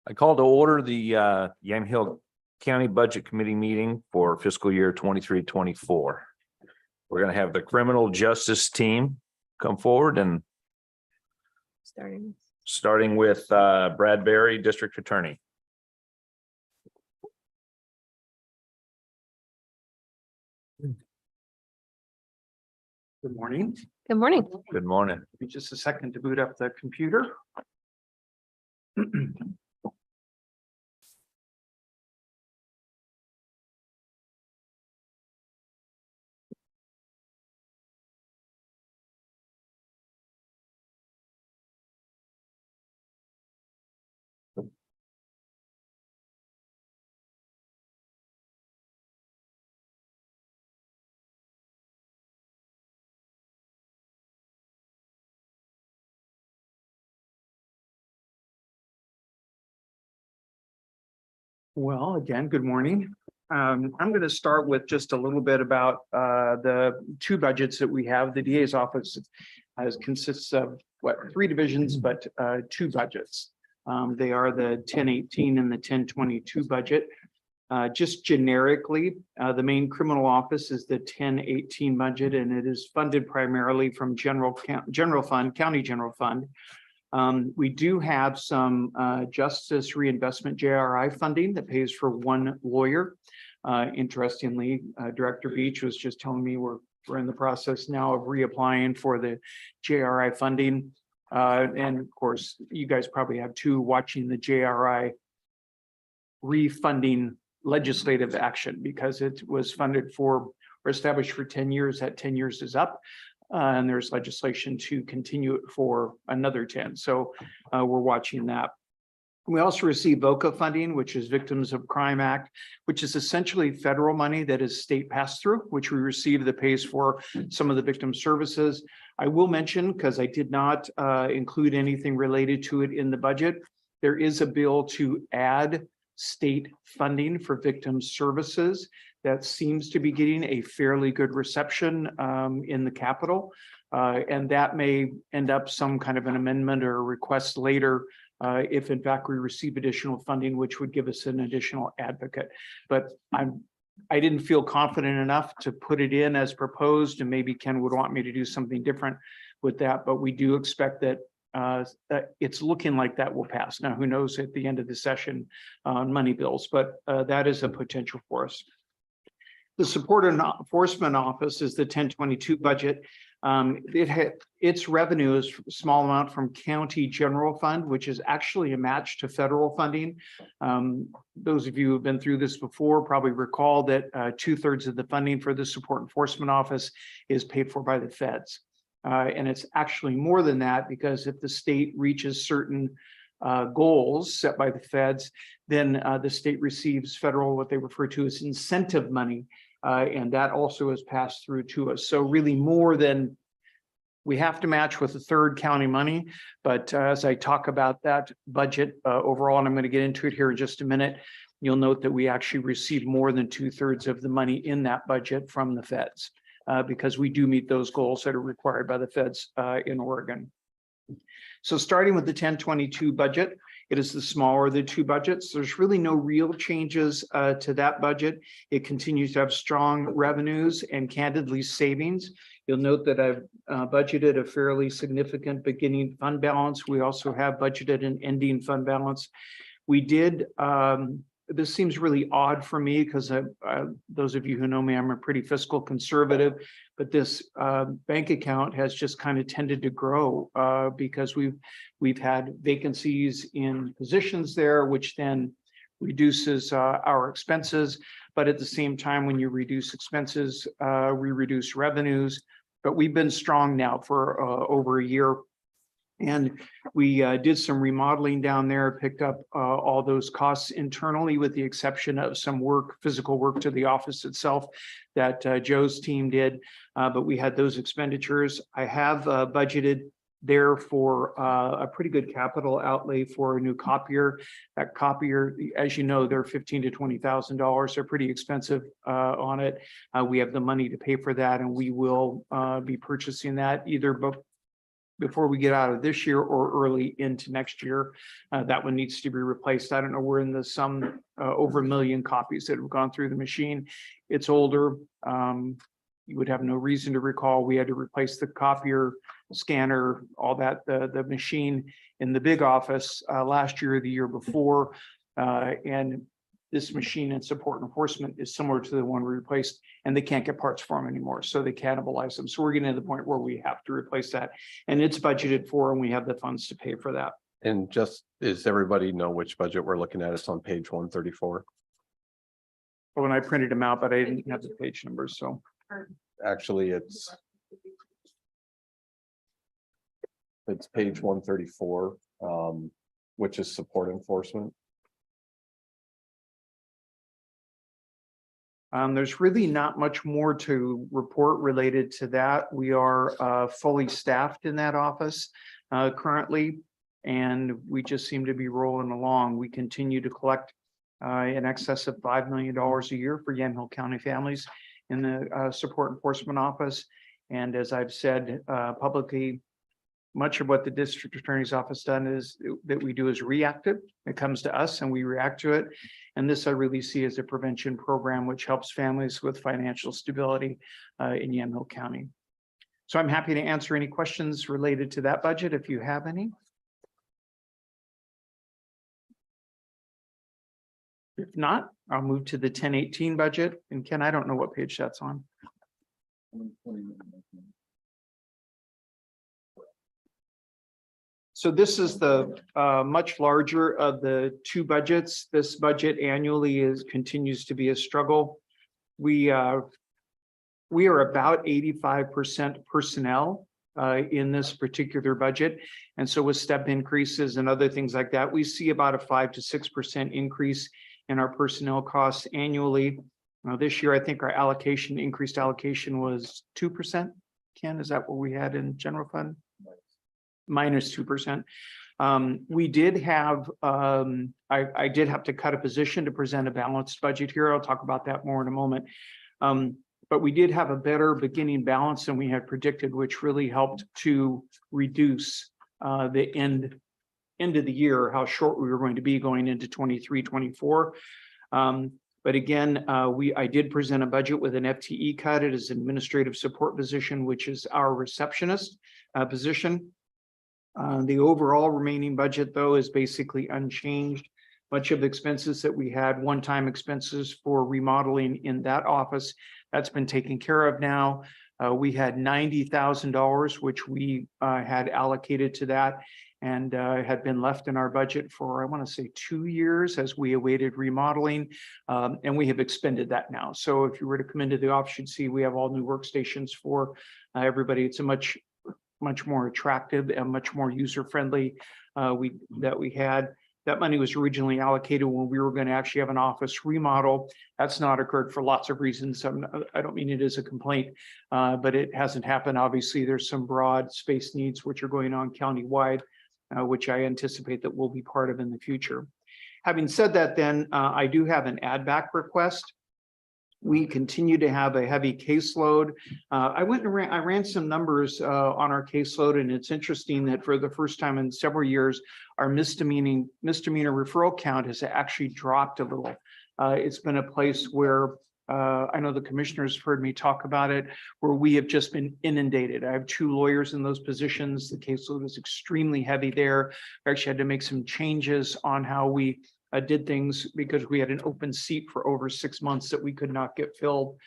I call to order the Yamhill County Budget Committee meeting for fiscal year 23-24. We're going to have the criminal justice team come forward and starting with Brad Berry, District Attorney. Good morning. Good morning. Good morning. Give me just a second to boot up the computer. Well, again, good morning. I'm going to start with just a little bit about the two budgets that we have. The DA's office consists of three divisions, but two budgets. They are the 1018 and the 1022 budget. Just generically, the main criminal office is the 1018 budget, and it is funded primarily from county general fund. We do have some justice reinvestment JRI funding that pays for one lawyer. Interestingly, Director Beach was just telling me we're in the process now of reapplying for the JRI funding. And of course, you guys probably have too, watching the JRI refunding legislative action, because it was funded for or established for 10 years. That 10 years is up. And there's legislation to continue it for another 10. So we're watching that. We also receive VOCA funding, which is Victims of Crime Act, which is essentially federal money that is state pass-through, which we receive that pays for some of the victim services. I will mention, because I did not include anything related to it in the budget, there is a bill to add state funding for victim services that seems to be getting a fairly good reception in the Capitol. And that may end up some kind of an amendment or a request later if in fact we receive additional funding, which would give us an additional advocate. But I didn't feel confident enough to put it in as proposed, and maybe Ken would want me to do something different with that, but we do expect that it's looking like that will pass. Now, who knows at the end of the session on money bills, but that is a potential for us. The Support and Enforcement Office is the 1022 budget. Its revenue is a small amount from county general fund, which is actually a match to federal funding. Those of you who have been through this before probably recall that 2/3 of the funding for the Support Enforcement Office is paid for by the feds. And it's actually more than that, because if the state reaches certain goals set by the feds, then the state receives federal, what they refer to as incentive money. And that also is passed through to us. So really more than we have to match with the third county money. But as I talk about that budget overall, and I'm going to get into it here in just a minute, you'll note that we actually receive more than 2/3 of the money in that budget from the feds, because we do meet those goals that are required by the feds in Oregon. So starting with the 1022 budget, it is the smaller of the two budgets. There's really no real changes to that budget. It continues to have strong revenues and candidly savings. You'll note that I've budgeted a fairly significant beginning fund balance. We also have budgeted an ending fund balance. We did, this seems really odd for me, because those of you who know me, I'm a pretty fiscal conservative, but this bank account has just kind of tended to grow because we've had vacancies in positions there, which then reduces our expenses. But at the same time, when you reduce expenses, we reduce revenues. But we've been strong now for over a year. And we did some remodeling down there, picked up all those costs internally, with the exception of some physical work to the office itself that Joe's team did. But we had those expenditures. I have budgeted there for a pretty good capital outlay for a new copier. That copier, as you know, they're $15,000 to $20,000. They're pretty expensive on it. We have the money to pay for that, and we will be purchasing that either before we get out of this year or early into next year. That one needs to be replaced. I don't know, we're in the some over 1 million copies that have gone through the machine. It's older. You would have no reason to recall we had to replace the copier, scanner, all that, the machine in the big office last year or the year before. And this machine in support enforcement is similar to the one we replaced, and they can't get parts for them anymore, so they cannibalize them. So we're getting to the point where we have to replace that, and it's budgeted for, and we have the funds to pay for that. And just, does everybody know which budget we're looking at? It's on page 134. When I printed them out, but I didn't have the page numbers, so. Actually, it's page 134, which is support enforcement. There's really not much more to report related to that. We are fully staffed in that office currently, and we just seem to be rolling along. We continue to collect in excess of $5 million a year for Yamhill County families in the support enforcement office. And as I've said publicly, much of what the district attorney's office done is that we do is reactive. It comes to us and we react to it. And this I really see as a prevention program, which helps families with financial stability in Yamhill County. So I'm happy to answer any questions related to that budget if you have any. If not, I'll move to the 1018 budget. And Ken, I don't know what page that's on. So this is the much larger of the two budgets. This budget annually continues to be a struggle. We are about 85% personnel in this particular budget. And so with step increases and other things like that, we see about a 5 to 6% increase in our personnel costs annually. This year, I think our increased allocation was 2%. Ken, is that what we had in general fund? Minus 2%. We did have, I did have to cut a position to present a balanced budget here. I'll talk about that more in a moment. But we did have a better beginning balance than we had predicted, which really helped to reduce the end of the year, how short we were going to be going into 23-24. But again, I did present a budget with an FTE cut. It is an administrative support position, which is our receptionist position. The overall remaining budget, though, is basically unchanged. Much of the expenses that we had, one-time expenses for remodeling in that office, that's been taken care of now. We had $90,000, which we had allocated to that and had been left in our budget for, I want to say, 2 years as we awaited remodeling. And we have expended that now. So if you were to come into the office, you'd see we have all new workstations for everybody. It's a much more attractive and much more user-friendly that we had. That money was originally allocated when we were going to actually have an office remodel. That's not occurred for lots of reasons. I don't mean it as a complaint, but it hasn't happened. Obviously, there's some broad space needs which are going on countywide, which I anticipate that will be part of in the future. Having said that, then I do have an add back request. We continue to have a heavy caseload. I ran some numbers on our caseload, and it's interesting that for the first time in several years, our misdemeanor referral count has actually dropped a little. It's been a place where I know the commissioners have heard me talk about it, where we have just been inundated. I have 2 lawyers in those positions. The caseload is extremely heavy there. We actually had to make some changes on how we did things because we had an open seat for over 6 months that we could not get filled.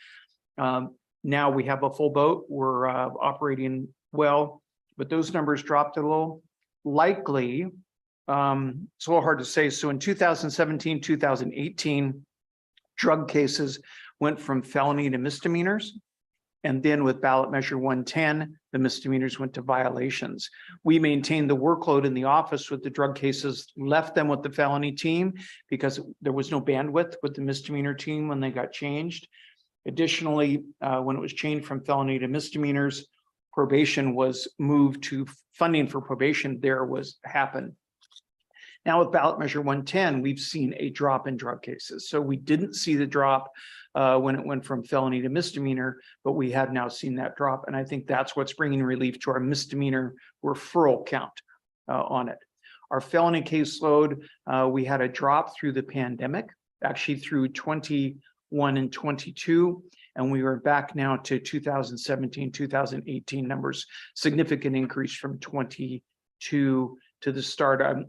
Now we have a full boat. We're operating well, but those numbers dropped a little. Likely, it's a little hard to say. So in 2017, 2018, drug cases went from felony to misdemeanors. And then with ballot measure 110, the misdemeanors went to violations. We maintained the workload in the office with the drug cases, left them with the felony team because there was no bandwidth with the misdemeanor team when they got changed. Additionally, when it was changed from felony to misdemeanors, probation was moved to funding for probation happened. Now with ballot measure 110, we've seen a drop in drug cases. So we didn't see the drop when it went from felony to misdemeanor, but we have now seen that drop. And I think that's what's bringing relief to our misdemeanor referral count on it. Our felony caseload, we had a drop through the pandemic, actually through 21 and 22. And we are back now to 2017, 2018 numbers, significant increase from 22 to the start.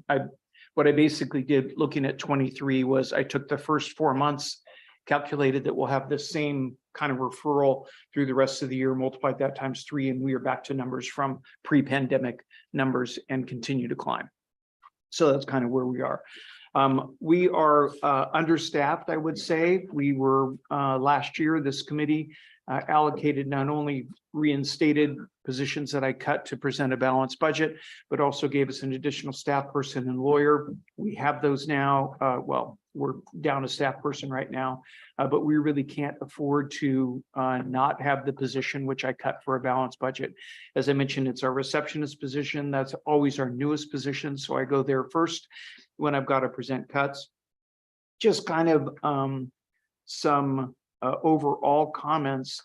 What I basically did looking at 23 was I took the first 4 months, calculated that we'll have the same kind of referral through the rest of the year, multiplied that times 3, and we are back to numbers from pre-pandemic numbers and continue to climb. So that's kind of where we are. We are understaffed, I would say. We were last year, this committee allocated not only reinstated positions that I cut to present a balanced budget, but also gave us an additional staff person and lawyer. We have those now. Well, we're down a staff person right now, but we really can't afford to not have the position which I cut for a balanced budget. As I mentioned, it's our receptionist position. That's always our newest position. So I go there first when I've got to present cuts. Just kind of some overall comments.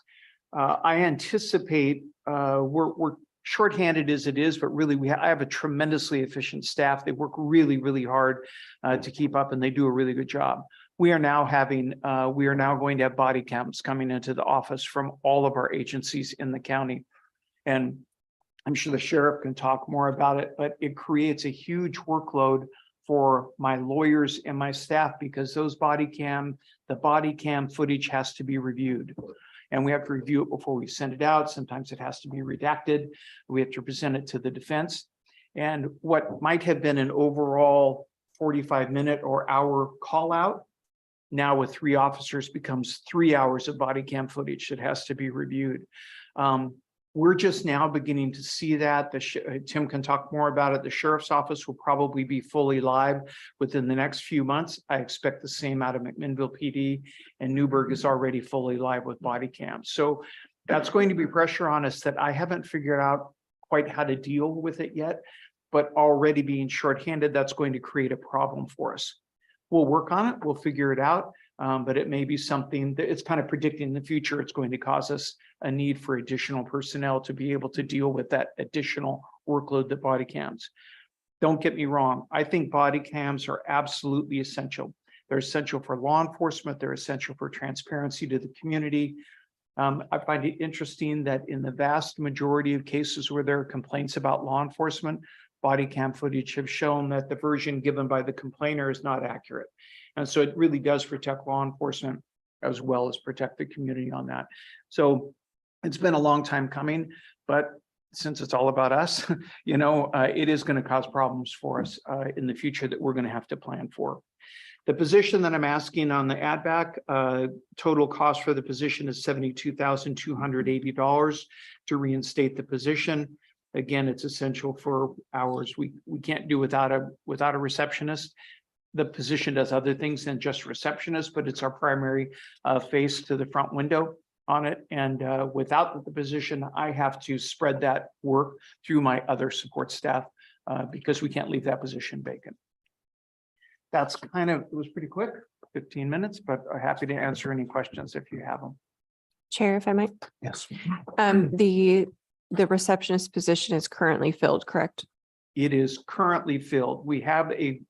I anticipate we're shorthanded as it is, but really I have a tremendously efficient staff. They work really, really hard to keep up, and they do a really good job. We are now going to have body cams coming into the office from all of our agencies in the county. And I'm sure the sheriff can talk more about it, but it creates a huge workload for my lawyers and my staff, because the body cam footage has to be reviewed. And we have to review it before we send it out. Sometimes it has to be redacted. We have to present it to the defense. And what might have been an overall 45-minute or hour call out, now with 3 officers becomes 3 hours of body cam footage that has to be reviewed. We're just now beginning to see that. Tim can talk more about it. The sheriff's office will probably be fully live within the next few months. I expect the same out of McMinnville PD, and Newburgh is already fully live with body cams. So that's going to be pressure on us that I haven't figured out quite how to deal with it yet, but already being shorthanded, that's going to create a problem for us. We'll work on it. We'll figure it out. But it may be something that it's kind of predicting in the future. It's going to cause us a need for additional personnel to be able to deal with that additional workload that body cams. Don't get me wrong. I think body cams are absolutely essential. They're essential for law enforcement. They're essential for transparency to the community. I find it interesting that in the vast majority of cases where there are complaints about law enforcement, body cam footage have shown that the version given by the complainer is not accurate. And so it really does protect law enforcement as well as protect the community on that. So it's been a long time coming, but since it's all about us, it is going to cause problems for us in the future that we're going to have to plan for. The position that I'm asking on the add back, total cost for the position is $72,280 to reinstate the position. Again, it's essential for hours. We can't do without a receptionist. The position does other things than just receptionist, but it's our primary face to the front window on it. And without the position, I have to spread that work through my other support staff because we can't leave that position vacant. That's it was pretty quick, 15 minutes, but I'm happy to answer any questions if you have them. Chair, if I might. Yes. The receptionist position is currently filled, correct? It is currently filled. We have an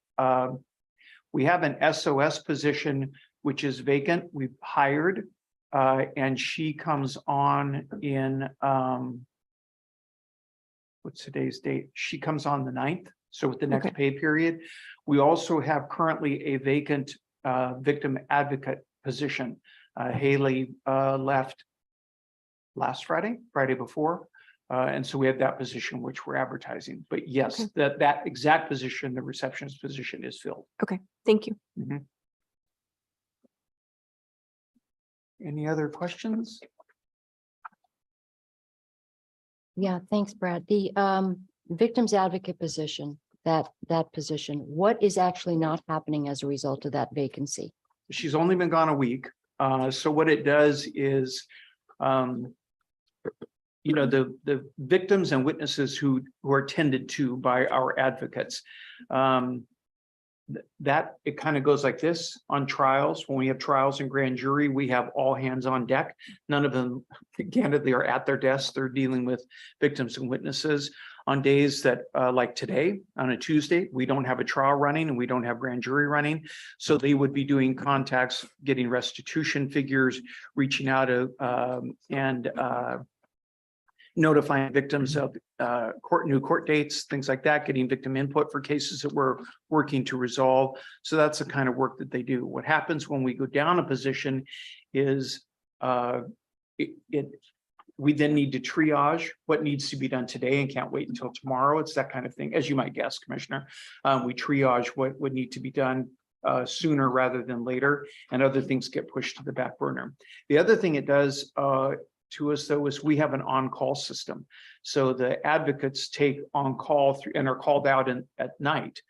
SOS position, which is vacant. We've hired, and she comes on in, what's today's date? She comes on the 9th. So with the next pay period, we also have currently a vacant victim advocate position. Haley left last Friday before. And so we have that position, which we're advertising. But yes, that exact position, the receptionist position, is filled. Okay, thank you. Any other questions? Yeah, thanks, Brad. The victims advocate position, that position, what is actually not happening as a result of that vacancy? She's only been gone a week. So what it does is, the victims and witnesses who are tended to by our advocates, that it kind of goes like this on trials. When we have trials in grand jury, we have all hands on deck. None of them candidly are at their desks. They're dealing with victims and witnesses. On days that, like today, on a Tuesday, we don't have a trial running and we don't have grand jury running. So they would be doing contacts, getting restitution figures, reaching out to, and notifying victims of new court dates, things like that, getting victim input for cases that we're working to resolve. So that's the kind of work that they do. What happens when we go down a position is we then need to triage what needs to be done today and can't wait until tomorrow. It's that kind of thing, as you might guess, Commissioner. We triage what would need to be done sooner rather than later, and other things get pushed to the back burner. The other thing it does to us, though, is we have an on-call system. So the advocates take on call and are called out at night.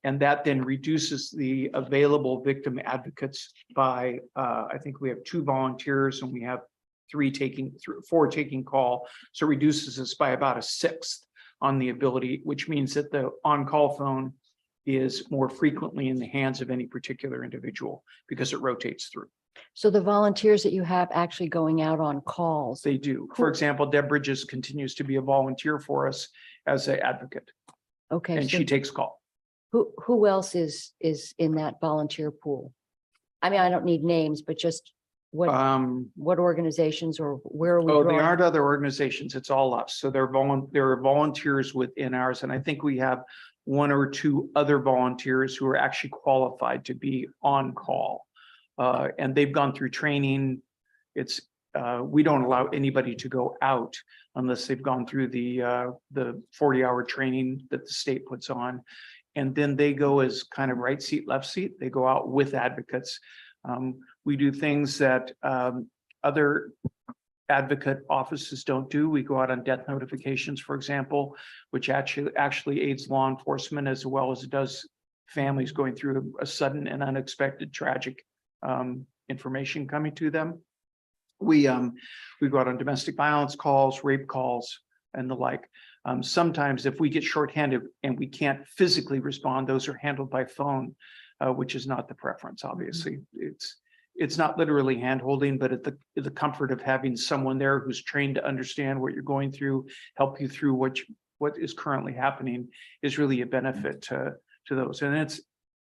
And that then reduces the available victim advocates by, I think we have 2 volunteers and we have 4 taking call. So it reduces us by about a 1/6 on the ability, which means that the on-call phone is more frequently in the hands of any particular individual because it rotates through. So the volunteers that you have actually going out on calls, They do. For example, Deb Bridges continues to be a volunteer for us as an advocate, okay, and so she takes call. who else is in that volunteer pool? I mean, I don't need names, but just what organizations or where are we? Oh, they drawing- aren't other organizations. It's all us. So there are volunteers within ours, and I think we have 1 or 2 other volunteers who are actually qualified to be on call. And they've gone through training. It's we don't allow anybody to go out unless they've gone through the 40-hour training that the state puts on. And then they go as kind of right seat, left seat. They go out with advocates. We do things that other advocate offices don't do. We go out on death notifications, for example, which actually aids law enforcement as well as it does families going through a sudden and unexpected tragic information coming to them. We go out on domestic violence calls, rape calls, and the like. Sometimes if we get shorthanded and we can't physically respond, those are handled by phone, which is not the preference, obviously. It's not literally hand-holding, but at the comfort of having someone there who's trained to understand what you're going through, help you through what is currently happening is really a benefit to those. And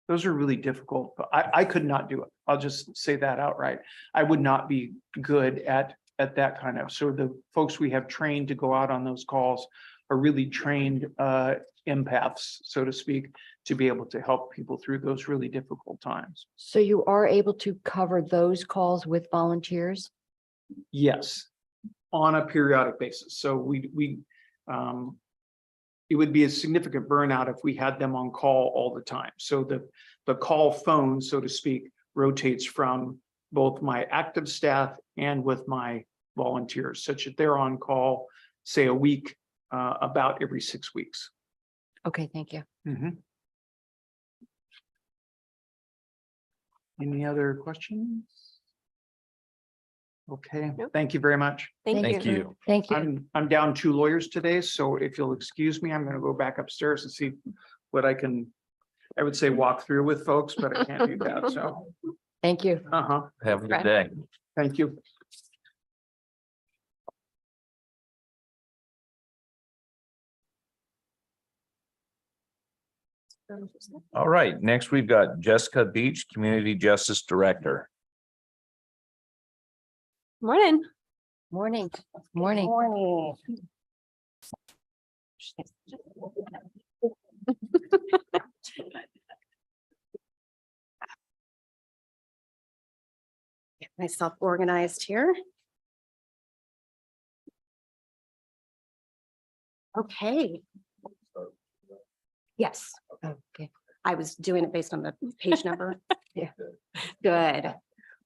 those are really difficult, but I could not do it. I'll just say that outright. I would not be good at that kind of. So the folks we have trained to go out on those calls are really trained empaths, so to speak, to be able to help people through those really difficult times. So you are able to cover those calls with volunteers? Yes, on a periodic basis. So it would be a significant burnout if we had them on call all the time. So the call phone, so to speak, rotates from both my active staff and with my volunteers, such that they're on call, say a week, about every 6 weeks. Okay, thank you. Any other questions? Okay, Nope. Thank you very much. Thank Thank you. you. Thank you. I'm down 2 lawyers today, so if you'll excuse me, I'm gonna go back upstairs and see what I would say walk through with folks, but I can't do that, so. Thank you. Have a good day. Thank you. All right, next we've got Jessica Beach, Community Justice Director. Morning. Morning. Morning. Morning. Get myself organized here. Okay. Yes, Okay. I was doing it based on the page number. Yeah. Good.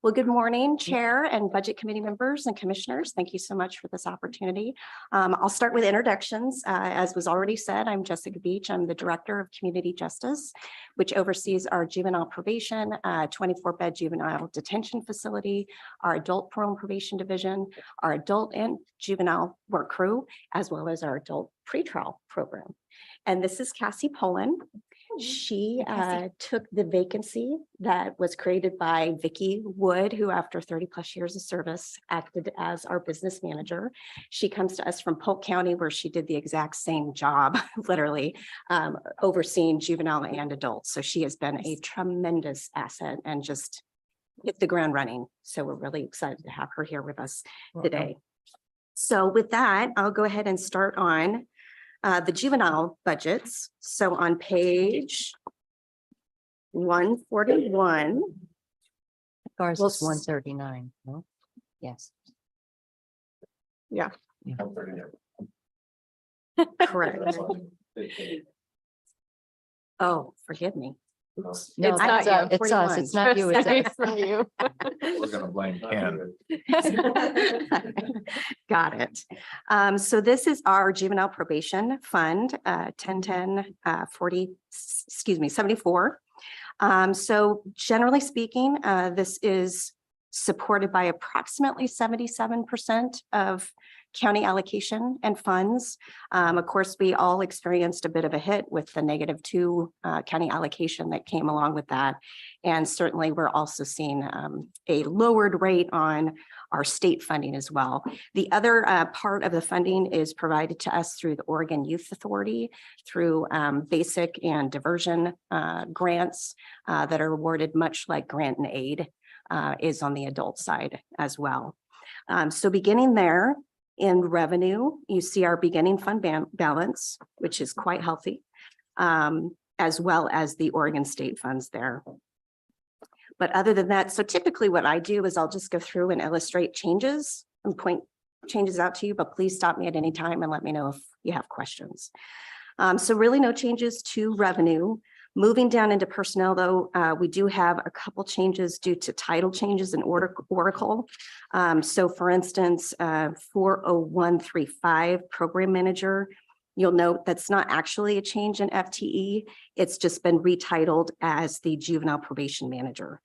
Well, good morning, Chair and Budget Committee members and commissioners. Thank you so much for this opportunity. I'll start with introductions. As was already said, I'm Jessica Beach. I'm the Director of Community Justice, which oversees our juvenile probation, 24-bed juvenile detention facility, our adult parole and probation division, our adult and juvenile work crew, as well as our adult pretrial program. And this is Cassie Poland. She took the vacancy that was created by Vicky Wood, who after 30+ years of service acted as our business manager. She comes to us from Polk County where she did the exact same job, literally overseeing juvenile and adults. So she has been a tremendous asset and just hit the ground running. So we're really excited to have her here with us today. So with that, I'll go ahead and start on the juvenile budgets. So on page 141, Ours Well, is 139, no? Yes. correct. Oh, forgive me. No, It's not that's, you. it's us. It's not you. It's us. From you. We're gonna blame Ken. Got it. So this is our juvenile probation fund, 74. So generally speaking, this is supported by approximately 77% of county allocation and funds. Of course, we all experienced a bit of a hit with the -2 county allocation that came along with that. And certainly we're also seeing a lowered rate on our state funding as well. The other part of the funding is provided to us through the Oregon Youth Authority through basic and diversion grants that are awarded much like grant and aid is on the adult side as well. So beginning there, in revenue, you see our beginning fund balance, which is quite healthy, as well as the Oregon state funds there. But other than that, so typically what I do is I'll just go through and illustrate changes and point changes out to you, but please stop me at any time and let me know if you have questions. So really no changes to revenue. Moving down into personnel, though, we do have a couple changes due to title changes in Oracle. So for instance, 40135 program manager, you'll note that's not actually a change in FTE. It's just been retitled as the juvenile probation manager,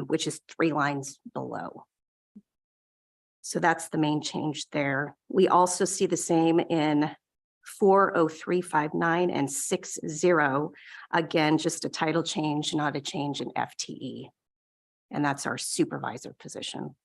which is 3 lines below. So that's the main change there. We also see the same in 40359 and 60. Again, just a title change, not a change in FTE. And that's our supervisor position.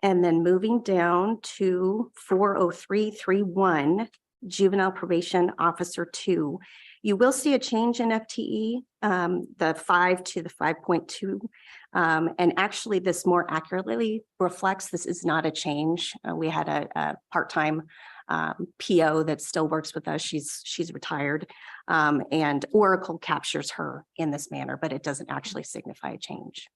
And then moving down to 40331, juvenile probation officer 2. You will see a change in FTE, the 5 to the 5.2. And actually this more accurately reflects this is not a change. We had a part-time PO that still works with us. She's retired, and Oracle captures her in this manner, but it doesn't actually signify a change.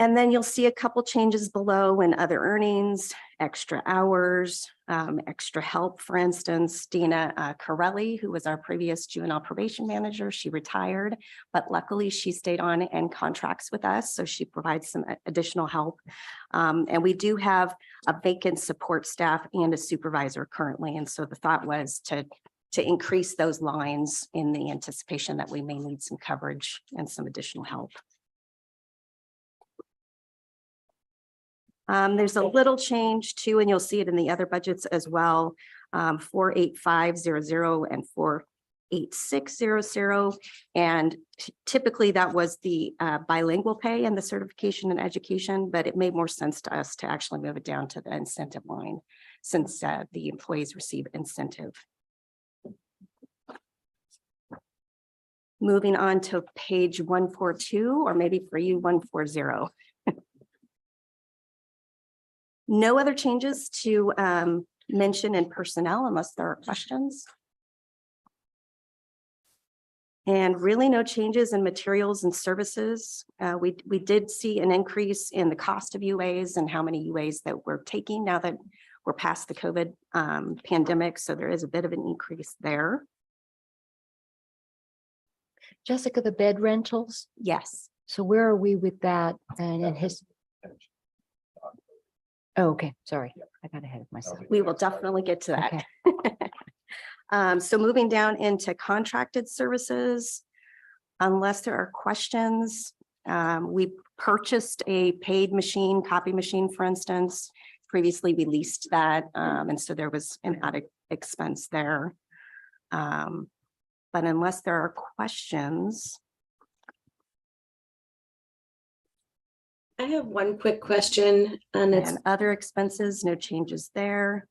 And then you'll see a couple changes below in other earnings, extra hours, extra help. For instance, Dina Corelli, who was our previous juvenile probation manager, she retired, but luckily she stayed on and contracts with us. So she provides some additional help. And we do have a vacant support staff and a supervisor currently. And so the thought was to increase those lines in the anticipation that we may need some coverage and some additional help. There's a little change too, and you'll see it in the other budgets as well. 48500 and 48600. And typically that was the bilingual pay and the certification and education, but it made more sense to us to actually move it down to the incentive line since the employees receive incentive. Moving on to page 142, or maybe for you, 140. No other changes to mention in personnel unless there are questions. And really no changes in materials and services. We did see an increase in the cost of UAs and how many UAs that we're taking now that we're past the COVID pandemic. So there is a bit of an increase there. Jessica, the bed rentals. Yes. So where are we with that? And in his. Oh, okay, sorry, I got ahead of myself. We will definitely get to that. Okay. So moving down into contracted services, unless there are questions, we purchased a paid machine, copy machine, for instance. previously we leased that, and so there was an added expense there. But unless there are questions, I have one quick question and it's, and other expenses, no changes there.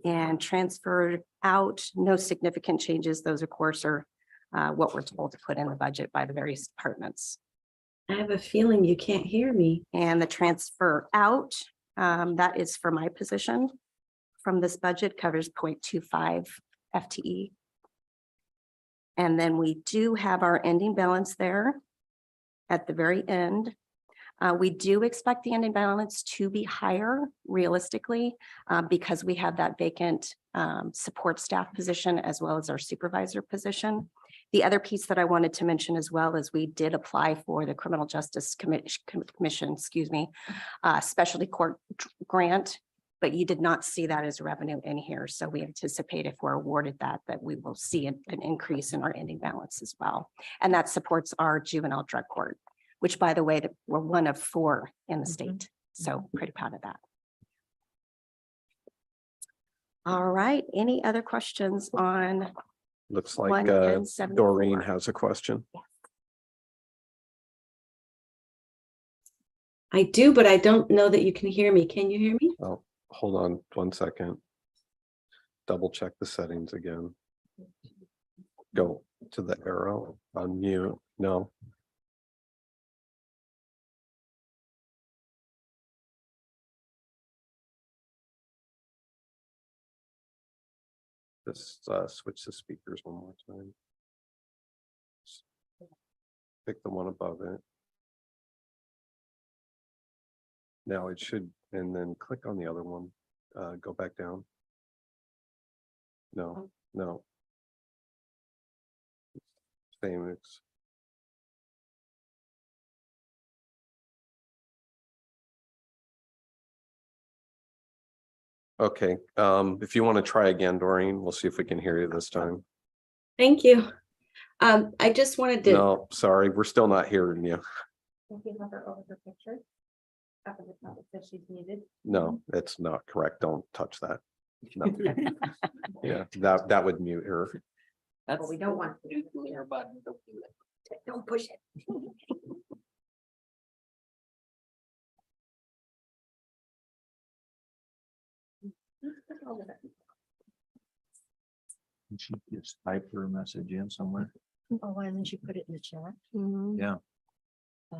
And transferred out, no significant changes. Those, of course, are what we're told to put in the budget by the various departments. I have a feeling you can't hear me. And the transfer out, that is for my position from this budget, covers 0.25 FTE. And then we do have our ending balance there at the very end. We do expect the ending balance to be higher realistically because we have that vacant support staff position as well as our supervisor position. The other piece that I wanted to mention as well is we did apply for the Criminal Justice Commission, specialty court grant, but you did not see that as revenue in here. So we anticipate if we're awarded that we will see an increase in our ending balance as well. And that supports our juvenile drug court, which, by the way, that we're one of 4 in the state. So pretty proud of that. All right, any other questions on Looks 1 like and 74? Doreen has a question. I do, but I don't know that you can hear me. Can you hear me? Oh, hold on 1 second. Double check the settings again. Go to the arrow, unmute. No. Just switch the speakers one more time. Pick the one above it. Now it should, and then click on the other one. Go back down. No, no. Same, it's. Okay, if you want to try again, Doreen, we'll see if we can hear you this time. Thank you. I just wanted to, No, sorry, we're still not hearing you. No, that's not correct. Don't touch that. No. Yeah, that would mute her. That's what we don't want. Don't push it. Did she just type her message in somewhere? Oh, why didn't you put it in the chat? Mhm. Yeah. I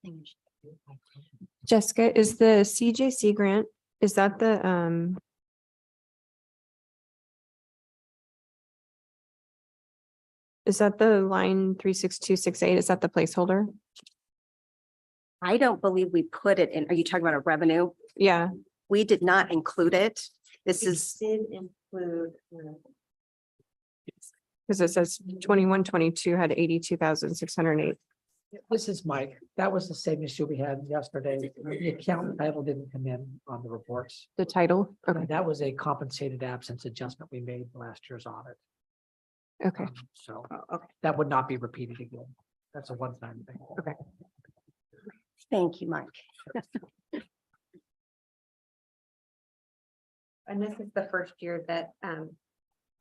think you should do it like that. Jessica, is the CJC grant, is that the is that the line 36268? Is that the placeholder? I don't believe we put it in. Are you talking about a revenue? Yeah, We did not include it. This is, did include, because it says 21-22 had 82,608. This is Mike. That was the same issue we had yesterday. The account title didn't come in on the reports. The title. Okay, And that was a compensated absence adjustment we made in last year's audit. okay. So okay. that would not be repeated again. That's a one-time thing. Okay. Thank you, Mike. And this is the first year that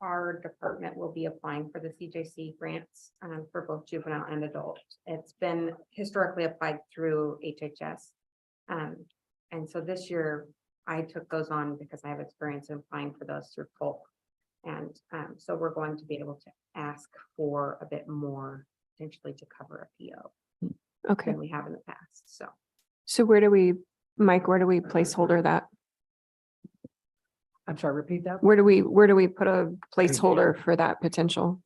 our department will be applying for the CJC grants for both juvenile and adult. It's been historically applied through HHS. And so this year I took those on because I have experience in applying for those through Polk. And so we're going to be able to ask for a bit more potentially to cover a PO Okay. than we have in the past. So So where do we, Mike, where do we placeholder that? I'm sorry, repeat that. Where do we put a placeholder for that potential?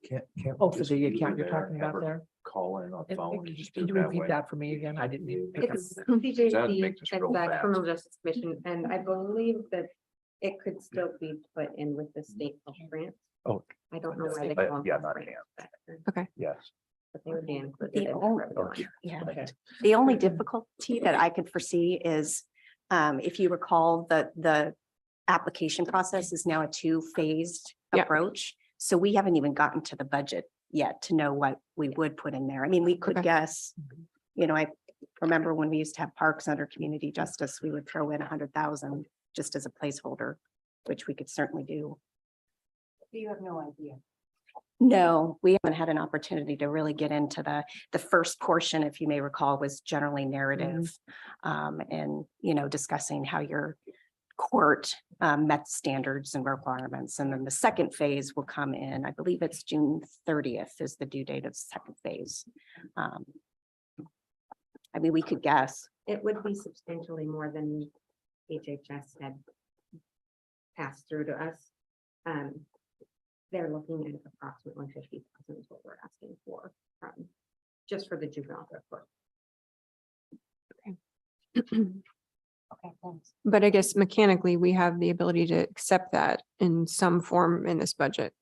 Oh, for the account you're talking about there? Call in on phone. and just do Can it you that repeat way. that for me again? I didn't even pick up. it's That'd CJC, make it's this real the fast. Criminal Justice Commission, and I believe that it could still be put in with the state health grant. Oh. I don't know why they But, call them yeah, health not grants, Yes. but they would be included The in that only- revenue line. Yeah. Okay. The only difficulty that I could foresee is, if you recall, the application process is now a 2-phased Yeah. approach. So we haven't even gotten to the budget yet to know what we would put in there. I mean, we could Okay. guess, remember when we used to have parks under community justice, we would throw in 100,000 just as a placeholder, which we could certainly do. You have no idea. No, we haven't had an opportunity to really get into the first portion, if you may recall, was generally narrative. And, discussing how your court met standards and requirements. And then the second phase will come in, I believe it's June 30th is the due date of the second phase. I mean, we could guess. It would be substantially more than HHS had passed through to us. They're looking at approximately 50,000 is what we're asking for from just for the juvenile court. Okay, thanks. But I guess mechanically, we have the ability to accept that in some form in this budget.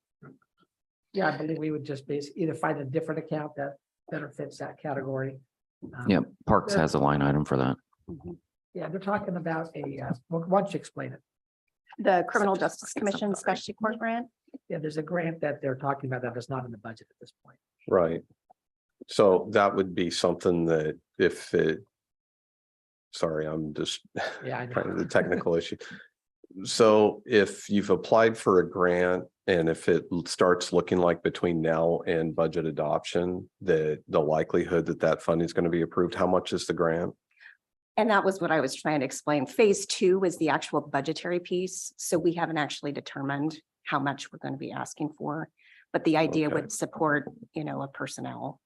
Yeah, I believe we would just either find a different account that better fits that category. Yep, Parks has a line item for that. Yeah, they're talking about why don't you explain it? The Criminal Justice Commission Specialty Court Grant. Yeah, there's a grant that they're talking about that is not in the budget at this point. Right. So that would be something that sorry, I'm just Yeah, I trying to know. the technical issue. So if you've applied for a grant and if it starts looking like between now and budget adoption, the likelihood that that funding is going to be approved, how much is the grant? And that was what I was trying to explain. Phase 2 is the actual budgetary piece. So we haven't actually determined how much we're going to be asking for. But the idea Okay. would support, a personnel,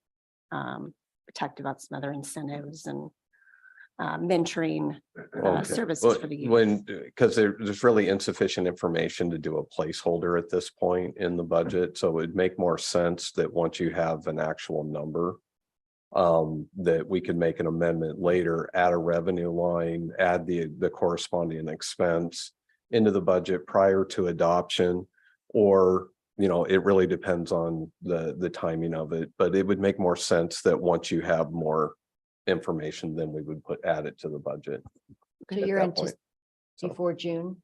talked about some other incentives and mentoring Okay. services Well, for the youth. because there's really insufficient information to do a placeholder at this point in the budget. So it would make more sense that once you have an actual number, that we could make an amendment later, add a revenue line, add the corresponding expense into the budget prior to adoption, or, it really depends on the timing of it, but it would make more sense that once you have more information, then we would add it to the budget. So at you're that point. anticipating before June?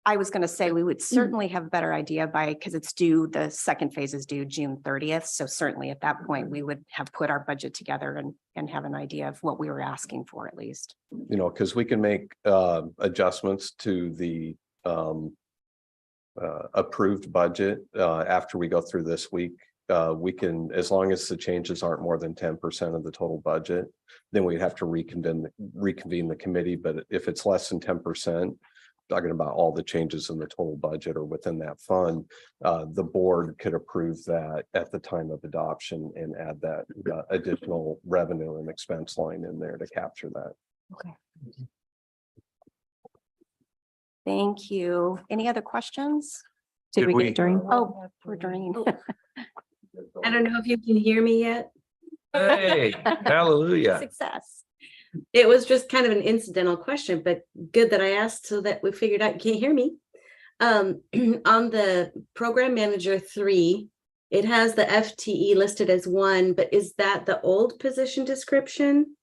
I was going to say we would certainly have a better idea because it's due, the second phase is due June 30th. So certainly at that point, we would have put our budget together and have an idea of what we were asking for at least. Because we can make adjustments to the approved budget after we go through this week. We can, as long as the changes aren't more than 10% of the total budget, then we'd have to reconvene the committee. But if it's less than 10%, talking about all the changes in the total budget or within that fund, the board could approve that at the time of adoption and add that additional revenue and expense line in there to capture that. Okay. Thank you. Any other questions? Did we we- get during? Oh, we're during. I don't know if you can hear me yet. Hey, hallelujah. Success. It was just kind of an incidental question, but good that I asked so that we figured out you can't hear me. On the program manager 3, it has the FTE listed as 1, but is that the old position description?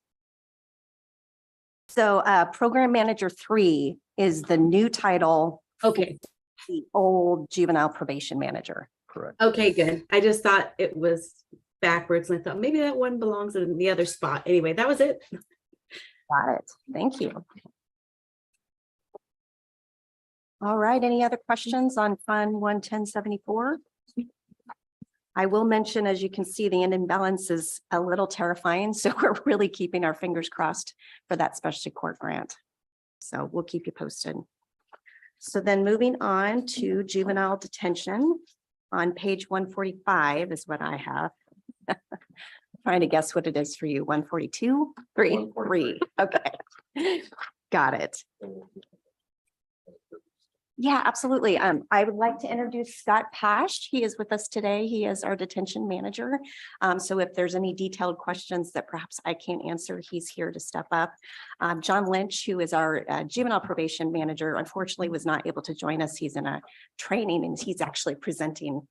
So Program Manager 3 is the new title. Okay, The old Juvenile Probation Manager. Correct. okay, good. I just thought it was backwards and I thought maybe that one belongs in the other spot. Anyway, that was it. Got it. Thank you. All right, any other questions on Fund 11074? I will mention, as you can see, the ending balance is a little terrifying, so we're really keeping our fingers crossed for that specialty court grant. So we'll keep you posted. So then moving on to juvenile detention on page 145 is what I have. Trying to guess what it is for you. 142? 3. Okay. Got it. Yeah, absolutely. I would like to introduce Scott Pash. He is with us today. He is our detention manager. So if there's any detailed questions that perhaps I can't answer, he's here to step up. John Lynch, who is our juvenile probation manager, unfortunately was not able to join us. He's in a training and he's actually presenting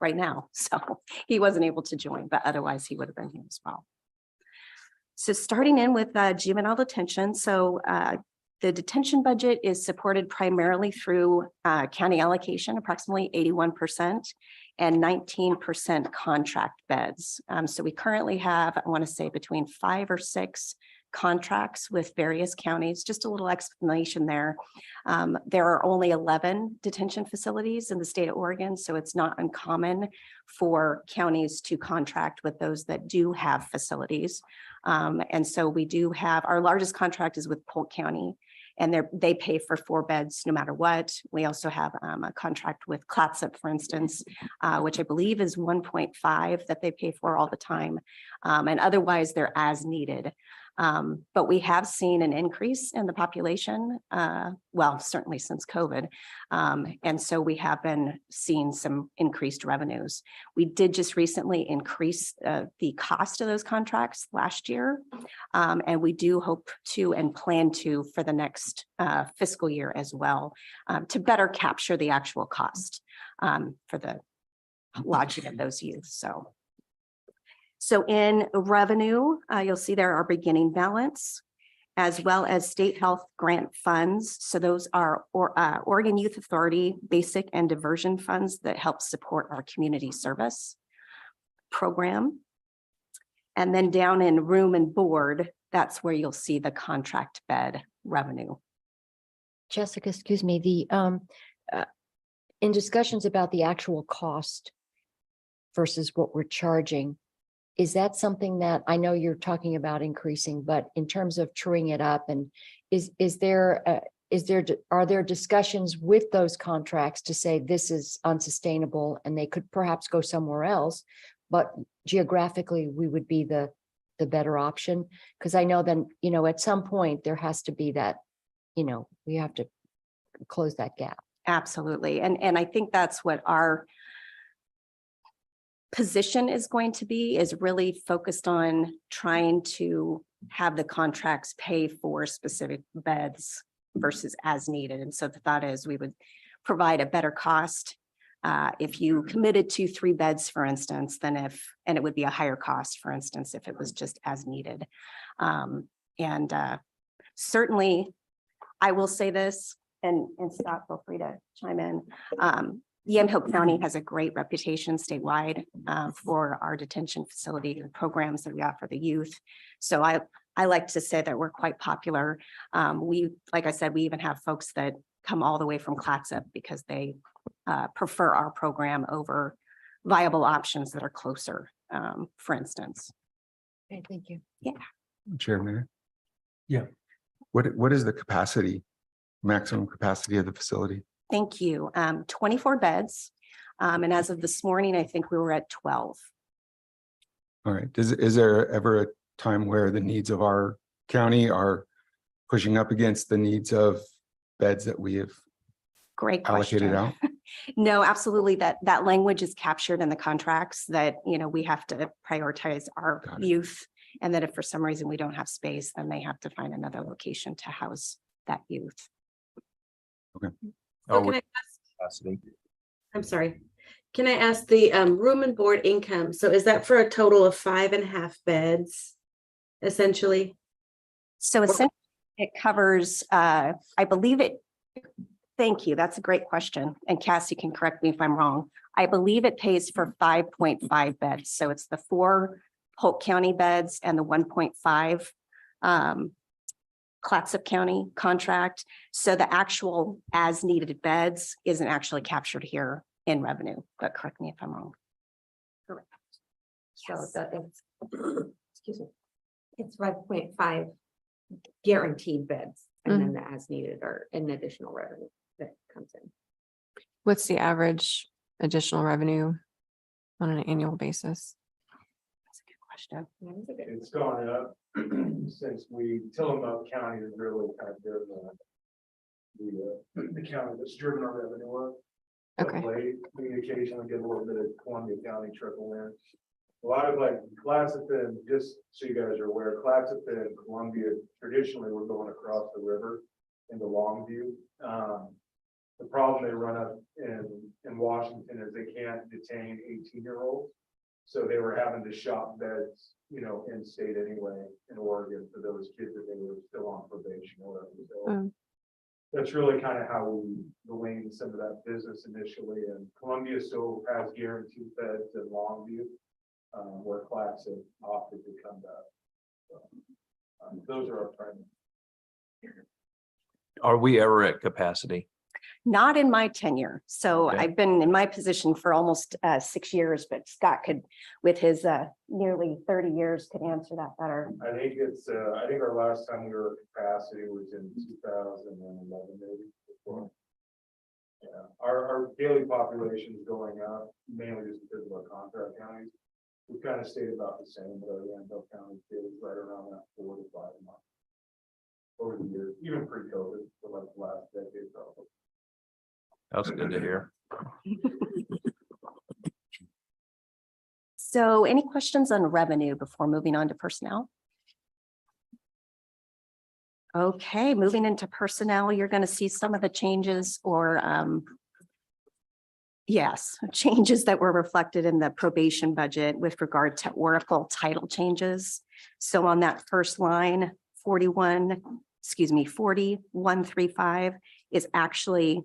right now. So he wasn't able to join, but otherwise he would have been here as well. So starting in with juvenile detention. So the detention budget is supported primarily through county allocation, approximately 81%. and 19% contract beds. So we currently have, I want to say, between 5 or 6 contracts with various counties. Just a little explanation there. There are only 11 detention facilities in the state of Oregon, so it's not uncommon for counties to contract with those that do have facilities. And so we do have, our largest contract is with Polk County, and they pay for 4 beds no matter what. We also have a contract with Clatsop, for instance, which I believe is 1.5 that they pay for all the time. And otherwise they're as needed. But we have seen an increase in the population, well, certainly since COVID. And so we have been seeing some increased revenues. We did just recently increase the cost of those contracts last year. And we do hope to and plan to for the next fiscal year as well, to better capture the actual cost for the lodging of those youth. So in revenue, you'll see there our beginning balance, as well as state health grant funds. So those are Oregon Youth Authority basic and diversion funds that help support our community service program. And then down in room and board, that's where you'll see the contract bed revenue. Jessica, excuse me, in discussions about the actual cost versus what we're charging, is that something that I know you're talking about increasing, but in terms of truing it up, and are there discussions with those contracts to say this is unsustainable and they could perhaps go somewhere else, but geographically we would be the better option? Because I know then, at some point there has to be that, we have to close that gap. Absolutely. And I think that's what our position is going to be, is really focused on trying to have the contracts pay for specific beds versus as needed. And so the thought is we would provide a better cost if you committed to 3 beds, for instance, and it would be a higher cost, for instance, if it was just as needed. Certainly I will say this, and Scott, feel free to chime in. Yamhill County has a great reputation statewide for our detention facility and programs that we offer the youth. So I like to say that we're quite popular. Like I said, we even have folks that come all the way from Clatsop because they prefer our program over viable options that are closer, for instance. Okay, thank you. Yeah. Chairman. Yeah. What is the maximum capacity of the facility? Thank you. 24 beds. And as of this morning, I think we were at 12. All right. Is there ever a time where the needs of our county are pushing up against the needs of beds that we have Great question. allocated out? No, absolutely. That language is captured in the contracts that, we have to prioritize our youth, and that if for some reason we don't have space, then they have to find another location to house that youth. Okay. So can I ask, I'm sorry. Can I ask the room and board income? So is that for a total of 5.5 beds, essentially? So essentially it covers, I believe it, thank you. That's a great question. And Cassie can correct me if I'm wrong. I believe it pays for 5.5 beds. So it's the 4 Polk County beds and the 1.5 Clatsop County contract. So the actual as needed beds isn't actually captured here in revenue, but correct me if I'm wrong. Correct. So excuse me, it's 5.5 guaranteed beds, and then the as needed or an additional revenue that comes in. What's the average additional revenue on an annual basis? That's a good question. That is a good- It's gone up since Tillamook County is really kind of the county that's driven our revenue up. Okay. Of late, we occasionally get a little bit of Columbia County trickle in. A lot of like Clatsop, and just so you guys are aware, Clatsop and Columbia traditionally were going across the river into Longview. The problem they run up in Washington is they can't detain 18-year-olds. So they were having to shop beds, in state anyway, in Oregon for those kids that they were still on probation or whatever. So that's really kind of how we weaned some of that business initially, and Columbia still has guaranteed beds in Longview, where Classic opted to come back. So, those are our primary. Are we ever at capacity? Not in my tenure. So Okay. I've been in my position for almost 6 years, but Scott could, with his nearly 30 years, could answer that better. I think I think our last time we were at capacity was in 2011, maybe. Before. Yeah, our daily population is going up, mainly just because of our contract counties. We kind of stayed about the same, but our Randolph County is right around that 4 to 5 months. Over the years, even pre-COVID, for like the last decade probably. That's good to hear. So any questions on revenue before moving on to personnel? Okay, moving into personnel, you're going to see some of the changes or yes, changes that were reflected in the probation budget with regard to Oracle title changes. So on that first line, 4135 is actually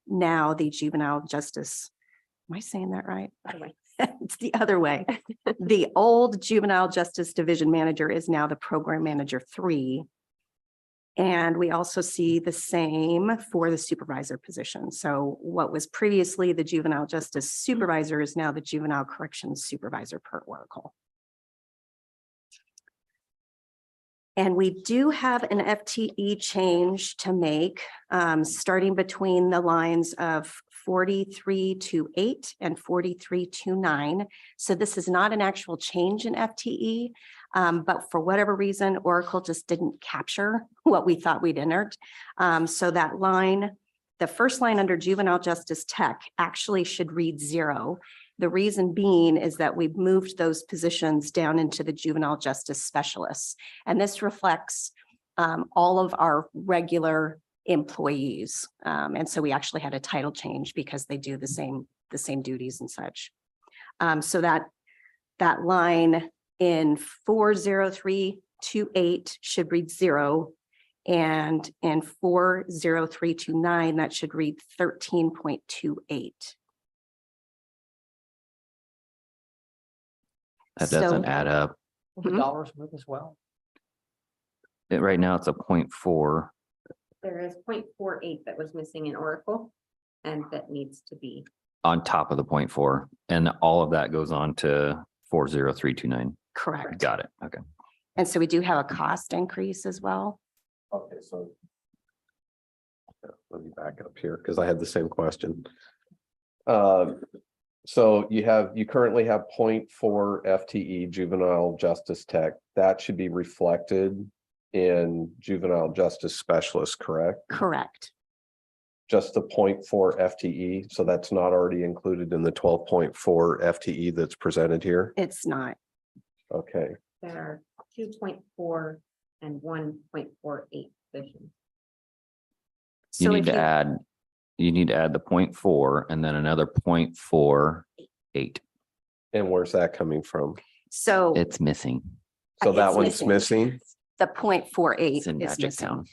now the juvenile justice. Am I saying that right? It's the other way. The old juvenile justice division manager is now the program manager 3. And we also see the same for the supervisor position. So what was previously the juvenile justice supervisor is now the juvenile corrections supervisor per Oracle. And we do have an FTE change to make, starting between the lines of 4328 and 4329. So this is not an actual change in FTE, but for whatever reason, Oracle just didn't capture what we thought we'd entered. So that line, the first line under juvenile justice tech actually should read 0. The reason being is that we've moved those positions down into the juvenile justice specialists. And this reflects all of our regular employees. And so we actually had a title change because they do the same duties and such. So that line in 40328 should read 0. And in 40329, that should read 13.28. That doesn't add up. Will the Mhm. dollars move as well? Right now, it's a 0.4. There is 0.48 that was missing in Oracle, and that needs to be. On top of the 0.4, and all of that goes on to 40329. Correct. Got it. Okay. And so we do have a cost increase as well. Okay, so. Let me back up here because I had the same question. So you currently have 0.4 FTE juvenile justice tech. That should be reflected in juvenile justice specialist, correct? Correct. Just the 0.4 FTE. So that's not already included in the 12.4 FTE that's presented here. It's not. Okay, There are 2.4 and 1.48 positions. You So need if to add, you need to add the 0.4 and then another 0.48. and where's that coming from? So It's missing. So that It's one's missing? the 0.48 It's in is Magic missing. Town.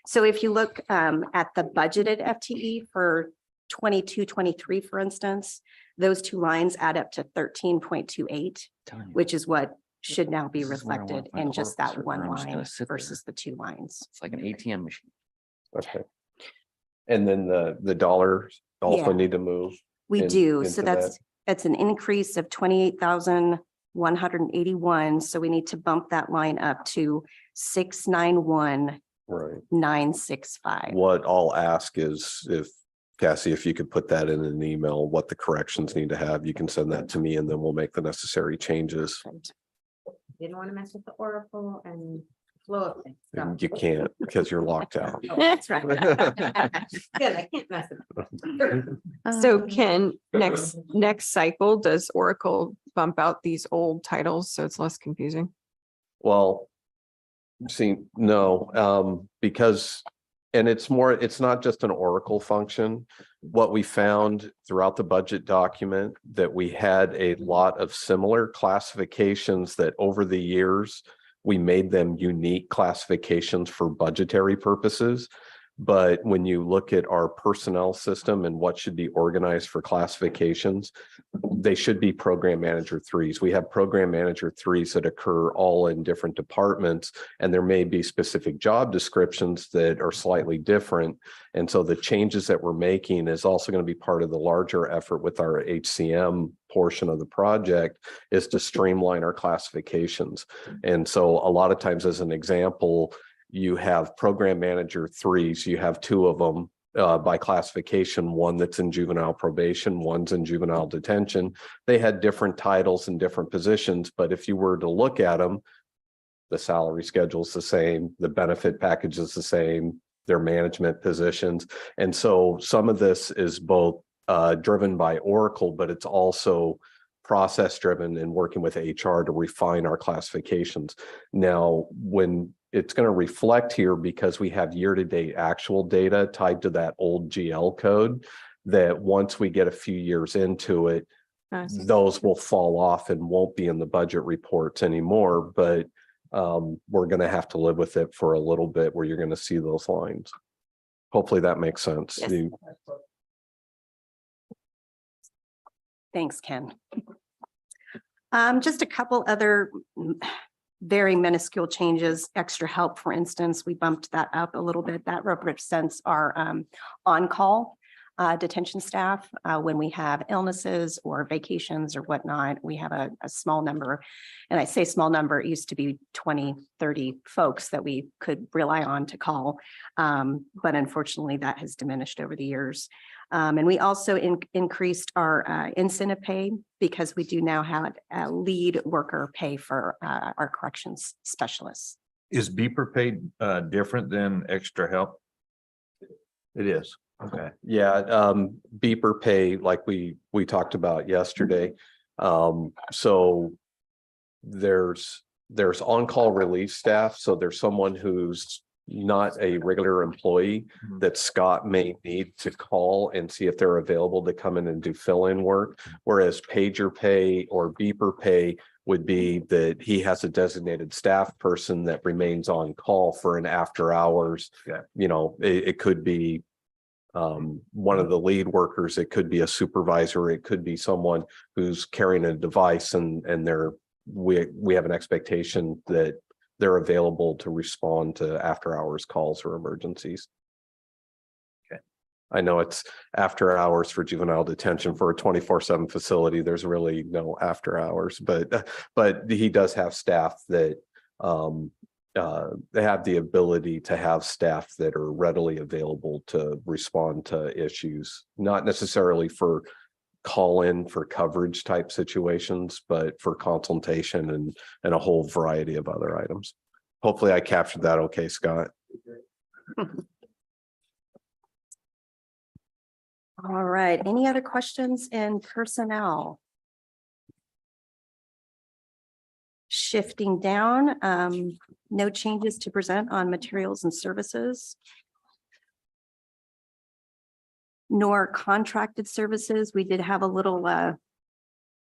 So if you look at the budgeted FTE for 22-23, for instance, those two lines add up to 13.28, which is what should now be This is where I reflected want my in just that Oracle one server. I'm just gonna line sit there. versus the 2 lines. It's like an ATM machine. Okay. And then the dollars also Yeah. need to move. We in- do. So into that's an increase of 28,181. So we need to bump that line up to 691,965. Right. What I'll ask is if Cassie, if you could put that in an email, what the corrections need to have, you can send that to me and then we'll make the necessary changes. Didn't want to mess with the Oracle and flow of things. so- You can't because you're locked out. Oh, that's right. Good, I can't mess it up. So Ken, next cycle, does Oracle bump out these old titles so it's less confusing? Well, see, no, because, and it's not just an Oracle function. What we found throughout the budget document that we had a lot of similar classifications that over the years, we made them unique classifications for budgetary purposes. But when you look at our personnel system and what should be organized for classifications, they should be program manager threes. We have program manager threes that occur all in different departments, and there may be specific job descriptions that are slightly different. And so the changes that we're making is also going to be part of the larger effort with our HCM portion of the project, is to streamline our classifications. And so a lot of times, as an example, you have program manager threes, you have two of them by classification, one that's in juvenile probation, one's in juvenile detention. They had different titles and different positions, but if you were to look at them, the salary schedule is the same, the benefit package is the same, their management positions. And so some of this is both driven by Oracle, but it's also process driven and working with HR to refine our classifications. Now, when it's going to reflect here, because we have year-to-date actual data tied to that old GL code, that once we get a few years into it, those will fall off and won't be in the budget reports anymore. But we're going to have to live with it for a little bit, where you're going to see those lines. Hopefully that makes sense. Yes. Thanks, Ken. Just a couple other very minuscule changes. Extra help, for instance, we bumped that up a little bit. That represents our on-call detention staff. When we have illnesses or vacations or whatnot, we have a small number. And I say small number, it used to be 20, 30 folks that we could rely on to call. But unfortunately, that has diminished over the years. And we also increased our incentive pay, because we do now have a lead worker pay for our corrections specialists. Is beeper paid different than extra help? It is. Okay. Yeah, beeper pay, like we talked about yesterday. So there's on-call relief staff. So there's someone who's not a regular employee that Scott may need to call and see if they're available to come in and do fill-in work. Whereas pager pay or beeper pay would be that he has a designated staff person that remains on call for an after hours. Yeah. You know, it could be one of the lead workers, it could be a supervisor, it could be someone who's carrying a device, and we have an expectation that they're available to respond to after hours calls or emergencies. Okay. I know it's after hours for juvenile detention. For a 24/7 facility, there's really no after hours, but he does have staff that they have the ability to have staff that are readily available to respond to issues, not necessarily for call in for coverage type situations, but for consultation and a whole variety of other items. Hopefully I captured that okay, Scott. All right, any other questions in personnel? Shifting down, no changes to present on materials and services. Nor contracted services. We did have a little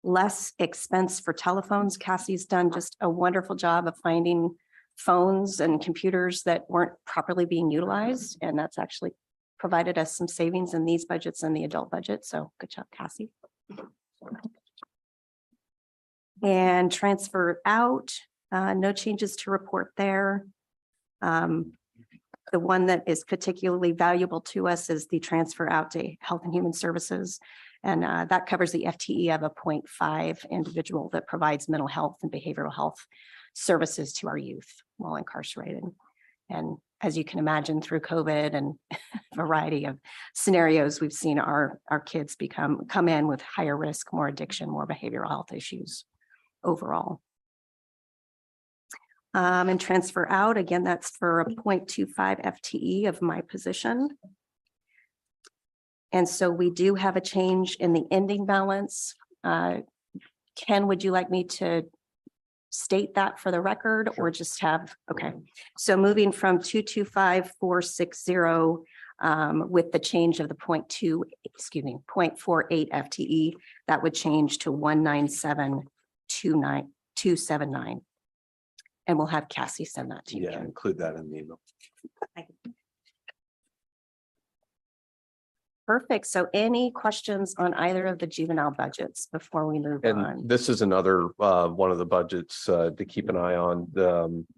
less expense for telephones. Cassie's done just a wonderful job of finding phones and computers that weren't properly being utilized. And that's actually provided us some savings in these budgets and the adult budget. So good job, Cassie. And transfer out, no changes to report there. The one that is particularly valuable to us is the transfer out to Health and Human Services. And that covers the FTE of a 0.5 individual that provides mental health and behavioral health services to our youth while incarcerated. And as you can imagine, through COVID and a variety of scenarios, we've seen our kids come in with higher risk, more addiction, more behavioral health issues overall. And transfer out, again, that's for a 0.25 FTE of my position. And so we do have a change in the ending balance. Ken, would you like me to state that for the record or just have, okay. So moving from 225,460 with the change of the 0.48 FTE, that would change to 197,279. And we'll have Cassie send that to you. Yeah, include that in the email. Perfect. So any questions on either of the juvenile budgets before we move on? And this is another, one of the budgets, to keep an eye on,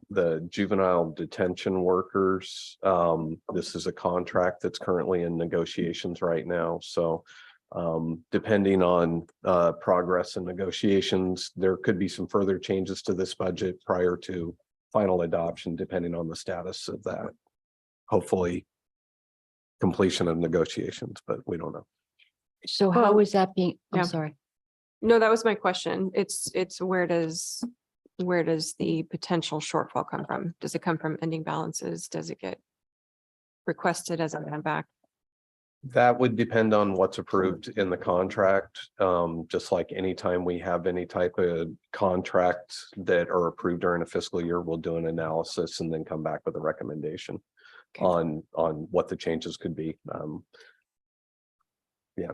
the juvenile detention workers. This is a contract that's currently in negotiations right now, so. Depending on, progress in negotiations, there could be some further changes to this budget prior to final adoption, depending on the status of that. Hopefully. Completion of negotiations, but we don't know. So how Well, is that being, yeah. I'm sorry. No, that was my question. It's where does the potential shortfall come from? Does it come from ending balances? Does it get requested as a hand back? That would depend on what's approved in the contract. Just like anytime we have any type of contract that are approved during a fiscal year, we'll do an analysis and then come back with a recommendation Okay. on what the changes could be. Yeah.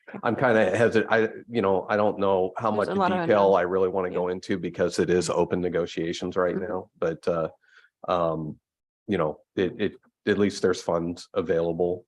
Okay. I'm kind of hesitant. I don't know how There's much a lot of detail unknowns. I really want to go into because it is open negotiations right Mhm. now, but it at least there's funds available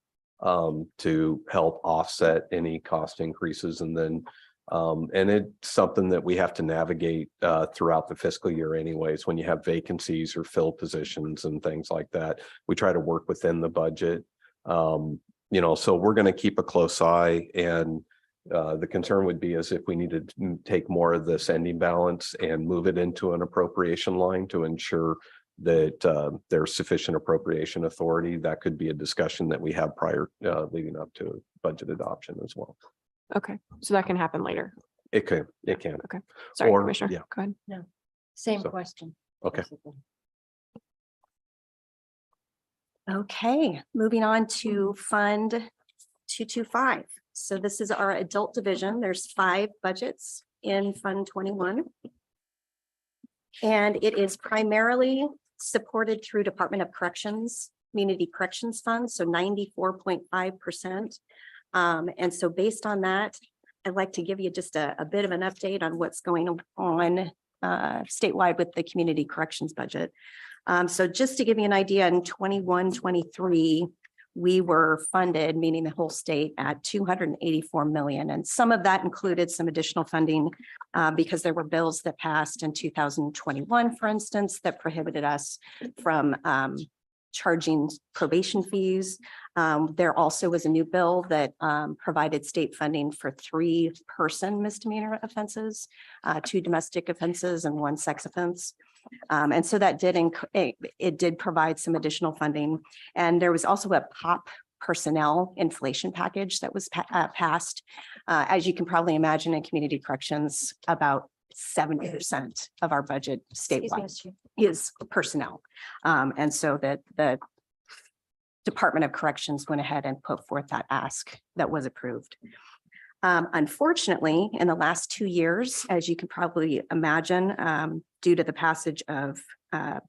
to help offset any cost increases, and then and it's something that we have to navigate throughout the fiscal year anyways. When you have vacancies or fill positions and things like that, we try to work within the budget. So we're going to keep a close eye, and the concern would be as if we needed to take more of this ending balance and move it into an appropriation line to ensure that there's sufficient appropriation authority. That could be a discussion that we have prior leading up to budget adoption as well. Okay, so that can happen later. It can. Sorry, Or- Commissioner, yeah. go ahead. Same So- question. Okay. basically. Okay, moving on to Fund 225. So this is our adult division. There's 5 budgets in Fund 21. And it is primarily supported through Department of Corrections, Community Corrections Fund, so 94.5%. And so based on that, I'd like to give you just a bit of an update on what's going on statewide with the Community Corrections budget. So just to give you an idea, in 21-23, we were funded, meaning the whole state, at 284 million. And some of that included some additional funding because there were bills that passed in 2021, for instance, that prohibited us from charging probation fees. There also was a new bill that provided state funding for 3-person misdemeanor offenses, 2 domestic offenses and 1 sex offense. And so that did provide some additional funding. And there was also a POP personnel inflation package that was passed. As you can probably imagine, in community corrections, about 70% of our budget statewide is personnel. And so that the Department of Corrections went ahead and put forth that ask that was approved. Unfortunately, in the last 2 years, as you can probably imagine, due to the passage of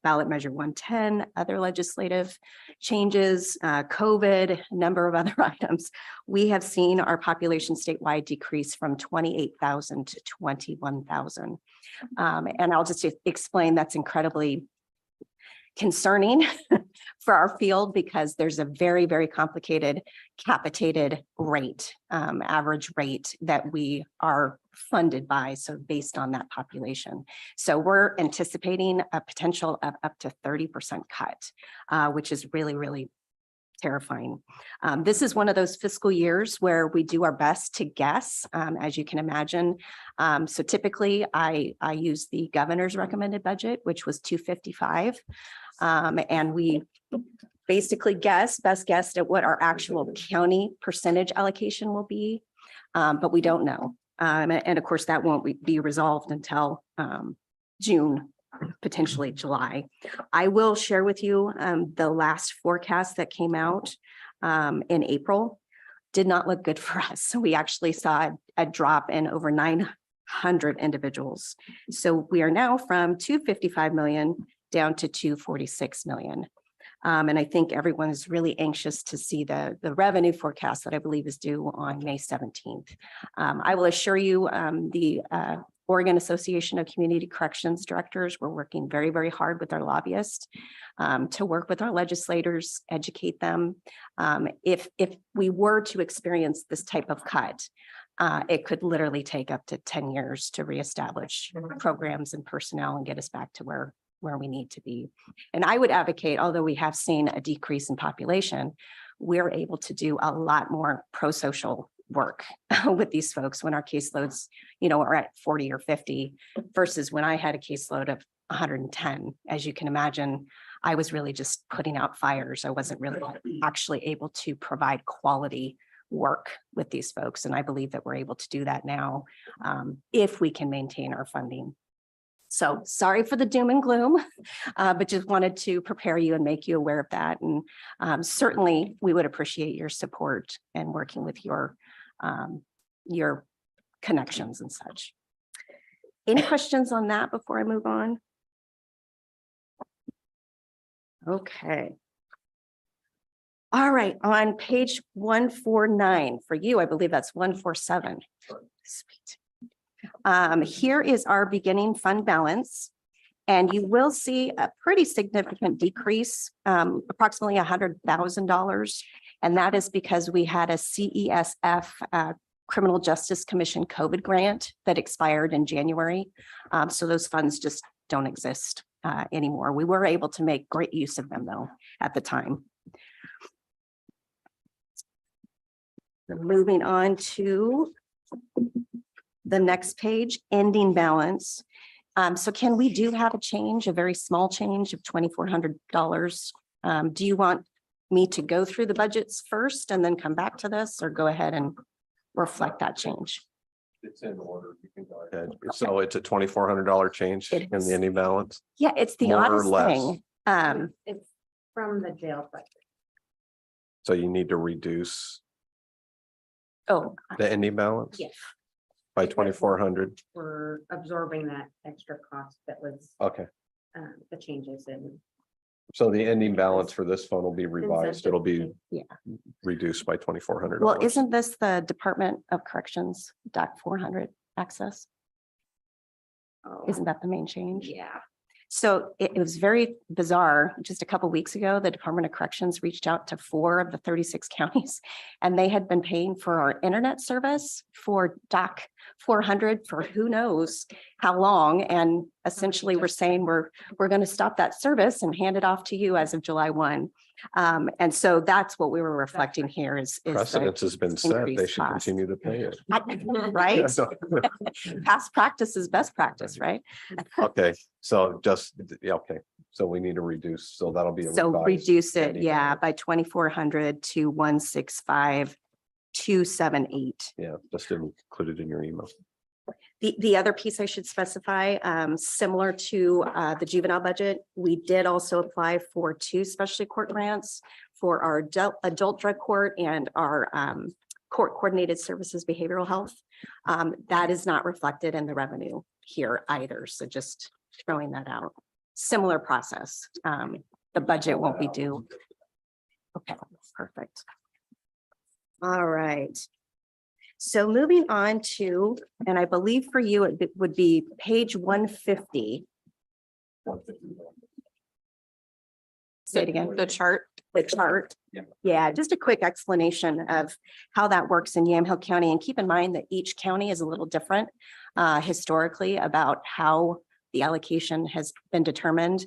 ballot measure 110, other legislative changes, COVID, a number of other items, we have seen our population statewide decrease from 28,000 to 21,000. And I'll just explain that's incredibly concerning for our field because there's a very, very complicated capitated rate, average rate that we are funded by. So based on that population. So we're anticipating a potential of up to 30% cut, which is really, really terrifying. This is one of those fiscal years where we do our best to guess, as you can imagine. So typically I use the governor's recommended budget, which was 255. And we basically best guessed at what our actual county percentage allocation will be, but we don't know. And of course, that won't be resolved until June, potentially July. I will share with you the last forecast that came out in April. Did not look good for us. So we actually saw a drop in over 900 individuals. So we are now from 255 million down to 246 million. And I think everyone is really anxious to see the revenue forecast that I believe is due on May 17th. I will assure you the Oregon Association of Community Corrections Directors. We're working very, very hard with our lobbyists to work with our legislators, educate them. If we were to experience this type of cut, it could literally take up to 10 years to reestablish programs and personnel and get us back to where we need to be. And I would advocate, although we have seen a decrease in population, we're able to do a lot more pro-social work with these folks when our caseloads, are at 40 or 50 versus when I had a caseload of 110. As you can imagine, I was really just putting out fires. I wasn't really actually able to provide quality work with these folks. And I believe that we're able to do that now if we can maintain our funding. So sorry for the doom and gloom, but just wanted to prepare you and make you aware of that. And certainly we would appreciate your support and working with your connections and such. Any questions on that before I move on? Okay. All right, on page 149 for you, I believe that's 147. Sweet. Here is our beginning fund balance, and you will see a pretty significant decrease, approximately $100,000. And that is because we had a CESF Criminal Justice Commission COVID grant that expired in January. So those funds just don't exist anymore. We were able to make great use of them though at the time. Moving on to the next page, ending balance. So Ken, we do have a change, a very small change of $2,400. Do you want me to go through the budgets first and then come back to this, or go ahead and reflect that change? It's in order. You can go ahead. So it's a $2,400 change It in is. the ending balance. Yeah, it's the More or oddest less. thing. It's from the jail budget. So you need to reduce Oh, the ending balance Yes. by 2,400. We're absorbing that extra cost that was Okay. the changes in. So the ending balance for this fund will be revised. It'll be yeah. reduced by $2,400. Well, isn't this the Department of Corrections DOC 400 access? Isn't that the main change? Yeah. So it was very bizarre. Just a couple of weeks ago, the Department of Corrections reached out to 4 of the 36 counties, and they had been paying for our internet service for DOC 400 for who knows how long. And essentially we're saying we're going to stop that service and hand it off to you as of July 1. And so that's what we were reflecting here is the Precedence has been set. They increased should cost. continue to pay it. Right? Past practice is best practice, right? Okay, so just, yeah, okay. So we need to reduce, so that'll be. a So revised reduce it, ending yeah, balance. by 2,400 to 165,278. Yeah, just included in your email. The other piece I should specify, similar to the juvenile budget, we did also apply for 2 specialty court grants for our adult drug court and our court coordinated services behavioral health. That is not reflected in the revenue here either. So just throwing that out. Similar process. The budget won't be due. Okay, perfect. All right. So moving on to, and I believe for you, it would be page 150. Say it again. The chart. The chart. Yeah, just a quick explanation of how that works in Yamhill County. And keep in mind that each county is a little different historically about how the allocation has been determined.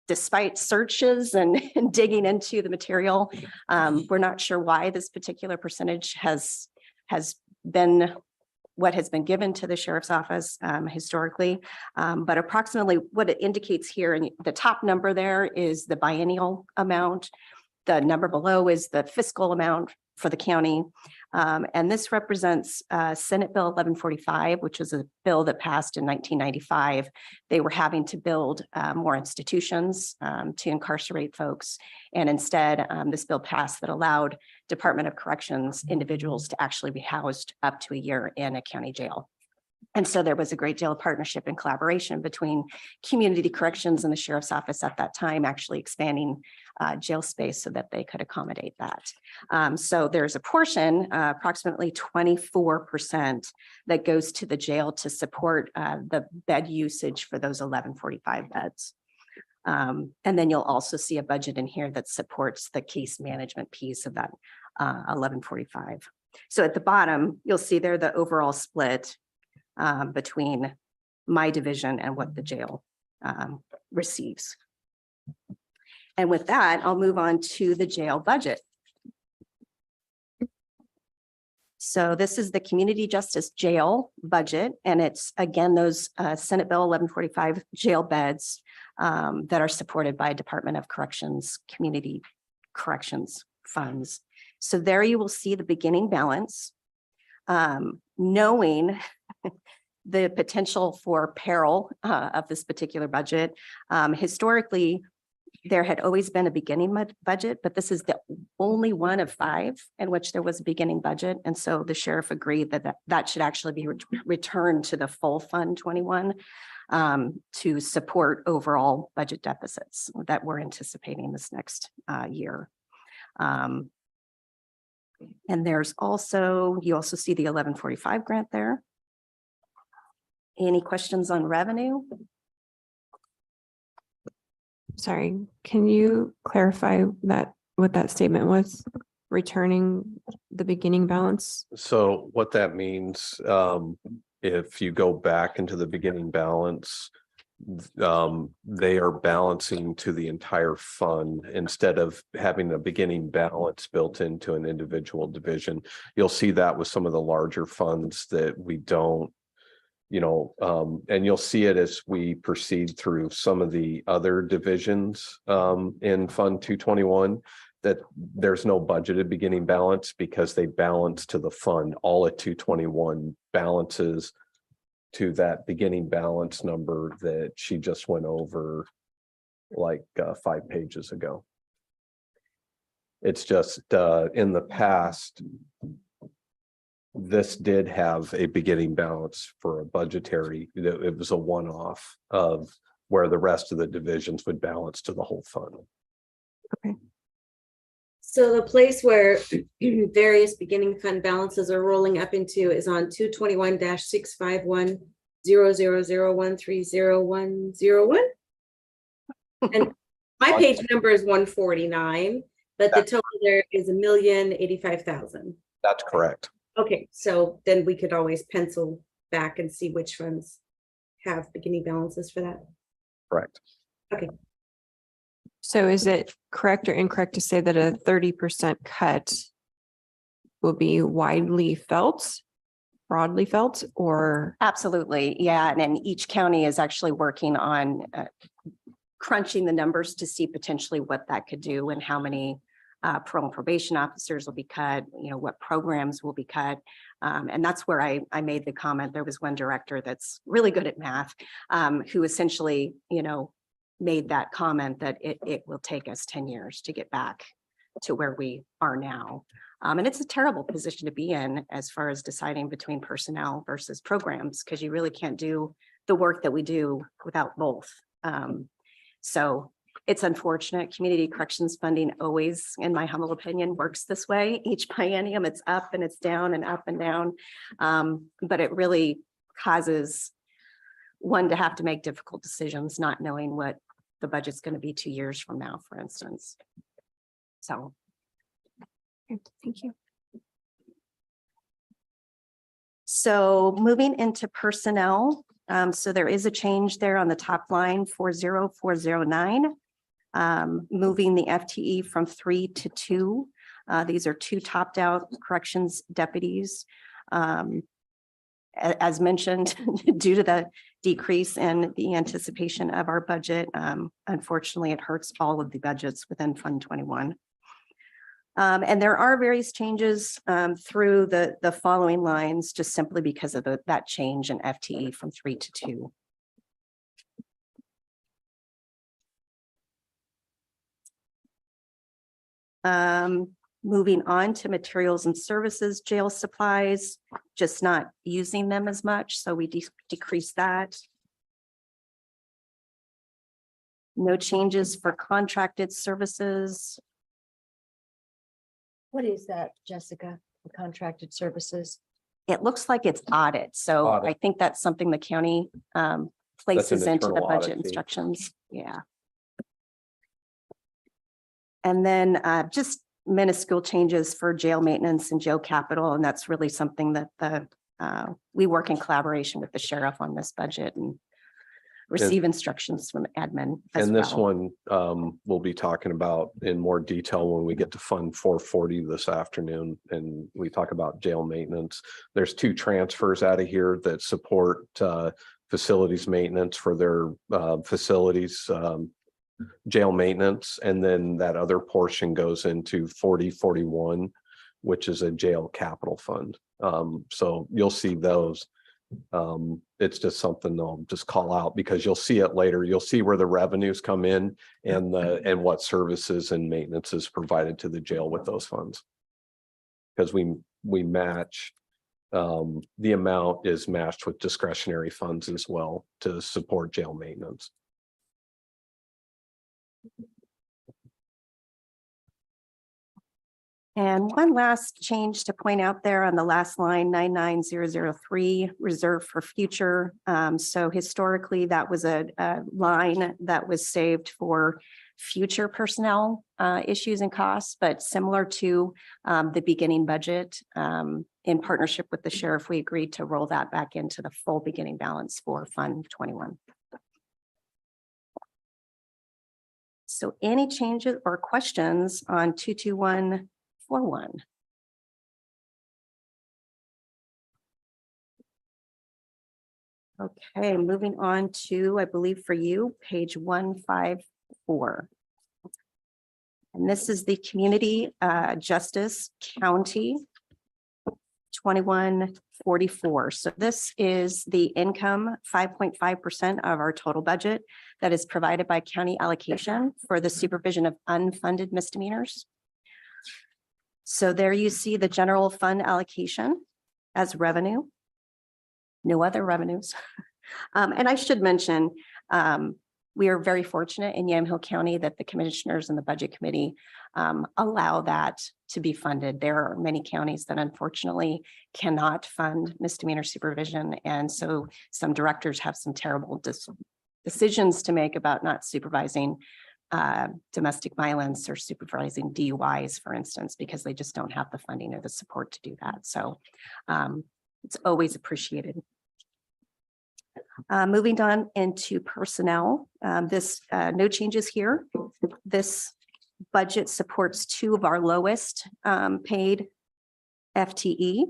Despite searches and digging into the material, we're not sure why this particular percentage has been what has been given to the sheriff's office historically. But approximately what it indicates here, and the top number there is the biennial amount. The number below is the fiscal amount for the county. And this represents Senate Bill 1145, which was a bill that passed in 1995. They were having to build more institutions to incarcerate folks. And instead, this bill passed that allowed Department of Corrections individuals to actually be housed up to a year in a county jail. And so there was a great deal of partnership and collaboration between community corrections and the sheriff's office at that time, actually expanding jail space so that they could accommodate that. So there's a portion, approximately 24%, that goes to the jail to support the bed usage for those 1145 beds. And then you'll also see a budget in here that supports the case management piece of that 1145. So at the bottom, you'll see there the overall split between my division and what the jail receives. And with that, I'll move on to the jail budget. So this is the community justice jail budget, and it's again those Senate Bill 1145 jail beds that are supported by Department of Corrections, Community Corrections funds. So there you will see the beginning balance, knowing the potential for peril of this particular budget. Historically, there had always been a beginning budget, but this is the only one of 5 in which there was a beginning budget. And so the sheriff agreed that that should actually be returned to the full Fund 21 to support overall budget deficits that we're anticipating this next year. And there's also, you also see the 1145 grant there. Any questions on revenue? Sorry, can you clarify that, what that statement was? Returning the beginning balance? So what that means, if you go back into the beginning balance, they are balancing to the entire fund instead of having a beginning balance built into an individual division. You'll see that with some of the larger funds that we don't, and you'll see it as we proceed through some of the other divisions in Fund 221, that there's no budgeted beginning balance because they balance to the fund. All at 221 balances to that beginning balance number that she just went over like 5 pages ago. It's just in the past, this did have a beginning balance for a budgetary, it was a one-off of where the rest of the divisions would balance to the whole fund. Okay. So the place where various beginning fund balances are rolling up into is on 221-651-0001300101. And my page number is 149, but the total there is $1,085,000. That's correct. Okay, so then we could always pencil back and see which funds have beginning balances for that. Correct. Okay. So is it correct or incorrect to say that a 30% cut will be widely felt, broadly felt, or? Absolutely, yeah. And then each county is actually working on crunching the numbers to see potentially what that could do and how many parole and probation officers will be cut, what programs will be cut. And that's where I made the comment. There was one director that's really good at math who essentially, made that comment that it will take us 10 years to get back to where we are now. And it's a terrible position to be in as far as deciding between personnel versus programs, because you really can't do the work that we do without both. So it's unfortunate. Community corrections funding always, in my humble opinion, works this way. Each biennium, it's up and it's down and up and down. But it really causes one to have to make difficult decisions, not knowing what the budget's going to be 2 years from now, for instance. So. Thank you. So moving into personnel. So there is a change there on the top line, 40409. Moving the FTE from 3 to 2. These are 2 topped out corrections deputies. As mentioned, due to the decrease in the anticipation of our budget, unfortunately, it hurts all of the budgets within Fund 21. And there are various changes through the following lines, just simply because of that change in FTE from 3 to 2. Moving on to materials and services, jail supplies, just not using them as much, so we decrease that. No changes for contracted services. What is that, Jessica? The contracted services? It looks like it's audit, so I Audit. think that's something the county places into the internal audit budget fee. instructions, yeah. And then just minuscule changes for jail maintenance and jail capital, and that's really something that we work in collaboration with the sheriff on this budget and receive instructions from admin as And this well. one, we'll be talking about in more detail when we get to Fund 440 this afternoon, and we talk about jail maintenance. There's 2 transfers out of here that support facilities maintenance for their facilities, jail maintenance, and then that other portion goes into 4041, which is a jail capital fund. So you'll see those. It's just something I'll just call out because you'll see it later. You'll see where the revenues come in and what services and maintenance is provided to the jail with those funds. Because we match, the amount is matched with discretionary funds as well to support jail maintenance. And one last change to point out there on the last line, 99003, reserve for future. So historically, that was a line that was saved for future personnel issues and costs, but similar to the beginning budget, in partnership with the sheriff, we agreed to roll that back into the full beginning balance for Fund 21. So any changes or questions on 22141? Okay, moving on to, I believe for you, page 154. And this is the Community Justice County 2144. So this is the income, 5.5% of our total budget that is provided by county allocation for the supervision of unfunded misdemeanors. So there you see the general fund allocation as revenue. No other revenues. And I should mention, we are very fortunate in Yamhill County that the commissioners and the budget committee allow that to be funded. There are many counties that unfortunately cannot fund misdemeanor supervision. And so some directors have some terrible decisions to make about not supervising domestic violence or supervising DUIs, for instance, because they just don't have the funding or the support to do that. So it's always appreciated. Moving on into personnel, no changes here. This budget supports 2 of our lowest paid FTE.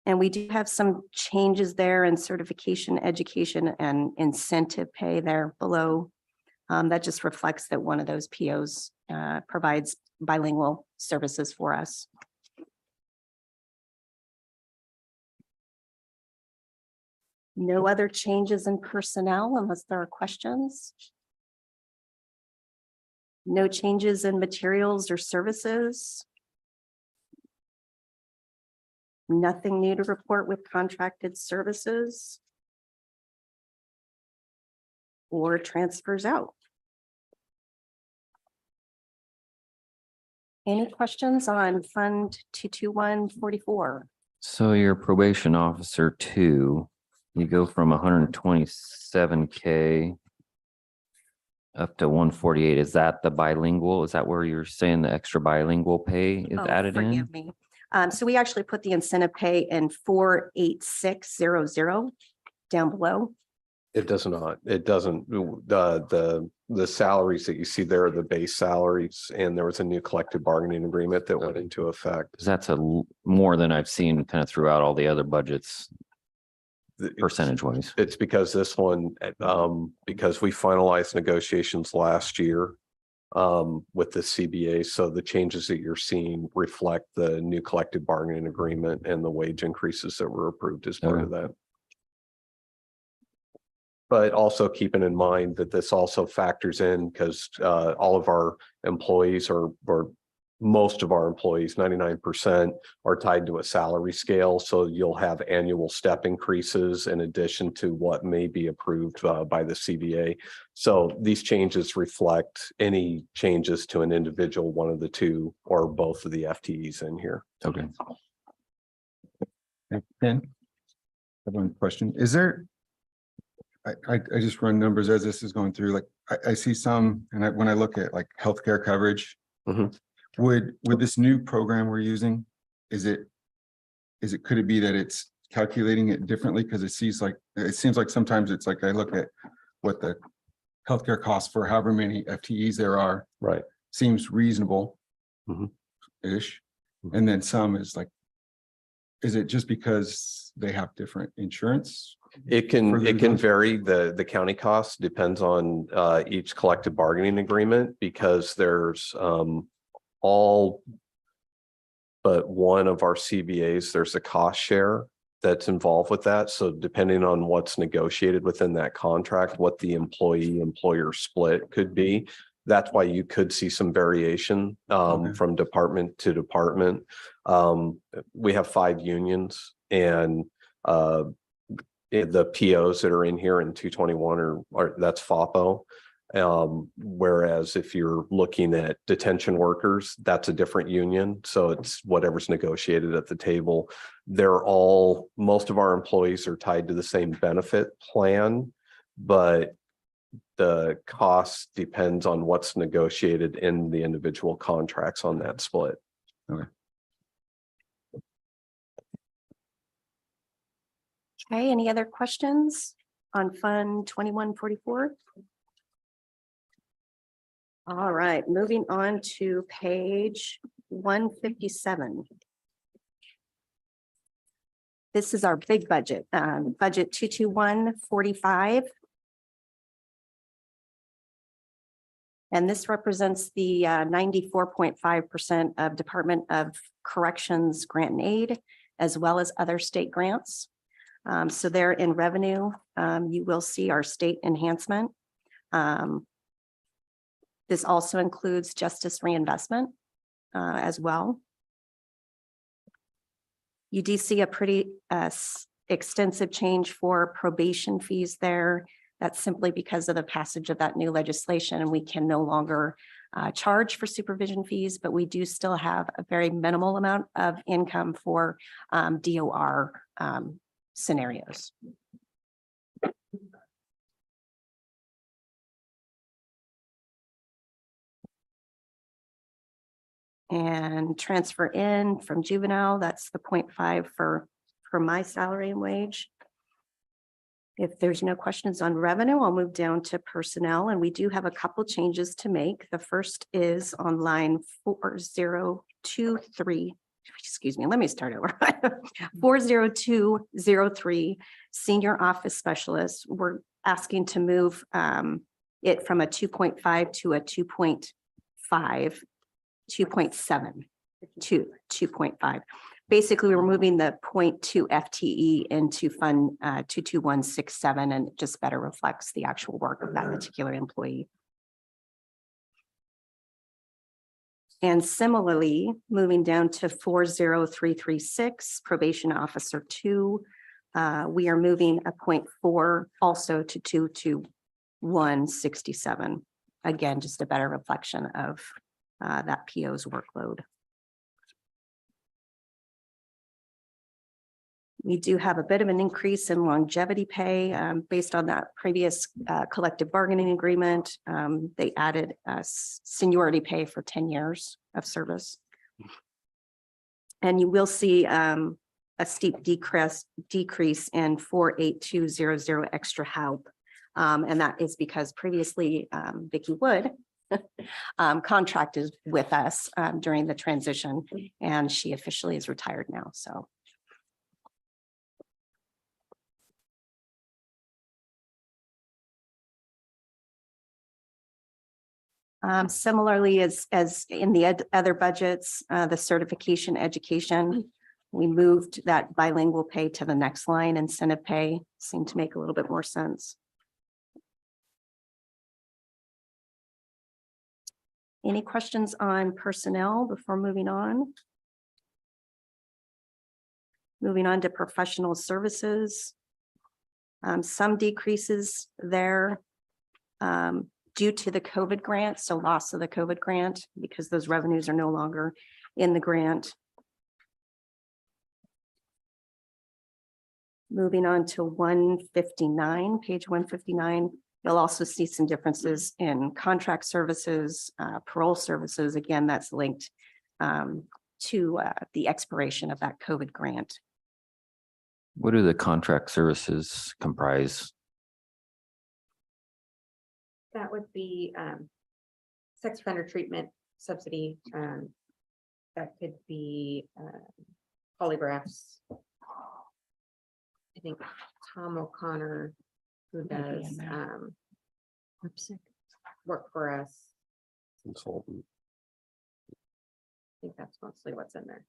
And we do have some changes there in certification, education, and incentive pay there below. That just reflects that one of those POs provides bilingual services for us. No other changes in personnel unless there are questions. No changes in materials or services. Nothing new to report with contracted services or transfers out. Any questions on Fund 22144? So your probation officer 2, you go from 127K up to 148. Is that the bilingual? Is that where you're saying the extra bilingual pay is Oh, added in? forgive me. So we actually put the incentive pay in 48600 down below. It does not. It doesn't. The salaries that you see there are the base salaries, and there was a new collective bargaining agreement that went into effect. 'Cause that's more than I've seen kind of throughout all the other budgets, percentage wise. It's because this one, because we finalized negotiations last year with the CBA. So the changes that you're seeing reflect the new collective bargaining agreement and the wage increases that were approved as part of that. But also keeping in mind that this also factors in because all of our employees or most of our employees, 99% are tied to a salary scale. So you'll have annual step increases in addition to what may be approved by the CBA. So these changes reflect any changes to an individual, one of the two or both of the FTEs in here. Okay. Ken? I have one question. Is there? I just run numbers as this is going through, like, I see some, and when I look at like healthcare coverage. Mhm. Would this new program we're using, could it be that it's calculating it differently? Because it seems like sometimes it's like I look at what the healthcare costs for however many FTEs there are. Right. Seems reasonable. Mhm. Ish. And then some is like, is it just because they have different insurance? It can vary. The county cost depends on each collective bargaining agreement because there's all but one of our CBAs, there's a cost share that's involved with that. So depending on what's negotiated within that contract, what the employer split could be, that's why you could see some variation from department to department. We have 5 unions, and the POs that are in here in 221 are that's FOPO. Whereas if you're looking at detention workers, that's a different union. So it's whatever's negotiated at the table. Most of our employees are tied to the same benefit plan, but the cost depends on what's negotiated in the individual contracts on that split. Okay. Okay, any other questions on Fund 2144? All right, moving on to page 157. This is our big budget, budget 22145. And this represents the 94.5% of Department of Corrections grant and aid, as well as other state grants. So there in revenue, you will see our state enhancement. This also includes justice reinvestment as well. You do see a pretty extensive change for probation fees there. That's simply because of the passage of that new legislation, and we can no longer charge for supervision fees, but we do still have a very minimal amount of income for DOR scenarios. And transfer in from juvenile, that's the 0.5 for my salary and wage. If there's no questions on revenue, I'll move down to personnel, and we do have a couple changes to make. The first is on line 4023. Excuse me, let me start over. 40203, senior office specialist. We're asking to move it from a 2.5 to a 2.5, 2.7 to 2.5. Basically, we're moving the 0.2 FTE into Fund 22167, and it just better reflects the actual work of that particular employee. And similarly, moving down to 40336, probation officer 2, we are moving a 0.4 also to 22167. Again, just a better reflection of that PO's workload. We do have a bit of an increase in longevity pay based on that previous collective bargaining agreement. They added seniority pay for 10 years of service. And you will see a steep decrease in 48200 extra help. And that is because previously Vicki Wood contracted with us during the transition, and she officially is retired now. So similarly, as in the other budgets, the certification education, we moved that bilingual pay to the next line. Incentive pay seemed to make a little bit more sense. Any questions on personnel before moving on? Moving on to professional services. Some decreases there due to the COVID grant, so loss of the COVID grant because those revenues are no longer in the grant. Moving on to 159, page 159, you'll also see some differences in contract services, parole services. Again, that's linked to the expiration of that COVID grant. What do the contract services comprise? That would be sex offender treatment subsidy. That could be polygraphs. I think Tom O'Connor, who does work for us. Consultant. I think that's mostly what's in there.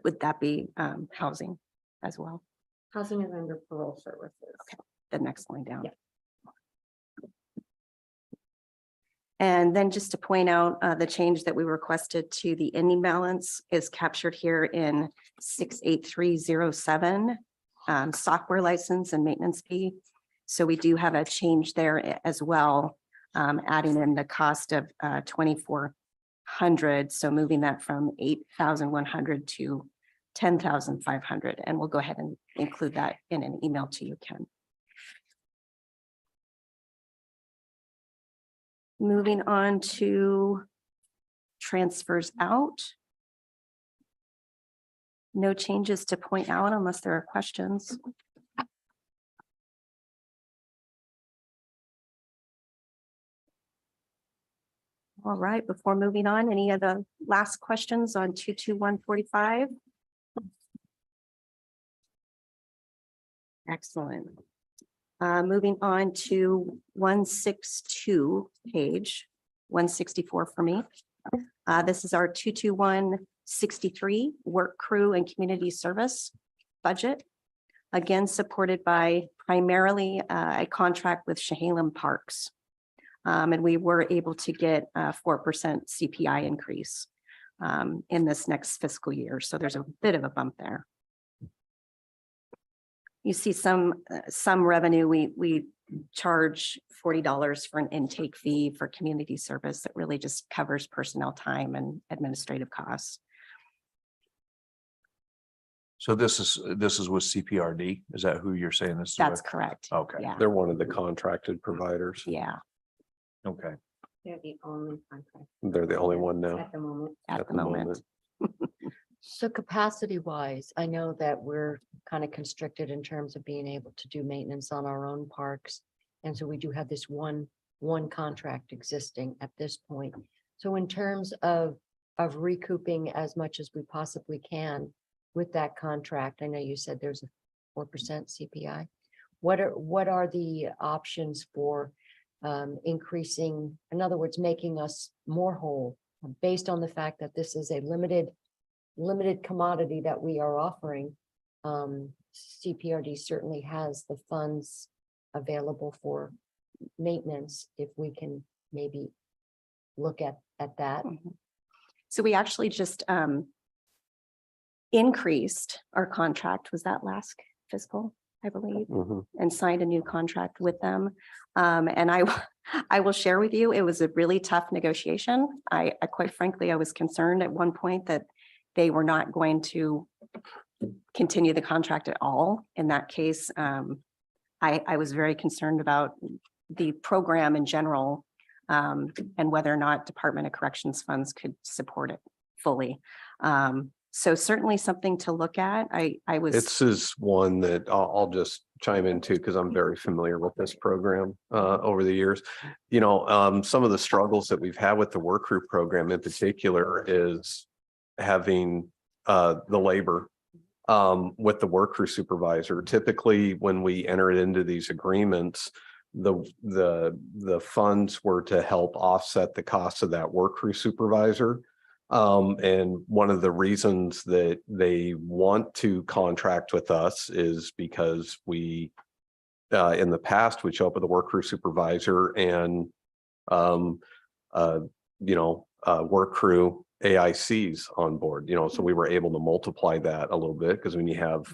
Would that be housing as well? Housing is under parole services. Okay. The next line down. Yeah. And then just to point out, the change that we requested to the ending balance is captured here in 68307, software license and maintenance fee. So we do have a change there as well, adding in the cost of 2,400. So moving that from 8,100 to 10,500. And we'll go ahead and include that in an email to you, Ken. Moving on to transfers out. No changes to point out unless there are questions. All right, before moving on, any of the last questions on 22145? Excellent. Moving on to 162 page 164 for me. This is our 22163 work crew and community service budget. Again, supported by primarily a contract with Chehalem Parks. And we were able to get a 4% CPI increase in this next fiscal year. So there's a bit of a bump there. You see some revenue, we charge $40 for an intake fee for community service that really just covers personnel time and administrative costs. So this is with CPRD. Is that who you're saying this is? That's with? correct. Okay. Yeah, They're one of the contracted providers. yeah, Okay. They're the only contract They're the only one now. at the moment. at the moment. So capacity wise, I know that we're kind of constricted in terms of being able to do maintenance on our own parks. And so we do have this one contract existing at this point. So in terms of recouping as much as we possibly can with that contract, I know you said there's a 4% CPI. What are the options for increasing, in other words, making us more whole based on the fact that this is a limited commodity that we are offering? CPRD certainly has the funds available for maintenance if we can maybe look at that. So we actually just increased our contract. Was that last fiscal, I believe? Mhm. And signed a new contract with them. And I will share with you, it was a really tough negotiation. I quite frankly, I was concerned at one point that they were not going to continue the contract at all. In that case, I was very concerned about the program in general and whether or not Department of Corrections funds could support it fully. So certainly something to look at. This is one that I'll just chime into because I'm very familiar with this program over the years. You know, some of the struggles that we've had with the work crew program in particular is having the labor with the work crew supervisor. Typically, when we enter into these agreements, the funds were to help offset the cost of that work crew supervisor. And one of the reasons that they want to contract with us is because we, in the past, we show up with a work crew supervisor and work crew AICs on board, so we were able to multiply that a little bit because when you have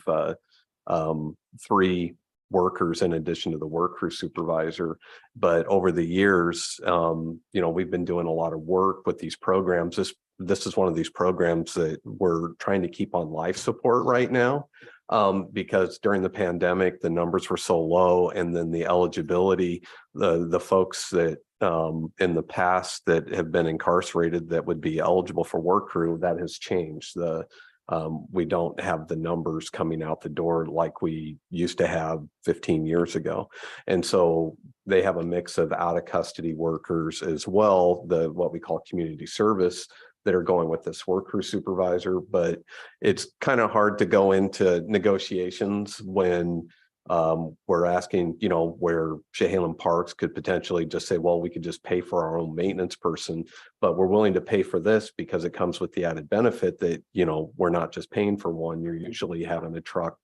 3 workers in addition to the work crew supervisor. But over the years, we've been doing a lot of work with these programs. This is one of these programs that we're trying to keep on life support right now. Because during the pandemic, the numbers were so low, and then the eligibility, the folks that in the past that have been incarcerated that would be eligible for work crew, that has changed. We don't have the numbers coming out the door like we used to have 15 years ago. And so they have a mix of out of custody workers as well, what we call community service, that are going with this work crew supervisor. But it's kind of hard to go into negotiations when we're asking, where Chehalem Parks could potentially just say, well, we could just pay for our own maintenance person, but we're willing to pay for this because it comes with the added benefit that, we're not just paying for one, you're usually having a truck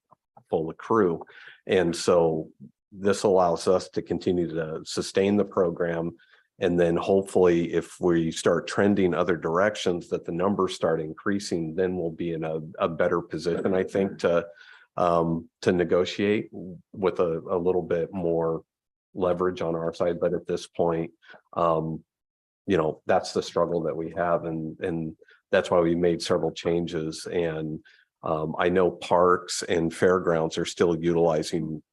full of crew. And so this allows us to continue to sustain the program. And then hopefully if we start trending other directions, that the numbers start increasing, then we'll be in a better position, I think, to negotiate with a little bit more leverage on our side. But at this point, that's the struggle that we have. And that's why we made several changes. And I know parks and fairgrounds are still utilizing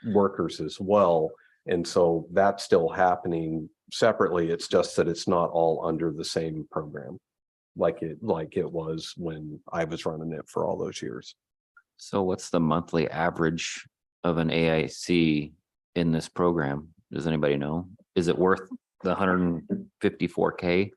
workers as well. And so that's still happening separately. It's just that it's not all under the same program like it was when I was running it for all those years. So what's the monthly average of an AIC in this program? Does anybody know? Is it worth the 154K?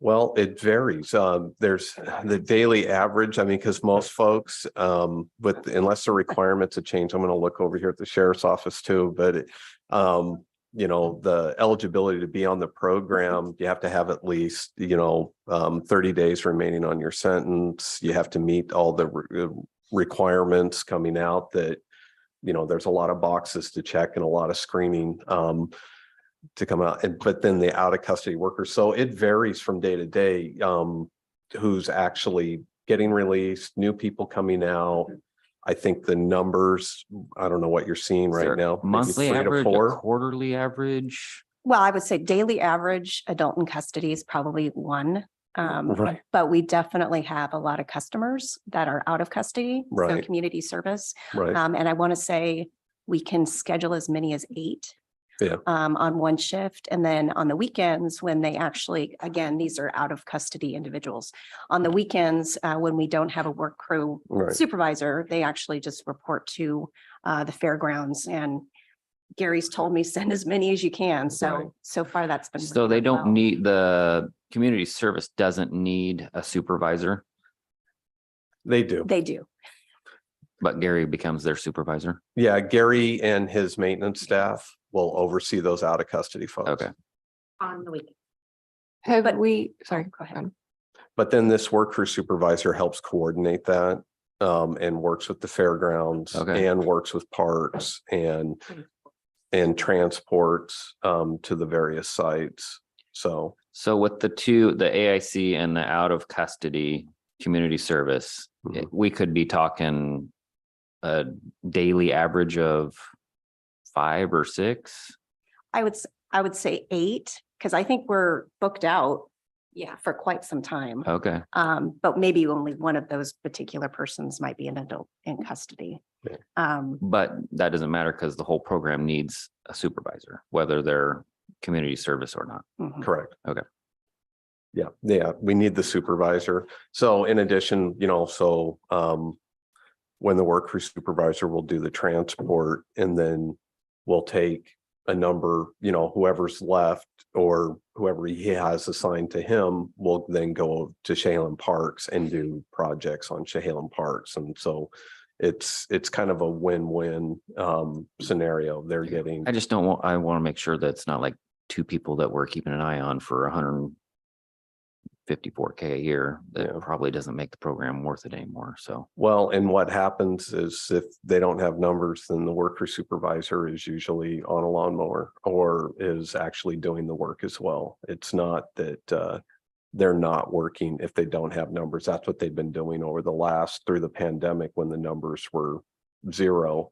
Well, it varies. There's the daily average. I mean, because most folks, unless the requirements have changed, I'm going to look over here at the sheriff's office too. But the eligibility to be on the program, you have to have at least 30 days remaining on your sentence. You have to meet all the requirements coming out. That there's a lot of boxes to check and a lot of screening. To come out, but then the out of custody workers. So it varies from day to day, who's actually getting released, new people coming out. I think the numbers, I don't know what you're seeing Is there right now. maybe monthly 3 to average, 4. quarterly average? Well, I would say daily average adult in custody is probably 1. Right. But we definitely have a lot of customers that are out of custody, so Right. community service. Right. And I want to say we can schedule as many as 8. Yeah. On one shift. And then on the weekends, when they actually, again, these are out of custody individuals. On the weekends, when we don't have a work crew Right. supervisor, they actually just report to the fairgrounds. And Gary's told me send as many as you can. So far that's been. So they don't need, the community service doesn't need a supervisor, They do. They do. but Gary becomes their supervisor. Yeah. Gary and his maintenance staff will oversee those out of custody folks. Okay. On the weekend. Have But- we, sorry, Go ahead. But then this work crew supervisor helps coordinate that and works with the fairgrounds Okay. and works with parks and transports to the various sites. So So with the AIC and the out of custody community service, we could be talking a daily average of 5 or 6. I would say 8, because I think we're booked out Yeah. for quite some time. Okay. But maybe only one of those particular persons might be an adult in custody. Yeah. But that doesn't matter because the whole program needs a supervisor, whether they're community service or not. Mhm. correct. Okay. Yeah, we need the supervisor. So in addition, when the work crew supervisor will do the transport, and then we'll take a number, whoever's left or whoever he has assigned to him will then go to Chehalem Parks and do projects on Chehalem Parks. And so it's kind of a win-win scenario. They're getting, I just don't want, I want to make sure that it's not like 2 people that we're keeping an eye on for 54K a year, that Yeah. probably doesn't make the program worth it anymore. So Well, and what happens is if they don't have numbers, then the worker supervisor is usually on a lawnmower or is actually doing the work as well. It's not that they're not working if they don't have numbers. That's what they've been doing over through the pandemic when the numbers were zero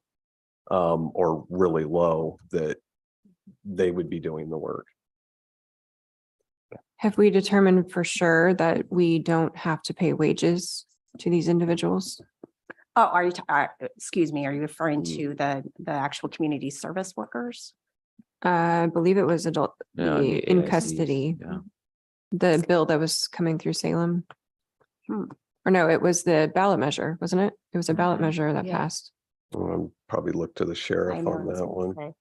or really low, that they would be doing the work. Have we determined for sure that we don't have to pay wages to these individuals? Oh, are you, excuse me, are you referring to the actual community service workers? I believe it was adult yeah, the the in AICs, custody, yeah. the bill that was coming through Salem. Hmm. Or no, it was the ballot measure, wasn't it? It was a ballot measure that Yeah. passed. Probably look to the I sheriff know, on I was that gonna one. say.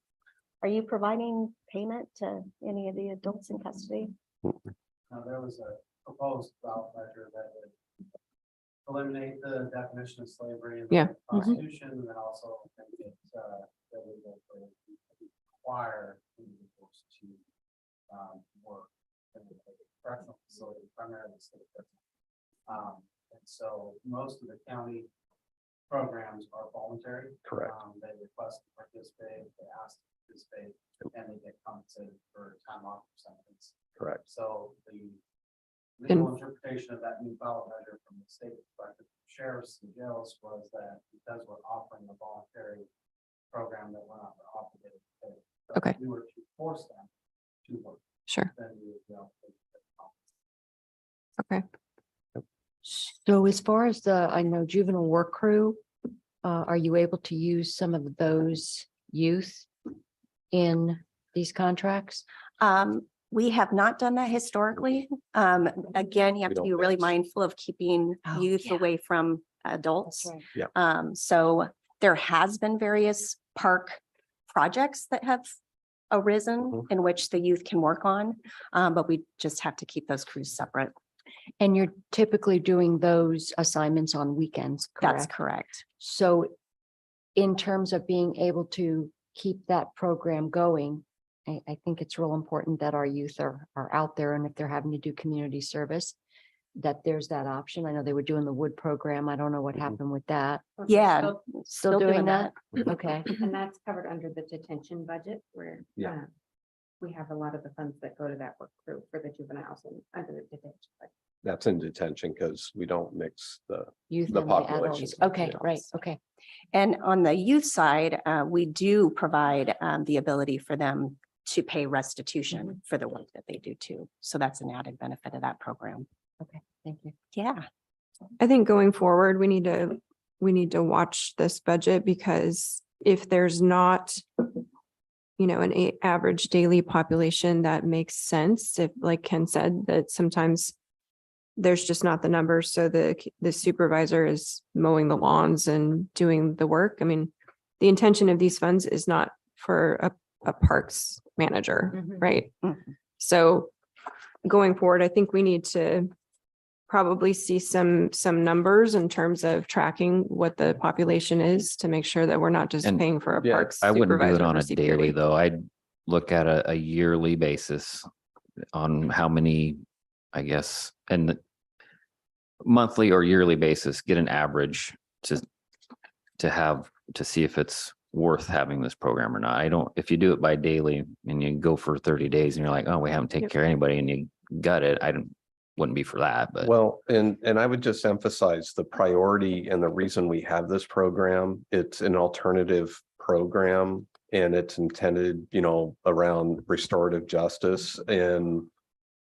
Are you providing payment to any of the adults in custody? There was a proposed ballot measure that would eliminate the definition of slavery in the Yeah. Mhm. Constitution, and then also make it illegal for require individuals to work in a correctional facility, primarily state prison. And so most of the county programs are voluntary. Correct. They request to participate, they ask to participate, and they get compensated for time off or sentence. Correct. So the Then- legal interpretation of that new ballot measure from the state perspective, sheriffs and jails, was that because we're offering a voluntary program that we're not obligated to pay. So Okay. if we were to force them to work, Sure. then we would be able to. Okay. So as far as I know juvenile work crew, are you able to use some of those youth in these contracts? We have not done that historically. Again, you have We to be don't really mix. mindful of keeping Oh, youth yeah. away from adults. right. So there has been various park projects that have arisen Mhm. in which the youth can work on, but we just have to keep those crews separate. And you're typically doing those assignments on weekends, That's correct? correct. So in terms of being able to keep that program going, I think it's real important that our youth are out there, and if they're having to do community service, that there's that option. I know they were doing the wood program. I don't know what Mhm. happened with that. Yeah. Still doing that? Okay. And that's covered under the detention budget where Yeah. we have a lot of the funds that go to that work group for the juveniles and under the detention. budget. That's in detention because we don't mix the, Youth The and the population, adults. Okay, yeah. right, okay. And on the youth side, we do provide the ability for them to pay restitution for the work that they do too. So that's an added benefit of that program. Okay, thank you. Yeah. I think going forward, we need to watch this budget because if there's not, an average daily population that makes sense, if like Ken said, that sometimes there's just not the numbers. So the supervisor is mowing the lawns and doing the work. I mean, the intention of these funds is not for a parks manager, Mhm. right? Mhm. So going forward, I think we need to probably see some numbers in terms of tracking what the population is to make sure that we're not just And- paying for a Yeah, parks. I wouldn't do it supervisor on for a CPR daily week. though. I'd look at a yearly basis on how many, I guess, and monthly or yearly basis, get an average to see if it's worth having this program or not. If you do it by daily and you go for 30 days and you're like, oh, we haven't taken Yep. care of anybody and you gut it, wouldn't be for that, but. well, and I would just emphasize the priority and the reason we have this program. It's an alternative program and it's intended, around restorative justice and,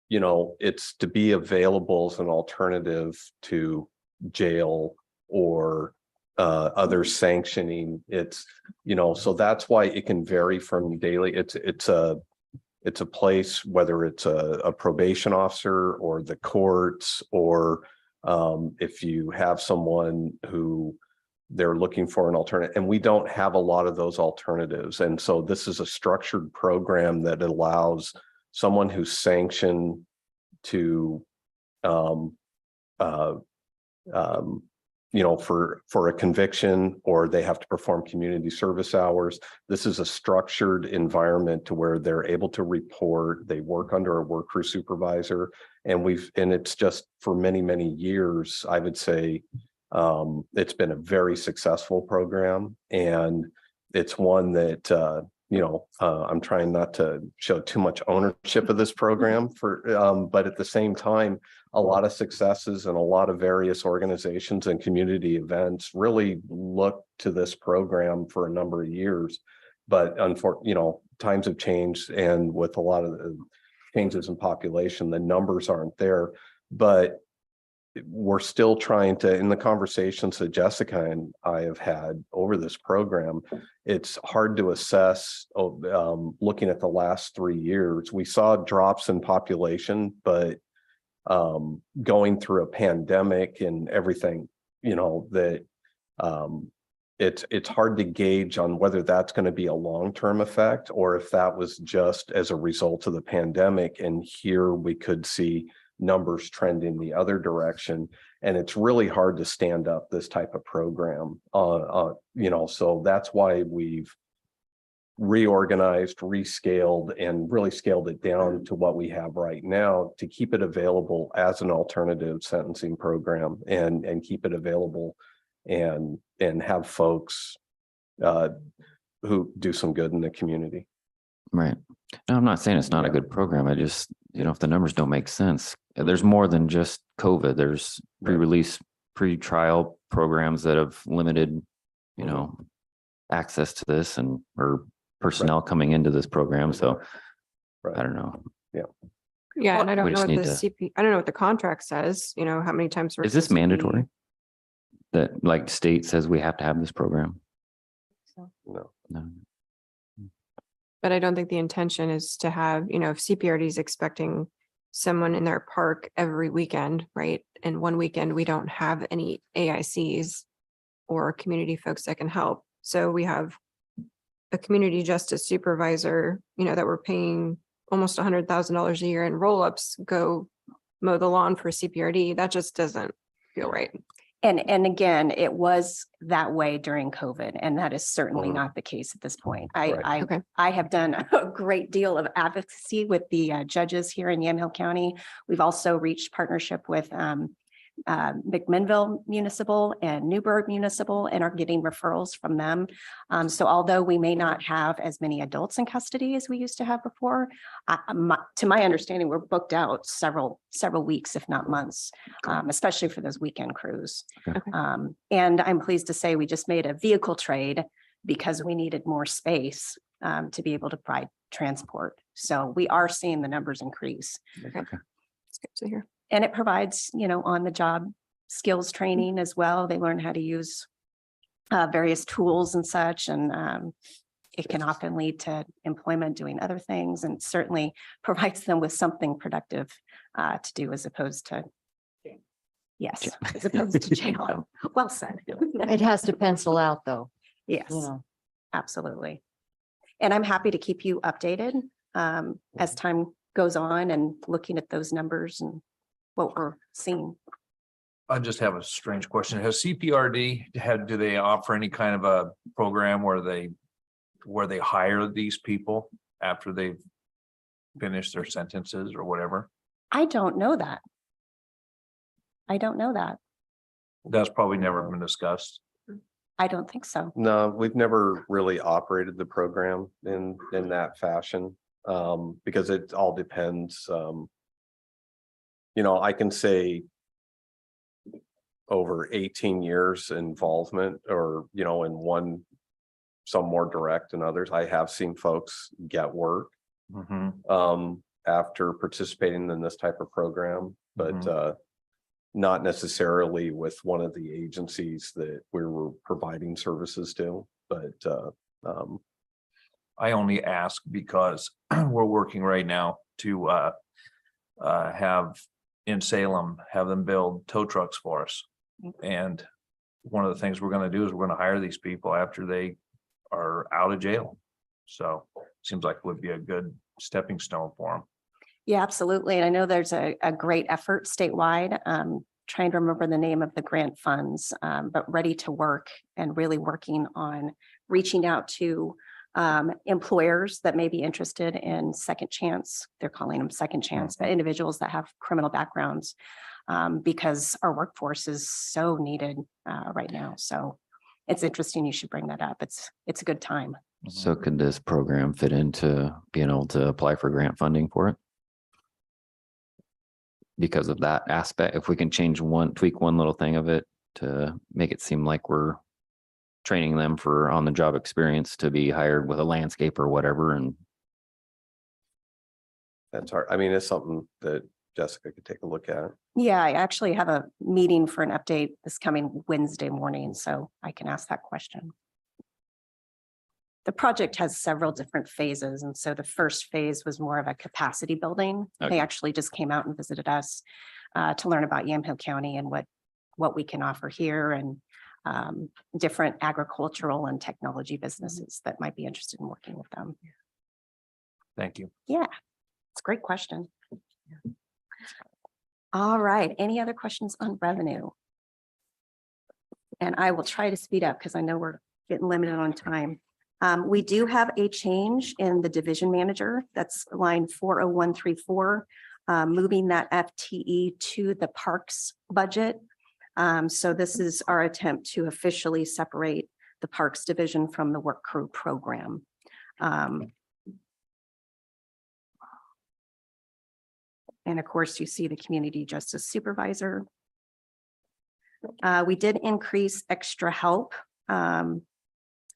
it's to be available as an alternative to jail or other sanctioning. It's, so that's why it can vary from daily. It's a place, whether it's a probation officer or the courts, or if you have someone who they're looking for an alternative, and we don't have a lot of those alternatives. And so this is a structured program that allows someone who's sanctioned to you know, for a conviction, or they have to perform community service hours. This is a structured environment to where they're able to report, they work under a work crew supervisor. And it's just for many, many years, I would say, it's been a very successful program, and it's one that, I'm trying not to show too much ownership of this program but at the same time, a lot of successes and a lot of various organizations and community events really look to this program for a number of years. But unfortunately, times have changed, and with a lot of the changes in population, the numbers aren't there. But we're still trying to, in the conversations that Jessica and I have had over this program, it's hard to assess, looking at the last 3 years. We saw drops in population, but going through a pandemic and everything, that it's hard to gauge on whether that's going to be a long-term effect, or if that was just as a result of the pandemic. And here we could see numbers trending the other direction, and it's really hard to stand up this type of program. So that's why we've reorganized, rescaled, and really scaled it down to what we have right now to keep it available as an alternative sentencing program, and keep it available and have folks who do some good in the community. Right. No, I'm not saying it's not a good program. I just, if the numbers don't make sense, there's more than just COVID. There's pre-release, pre-trial programs that have limited, access to this, or personnel coming into this program. So I don't know. Yeah, and I don't We know just what need the I don't know what the contract says, how many times. we're Is this supposed to be- mandatory? That like state says we have to have this program? No. No. But I don't think the intention is to have, if CPRD is expecting someone in their park every weekend, right? And one weekend, we don't have any AICs or community folks that can help. So we have a community justice supervisor, that we're paying almost $100,000 a year in roll-ups, go mow the lawn for CPRD. That just doesn't feel right. And again, it was that way during COVID, and that is certainly not the case at this point. Okay. I have done a great deal of advocacy with the judges here in Yamhill County. We've also reached partnership with McMinnville Municipal and Newburgh Municipal, and are getting referrals from them. So although we may not have as many adults in custody as we used to have before, to my understanding, we're booked out several weeks, if not months, especially for those weekend crews. Okay. And I'm pleased to say we just made a vehicle trade because we needed more space to be able to provide transport. So we are seeing the numbers increase. Okay. It's good to hear. And it provides, on the job skills training as well. They learn how to use various tools and such, and it can often lead to employment doing other things, and certainly provides them with something productive to do as opposed to, yes, as opposed to jail. Well said. It has to pencil out, though. Yes, absolutely. And I'm happy to keep you updated as time goes on, and looking at those numbers and what we're seeing. I just have a strange question. Has CPRD do they offer any kind of a program where they hire these people after they've finished their sentences or whatever? I don't know that. That's probably never been discussed. I don't think so. No, we've never really operated the program in that fashion, because it all depends. I can say over 18 years involvement, or, in some more direct than others. I have seen folks get work after participating in this type of program, but not necessarily with one of the agencies that we were providing services to. But I only ask because we're working right now to have in Salem, have them build tow trucks for us. And one of the things we're going to do is we're going to hire these people after they are out of jail. So seems like it would be a good stepping stone for them. Yeah, absolutely. And I know there's a great effort statewide trying to remember the name of the grant funds, but Ready to Work and really working on reaching out to employers that may be interested in second chance. They're calling them second chance, but individuals that have criminal backgrounds, because our workforce is so needed right now. So it's interesting. You should bring that up. It's a good time. So could this program fit into being able to apply for grant funding for it? Because of that aspect, if we can tweak one little thing of it to make it seem like we're training them for on-the-job experience to be hired with a landscape or whatever, and That's hard. I mean, it's something that Jessica could take a look at. Yeah, I actually have a meeting for an update this coming Wednesday morning, so I can ask that question. The project has several different phases, and so the first phase was more of a capacity building. They Okay. actually just came out and visited us to learn about Yamhill County and what we can offer here, and different agricultural and technology businesses that might be interested in working with them. Thank you. Yeah, it's a great question. All right, any other questions on revenue? And I will try to speed up because I know we're getting limited on time. We do have a change in the division manager. That's line 40134, moving that FTE to the parks budget. So this is our attempt to officially separate the parks division from the work crew program. And of course, you see the community justice supervisor. We did increase extra help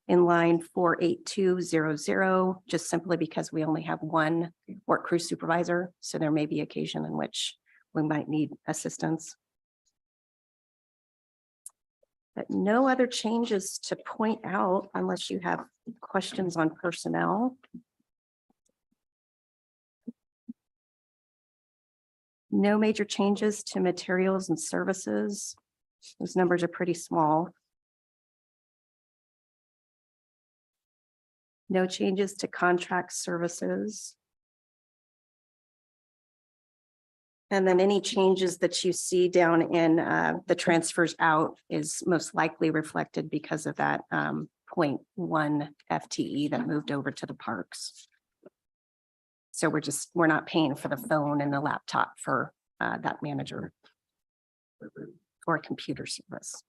in line 48200, just simply because we only have one work crew supervisor. So there may be occasion in which we might need assistance. But no other changes to point out unless you have questions on personnel. No major changes to materials and services. Those numbers are pretty small. No changes to contract services. And then any changes that you see down in the transfers out is most likely reflected because of that 0.1 FTE that moved over to the parks. So we're not paying for the phone and the laptop for that manager or computer service.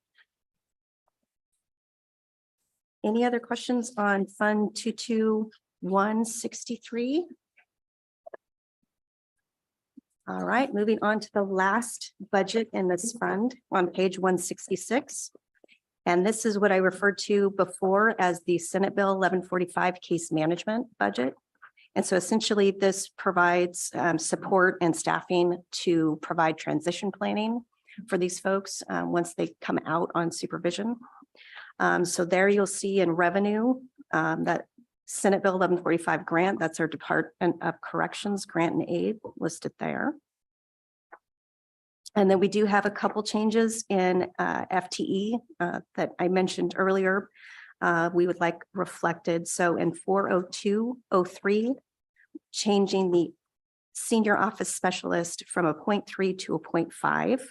Any other questions on Fund 22163? All right, moving on to the last budget in this fund on page 166. And this is what I referred to before as the Senate Bill 1145 case management budget. And so essentially this provides support and staffing to provide transition planning for these folks once they come out on supervision. So there you'll see in revenue that Senate Bill 1145 grant, that's our Department of Corrections grant and aid listed there. And then we do have a couple changes in FTE that I mentioned earlier. We would like reflected. So in 40203, changing the senior office specialist from a 0.3 to a 0.5,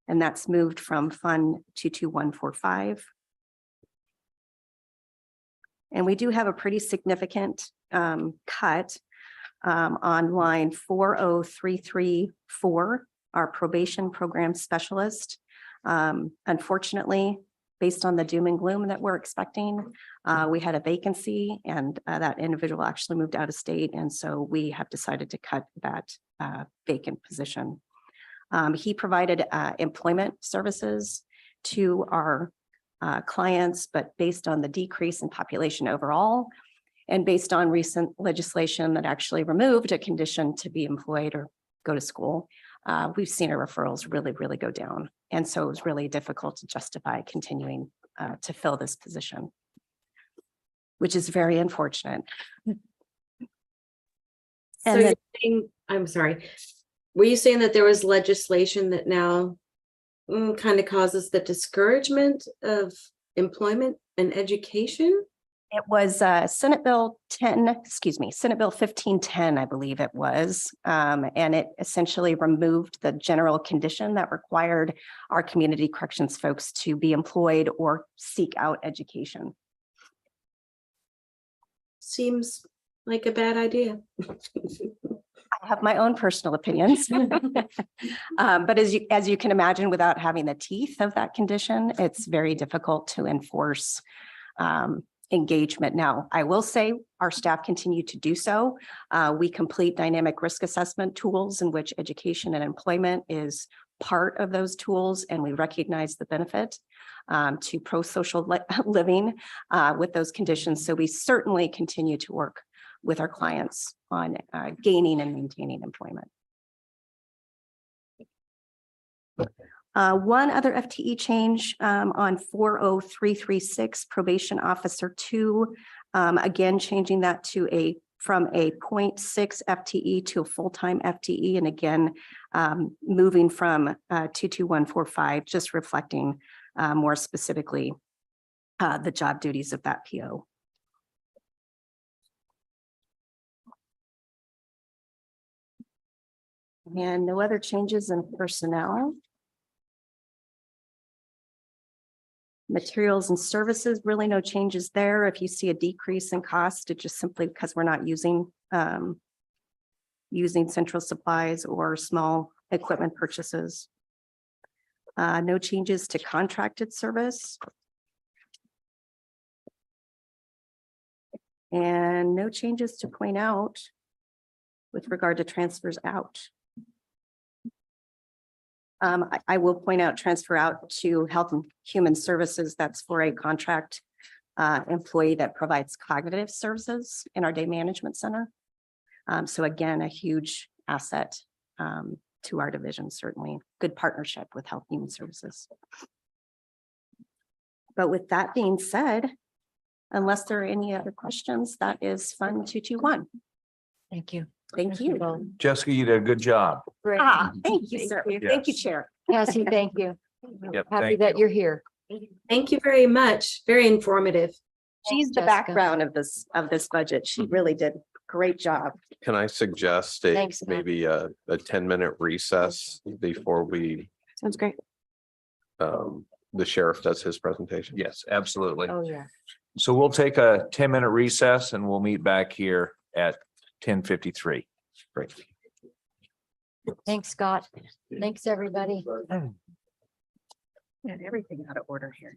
and that's moved from Fund 22145. And we do have a pretty significant cut on line 40334, our probation program specialist. Unfortunately, based on the doom and gloom that we're expecting, we had a vacancy and that individual actually moved out of state. And so we have decided to cut that vacant position. He provided employment services to our clients, but based on the decrease in population overall, and based on recent legislation that actually removed a condition to be employed or go to school, we've seen our referrals really go down. And so it was really difficult to justify continuing to fill this position, which is very unfortunate. So And you're then- saying, I'm sorry, were you saying that there was legislation that now kind of causes the discouragement of employment and education? It was Senate Bill 1510, I believe it was. And it essentially removed the general condition that required our community corrections folks to be employed or seek out education. Seems like a bad idea. I have my own personal opinions. But as you can imagine, without having the teeth of that condition, it's very difficult to enforce engagement. Now, I will say our staff continue to do so. We complete dynamic risk assessment tools in which education and employment is part of those tools, and we recognize the benefit to pro-social living with those conditions. So we certainly continue to work with our clients on gaining and maintaining employment. One other FTE change on 40336 probation officer 2, again, changing that to from a 0.6 FTE to a full-time FTE. And again, moving from 22145, just reflecting more specifically the job duties of that PO. And no other changes in personnel. Materials and services, really no changes there. If you see a decrease in cost, it's just simply because we're not using central supplies or small equipment purchases. No changes to contracted service. And no changes to point out with regard to transfers out. I will point out transfer out to Health and Human Services. That's for a contract employee that provides cognitive services in our day management center. So again, a huge asset to our division, certainly good partnership with Health and Human Services. But with that being said, unless there are any other questions, that is Fund 221. Thank you. Thank you. Jessica, you did a good job. Great. Thank you, sir. Thank you, Chair. Cassie, thank you. Yep, Happy thank that you. you're here. Thank you very much. Very informative. She's the Jessica. background of this budget. She really did a great job. Can I suggest Thanks, Scott. maybe a 10-minute recess before Sounds great. the sheriff does his presentation? Yes, absolutely. Oh, yeah. So we'll take a 10-minute recess and we'll meet back here at 10:53. Great. Thanks, Scott. Thanks, everybody. And everything out of order here.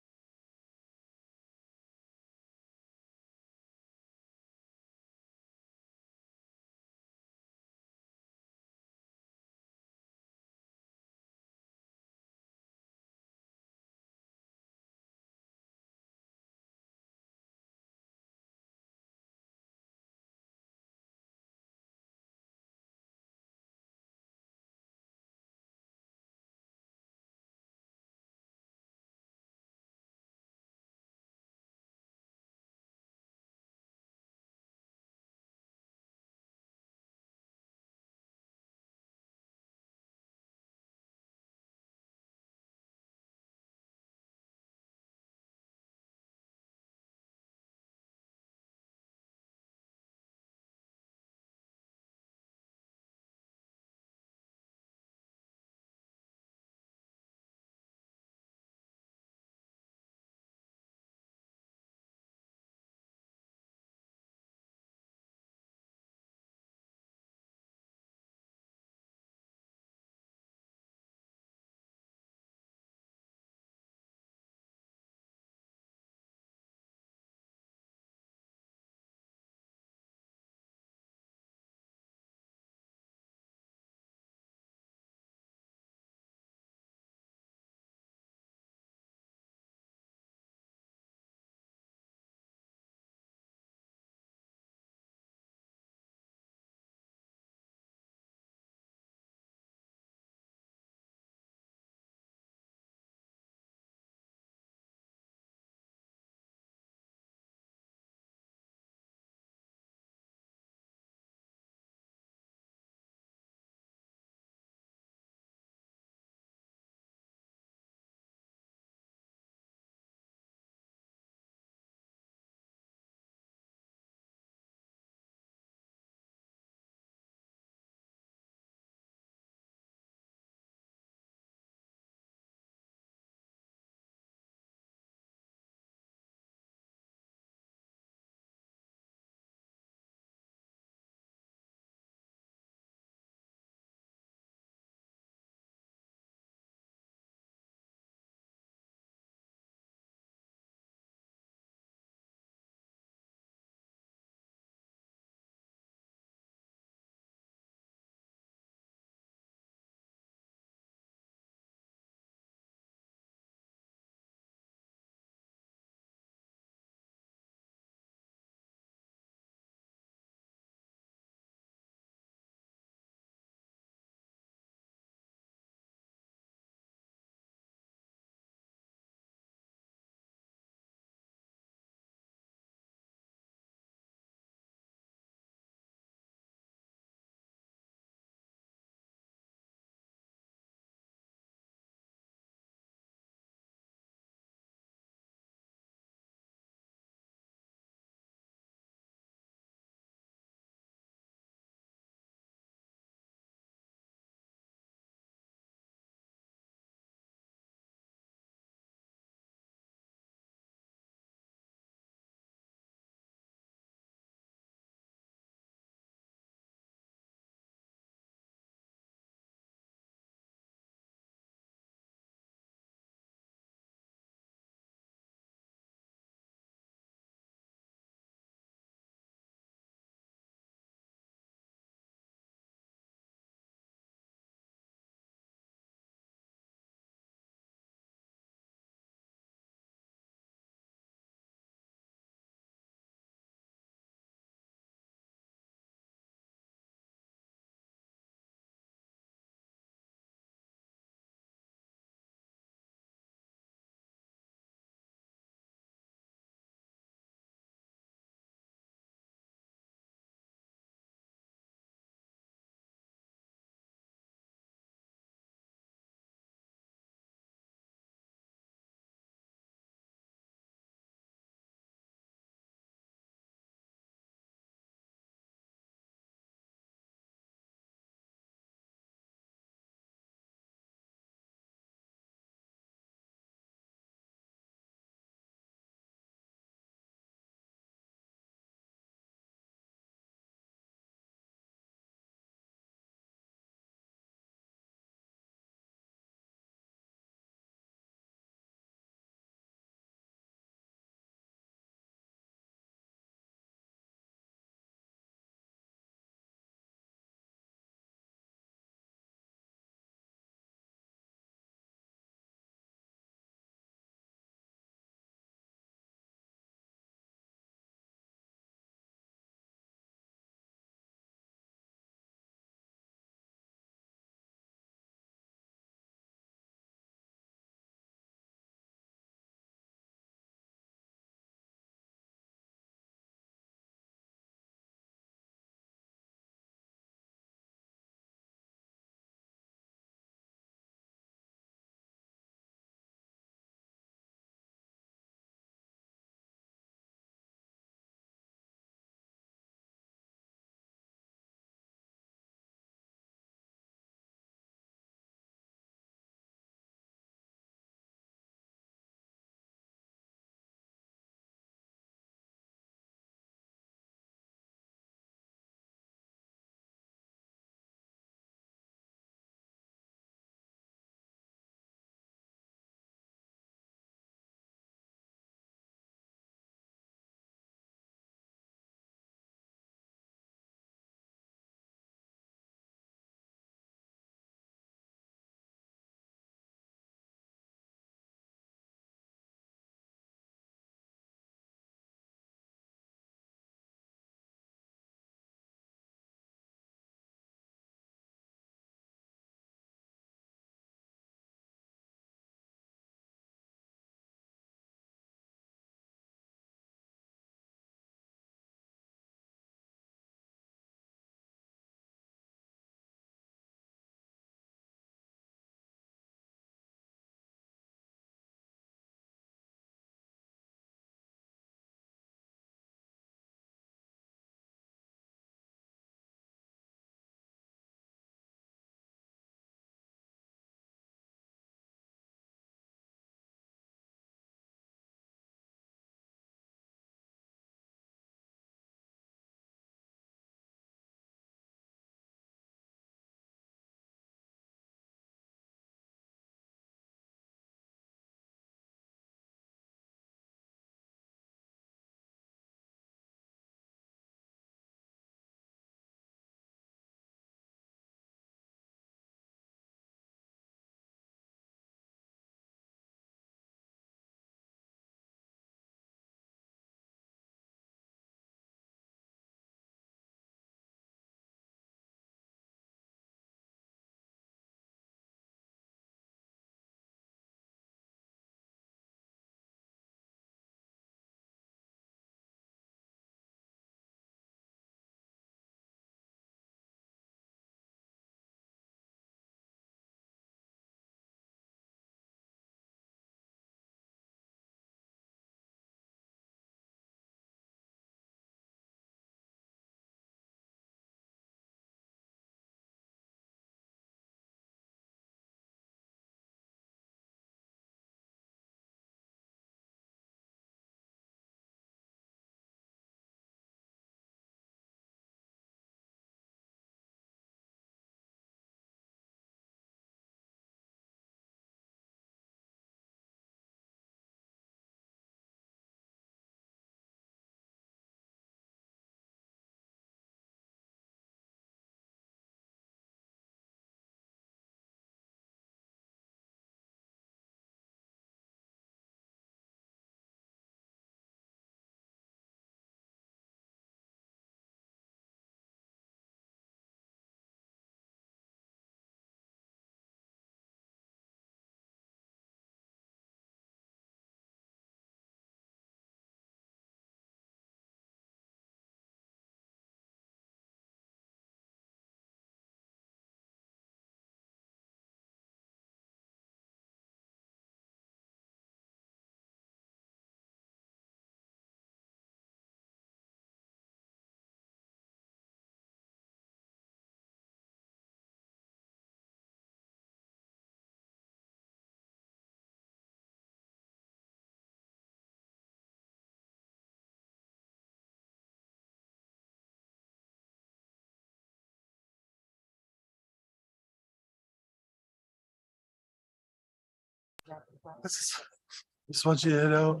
Just want you to know.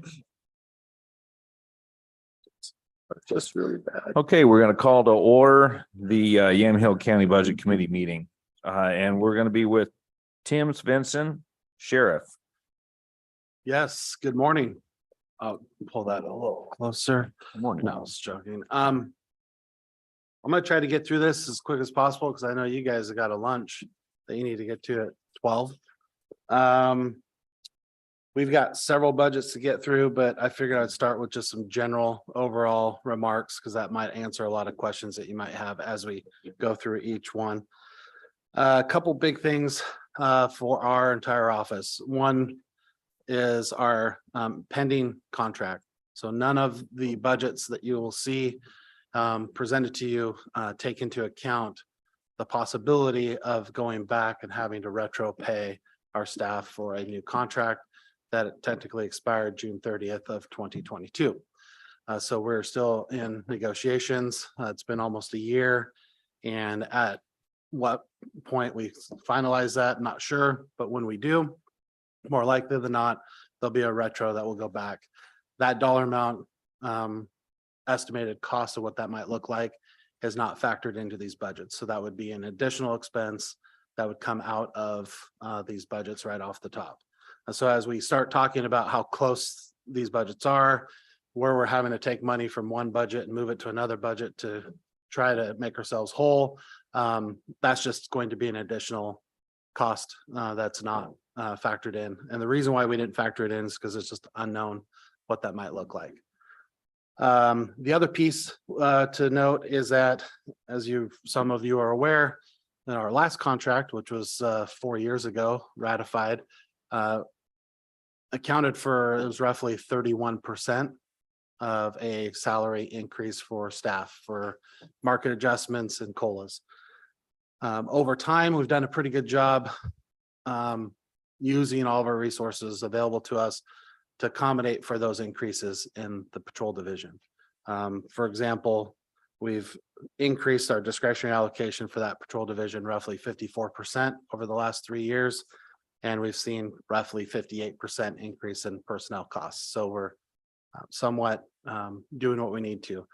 Just really bad. Okay, we're gonna call to order the Yamhill County Budget Committee meeting. And we're gonna be with Tim Svensson, Sheriff. Yes, good morning. I'll pull that a little closer. Morning. No, I was joking. I'm gonna try to get through this as quick as possible because I know you guys have got a lunch that you need to get to at 12. We've got several budgets to get through, but I figured I'd start with just some general overall remarks because that might answer a lot of questions that you might have as we go through each one. A couple big things for our entire office. One is our pending contract. So none of the budgets that you will see presented to you take into account the possibility of going back and having to retro pay our staff for a new contract that technically expired June 30th of 2022. So we're still in negotiations. It's been almost a year. And at what point we finalize that, not sure, but when we do, more likely than not, there'll be a retro that will go back. That dollar amount, estimated cost of what that might look like is not factored into these budgets. So that would be an additional expense that would come out of these budgets right off the top. And so as we start talking about how close these budgets are, where we're having to take money from one budget and move it to another budget to try to make ourselves whole, that's just going to be an additional cost that's not factored in. And the reason why we didn't factor it in is because it's just unknown what that might look like. The other piece to note is that, as some of you are aware, in our last contract, which was 4 years ago, ratified, accounted for, it was roughly 31% of a salary increase for staff for market adjustments and COLAs. Over time, we've done a pretty good job using all of our resources available to us to accommodate for those increases in the patrol division. For example, we've increased our discretionary allocation for that patrol division roughly 54% over the last 3 years. And we've seen roughly 58% increase in personnel costs. So we're somewhat doing what we need to.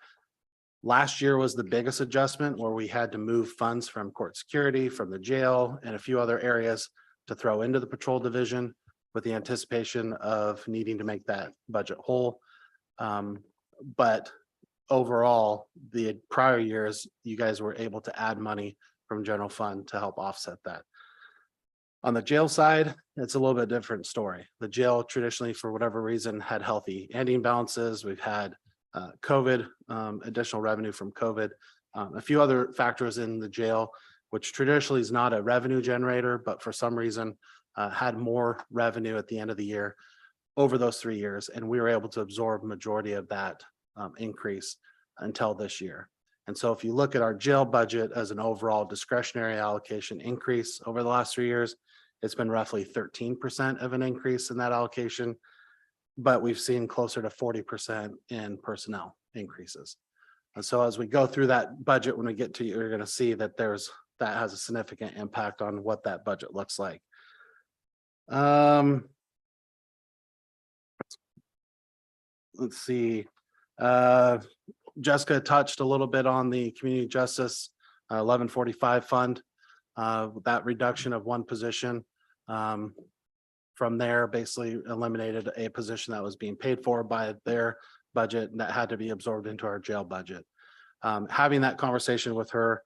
Last year was the biggest adjustment where we had to move funds from court security, from the jail, and a few other areas to throw into the patrol division with the anticipation of needing to make that budget whole. But overall, the prior years, you guys were able to add money from general fund to help offset that. On the jail side, it's a little bit different story. The jail traditionally, for whatever reason, had healthy ending balances. We've had COVID, additional revenue from COVID, a few other factors in the jail, which traditionally is not a revenue generator, but for some reason had more revenue at the end of the year over those 3 years. And we were able to absorb majority of that increase until this year. And so if you look at our jail budget as an overall discretionary allocation increase over the last 3 years, it's been roughly 13% of an increase in that allocation, but we've seen closer to 40% in personnel increases. And so as we go through that budget, when we get to, you're going to see that that has a significant impact on what that budget looks like. Let's see. Jessica touched a little bit on the community justice 1145 fund, that reduction of one position. From there, basically eliminated a position that was being paid for by their budget that had to be absorbed into our jail budget. Having that conversation with her,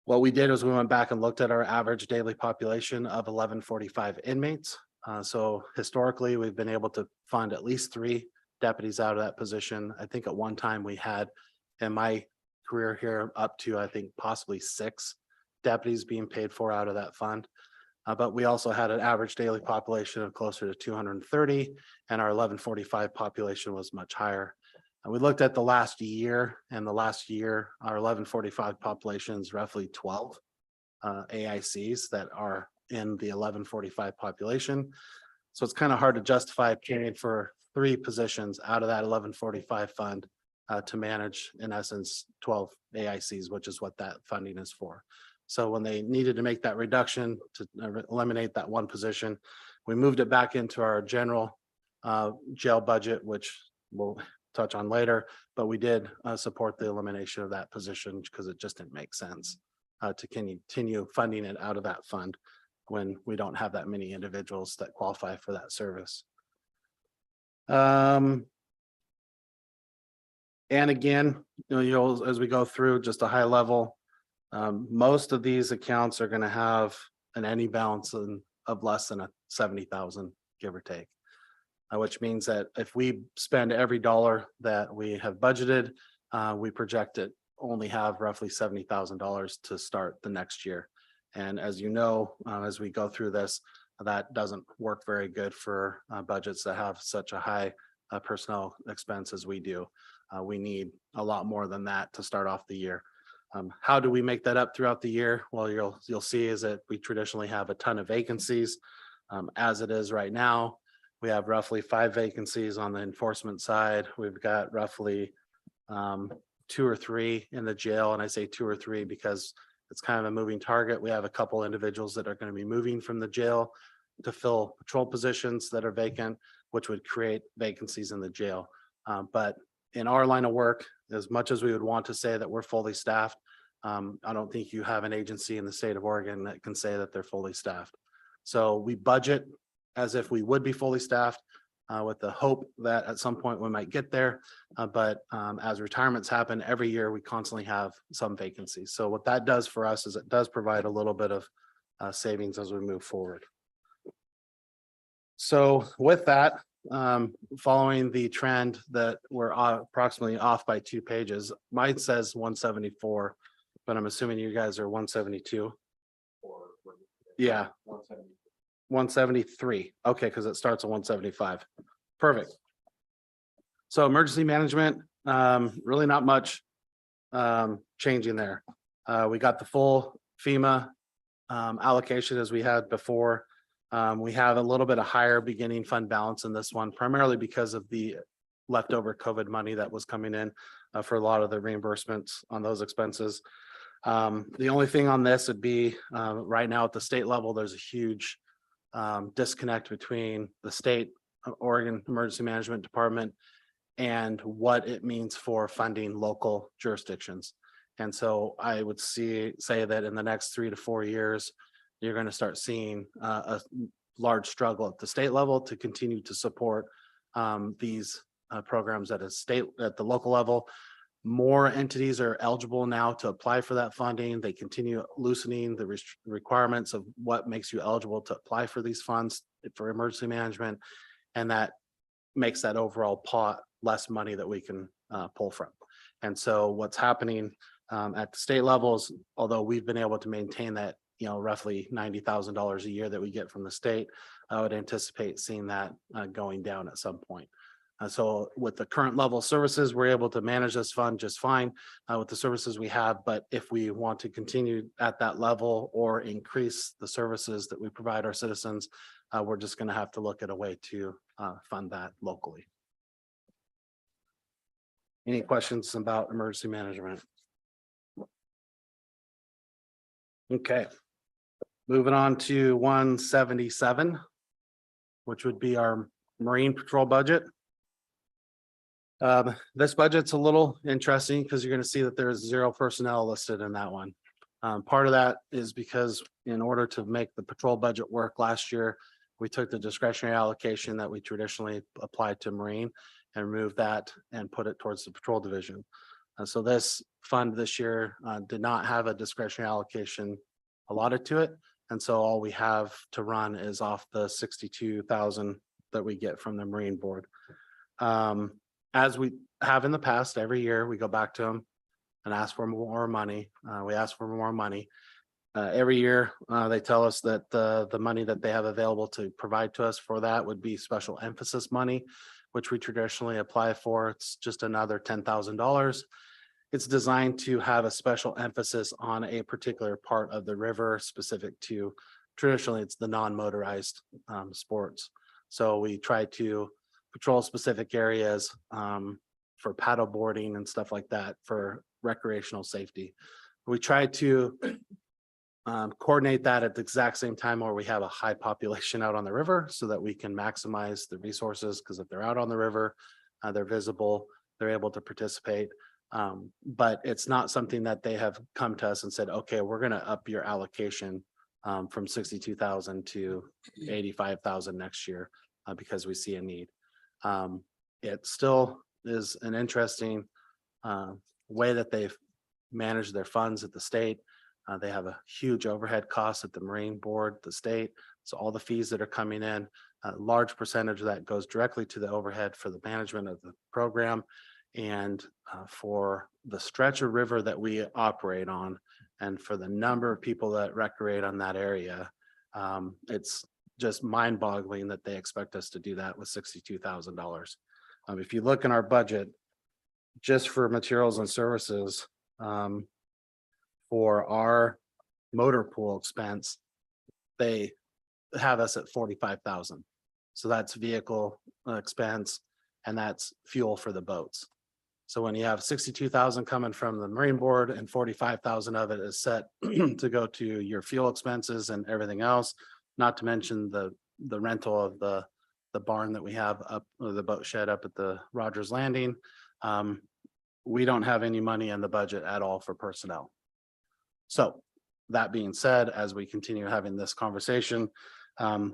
what we did was we went back and looked at our average daily population of 1145 inmates. So historically, we've been able to fund at least 3 deputies out of that position. I think at one time we had, in my career here, up to, I think, possibly 6 deputies being paid for out of that fund. But we also had an average daily population of closer to 230, and our 1145 population was much higher. And we looked at the last year, and the last year, our 1145 population is roughly 12 AICs that are in the 1145 population. So it's kind of hard to justify paying for 3 positions out of that 1145 fund to manage, in essence, 12 AICs, which is what that funding is for. So when they needed to make that reduction to eliminate that one position, We moved it back into our general jail budget, which we'll touch on later, but we did support the elimination of that position because it just didn't make sense to continue funding it out of that fund when we don't have that many individuals that qualify for that service. And again, as we go through just a high level, most of these accounts are going to have an ending balance of less than 70,000, give or take. Which means that if we spend every dollar that we have budgeted, we project it only have roughly $70,000 to start the next year. And as you know, as we go through this, that doesn't work very good for budgets that have such a high personnel expense as we do. We need a lot more than that to start off the year. How do we make that up throughout the year? Well, you'll see is that we traditionally have a ton of vacancies. As it is right now, we have roughly 5 vacancies on the enforcement side. We've got roughly 2 or 3 in the jail. And I say 2 or 3 because it's kind of a moving target. We have a couple individuals that are going to be moving from the jail to fill patrol positions that are vacant, which would create vacancies in the jail. But in our line of work, as much as we would want to say that we're fully staffed, I don't think you have an agency in the state of Oregon that can say that they're fully staffed. So we budget as if we would be fully staffed with the hope that at some point we might get there. But as retirements happen every year, we constantly have some vacancies. So what that does for us is it does provide a little bit of savings as we move forward. So with that, following the trend that we're approximately off by 2 pages, mine says 174, but I'm assuming you guys are 172. Yeah. 173. Okay, because it starts at 175. Perfect. So emergency management, really not much changing there. We got the full FEMA allocation as we had before. We have a little bit of higher beginning fund balance in this one, primarily because of the leftover COVID money that was coming in for a lot of the reimbursements on those expenses. The only thing on this would be right now at the state level, there's a huge disconnect between the state Oregon Emergency Management Department and what it means for funding local jurisdictions. And so I would say that in the next 3 to 4 years, you're going to start seeing a large struggle at the state level to continue to support these programs at the local level. More entities are eligible now to apply for that funding. They continue loosening the requirements of what makes you eligible to apply for these funds for emergency management. And that makes that overall pot less money that we can pull from. And so what's happening at the state levels, although we've been able to maintain that, roughly $90,000 a year that we get from the state, I would anticipate seeing that going down at some point. So with the current level of services, we're able to manage this fund just fine with the services we have. But if we want to continue at that level or increase the services that we provide our citizens, we're just going to have to look at a way to fund that locally. Any questions about emergency management? Okay, moving on to 177, which would be our Marine Patrol budget. This budget's a little interesting because you're going to see that there's 0 personnel listed in that one. Part of that is because in order to make the patrol budget work last year, we took the discretionary allocation that we traditionally applied to Marine and removed that and put it towards the patrol division. So this fund this year did not have a discretionary allocation allotted to it. And so all we have to run is off the 62,000 that we get from the Marine Board. As we have in the past, every year we go back to them and ask for more money. We ask for more money. Every year they tell us that the money that they have available to provide to us for that would be special emphasis money, which we traditionally apply for. It's just another $10,000. It's designed to have a special emphasis on a particular part of the river specific to, traditionally it's the non-motorized sports. So we try to patrol specific areas for paddle boarding and stuff like that for recreational safety. We try to coordinate that at the exact same time where we have a high population out on the river so that we can maximize the resources, because if they're out on the river, they're visible, they're able to participate. But it's not something that they have come to us and said, okay, we're gonna up your allocation from 62,000 to 85,000 next year because we see a need. It still is an interesting way that they've managed their funds at the state. They have a huge overhead cost at the Marine Board, the state. So all the fees that are coming in, a large percentage of that goes directly to the overhead for the management of the program. And for the stretch of river that we operate on, and for the number of people that recreate on that area, it's just mind boggling that they expect us to do that with $62,000. If you look in our budget, just for materials and services, for our motor pool expense, they have us at 45,000. So that's vehicle expense and that's fuel for the boats. So when you have 62,000 coming from the Marine Board and 45,000 of it is set to go to your fuel expenses and everything else, not to mention the rental of the barn that we have up, or the boat shed up at the Rogers Landing. We don't have any money in the budget at all for personnel. So that being said, as we continue having this conversation,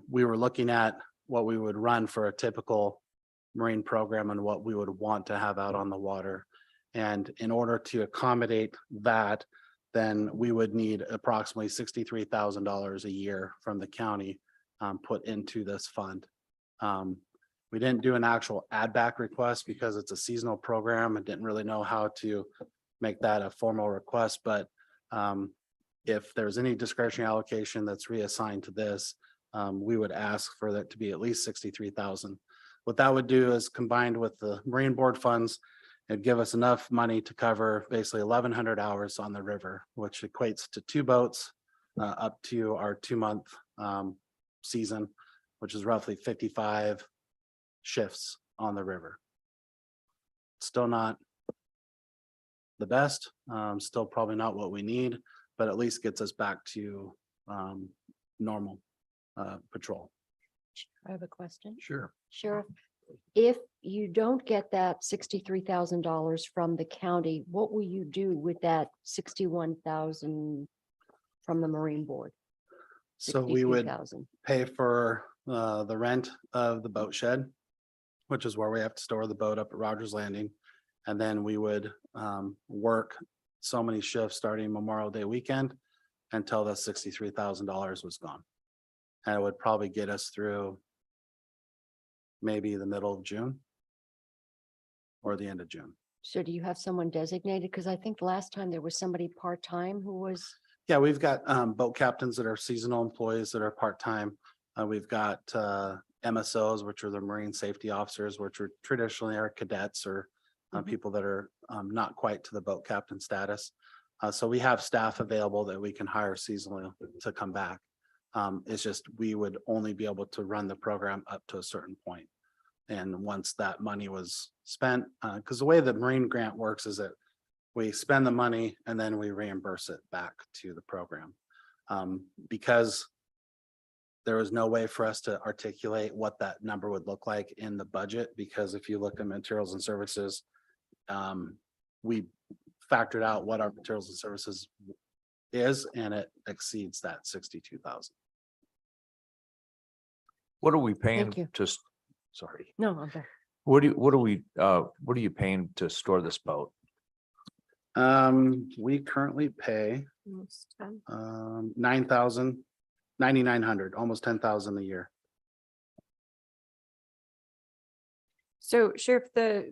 we were looking at what we would run for a typical marine program and what we would want to have out on the water. And in order to accommodate that, then we would need approximately $63,000 a year from the county put into this fund. We didn't do an actual add back request because it's a seasonal program. I didn't really know how to make that a formal request, but if there's any discretionary allocation that's reassigned to this, we would ask for that to be at least 63,000. What that would do is, combined with the Marine Board funds, it'd give us enough money to cover basically 1,100 hours on the river, which equates to 2 boats up to our 2-month season, which is roughly 55 shifts on the river. Still not the best, still probably not what we need, but at least gets us back to normal patrol. I have a question. Sure. Sheriff, if you don't get that $63,000 from the county, what will you do with that 61,000 from the Marine Board? So we would 63,000. pay for the rent of the boat shed, which is where we have to store the boat up at Rogers Landing. And then we would work so many shifts starting Memorial Day weekend until the $63,000 was gone. And it would probably get us through maybe the middle of June or the end of June. So do you have someone designated? Because I think last time there was somebody part-time who was, Yeah, we've got boat captains that are seasonal employees that are part-time. We've got MSOs, which are the Marine Safety Officers, which are traditionally our cadets or people that are not quite to the boat captain status. So we have staff available that we can hire seasonally to come back. It's just we would only be able to run the program up to a certain point. And once that money was spent, because the way the Marine grant works is that we spend the money and then we reimburse it back to the program. Because there was no way for us to articulate what that number would look like in the budget, because if you look at materials and services, we factored out what our materials and services is, and it exceeds that 62,000. What are we paying Thank you. to, sorry, no, okay. what are you paying to store this boat? We currently pay 9,900, almost 10,000 a year. So Sheriff,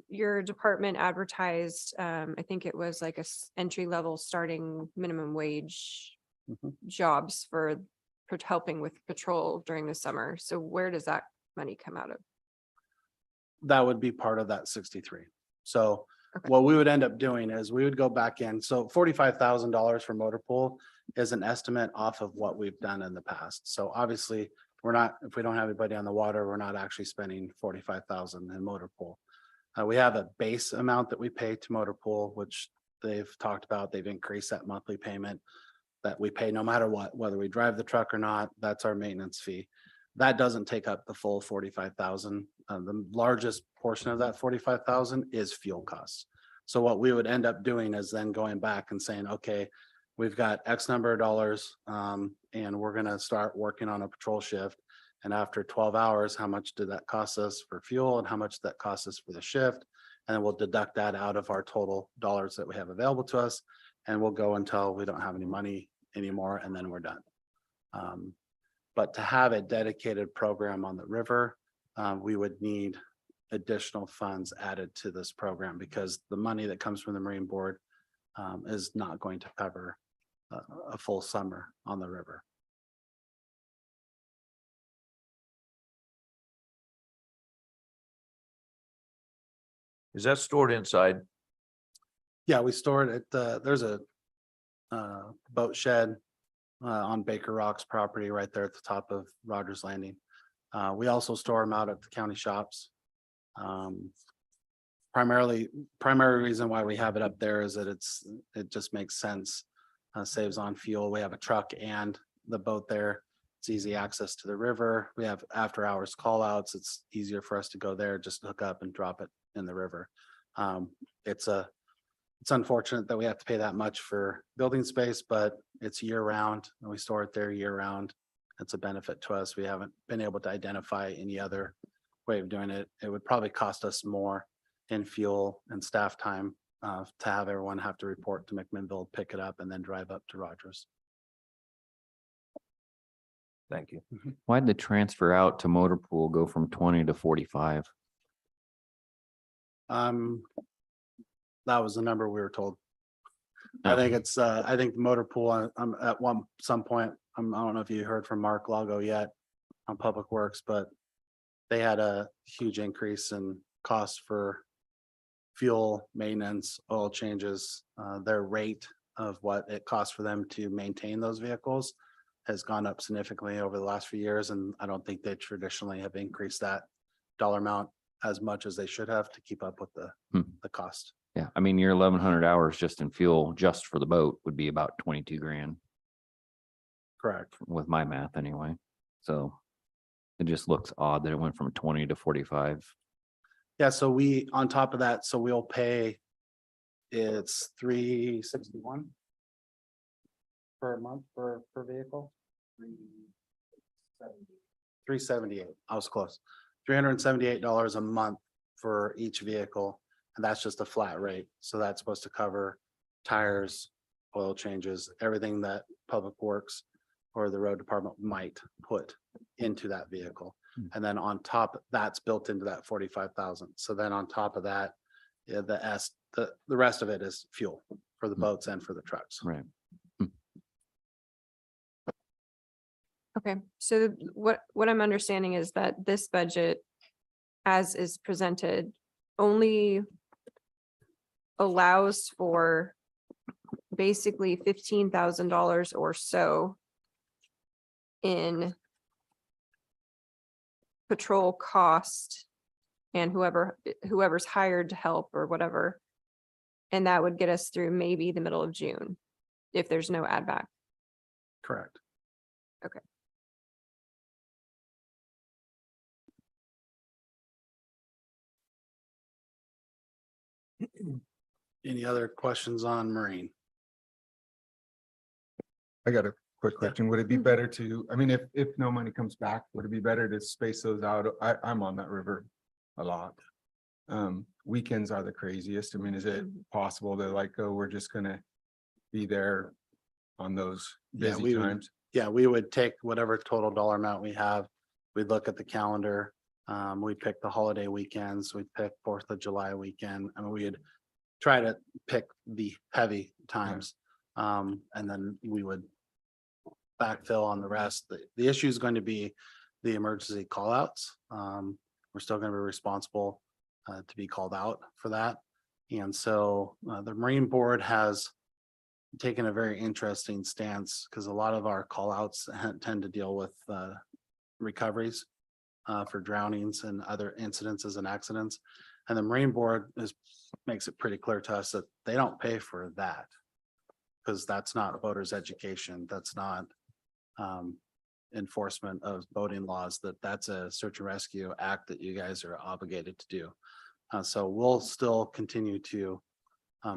your department advertised, I think it was like entry level starting minimum wage jobs for helping with patrol during the summer. So where does that money come out of? That would be part of that 63. So Okay. what we would end up doing is we would go back in. So $45,000 for motor pool is an estimate off of what we've done in the past. So obviously we're not, if we don't have anybody on the water, we're not actually spending 45,000 in motor pool. We have a base amount that we pay to motor pool, which they've talked about. They've increased that monthly payment. that we pay no matter what, whether we drive the truck or not, that's our maintenance fee. That doesn't take up the full 45,000. The largest portion of that 45,000 is fuel costs. So what we would end up doing is then going back and saying, okay, we've got X number of dollars, and we're gonna start working on a patrol shift. And after 12 hours, how much did that cost us for fuel and how much that cost us for the shift? And then we'll deduct that out of our total dollars that we have available to us. And we'll go until we don't have any money anymore, and then we're done. But to have a dedicated program on the river, we would need additional funds added to this program because the money that comes from the Marine Board is not going to cover a full summer on the river. Is that stored inside? Yeah, we store it at, there's a boat shed on Baker Rocks property right there at the top of Rogers Landing. We also store them out at the county shops. Primary reason why we have it up there is that it just makes sense. Saves on fuel. We have a truck and the boat there. It's easy access to the river. We have after hours call outs. It's easier for us to go there, just hook up and drop it in the river. It's unfortunate that we have to pay that much for building space, but it's year round and we store it there year round. It's a benefit to us. We haven't been able to identify any other way of doing it. It would probably cost us more in fuel and staff time to have everyone have to report to McMinnville, pick it up and then drive up to Rogers. Thank you. Why'd the transfer out to motor pool go from 20 to 45? That was the number we were told. I think it's, I think the motor pool, I'm at some point, I don't know if you heard from Mark Lago yet on Public Works, but they had a huge increase in cost for fuel, maintenance, oil changes. Their rate of what it costs for them to maintain those vehicles has gone up significantly over the last few years, and I don't think they traditionally have increased that dollar amount as much as they should have to keep up with the cost. Yeah, I mean, your 1,100 hours just in fuel, just for the boat would be about 22 grand Correct. with my math anyway. So it just looks odd that it went from 20 to 45. Yeah, so we, on top of that, so we'll pay, it's $361 per month per vehicle. $378, I was close. $378 a month for each vehicle, and that's just a flat rate. So that's supposed to cover tires, oil changes, everything that Public Works or the road department might put into that vehicle. And then on top, that's built into that 45,000. So then on top of that, yeah, the rest of it is fuel for the boats and for the trucks. Right. Okay, so what I'm understanding is that this budget, as is presented, only allows for basically $15,000 or so in patrol cost and whoever's hired to help or whatever. And that would get us through maybe the middle of June if there's no add back. Correct. Okay. Any other questions on Marine? I got a quick question. Would it be better to, I mean, if no money comes back, would it be better to space those out? I'm on that river a lot. Weekends are the craziest. I mean, is it possible to like, oh, we're just gonna be there on those busy times? Yeah, we would take whatever total dollar amount we have. We'd look at the calendar. We pick the holiday weekends. We pick 4th of July weekend. I mean, we'd try to pick the heavy times. And then we would backfill on the rest. The issue is going to be the emergency call outs. We're still going to be responsible to be called out for that. And so the Marine Board has taken a very interesting stance because a lot of our call outs tend to deal with recoveries for drownings and other incidences and accidents. And the Marine Board makes it pretty clear to us that they don't pay for that. because that's not voters' education. That's not enforcement of voting laws, that's a search and rescue act that you guys are obligated to do. So we'll still continue to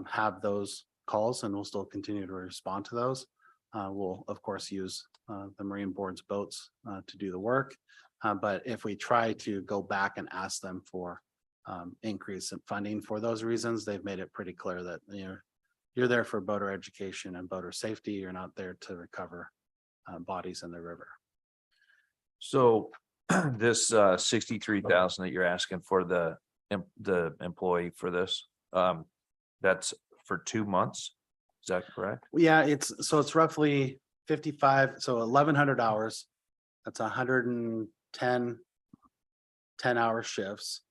have those calls and we'll still continue to respond to those. We'll of course use the Marine Board's boats to do the work. But if we try to go back and ask them for increase in funding for those reasons, they've made it pretty clear that you're there for voter education and voter safety. You're not there to recover bodies in the river. So this 63,000 that you're asking for the employee for this, that's for 2 months? Is that correct? Yeah, it's roughly 55, so 1,100 hours. That's 110 10-hour shifts.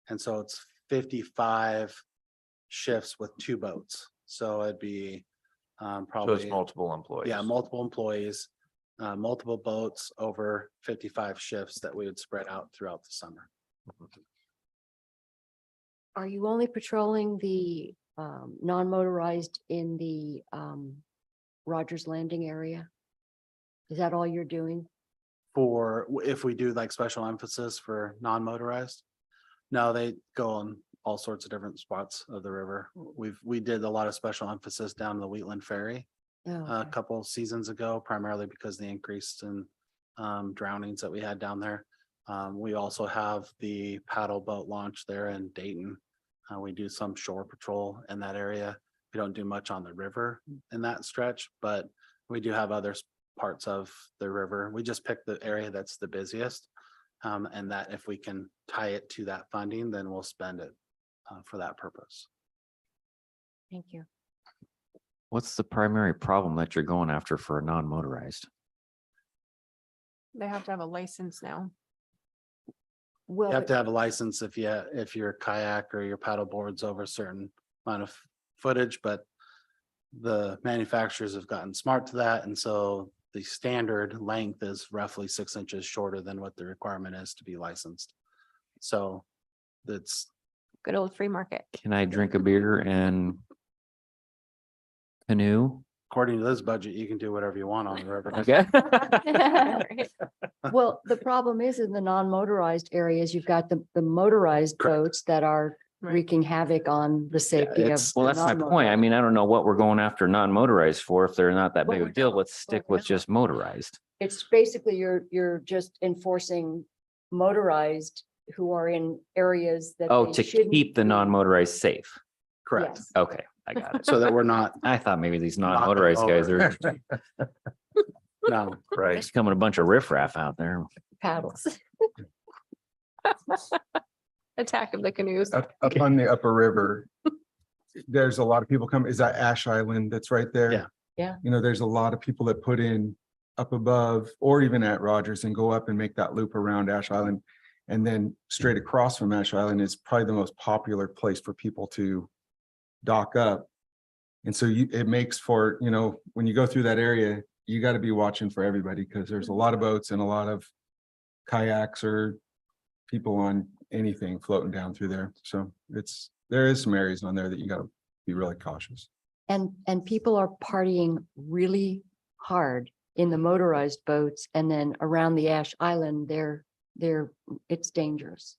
And so it's 55 shifts with 2 boats. So it'd be So probably. it's multiple employees? Yeah, multiple employees, multiple boats over 55 shifts that we would spread out throughout the summer. Are you only patrolling the non-motorized in the Rogers Landing area? Is that all you're doing? For if we do like special emphasis for non-motorized. No, they go on all sorts of different spots of the river. We did a lot of special emphasis down the Wheatland Ferry Oh, a couple of seasons ago, primarily because the increase in drownings that we had down there. We also have the paddle boat launch there in Dayton. We do some shore patrol in that area. We don't do much on the river in that stretch, but we do have other parts of the river. We just picked the area that's the busiest. And that if we can tie it to that funding, then we'll spend it for that purpose. thank you. What's the primary problem that you're going after for a non-motorized? They have to have a license now. Well, You have to have a license if your kayak or your paddle board's over a certain amount of footage, but the manufacturers have gotten smart to that. And so the standard length is roughly 6 inches shorter than what the requirement is to be licensed. So that's, Good old free market. Can I drink a beer and canoe? according to this budget, you can do whatever you want on the river. Okay. well, the problem is in the non-motorized areas, you've got the motorized Correct. boats that are Right. wreaking havoc on the safety of. it's- Well, the that's my point. I non-motorized. mean, I don't know what we're going after non-motorized for. If they're not that Well, big of we a deal, don't. let's stick we with just motorized. It's basically you're just enforcing motorized who are in areas that. Oh, they to shouldn't keep the be. non-motorized safe. Correct. Yes. Okay, I got it. So that we're not, I thought maybe these non-motorized guys are no, Right. just coming a bunch of riffraff out there. Paddles. Attack of the canoes. Up on the upper river. There's a lot of people come, is that Ash Island that's right there? Yeah. Yeah. You know, there's a lot of people that put in up above or even at Rogers and go up and make that loop around Ash Island. And then straight across from Ash Island is probably the most popular place for people to dock up. And so it makes for, you know, when you go through that area, you got to be watching for everybody because there's a lot of boats and a lot of kayaks or people on anything floating down through there. So there is some areas on there that you got to be really cautious. And people are partying really hard in the motorized boats and then around the Ash Island, it's dangerous.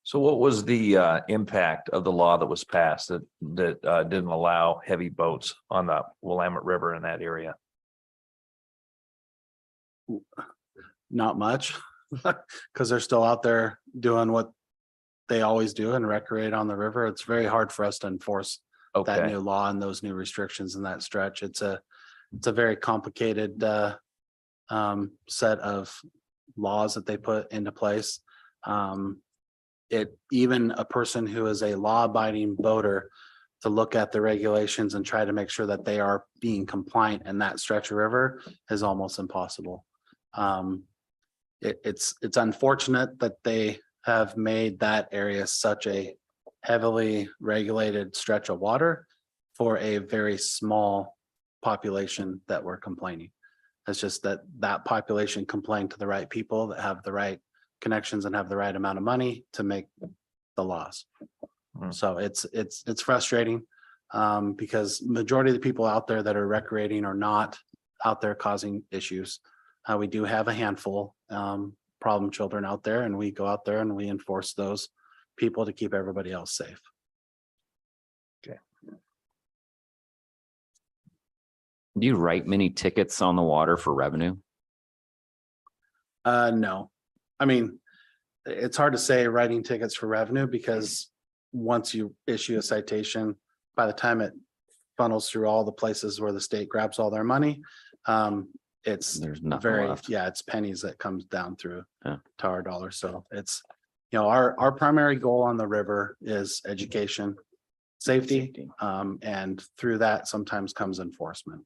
So what was the impact of the law that was passed that didn't allow heavy boats on the Willamette River in that area? not much. Because they're still out there doing what they always do and recreate on the river. It's very hard for us to enforce that Okay, new law and those new restrictions in that stretch. It's a very complicated set of laws that they put into place. Even a person who is a law-abiding boater to look at the regulations and try to make sure that they are being compliant in that stretch of river is almost impossible. It's unfortunate that they have made that area such a heavily regulated stretch of water for a very small population that were complaining. It's just that population complained to the right people that have the right connections and have the right amount of money to make the laws. Hmm. So it's frustrating. Because majority of the people out there that are recreating are not out there causing issues. We do have a handful, problem children out there, and we go out there and we enforce those people to keep everybody else safe. Do you write many tickets on the water for revenue? No, I mean, it's hard to say writing tickets for revenue because once you issue a citation, by the time it funnels through all the places where the state grabs all their money, it's There's nothing very, left. yeah, it's pennies that comes down through Yeah. to our dollar. So it's, you know, our primary goal on the river is education, safety, and through that sometimes comes enforcement.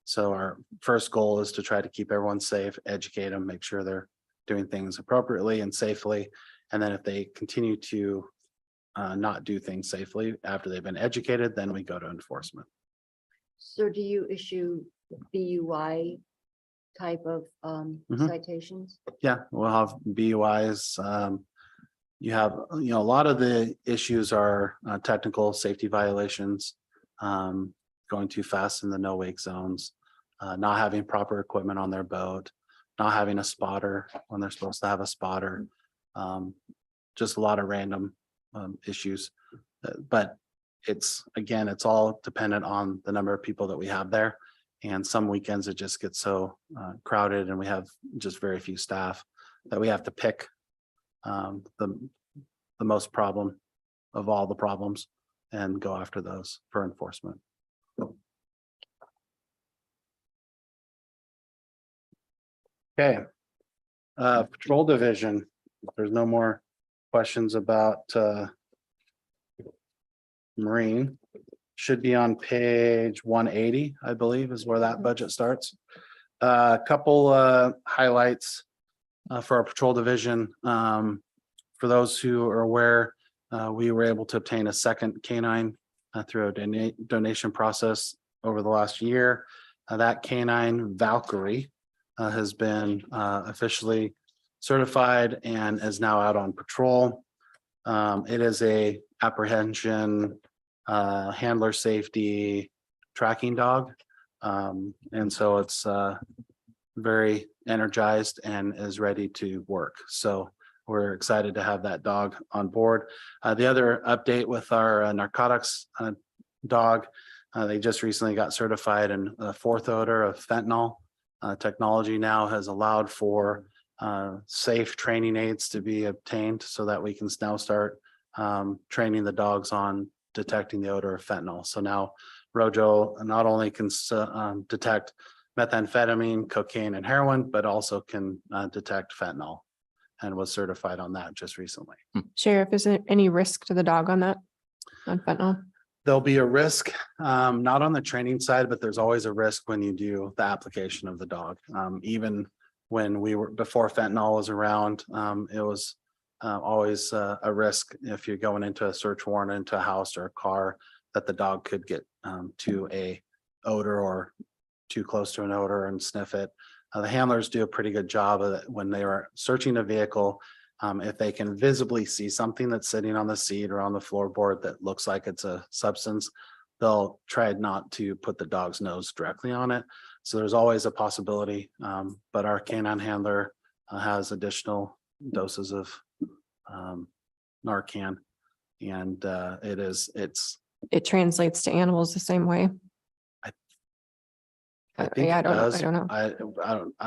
So our first goal is to try to keep everyone safe, educate them, make sure they're doing things appropriately and safely. And then if they continue to not do things safely after they've been educated, then we go to enforcement. So do you issue BUI type of Mhm. citations? Yeah, we'll have BUIs. You have, you know, a lot of the issues are technical safety violations. Going too fast in the no wake zones, not having proper equipment on their boat, not having a spotter when they're supposed to have a spotter. Just a lot of random issues. But it's, again, it's all dependent on the number of people that we have there. And some weekends it just gets so crowded and we have just very few staff that we have to pick the most problem of all the problems and go after those for enforcement. Okay. Patrol division, if there's no more questions about Marine, should be on page 180, I believe, is where that budget starts. A couple highlights for our patrol division. For those who are aware, we were able to obtain a second canine through a donation process over the last year. That canine, Valkyrie, has been officially certified and is now out on patrol. It is a apprehension, handler safety tracking dog. And so it's very energized and is ready to work. So we're excited to have that dog on board. The other update with our narcotics dog, they just recently got certified in the fourth odor of fentanyl. Technology now has allowed for safe training aids to be obtained so that we can now start training the dogs on detecting the odor of fentanyl. So now Rojo not only can detect methamphetamine, cocaine, and heroin, but also can detect fentanyl, and was certified on that just recently. Sheriff, is there any risk to the dog on that? On fentanyl? There'll be a risk, not on the training side, but there's always a risk when you do the application of the dog. Even when we were, before fentanyl was around, it was always a risk if you're going into a search warrant into a house or a car, that the dog could get to a odor or too close to an odor and sniff it. The handlers do a pretty good job of it when they are searching a vehicle. If they can visibly see something that's sitting on the seat or on the floorboard that looks like it's a substance, they'll try not to put the dog's nose directly on it. So there's always a possibility, but our canine handler has additional doses of Narcan, and It translates to animals the same way. I think Yeah, it I does. don't know. I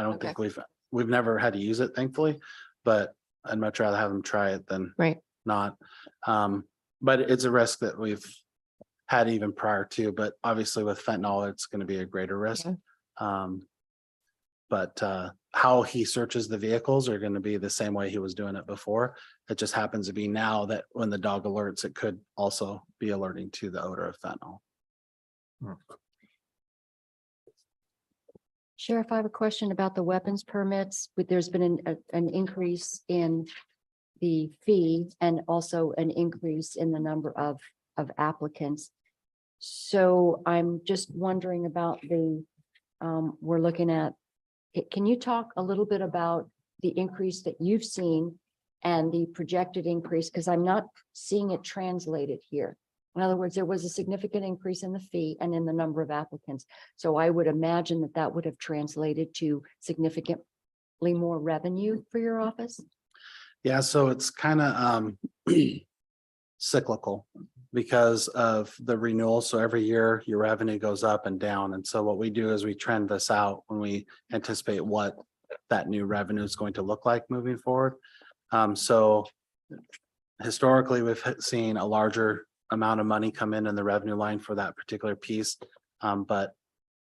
don't Okay. think we've never had to use it, thankfully, but I'd much rather have them try it than Right. not. But it's a risk that we've had even prior to, but obviously with fentanyl, it's going to be a greater risk. Yeah. But how he searches the vehicles are going to be the same way he was doing it before. It just happens to be now that when the dog alerts, it could also be alerting to the odor of fentanyl. Sheriff, I have a question about the weapons permits. There's been an increase in the fee and also an increase in the number of applicants. So I'm just wondering about we're looking at, can you talk a little bit about the increase that you've seen and the projected increase? Because I'm not seeing it translated here In other words, there was a significant increase in the fee and in the number of applicants. So I would imagine that that would have translated to significantly more revenue for your office. Yeah, so it's kind of cyclical because of the renewal. So every year your revenue goes up and down. And so what we do is we trend this out when we anticipate what that new revenue is going to look like moving forward. So historically, we've seen a larger amount of money come in the revenue line for that particular piece. But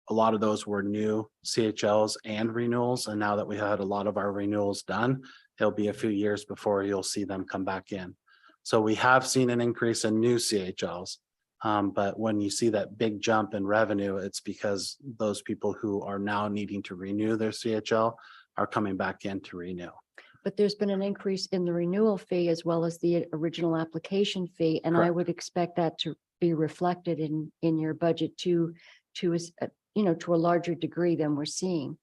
a lot of those were new CHLs and renewals. And now that we had a lot of our renewals done, it'll be a few years before you'll see them come back in. So we have seen an increase in new CHLs. But when you see that big jump in revenue, it's because those people who are now needing to renew their CHL are coming back in to renew. But there's been an increase in the renewal fee as well as the original application fee. And I Correct. would expect that to be reflected in your budget to a larger degree than we're seeing.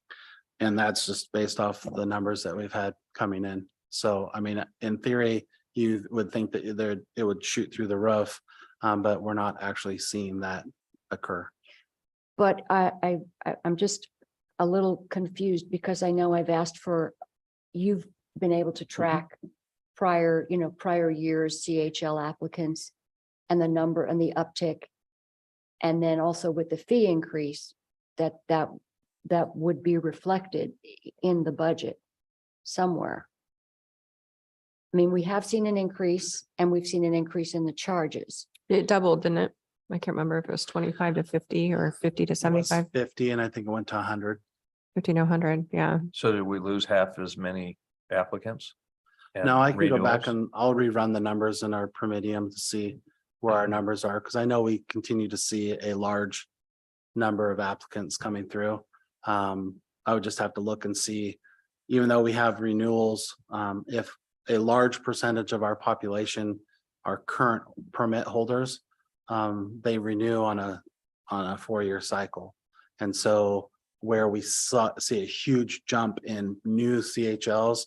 And that's just based off the numbers that we've had coming in. So, I mean, in theory, you would think that it would shoot through the roof, but we're not actually seeing that occur. But I'm just a little confused because I know I've asked for, you've been able to track prior years CHL applicants and the number and the uptick. And then also with the fee increase that would be reflected in the budget somewhere. I mean, we have seen an increase and we've seen an increase in the charges. It doubled, didn't it? I can't remember if it was 25 to 50 or 50 to It was 75, 50, and I think it went to 100. 50 to 100. Yeah. So did we lose half as many applicants? and Now I can go back renewals? and I'll rerun the numbers in our Promedium to see where our numbers are, because I know we continue to see a large number of applicants coming through. I would just have to look and see, even though we have renewals, if a large percentage of our population are current permit holders, they renew on a 4-year cycle. And so where we see a huge jump in new CHLs,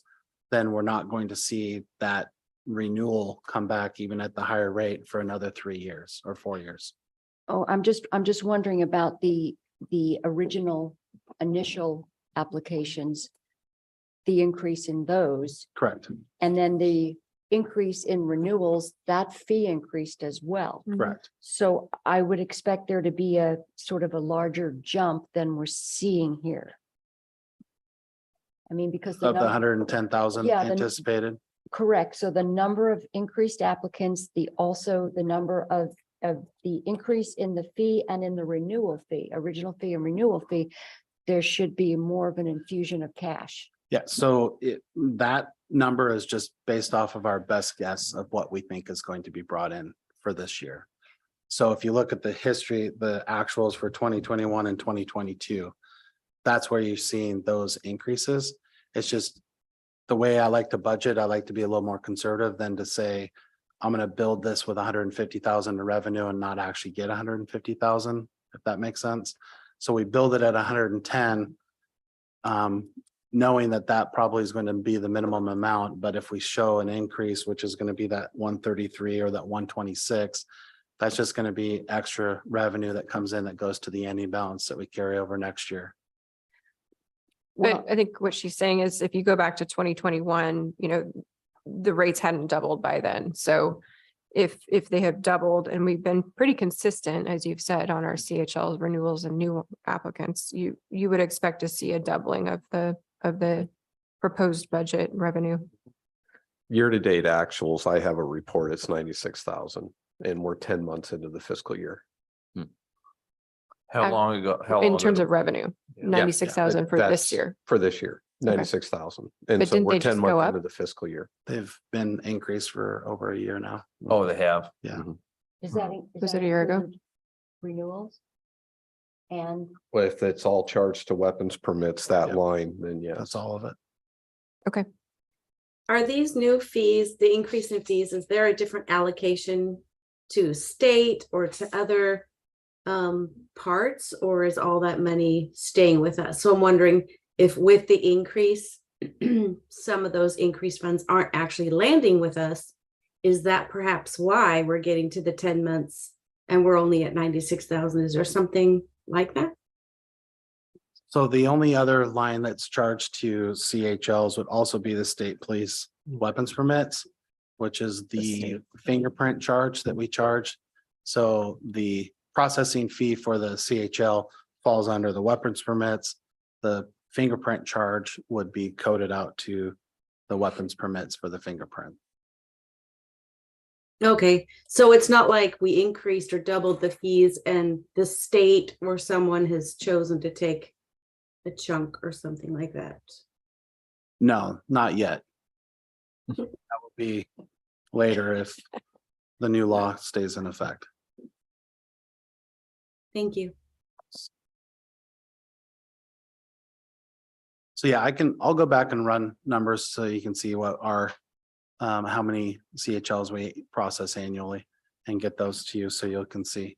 then we're not going to see that renewal come back even at the higher rate for another 3 years or 4 years. Oh, I'm just wondering about the initial applications, the increase in those, Correct, and then the increase in renewals, that fee increased as well. correct. So I would expect there to be a sort of a larger jump than we're seeing here. I mean, because Of the number- 110,000 Yeah, the- anticipated. correct. So the number of increased applicants, the number of the increase in the fee and in the renewal fee, original fee and renewal fee, there should be more of an infusion of cash. Yeah, so that number is just based off of our best guess of what we think is going to be brought in for this year. So if you look at the history, the actuals for 2021 and 2022, that's where you're seeing those increases. It's just the way I like to budget, I like to be a little more conservative than to say, I'm going to build this with 150,000 in revenue and not actually get 150,000, if that makes sense. So we build it at 110, knowing that that probably is going to be the minimum amount. But if we show an increase, which is going to be that 133 or that 126, that's just going to be extra revenue that comes in that goes to the ending balance that we carry over next year. But I think what she's saying is if you go back to 2021, the rates hadn't doubled by then. So if they have doubled, and we've been pretty consistent, as you've said, on our CHL renewals and new applicants, you would expect to see a doubling of the proposed budget revenue. Year-to-date actuals, I have a report, it's 96,000, and we're 10 months into the fiscal year. How long ago? In terms of revenue, 96,000 for this That's year. For this year, Okay. 96,000. And But so didn't we're they 10 just go months up? into the fiscal year. They've been increased for over a year now. Oh, they have. Yeah. Is that? Was it a year ago? include Renewals? And Well, if it's all charged to weapons permits, that Yeah. line, then yes. That's all of it. Are these new fees, the increase in fees, is there a different allocation to state or to other parts, or is all that money staying with us? So I'm wondering if with the increase, some of those increased funds aren't actually landing with us is that perhaps why we're getting to the 10 months and we're only at 96,000? Is there something like that? So the only other line that's charged to CHLs would also be the state police weapons permits, which is the fingerprint charge that we charge. So the processing fee for the CHL falls under the weapons permits. The fingerprint charge would be coded out to the weapons permits for the fingerprint. Okay, so it's not like we increased or doubled the fees and the state or someone has chosen to take a chunk or something like that. No, not yet. That will be later if the new law stays in effect. Thank you. So yeah, I'll go back and run numbers so you can see what our how many CHLs we process annually and get those to you so you can see.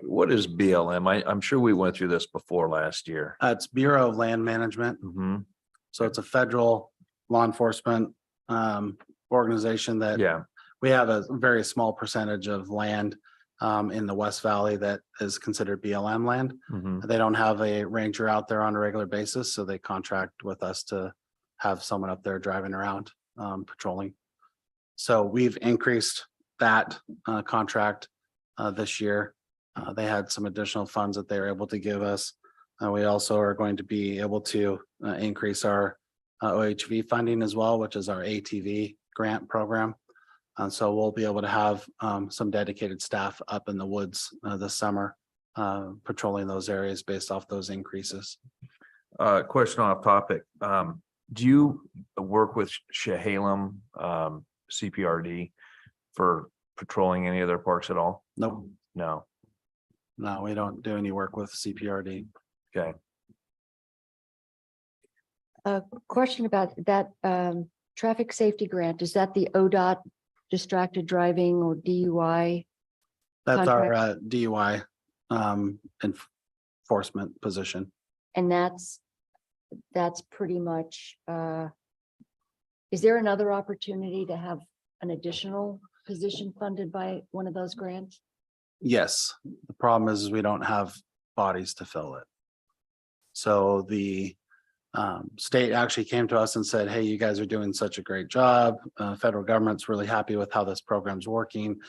What is BLM? I'm sure we went through this before last year. It's Bureau of Land Management. Mhm. So it's a federal law enforcement organization that Yeah, we have a very small percentage of land in the West Valley that is considered BLM land. mhm. They don't have a ranger out there on a regular basis, so they contract with us to have someone up there driving around patrolling. So we've increased that contract this year. They had some additional funds that they were able to give us. We also are going to be able to increase our OHV funding as well, which is our ATV grant program. And so we'll be able to have some dedicated staff up in the woods this summer, patrolling those areas based off those increases. Question off topic. Do you work with Chehalem, CPRD for patrolling any of their parks at all? Nope, No. no, we don't do any work with CPRD. Okay. A question about that traffic safety grant. Is that the ODOT distracted driving or DUI? That's our Contract. DUI enforcement position. And that's pretty much, is there another opportunity to have an additional position funded by one of those grants? Yes, the problem is we don't have bodies to fill it. So the state actually came to us and said, hey, you guys are doing such a great job. Federal government's really happy with how this program's working.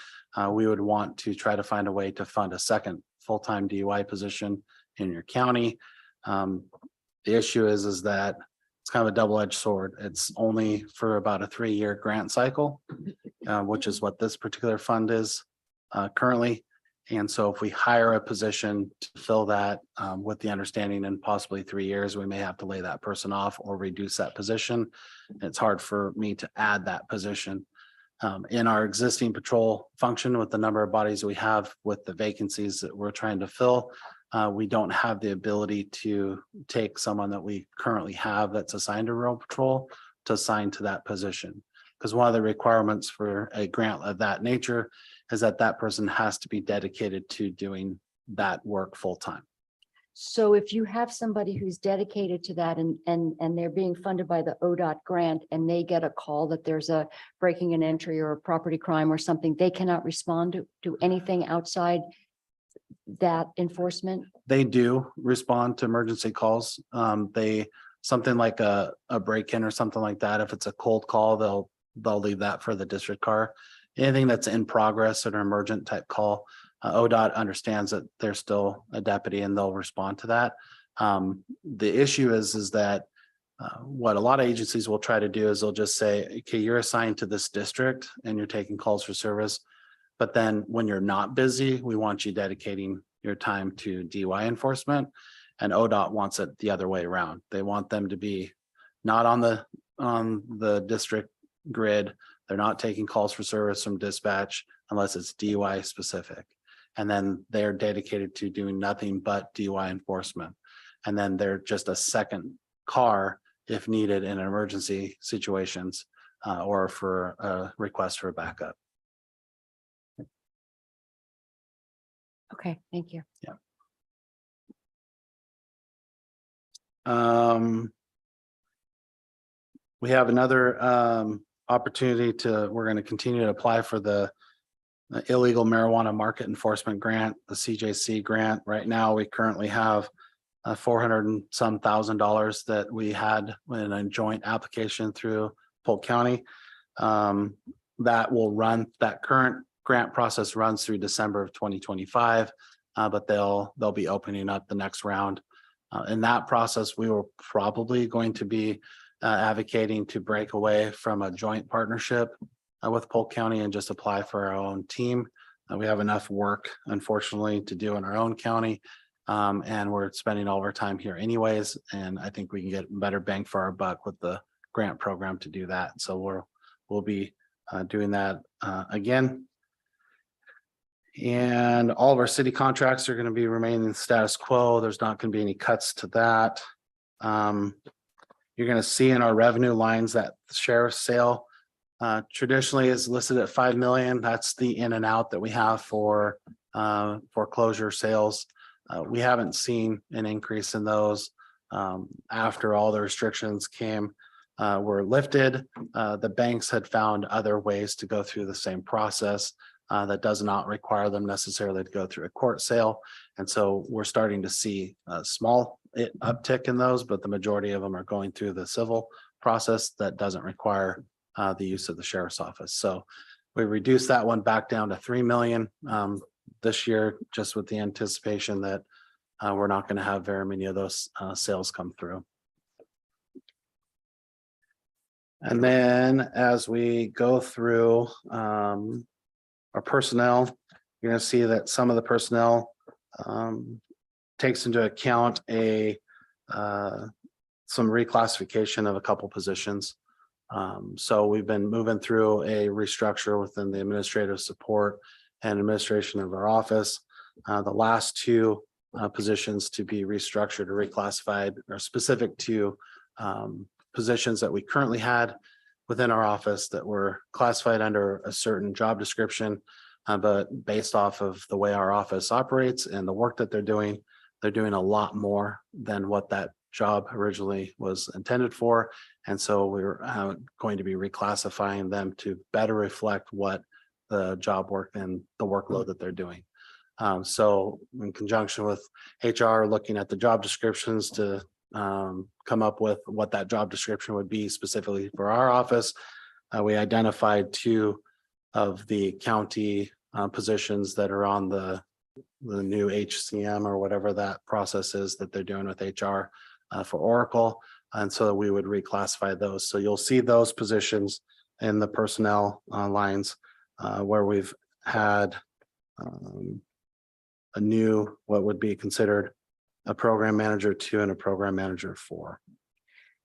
We would want to try to find a way to fund a second full-time DUI position in your county. The issue is that it's kind of a double-edged sword. It's only for about a 3-year grant cycle, which is what this particular fund is currently. And so if we hire a position to fill that with the understanding in possibly 3 years, we may have to lay that person off or reduce that position. It's hard for me to add that position. In our existing patrol function with the number of bodies we have with the vacancies that we're trying to fill, we don't have the ability to take someone that we currently have that's assigned to rural patrol to assign to that position. Because one of the requirements for a grant of that nature is that that person has to be dedicated to doing that work full time. So if you have somebody who's dedicated to that and they're being funded by the ODOT grant and they get a call that there's a breaking and entry or a property crime or something, they cannot respond to anything outside that enforcement? They do respond to emergency calls. Something like a break-in or something like that. If it's a cold call, they'll leave that for the district car. Anything that's in progress or an emergent type call, ODOT understands that there's still a deputy and they'll respond to that. The issue is that what a lot of agencies will try to do is they'll just say, okay, you're assigned to this district and you're taking calls for service. But then when you're not busy, we want you dedicating your time to DUI enforcement. And ODOT wants it the other way around. They want them to be not on the district grid. They're not taking calls for service from dispatch unless it's DUI specific. And then they're dedicated to doing nothing but DUI enforcement. And then they're just a second car if needed in emergency situations or for a request for backup. Okay, thank you. We have another opportunity we're going to continue to apply for the illegal marijuana market enforcement grant, the CJC grant. Right now, we currently have $400 and some thousand that we had in a joint application through Polk County. That will run, that current grant process runs through December of 2025, but they'll be opening up the next round. In that process, we were probably going to be advocating to break away from a joint partnership with Polk County and just apply for our own team. We have enough work, unfortunately, to do in our own county. And we're spending all of our time here anyways, and I think we can get better bang for our buck with the grant program to do that. So we'll be doing that again. And all of our city contracts are going to be remaining status quo. There's not going to be any cuts to that. You're going to see in our revenue lines that the sheriff's sale traditionally is listed at 5 million. That's the in and out that we have for foreclosure sales. We haven't seen an increase in those after all the restrictions were lifted. The banks had found other ways to go through the same process that does not require them necessarily to go through a court sale. And so we're starting to see a small uptick in those, but the majority of them are going through the civil process that doesn't require the use of the sheriff's office. So we reduced that one back down to 3 million this year, just with the anticipation that we're not going to have very many of those sales come through. And then as we go through our personnel, you're going to see that some of the personnel takes into account some reclassification of a couple positions. So we've been moving through a restructure within the administrative support and administration of our office. The last two positions to be restructured or reclassified are specific to positions that we currently had within our office that were classified under a certain job description, but based off of the way our office operates and the work that they're doing a lot more than what that job originally was intended for. And so we're going to be reclassifying them to better reflect what the job work and the workload that they're doing. So in conjunction with HR, looking at the job descriptions to come up with what that job description would be specifically for our office, we identified 2 of the county positions that are on the new HCM or whatever that process is that they're doing with HR for Oracle. And so we would reclassify those. So you'll see those positions in the personnel lines where we've had a new, what would be considered a program manager 2 and a program manager 4.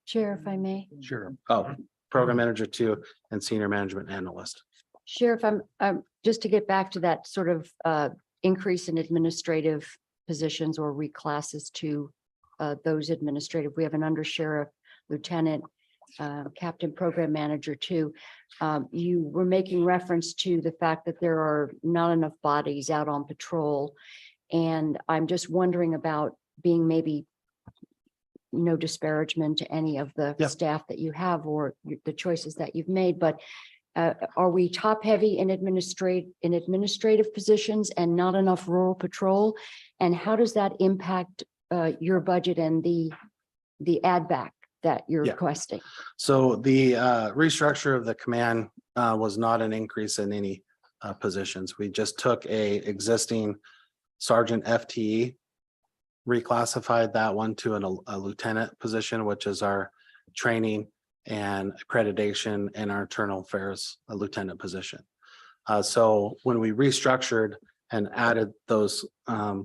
Chair, if I may. Sure. Oh, program manager 2 and senior management analyst. Sheriff, I'm just to get back to that sort of increase in administrative positions or reclasses to those administrative. We have an undersheriff, lieutenant, captain, program manager 2. You were making reference to the fact that there are not enough bodies out on patrol. And I'm just wondering about being maybe no disparagement to any of the staff that you have or the choices that you've made, but are we top heavy in administrative positions and not enough rural patrol? And how does that impact your budget and the add back that you're requesting? So the restructure of the command was not an increase in any positions. We just took a existing sergeant FTE, reclassified that one to a lieutenant position, which is our training and accreditation and our internal affairs lieutenant position. So when we restructured and added those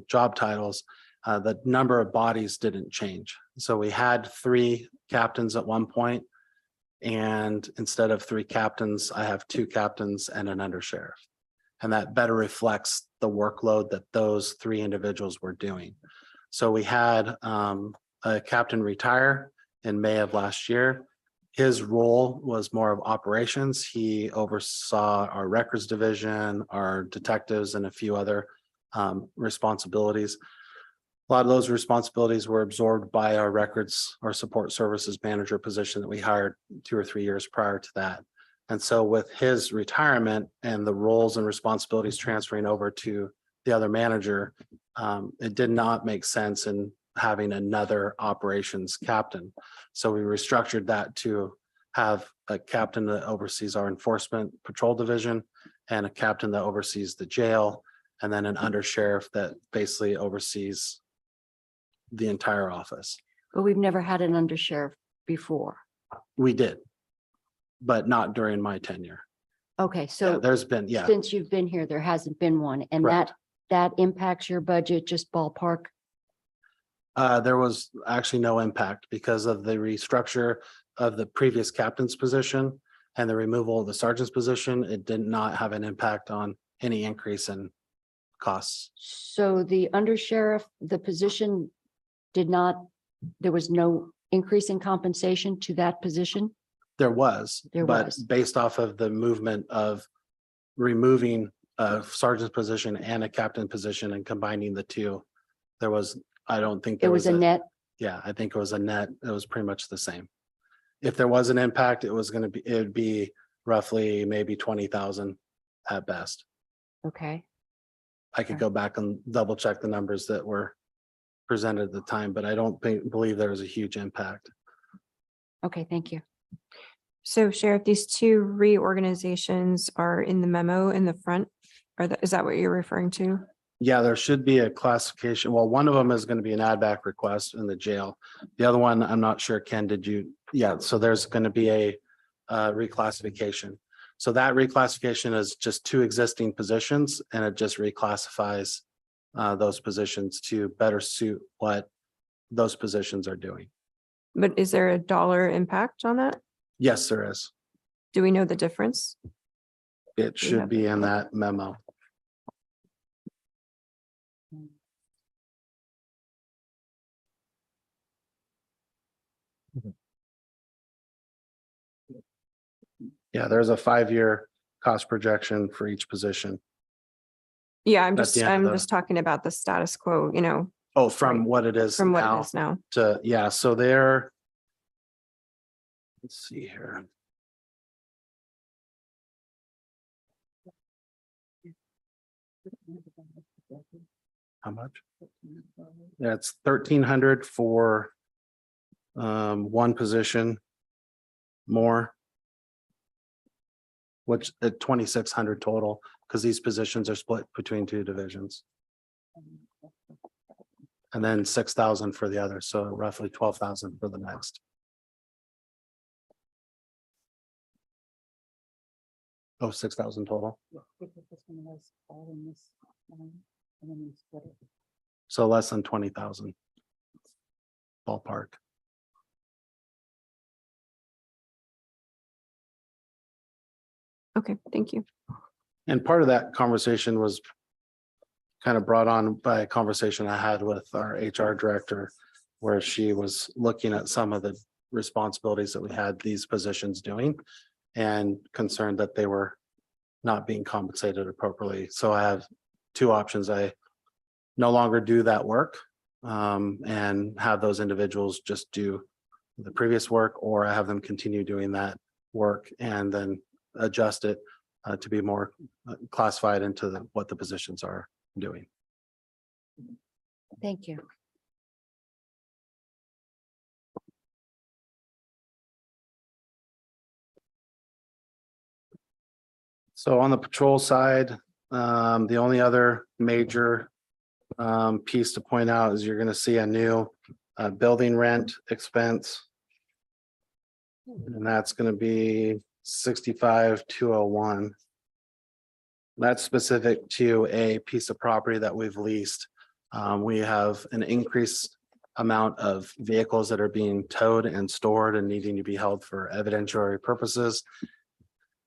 job titles, the number of bodies didn't change. So we had 3 captains at one point, and instead of 3 captains, I have 2 captains and an undersheriff. And that better reflects the workload that those 3 individuals were doing. So we had a captain retire in May of last year. His role was more of operations. He oversaw our records division, our detectives, and a few other responsibilities. A lot of those responsibilities were absorbed by our records, our support services manager position that we hired 2 or 3 years prior to that. And so with his retirement and the roles and responsibilities transferring over to the other manager, it did not make sense in having another operations captain. So we restructured that to have a captain that oversees our enforcement patrol division and a captain that oversees the jail, and then an undersheriff that basically oversees the entire office. But we've never had an undersheriff before. We did, but not during my tenure. Okay, Yeah, so there's been, yeah, since you've been here, there hasn't been one, and Correct. that impacts your budget, just ballpark? there was actually no impact because of the restructure of the previous captain's position and the removal of the sergeant's position. It did not have an impact on any increase in costs. So the undersheriff, the position did not, there was no increase in compensation to that position? There was, There but was. based off of the movement of removing a sergeant's position and a captain position and combining the two, there was, I don't think It there was a net, Yeah, I think it was a net. It was pretty much the same. If there was an impact, it was gonna be, it would be roughly maybe 20,000 at best. okay. I could go back and double check the numbers that were presented at the time, but I don't believe there was a huge impact. Okay, thank you. So Sheriff, these two reorganizations are in the memo in the front. Is that what you're referring to? Yeah, there should be a classification. Well, one of them is going to be an add back request in the jail. The other one, I'm not sure, Ken, did you? Yeah, so there's going to be a reclassification. So that reclassification is just two existing positions and it just reclassifies those positions to better suit what those positions are doing. But is there a dollar impact on that? Yes, there is. Do we know the difference? It should be in that memo. Yeah, there's a 5-year cost projection for each position. Yeah, I'm At the end of the- just talking about the status quo, you know, Oh, from what it is from what now it is now. to, yeah, so they're. Let's see here. How much? That's 1,300 for one position more. Which at 2,600 total, because these positions are split between two divisions. And then 6,000 for the other, so roughly 12,000 for the next. Oh, 6,000 total. So less than 20,000. Ballpark. Okay, thank you. And part of that conversation was kind of brought on by a conversation I had with our HR director, where she was looking at some of the responsibilities that we had these positions doing and concerned that they were not being compensated appropriately. So I have two options. I no longer do that work and have those individuals just do the previous work, or I have them continue doing that work and then adjust it to be more classified into what the positions are doing. Thank you. So on the patrol side, the only other major piece to point out is you're going to see a new building rent expense. And that's going to be 65,201. That's specific to a piece of property that we've leased. We have an increased amount of vehicles that are being towed and stored and needing to be held for evidentiary purposes.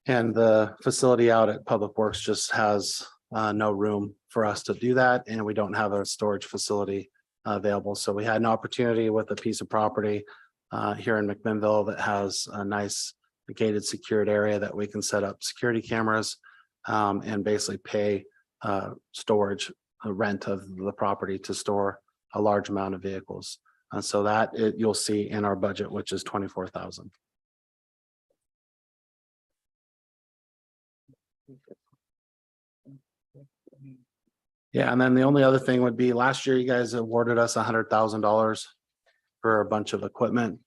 And the facility out at Public Works just has no room for us to do that, and we don't have a storage facility available. So we had an opportunity with a piece of property here in McMinnville that has a nice gated secured area that we can set up security cameras and basically pay storage rent of the property to store a large amount of vehicles. And so you'll see in our budget, which is 24,000. Yeah, and then the only other thing would be last year, you guys awarded us $100,000 for a bunch of equipment.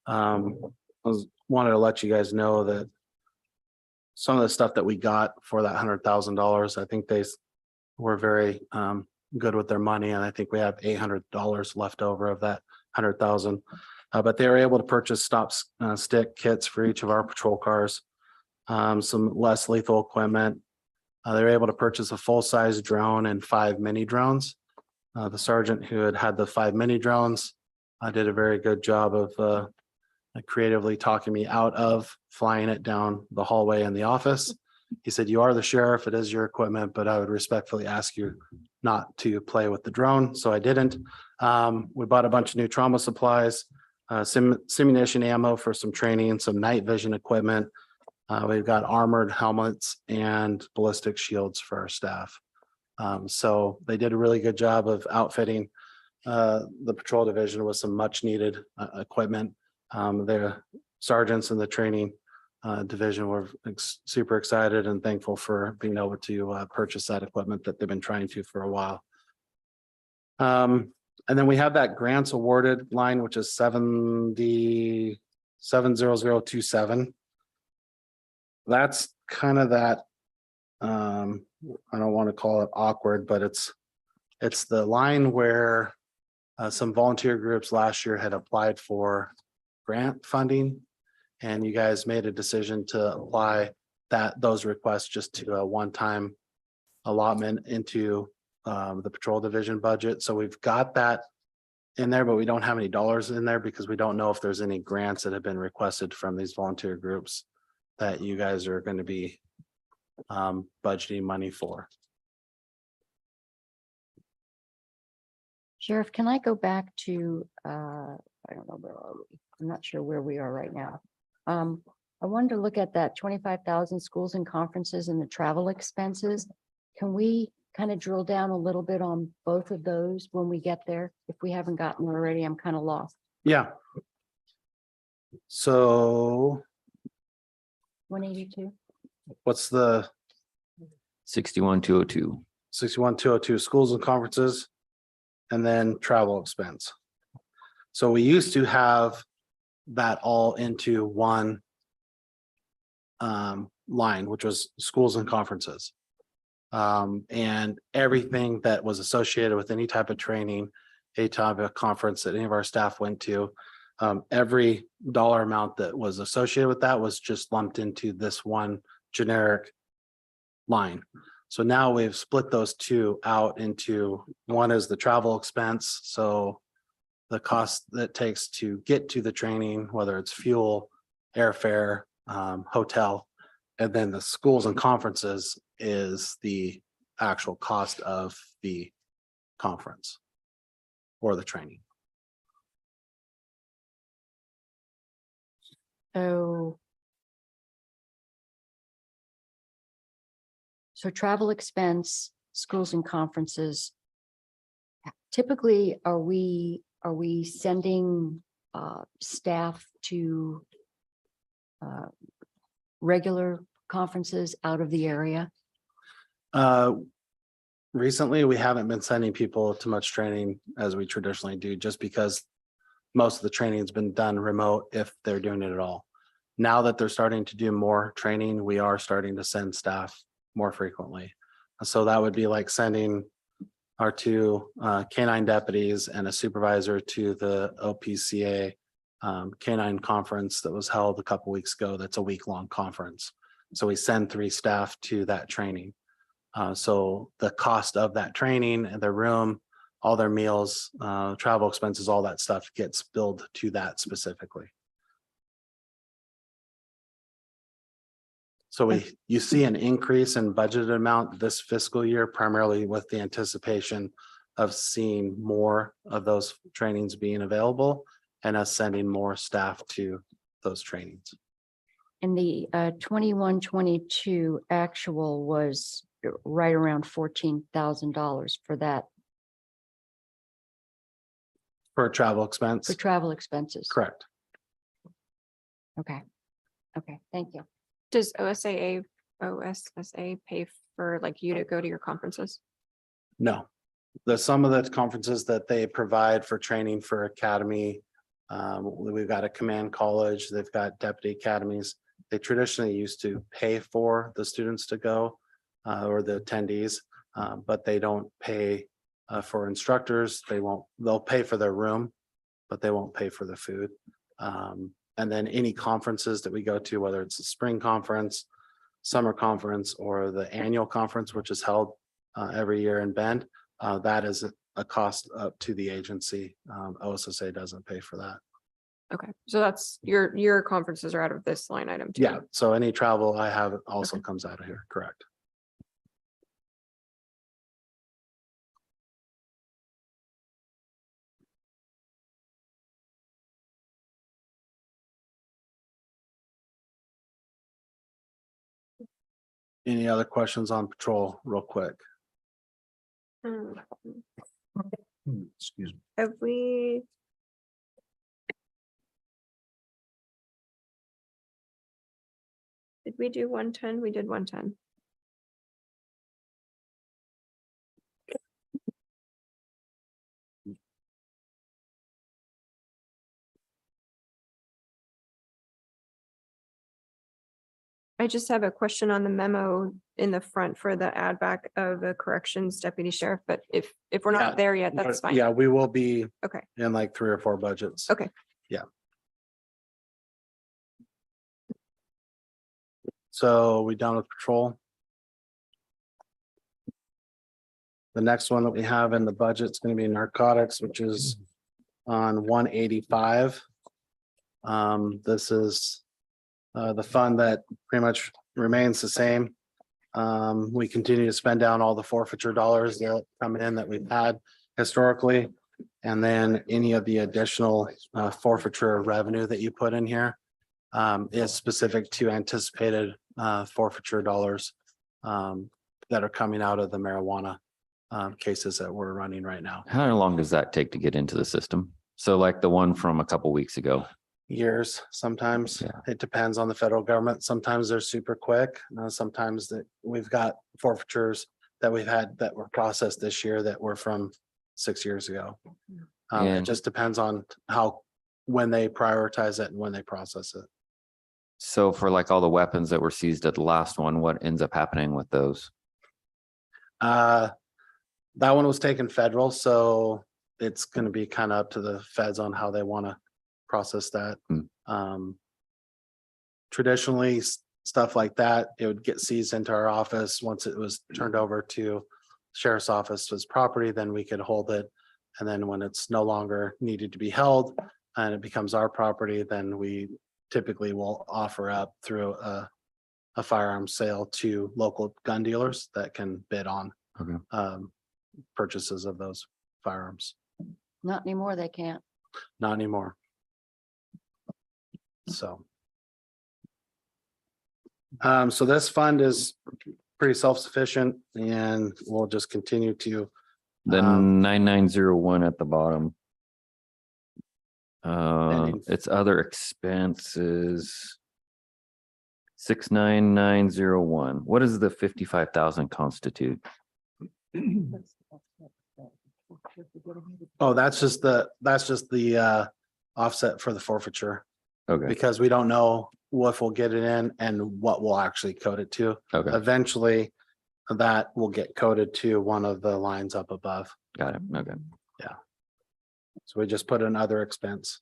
Wanted to let you guys know that some of the stuff that we got for that $100,000, I think they were very good with their money, and I think we have $800 left over of that 100,000. But they were able to purchase stick kits for each of our patrol cars, some less lethal equipment. They were able to purchase a full-size drone and 5 mini drones. The sergeant who had the 5 mini drones did a very good job of creatively talking me out of flying it down the hallway in the office. He said, "You are the sheriff, it is your equipment, but I would respectfully ask you not to play with the drone." So I didn't. We bought a bunch of new trauma supplies, simunition ammo for some training, some night vision equipment. We've got armored helmets and ballistic shields for our staff. So they did a really good job of outfitting the patrol division with some much needed equipment. The sergeants in the training division were super excited and thankful for being able to purchase that equipment that they've been trying to for a while. And then we have that grants awarded line, which is 70027. That's kind of that, I don't want to call it awkward, but it's the line where some volunteer groups last year had applied for grant funding, and you guys made a decision to apply those requests just to a one-time allotment into the patrol division budget. So we've got that in there, but we don't have any dollars in there because we don't know if there's any grants that have been requested from these volunteer groups that you guys are going to be budgeting money for. Sheriff, can I go back to, I don't know, where are we? I'm not sure where we are right now. I wanted to look at that 25,000 schools and conferences and the travel expenses. Can we kind of drill down a little bit on both of those when we get there? If we haven't gotten there already, I'm kind of lost. Yeah. So 182. what's the 61,202. 61,202 schools and conferences, and then travel expense. So we used to have that all into one line, which was schools and conferences. And everything that was associated with any type of training, a type of conference that any of our staff went to, every dollar amount that was associated with that was just lumped into this one generic line. So now we've split those two out into, one is the travel expense. So the cost that takes to get to the training, whether it's fuel, airfare, hotel, and then the schools and conferences is the actual cost of the conference or the training. So travel expense, schools and conferences. Typically, are we sending staff to regular conferences out of the area? Recently, we haven't been sending people to much training as we traditionally do, just because most of the training has been done remote if they're doing it at all. Now that they're starting to do more training, we are starting to send staff more frequently. So that would be like sending our two canine deputies and a supervisor to the OPCA canine conference that was held a couple weeks ago. That's a week-long conference. So we send 3 staff to that training. So the cost of that training and their room, all their meals, travel expenses, all that stuff gets billed to that specifically. So you see an increase in budgeted amount this fiscal year, primarily with the anticipation of seeing more of those trainings being available and us sending more staff to those trainings. And the 21-22 actual was right around $14,000 for that For travel expense. for travel expenses. Correct. Okay. Okay, thank you. Does OSSA pay for like you to go to your conferences? No. Some of the conferences that they provide for training for academy. We've got a command college, they've got deputy academies. They traditionally used to pay for the students to go or the attendees, but they don't pay for instructors. They'll pay for their room, but they won't pay for the food. And then any conferences that we go to, whether it's a spring conference, summer conference, or the annual conference, which is held every year in Bend, that is a cost up to the agency. OSSA doesn't pay for that. Okay, so that's your conferences are out of this line item too. Yeah, so any travel I have also comes out of here, correct? Any other questions on patrol real quick? Excuse me. Have we? Did we do 110? We did 110. I just have a question on the memo in the front for the add back of a corrections deputy sheriff, but if we're Yeah, not there yet, that's fine. Yeah, we will be Okay, in like 3 or 4 budgets. okay. Yeah. So we done with patrol? The next one that we have in the budget is going to be narcotics, which is on 185. This is the fund that pretty much remains the same. We continue to spend down all the forfeiture dollars that come in that we've had historically. And then any of the additional forfeiture revenue that you put in here is specific to anticipated forfeiture dollars that are coming out of the marijuana cases that we're running right now. How long does that take to get into the system? So like the one from a couple weeks ago. Years, sometimes Yeah. it depends on the federal government. Sometimes they're super quick. Sometimes that we've got forfeitures that we've had that were processed this year that were from 6 years ago. It And- just depends on when they prioritize it and when they process it. So for like all the weapons that were seized at the last one, what ends up happening with those? That one was taken federal, so it's gonna be kind of up to the feds on how they want to process that. Traditionally, stuff like that, it would get seized into our office. Once it was turned over to sheriff's office as property, then we could hold it. And then when it's no longer needed to be held and it becomes our property, then we typically will offer up through a firearm sale to local gun dealers that can bid on Okay. purchases of those firearms. Not anymore, they can't. Not anymore. So. So this fund is pretty self-sufficient and we'll just continue to, The 9901 at the bottom. Pending. It's other expenses. 69901. What does the 55,000 constitute? oh, that's just the offset for the forfeiture. Okay, Because we don't know if we'll get it in and what we'll actually code it to. okay, Eventually, that will get coded to one of the lines up above. got it. Okay. So we just put another expense.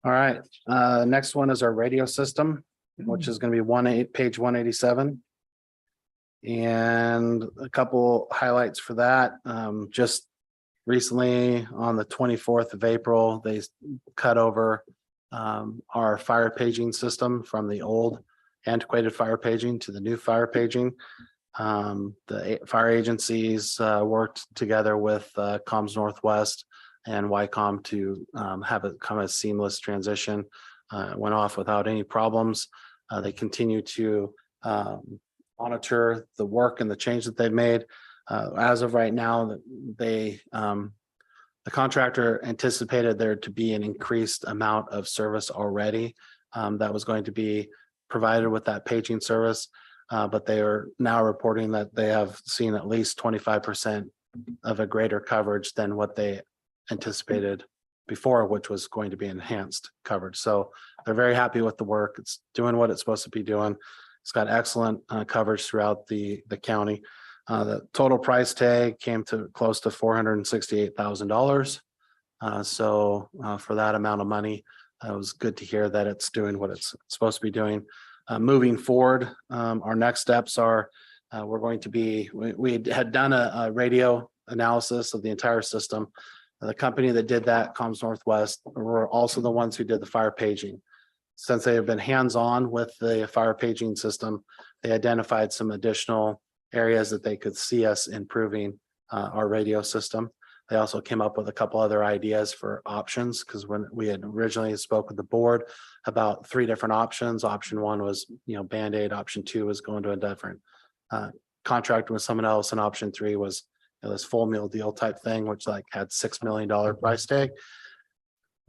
All right, next one is our radio system, which is gonna be page 187. And a couple highlights for that, just recently on the 24th of April, they cut over our fire paging system from the old antiquated fire paging to the new fire paging. The fire agencies worked together with Comms Northwest and YCOM to have it come a seamless transition. Went off without any problems. They continue to monitor the work and the change that they've made. As of right now, the contractor anticipated there to be an increased amount of service already that was going to be provided with that paging service. But they are now reporting that they have seen at least 25% of a greater coverage than what they anticipated before, which was going to be enhanced coverage. So they're very happy with the work. It's doing what it's supposed to be doing. It's got excellent coverage throughout the county. The total price tag came to close to $468,000. So for that amount of money, it was good to hear that it's doing what it's supposed to be doing. Moving forward, our next steps are we're going to be, we had done a radio analysis of the entire system. The company that did that, Comms Northwest, were also the ones who did the fire paging. Since they have been hands-on with the fire paging system, they identified some additional areas that they could see us improving our radio system. They also came up with a couple other ideas for options, because when we had originally spoke with the board about 3 different options, option 1 was, Band-Aid, option 2 was going to a different contract with someone else, and option 3 was this full meal deal type thing, which had $6 million price tag.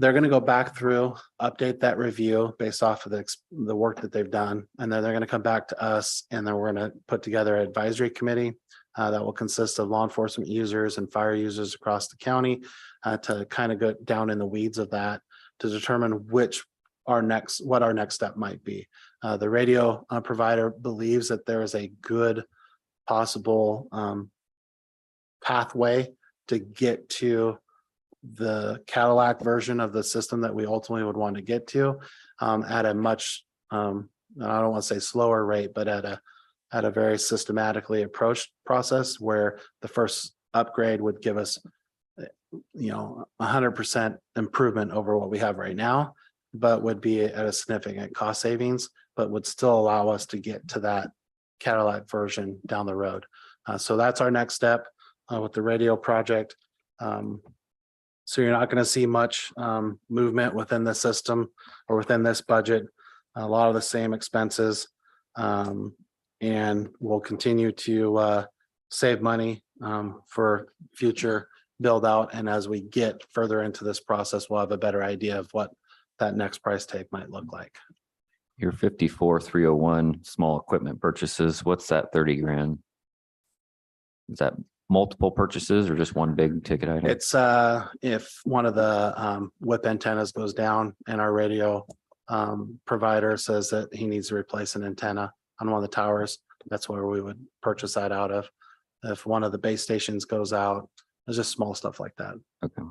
They're going to go back through, update that review based off of the work that they've done, and then they're going to come back to us, and then we're going to put together an advisory committee that will consist of law enforcement users and fire users across the county to kind of go down in the weeds of that to determine what our next step might be. The radio provider believes that there is a good possible pathway to get to the Cadillac version of the system that we ultimately would want to get to at a much, I don't want to say slower rate, but at a very systematically approached process where the first upgrade would give us, 100% improvement over what we have right now, but would be at a significant cost savings, but would still allow us to get to that Cadillac version down the road. So that's our next step with the radio project. So you're not going to see much movement within the system or within this budget. A lot of the same expenses, and we'll continue to save money for future build out. And as we get further into this process, we'll have a better idea of what that next price tag might look like. Your 54,301 small equipment purchases, what's that 30 grand? Is that multiple purchases or just one big ticket item? It's if one of the whip antennas goes down and our radio provider says that he needs to replace an antenna on one of the towers, that's where we would purchase that out of. If one of the base stations goes out, there's just small stuff like that. Okay.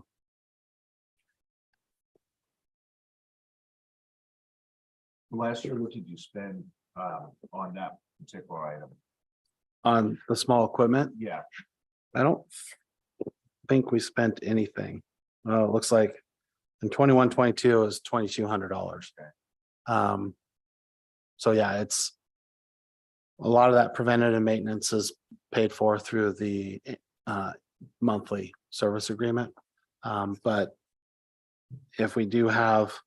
Last year, what did you spend on that particular item? On the small equipment, Yeah. I don't think we spent anything. Well, it looks like in 21-22 it was $2,200. So yeah, it's a lot of that preventative maintenance is paid for through the monthly service agreement. But if we do have,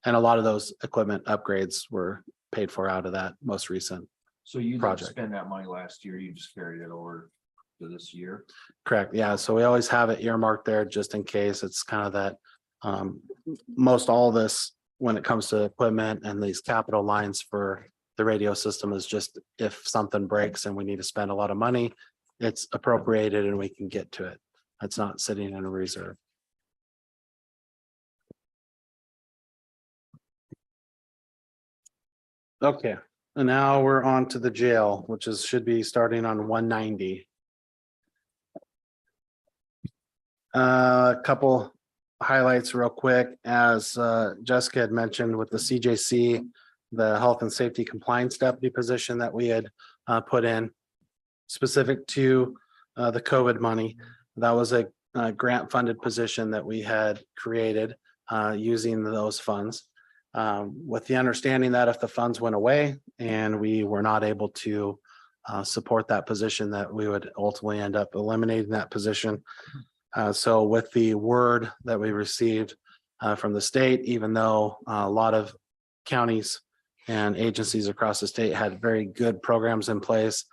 and a lot of those equipment upgrades were paid for out of that most recent. So you didn't project. spend that money last year, you just carried it over to this year? Correct. Yeah. So we always have it earmarked there just in case. It's kind of that most all of this when it comes to equipment and these capital lines for the radio system is just if something breaks and we need to spend a lot of money, it's appropriated and we can get to it. It's not sitting in a reserve. Okay, and now we're on to the jail, which should be starting on 190. A couple highlights real quick, as Jessica had mentioned with the CJC, the health and safety compliance deputy position that we had put in specific to the COVID money. That was a grant funded position that we had created using those funds. With the understanding that if the funds went away and we were not able to support that position, that we would ultimately end up eliminating that position. So with the word that we received from the state, even though a lot of counties and agencies across the state had very good programs in place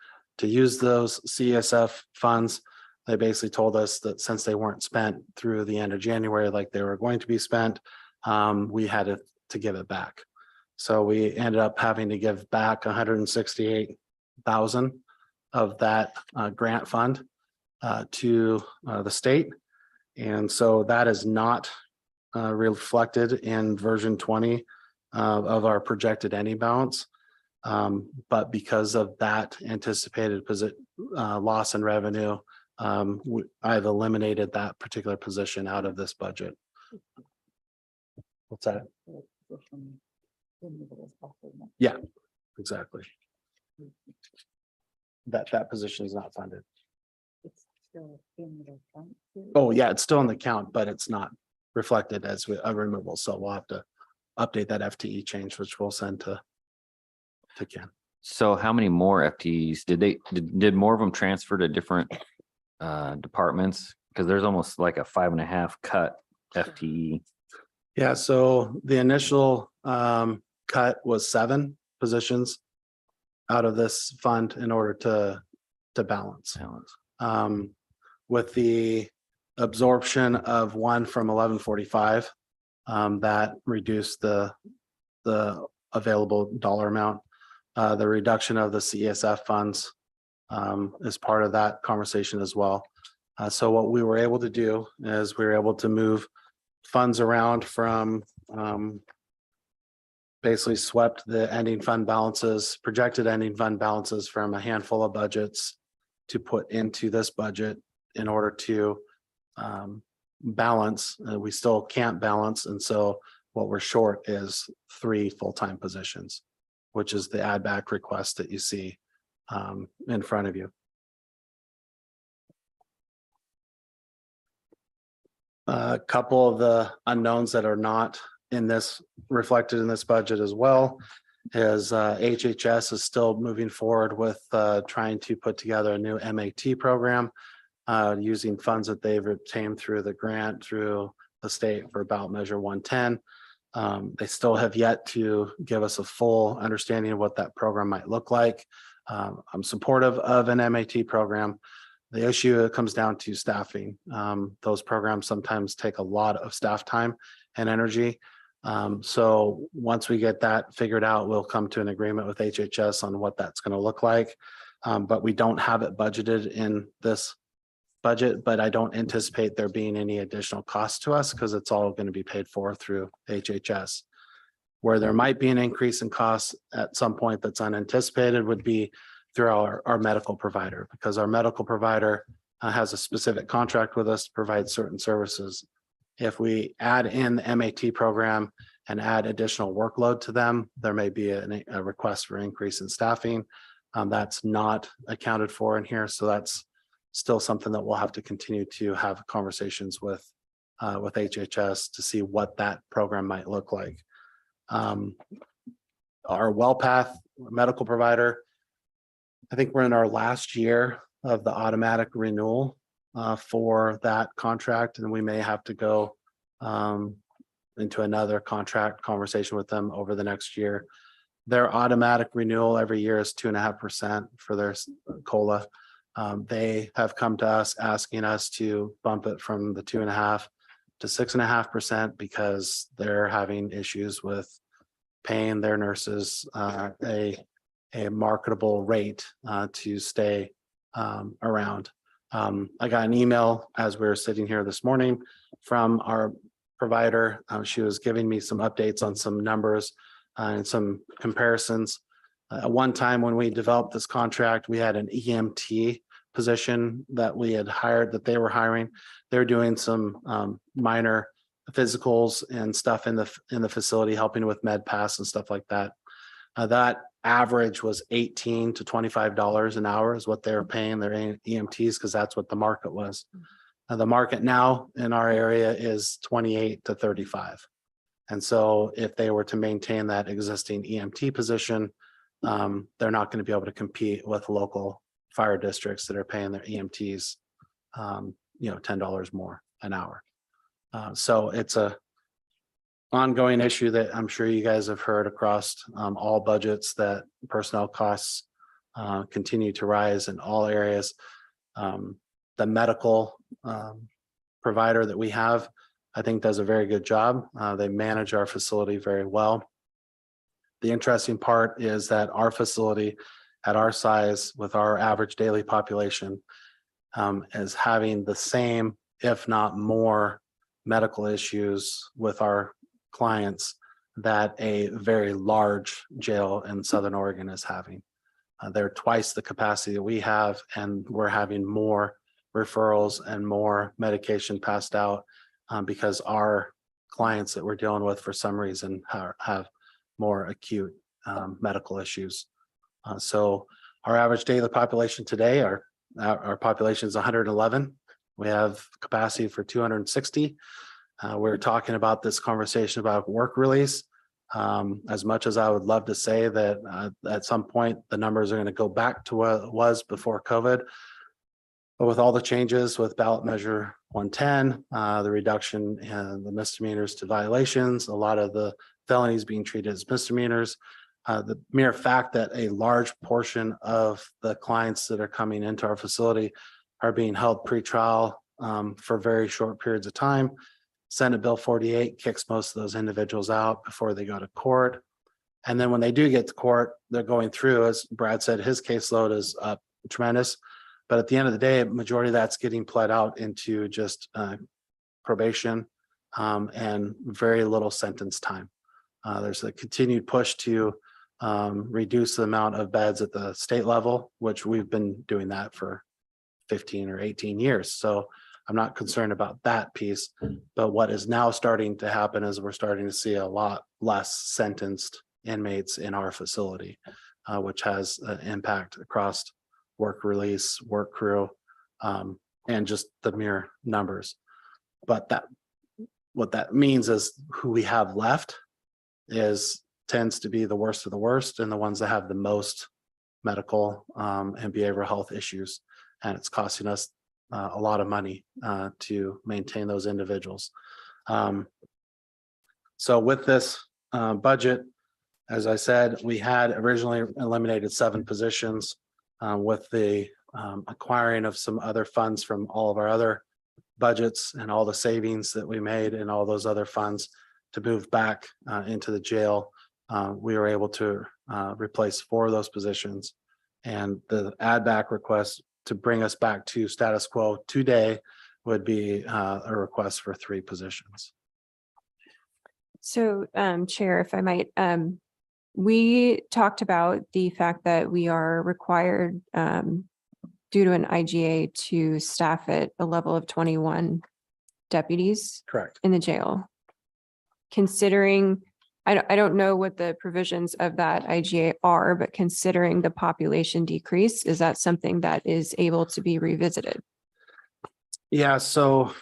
to use those CSF funds. They basically told us that since they weren't spent through the end of January, like they were going to be spent, we had to give it back. So we ended up having to give back 168,000 of that grant fund to the state. And so that is not reflected in version 20 of our projected ending balance. But because of that anticipated loss in revenue, I've eliminated that particular position out of this budget. What's that? Yeah, exactly. That position is not funded. Oh, yeah, it's still in the count, but it's not reflected as a removal. So we'll have to update that FTE change, which we'll send to Ken. So how many more FTEs did more of them transfer to different departments? Because there's almost like a 5.5 cut FTE. Yeah, so the initial cut was 7 positions out of this fund in order to balance. With the absorption of 1 from 1145, that reduced the available dollar amount. The reduction of the CSF funds is part of that conversation as well. So what we were able to do is we were able to move funds around from basically swept the ending fund balances, projected ending fund balances from a handful of budgets to put into this budget in order to balance. We still can't balance. And so what we're short is 3 full-time positions, which is the add back request that you see in front of you. A couple of the unknowns that are not in this reflected in this budget as well is HHS is still moving forward with trying to put together a new MAT program using funds that they've obtained through the grant through the state for ballot measure 110. They still have yet to give us a full understanding of what that program might look like. I'm supportive of an MAT program. The issue comes down to staffing. Those programs sometimes take a lot of staff time and energy. So once we get that figured out, we'll come to an agreement with HHS on what that's going to look like. But we don't have it budgeted in this budget, but I don't anticipate there being any additional cost to us because it's all going to be paid for through HHS. Where there might be an increase in costs at some point that's unanticipated would be through our medical provider, because our medical provider has a specific contract with us to provide certain services. If we add in the MAT program and add additional workload to them, there may be a request for increase in staffing. That's not accounted for in here. So that's still something that we'll have to continue to have conversations with HHS to see what that program might look like. Our WellPath medical provider, I think we're in our last year of the automatic renewal for that contract, and we may have to go into another contract conversation with them over the next year. Their automatic renewal every year is 2.5% for their COLA. They have come to us asking us to bump it from the 2.5% to 6.5% because they're having issues with paying their nurses a marketable rate to stay around. I got an email as we were sitting here this morning from our provider. She was giving me some updates on some numbers and some comparisons. At one time when we developed this contract, we had an EMT position that we had hired, that they were hiring. They're doing some minor physicals and stuff in the facility, helping with med pass and stuff like that. That average was $18 to $25 an hour is what they were paying their EMTs, because that's what the market was. The market now in our area is 28 to 35. And so if they were to maintain that existing EMT position, they're not going to be able to compete with local fire districts that are paying their EMTs, $10 more an hour. So it's a ongoing issue that I'm sure you guys have heard across all budgets, that personnel costs continue to rise in all areas. The medical provider that we have, I think, does a very good job. They manage our facility very well. The interesting part is that our facility at our size with our average daily population is having the same, if not more, medical issues with our clients that a very large jail in Southern Oregon is having. They're twice the capacity that we have, and we're having more referrals and more medication passed out because our clients that we're dealing with for some reason have more acute medical issues. So our average daily population today, our population is 111. We have capacity for 260. We're talking about this conversation about work release. As much as I would love to say that at some point the numbers are going to go back to what it was before COVID, but with all the changes with ballot measure 110, the reduction in the misdemeanors to violations, a lot of the felonies being treated as misdemeanors, the mere fact that a large portion of the clients that are coming into our facility are being held pretrial for very short periods of time. Senate Bill 48 kicks most of those individuals out before they go to court. And then when they do get to court, they're going through, as Brad said, his caseload is tremendous. But at the end of the day, majority of that's getting pled out into just probation and very little sentence time. There's a continued push to reduce the amount of beds at the state level, which we've been doing that for 15 or 18 years. So I'm not concerned about that piece, but what is now starting to happen is we're starting to see a lot less sentenced inmates in our facility, which has an impact across work release, work crew, and just the mere numbers. But what that means is who we have left tends to be the worst of the worst and the ones that have the most medical and behavioral health issues. And it's costing us a lot of money to maintain those individuals. So with this budget, as I said, we had originally eliminated 7 positions with the acquiring of some other funds from all of our other budgets and all the savings that we made and all those other funds to move back into the jail. We were able to replace 4 of those positions, and the add back request to bring us back to status quo today would be a request for 3 positions. So, Chair, if I might, we talked about the fact that we are required due to an IGA to staff at a level of 21 deputies Correct. in the jail. Considering, I don't know what the provisions of that IGA are, but considering the population decrease, is that something that is able to be revisited? Yeah, so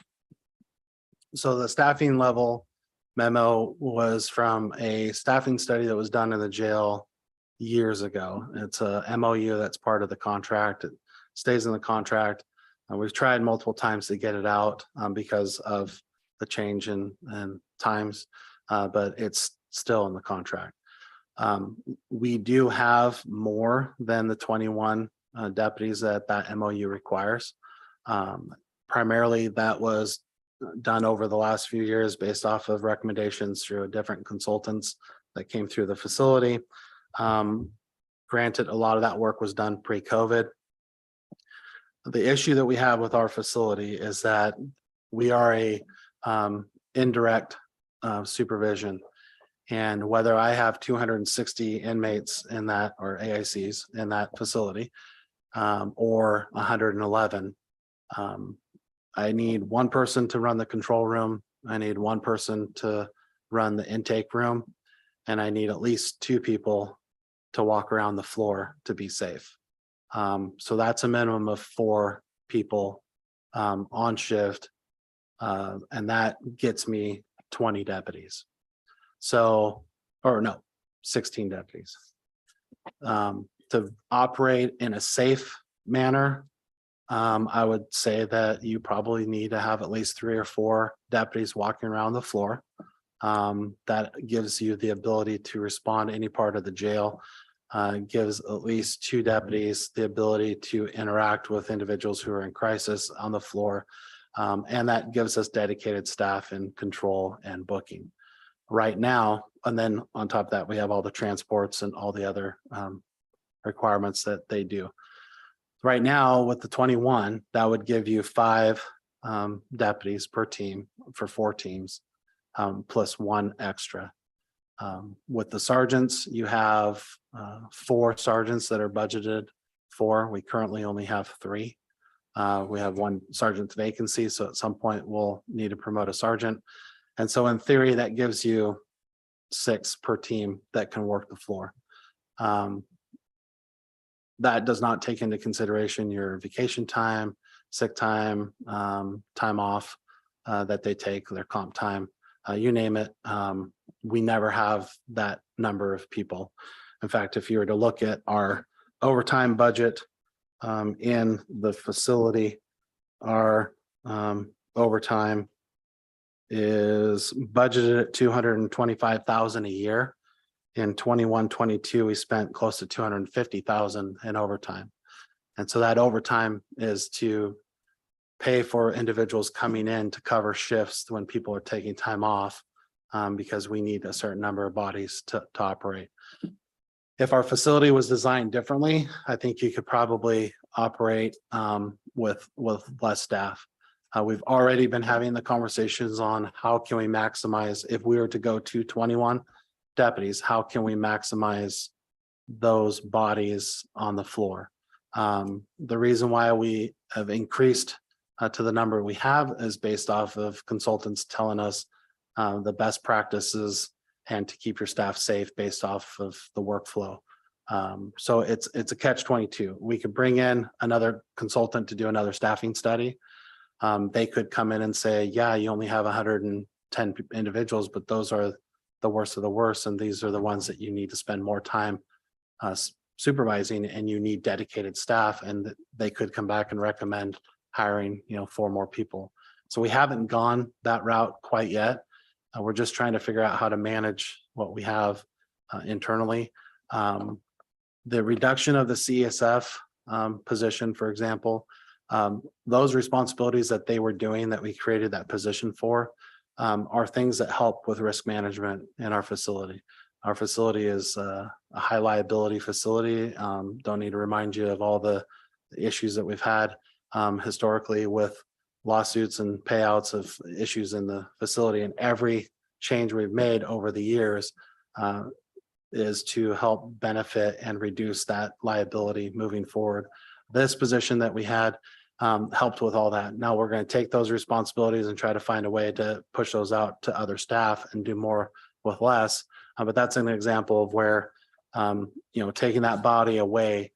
the staffing level memo was from a staffing study that was done in the jail years ago. It's a MOU that's part of the contract. It stays in the contract. We've tried multiple times to get it out because of the change in times, but it's still in the contract. We do have more than the 21 deputies that MOU requires. Primarily that was done over the last few years based off of recommendations through different consultants that came through the facility. Granted, a lot of that work was done pre-COVID. The issue that we have with our facility is that we are a indirect supervision. And whether I have 260 inmates in that, or AICs in that facility, or 111, I need one person to run the control room. I need one person to run the intake room, and I need at least 2 people to walk around the floor to be safe. So that's a minimum of 4 people on shift, and that gets me 20 deputies. So, or no, 16 deputies. To operate in a safe manner, I would say that you probably need to have at least 3 or 4 deputies walking around the floor. That gives you the ability to respond to any part of the jail gives at least 2 deputies the ability to interact with individuals who are in crisis on the floor. And that gives us dedicated staff in control and booking right now. And then on top of that, we have all the transports and all the other requirements that they do. Right now with the 21, that would give you 5 deputies per team for 4 teams, plus 1 extra. With the sergeants, you have 4 sergeants that are budgeted for. We currently only have 3. We have 1 sergeant vacancy, so at some point we'll need to promote a sergeant. And so in theory, that gives you 6 per team that can work the floor. That does not take into consideration your vacation time, sick time, time off that they take, their comp time, you name it. We never have that number of people. In fact, if you were to look at our overtime budget in the facility, our overtime is budgeted at 225,000 a year. In 21-22, we spent close to 250,000 in overtime. And so that overtime is to pay for individuals coming in to cover shifts when people are taking time off, because we need a certain number of bodies to operate. If our facility was designed differently, I think you could probably operate with less staff. We've already been having the conversations on how can we maximize, if we were to go to 21 deputies, how can we maximize those bodies on the floor? The reason why we have increased to the number we have is based off of consultants telling us the best practices and to keep your staff safe based off of the workflow. So it's a catch-22. We could bring in another consultant to do another staffing study. They could come in and say, yeah, you only have 110 individuals, but those are the worst of the worst, and these are the ones that you need to spend more time supervising, and you need dedicated staff, and they could come back and recommend hiring, 4 more people. So we haven't gone that route quite yet. We're just trying to figure out how to manage what we have internally. The reduction of the CSF position, for example, those responsibilities that they were doing that we created that position for are things that help with risk management in our facility. Our facility is a high liability facility. Don't need to remind you of all the issues that we've had historically with lawsuits and payouts of issues in the facility. And every change we've made over the years is to help benefit and reduce that liability moving forward. This position that we had helped with all that. Now we're going to take those responsibilities and try to find a way to push those out to other staff and do more with less. But that's an example of where, taking that body away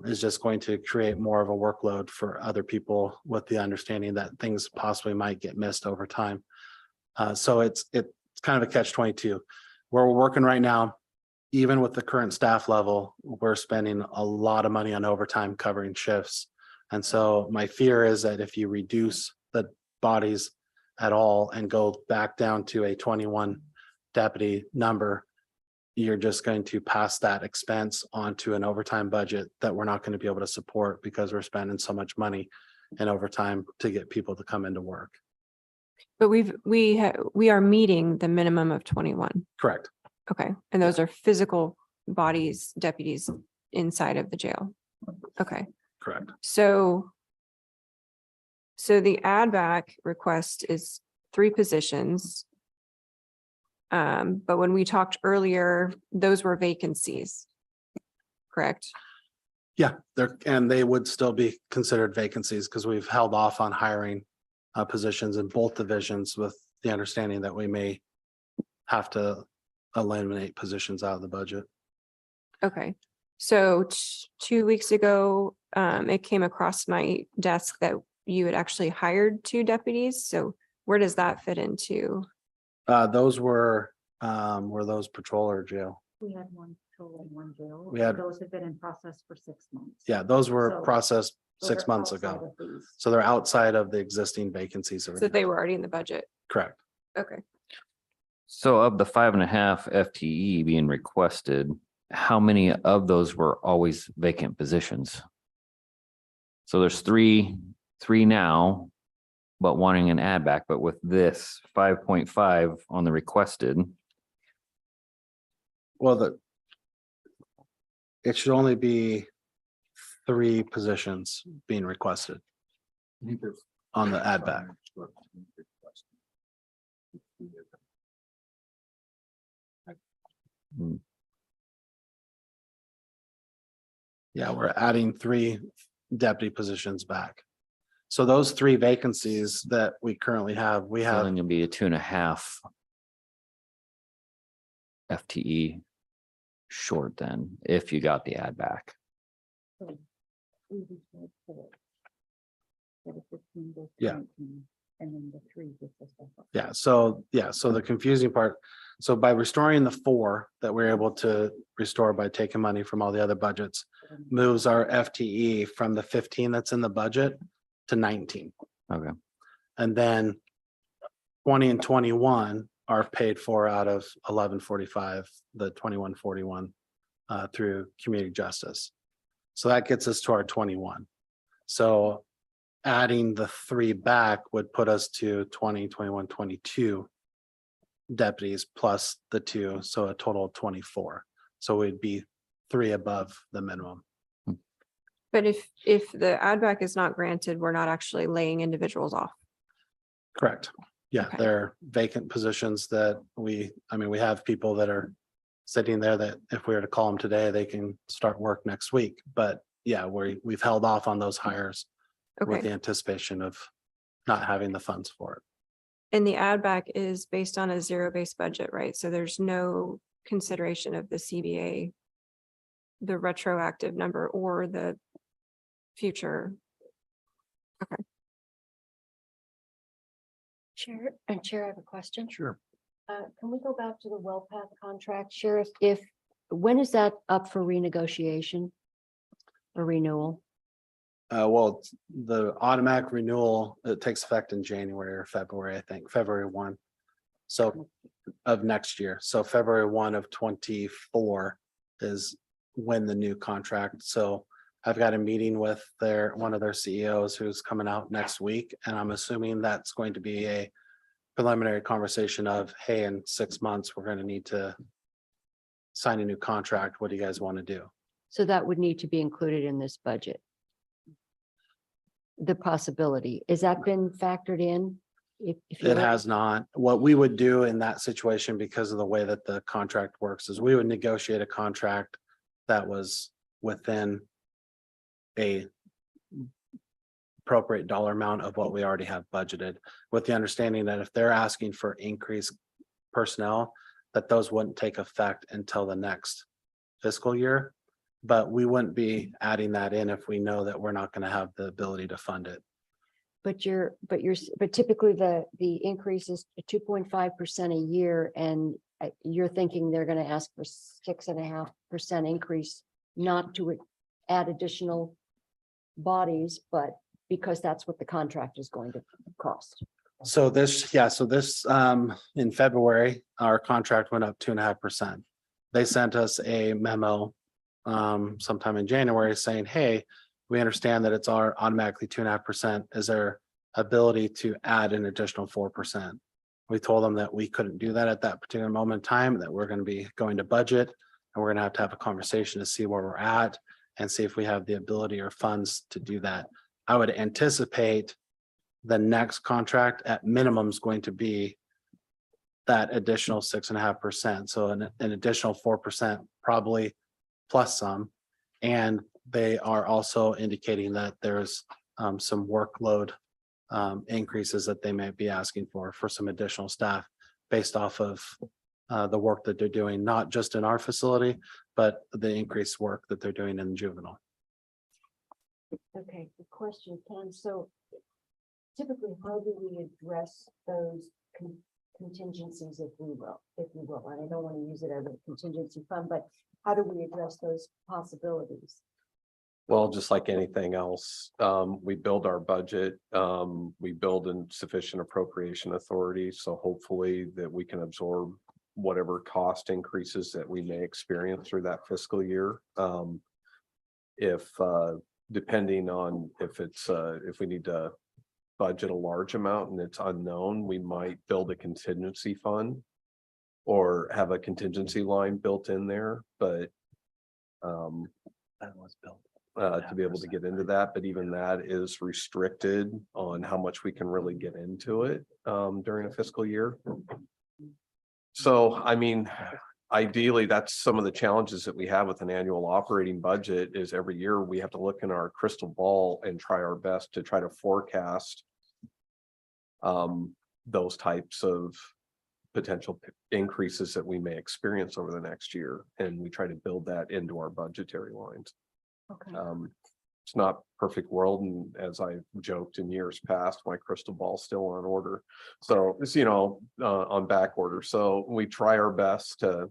is just going to create more of a workload for other people, with the understanding that things possibly might get missed over time. So it's kind of a catch-22. Where we're working right now, even with the current staff level, we're spending a lot of money on overtime covering shifts. And so my fear is that if you reduce the bodies at all and go back down to a 21 deputy number, you're just going to pass that expense onto an overtime budget that we're not going to be able to support, because we're spending so much money in overtime to get people to come into work. But we are meeting the minimum of 21. Correct. Okay. And those are physical bodies, deputies inside of the jail. Okay. Correct. So the add back request is 3 positions. But when we talked earlier, those were vacancies, correct? Yeah, they would still be considered vacancies because we've held off on hiring positions in both divisions, with the understanding that we may have to eliminate positions out of the budget. Okay, so 2 weeks ago, it came across my desk that you had actually hired 2 deputies. So where does that fit into? Those were those patrol or jail? We had 1 patrol and 1 jail. We had- Those have been in process for 6 months. Yeah, those were So processed those 6 are months outside ago. of these. So they're outside of the existing vacancies. So they were already in the budget. Correct. Okay. So of the 5.5 FTE being requested, how many of those were always vacant positions? So there's three now, but wanting an add back, but with this 5.5 on the requested, Well, it should only be 3 positions being requested on the add back. Yeah, we're adding 3 deputy positions back. So those 3 vacancies that we currently have, we so have, then you'll be a 2.5 FTE short then, if you got the add back. Yeah. yeah, so the confusing part, so by restoring the 4 that we're able to restore by taking money from all the other budgets, moves our FTE from the 15 that's in the budget to 19. Okay. And then 20 and 21 are paid for out of 1145, the 2141 through community justice. So that gets us to our 21. So adding the 3 back would put us to 20, 21, 22 deputies plus the 2, so a total of 24. So we'd be 3 above the minimum. But if the add back is not granted, we're not actually laying individuals off. Correct. Yeah, Okay. they're vacant positions that we have people that are sitting there that if we were to call them today, they can start work next week. But yeah, we've held off on those hires with the Okay, anticipation of not having the funds for it. and the add back is based on a zero-based budget, right? So there's no consideration of the CBA, the retroactive number or the future. Chair, and Chair, I have a question. Sure. Can we go back to the WellPath contract, Sheriff? When is that up for renegotiation or renewal? Well, the automatic renewal, it takes effect in January or February, I think, February 1. So of next year. So February 1 of 24 is when the new contract. So I've got a meeting with one of their CEOs who's coming out next week, and I'm assuming that's going to be a preliminary conversation of, hey, in 6 months, we're going to need to sign a new contract. What do you guys want to do? So that would need to be included in this budget. The possibility, has that been factored in? If you It look- has not. What we would do in that situation, because of the way that the contract works, is we would negotiate a contract that was within a appropriate dollar amount of what we already have budgeted, with the understanding that if they're asking for increased personnel, that those wouldn't take effect until the next fiscal year. But we wouldn't be adding that in if we know that we're not going to have the ability to fund it. But typically the increase is 2.5% a year, and you're thinking they're gonna ask for 6.5% increase, not to add additional bodies, but because that's what the contract is going to cost. So this, in February, our contract went up 2.5%. They sent us a memo sometime in January saying, hey, we understand that it's automatically 2.5%. Is there ability to add an additional 4%? We told them that we couldn't do that at that particular moment in time, that we're going to be going to budget, and we're going to have a conversation to see where we're at and see if we have the ability or funds to do that. I would anticipate the next contract at minimum is going to be that additional 6.5%. So an additional 4% probably plus some. And they are also indicating that there's some workload increases that they may be asking for some additional staff based off of the work that they're doing, not just in our facility, but the increased work that they're doing in juvenile. Okay, good question, Ken. So typically, how do we address those contingencies, if we will? And I don't want to use it as a contingency fund, but how do we address those possibilities? Well, just like anything else, we build our budget, we build in sufficient appropriation authority, so hopefully that we can absorb whatever cost increases that we may experience through that fiscal year. If, depending on if we need to budget a large amount and it's unknown, we might build a contingency fund or have a contingency line built in there, but That was built. to be able to get into that, but even that is restricted on how much we can really get into it during a fiscal year. So, I mean, ideally, that's some of the challenges that we have with an annual operating budget is every year we have to look in our crystal ball and try our best to try to forecast those types of potential increases that we may experience over the next year. And we try to build that into our budgetary lines. Okay. It's not perfect world, and as I joked in years past, my crystal ball's still on order. So it's, on back order. So we try our best to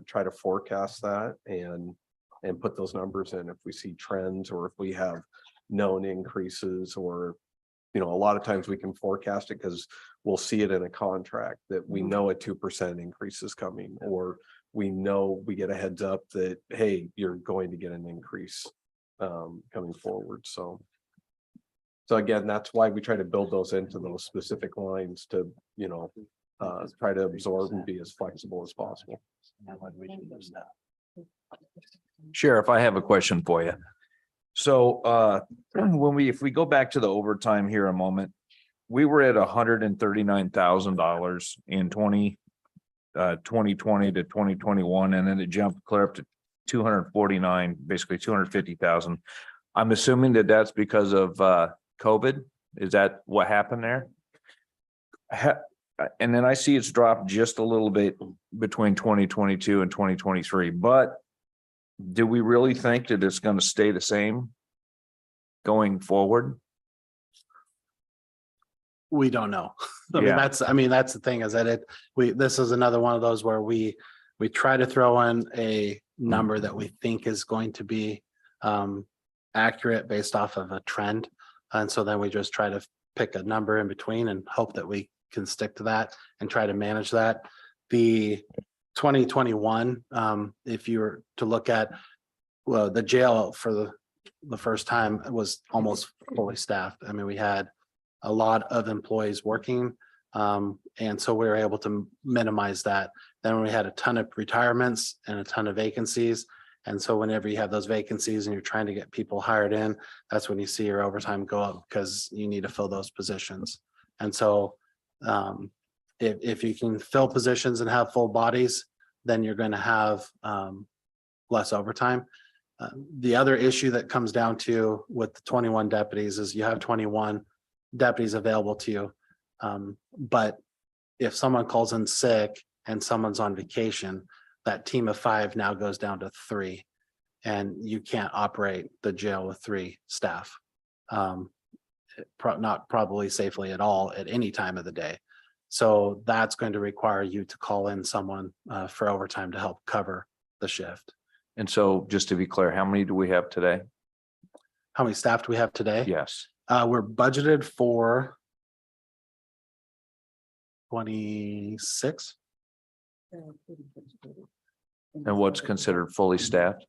try to forecast that and put those numbers in if we see trends or if we have known increases or, a lot of times we can forecast it because we'll see it in a contract that we know a 2% increase is coming, or we know we get a heads up that, hey, you're going to get an increase coming forward. So again, that's why we try to build those into those specific lines to, try to absorb and be as flexible as possible. Sheriff, I have a question for you. So if we go back to the overtime here a moment, we were at $139,000 in 2020 to 2021, and then it jumped clear up to 249, basically 250,000. I'm assuming that that's because of COVID. Is that what happened there? And then I see it's dropped just a little bit between 2022 and 2023, but do we really think that it's going to stay the same going forward? We don't know. Yeah. That's the thing is that this is another one of those where we try to throw in a number that we think is going to be accurate based off of a trend. And so then we just try to pick a number in between and hope that we can stick to that and try to manage that. The 2021, if you were to look at, well, the jail for the first time was almost fully staffed. I mean, we had a lot of employees working. And so we were able to minimize that. Then we had a ton of retirements and a ton of vacancies. And so whenever you have those vacancies and you're trying to get people hired in, that's when you see your overtime go up because you need to fill those positions. And so if you can fill positions and have full bodies, then you're going to have less overtime. The other issue that comes down to with the 21 deputies is you have 21 deputies available to you. But if someone calls in sick and someone's on vacation, that team of 5 now goes down to 3, and you can't operate the jail with 3 staff. Not probably safely at all at any time of the day. So that's going to require you to call in someone for overtime to help cover the shift. And so just to be clear, how many do we have today? How many staff do we have today? Yes. We're budgeted for 26. And what's considered fully staffed?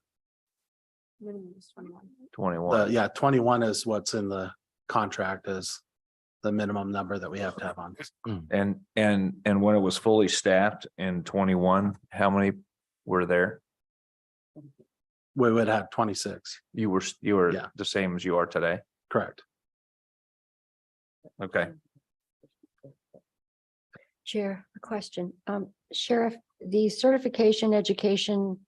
21. Yeah, 21 is what's in the contract is the minimum number that we have to have on. And when it was fully staffed in 21, how many were there? We would have 26. You were Yeah. the same as you are today? Correct. Okay. Chair, a question. Sheriff, the certification education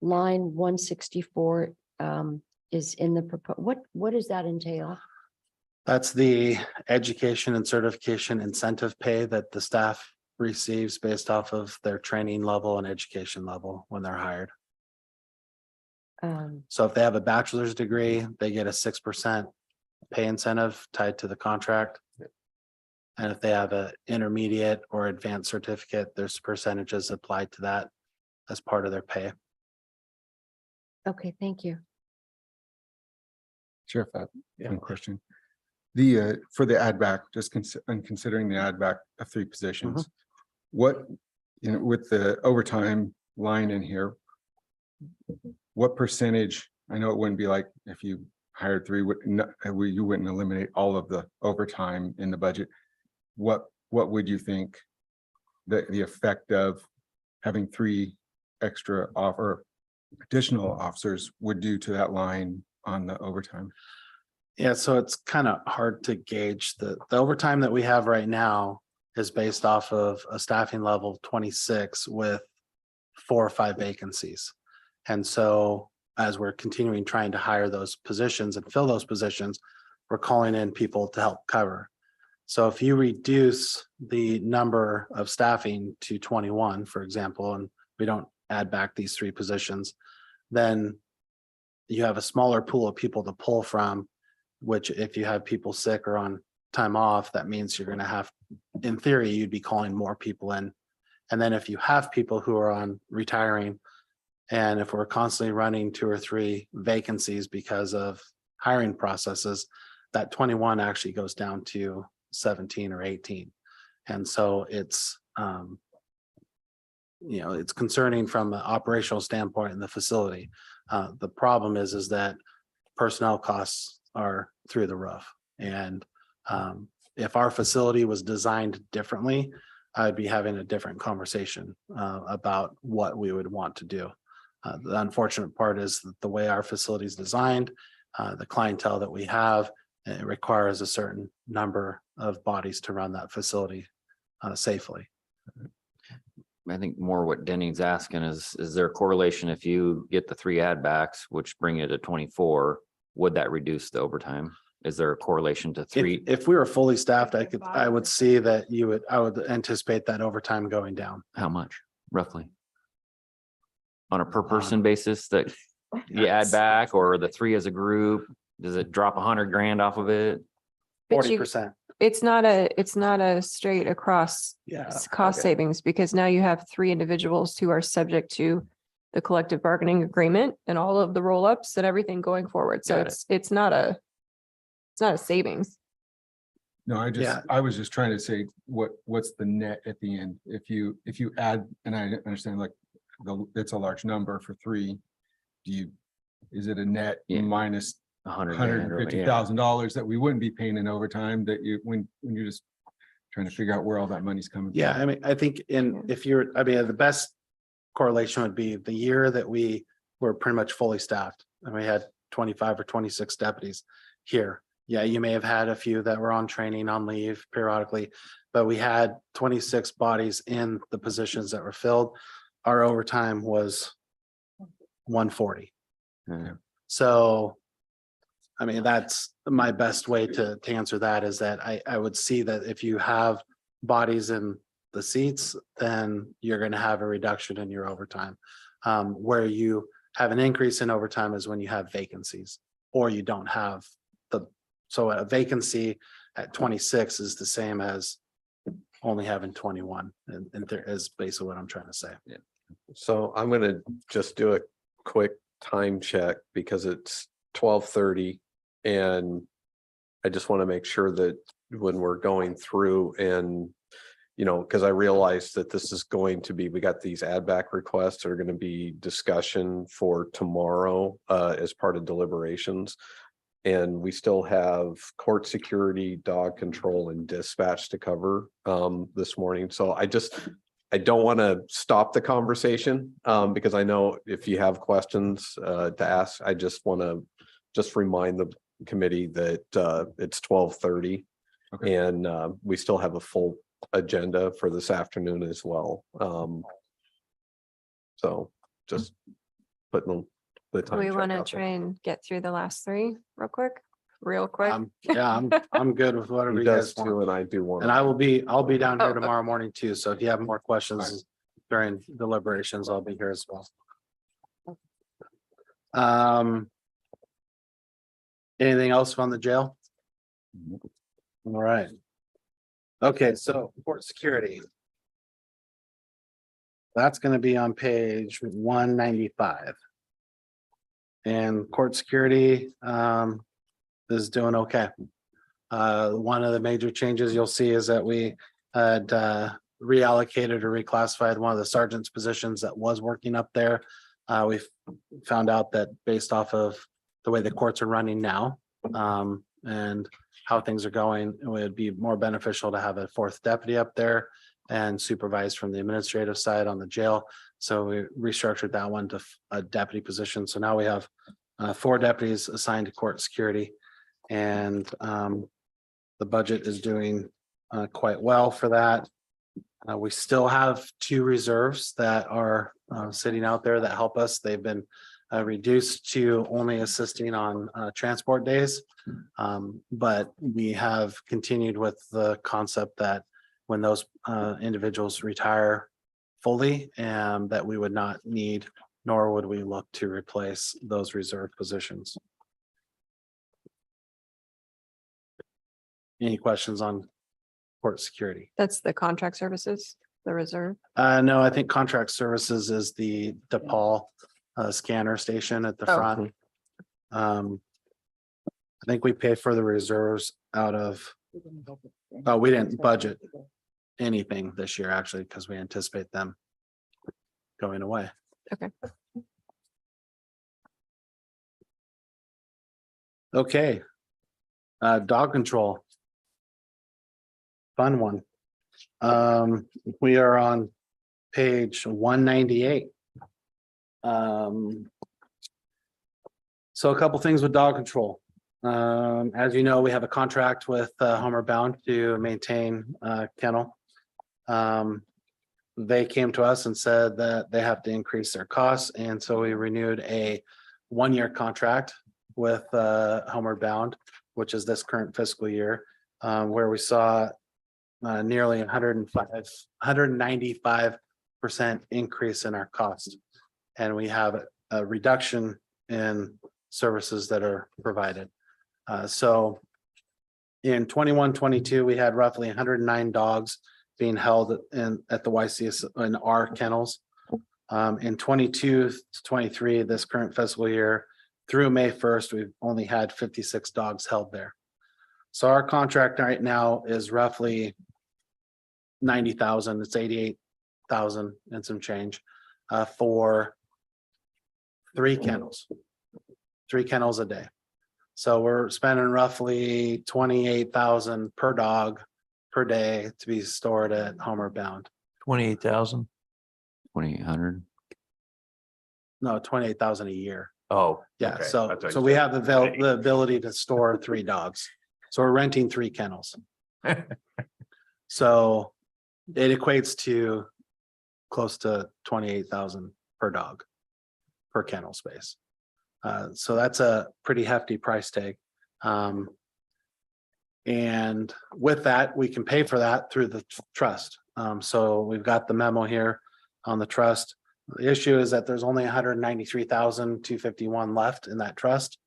line 164 is in the what does that entail? That's the education and certification incentive pay that the staff receives based off of their training level and education level when they're hired. So if they have a bachelor's degree, they get a 6% pay incentive tied to the contract. And if they have an intermediate or advanced certificate, there's percentages applied to that as part of their pay. Okay, thank you. Sheriff, one question. For the add back, just considering the add back of 3 positions, what with the overtime line in here, what percentage, I know it wouldn't be like if you hired three, you wouldn't eliminate all of the overtime in the budget. What would you think the effect of having three extra or additional officers would do to that line on the overtime? Yeah, so it's kind of hard to gauge. The overtime that we have right now is based off of a staffing level of 26 with 4 or 5 vacancies. And so as we're continuing trying to hire those positions and fill those positions, we're calling in people to help cover. So if you reduce the number of staffing to 21, for example, and we don't add back these 3 positions, then you have a smaller pool of people to pull from, which if you have people sick or on time off, that means you're going to have, in theory, you'd be calling more people in. And then if you have people who are on retiring, and if we're constantly running 2 or 3 vacancies because of hiring processes, that 21 actually goes down to 17 or 18. And so it's, it's concerning from an operational standpoint in the facility. The problem is that personnel costs are through the roof. And if our facility was designed differently, I'd be having a different conversation about what we would want to do. The unfortunate part is that the way our facility is designed, the clientele that we have, it requires a certain number of bodies to run that facility safely. I think more what Denny's asking is there a correlation if you get the 3 add backs, which bring you to 24, would that reduce the overtime? Is there a correlation to 3? If we were fully staffed, I would see that I would anticipate that overtime going down. How much roughly? On a per person basis that you add back, or the 3 as a group, does it drop 100 grand off of it? But you- 40%. It's not a straight across Yeah. cost savings, because now you have 3 individuals who are subject to the collective bargaining agreement and all of the roll-ups and everything going forward. So Got it. it's not a savings. No, Yeah. I was just trying to say, what's the net at the end? If you add, and I understand like it's a large number for 3, is it a net Yeah. minus $150,000 that we wouldn't be paying in overtime, that when you're just trying to figure out where all that money's coming from? Yeah, I mean, I think the best correlation would be the year that we were pretty much fully staffed and we had 25 or 26 deputies here. Yeah, you may have had a few that were on training, on leave periodically, but we had 26 bodies in the positions that were filled. Our overtime was 140. Yeah. So, I mean, that's my best way to answer that, is that I would see that if you have bodies in the seats, then you're going to have a reduction in your overtime. Where you have an increase in overtime is when you have vacancies or you don't have so a vacancy at 26 is the same as only having 21, and there is basically what I'm trying to say. Yeah. So I'm gonna just do a quick time check because it's 12:30. And I just want to make sure that when we're going through and, because I realized that this is going to be, we got these add back requests that are going to be discussion for tomorrow as part of deliberations. And we still have court security, dog control, and dispatch to cover this morning. So I don't want to stop the conversation because I know if you have questions to ask, I just want to remind the committee that it's 12:30. Okay. And we still have a full agenda for this afternoon as well. So just putting the Do time. we check want to out there. try and get through the last 3 real quick? I'm good with whatever He you does guys too, want. and I do want. And I'll be down Oh, here okay. tomorrow morning too. So if you have more questions during deliberations, I'll be here as well. Anything else on the jail? All right. Okay, so court security. That's going to be on page 195. And court security is doing okay. One of the major changes you'll see is that we had reallocated or reclassified one of the sergeant's positions that was working up there. We've found out that based off of the way the courts are running now, and how things are going, it would be more beneficial to have a fourth deputy up there and supervised from the administrative side on the jail. So we restructured that one to a deputy position. So now we have 4 deputies assigned to court security. And the budget is doing quite well for that. We still have 2 reserves that are sitting out there that help us. They've been reduced to only assisting on transport days. But we have continued with the concept that when those individuals retire fully, and that we would not need, nor would we look to replace those reserve positions. Any questions on court security? That's the contract services, the reserve. No, I think contract services is the DePaul scanner station at the Oh. front. I think we pay for the reserves out of, oh, we didn't budget anything this year, actually, because we anticipate them going away. Okay. Okay. Dog control. Fun one. We are on page 198. So a couple things with dog control. As you know, we have a contract with Homeward Bound to maintain kennel. They came to us and said that they have to increase their costs, and so we renewed a 1-year contract with Homeward Bound, which is this current fiscal year, where we saw nearly 195% increase in our cost. And we have a reduction in services that are provided. So in 21-22, we had roughly 109 dogs being held at the YCS in our kennels. In 22-23, this current fiscal year, through May 1st, we've only had 56 dogs held there. So our contract right now is roughly 90,000. It's 88,000 and some change for 3 kennels a day. So we're spending roughly 28,000 per dog per day to be stored at Homeward Bound. 28,000. 2,800. No, 28,000 a year. Oh. Yeah, okay. I so thought you we said have the ability to store 3 dogs. So we're renting 3 kennels. So it equates to close to 28,000 per dog per kennel space. So that's a pretty hefty price tag. And with that, we can pay for that through the trust. So we've got the memo here on the trust. The issue is that there's only 193,251 left in that trust.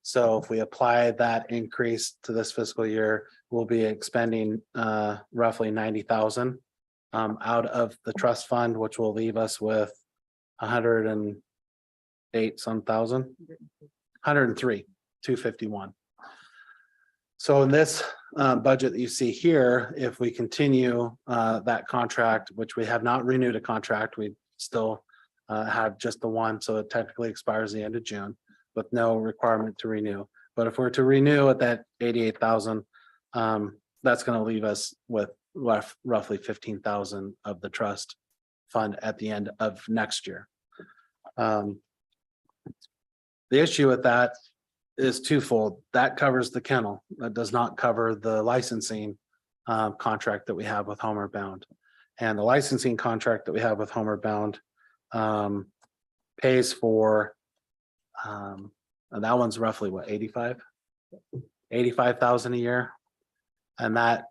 So if we apply that increase to this fiscal year, we'll be expending roughly 90,000 out of the trust fund, which will leave us with 103,251. So in this budget that you see here, if we continue that contract, which we have not renewed a contract, we still have just the one, so it technically expires the end of June with no requirement to renew. But if we're to renew at that 88,000, that's going to leave us with roughly 15,000 of the trust fund at the end of next year. The issue with that is twofold. That covers the kennel. That does not cover the licensing contract that we have with Homeward Bound. And the licensing contract that we have with Homeward Bound pays for, and that one's roughly what, 85,000 a year. And that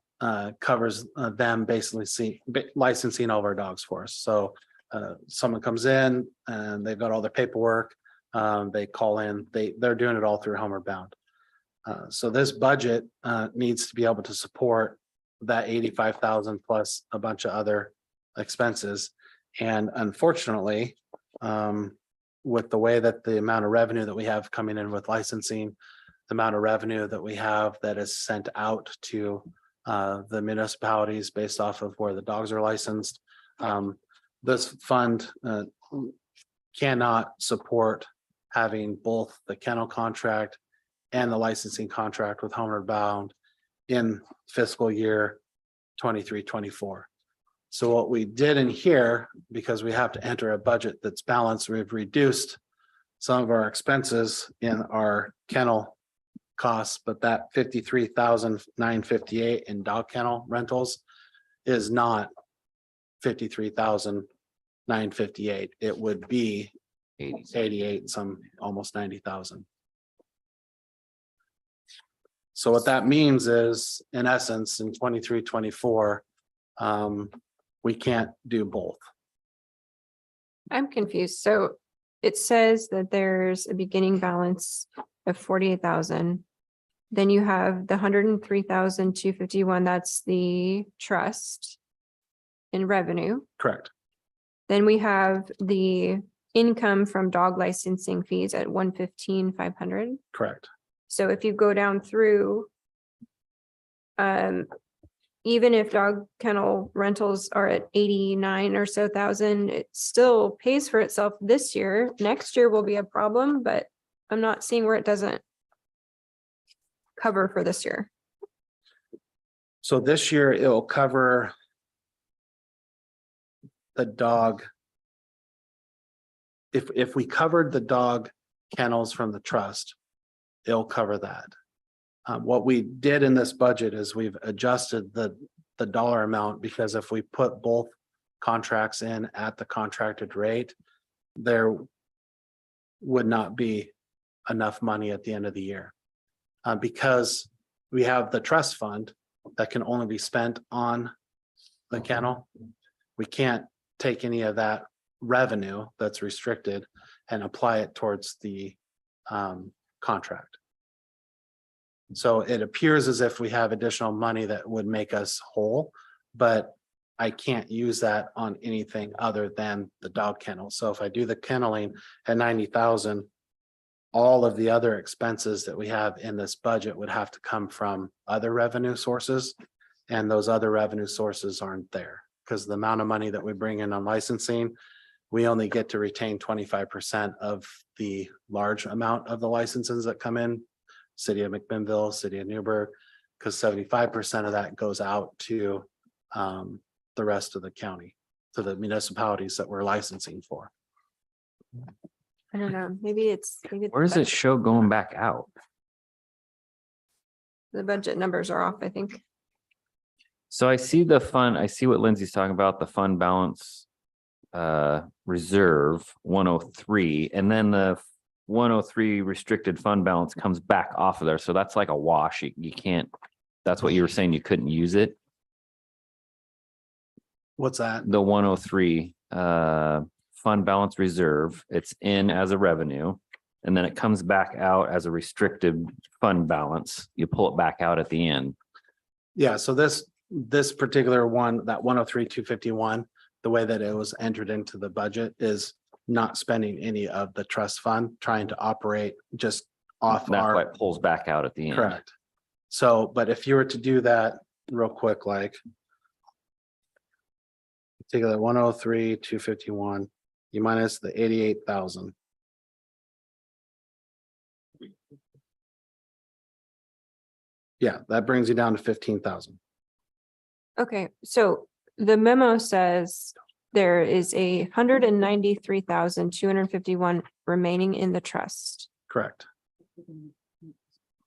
covers them basically licensing all of our dogs for us. So someone comes in and they've got all their paperwork. They call in, they're doing it all through Homeward Bound. So this budget needs to be able to support that 85,000 plus a bunch of other expenses. And unfortunately, with the way that the amount of revenue that we have coming in with licensing, the amount of revenue that we have that is sent out to the municipalities based off of where the dogs are licensed. This fund cannot support having both the kennel contract and the licensing contract with Homeward Bound in fiscal year 23-24. So what we did in here, because we have to enter a budget that's balanced, we've reduced some of our expenses in our kennel costs, but that 53,958 in dog kennel rentals is not 53,958. It would be 88, some almost 90,000. So what that means is, in essence, in 23-24, we can't do both. I'm confused. So it says that there's a beginning balance of 48,000. Then you have the 103,251. That's the trust in revenue. Correct. Then we have the income from dog licensing fees at 115,500. Correct. So if you go down through, even if dog kennel rentals are at 89 or so thousand, it still pays for itself this year. Next year will be a problem, but I'm not seeing where it doesn't cover for this year. So this year it'll cover the dog. If we covered the dog kennels from the trust, it'll cover that. What we did in this budget is we've adjusted the dollar amount, because if we put both contracts in at the contracted rate, there would not be enough money at the end of the year. Because we have the trust fund that can only be spent on the kennel, we can't take any of that revenue that's restricted and apply it towards the contract. So it appears as if we have additional money that would make us whole, but I can't use that on anything other than the dog kennel. So if I do the kenneling at 90,000, all of the other expenses that we have in this budget would have to come from other revenue sources. And those other revenue sources aren't there, because the amount of money that we bring in on licensing, we only get to retain 25% of the large amount of the licenses that come in. City of McMinnville, City of Newburgh, because 75% of that goes out to the rest of the county, to the municipalities that we're licensing for. I don't know, maybe it's. Where does it show going back out? The budget numbers are off, I think. So I see the fund, I see what Lindsay's talking about, the fund balance reserve 103, and then the 103 restricted fund balance comes back off of there. So that's like a wash. You can't, that's what you were saying, you couldn't use it. What's that? The 103 fund balance reserve, it's in as a revenue, and then it comes back out as a restricted fund balance. You pull it back out at the end. Yeah, so this particular one, that 103,251, the way that it was entered into the budget is not spending any of the trust fund, trying to operate just off That's why our. it pulls back out at the end. Correct. So, but if you were to do that real quick, like take that 103,251, you minus the 88,000. Yeah, that brings you down to 15,000. Okay, so the memo says there is 193,251 remaining in the trust. Correct.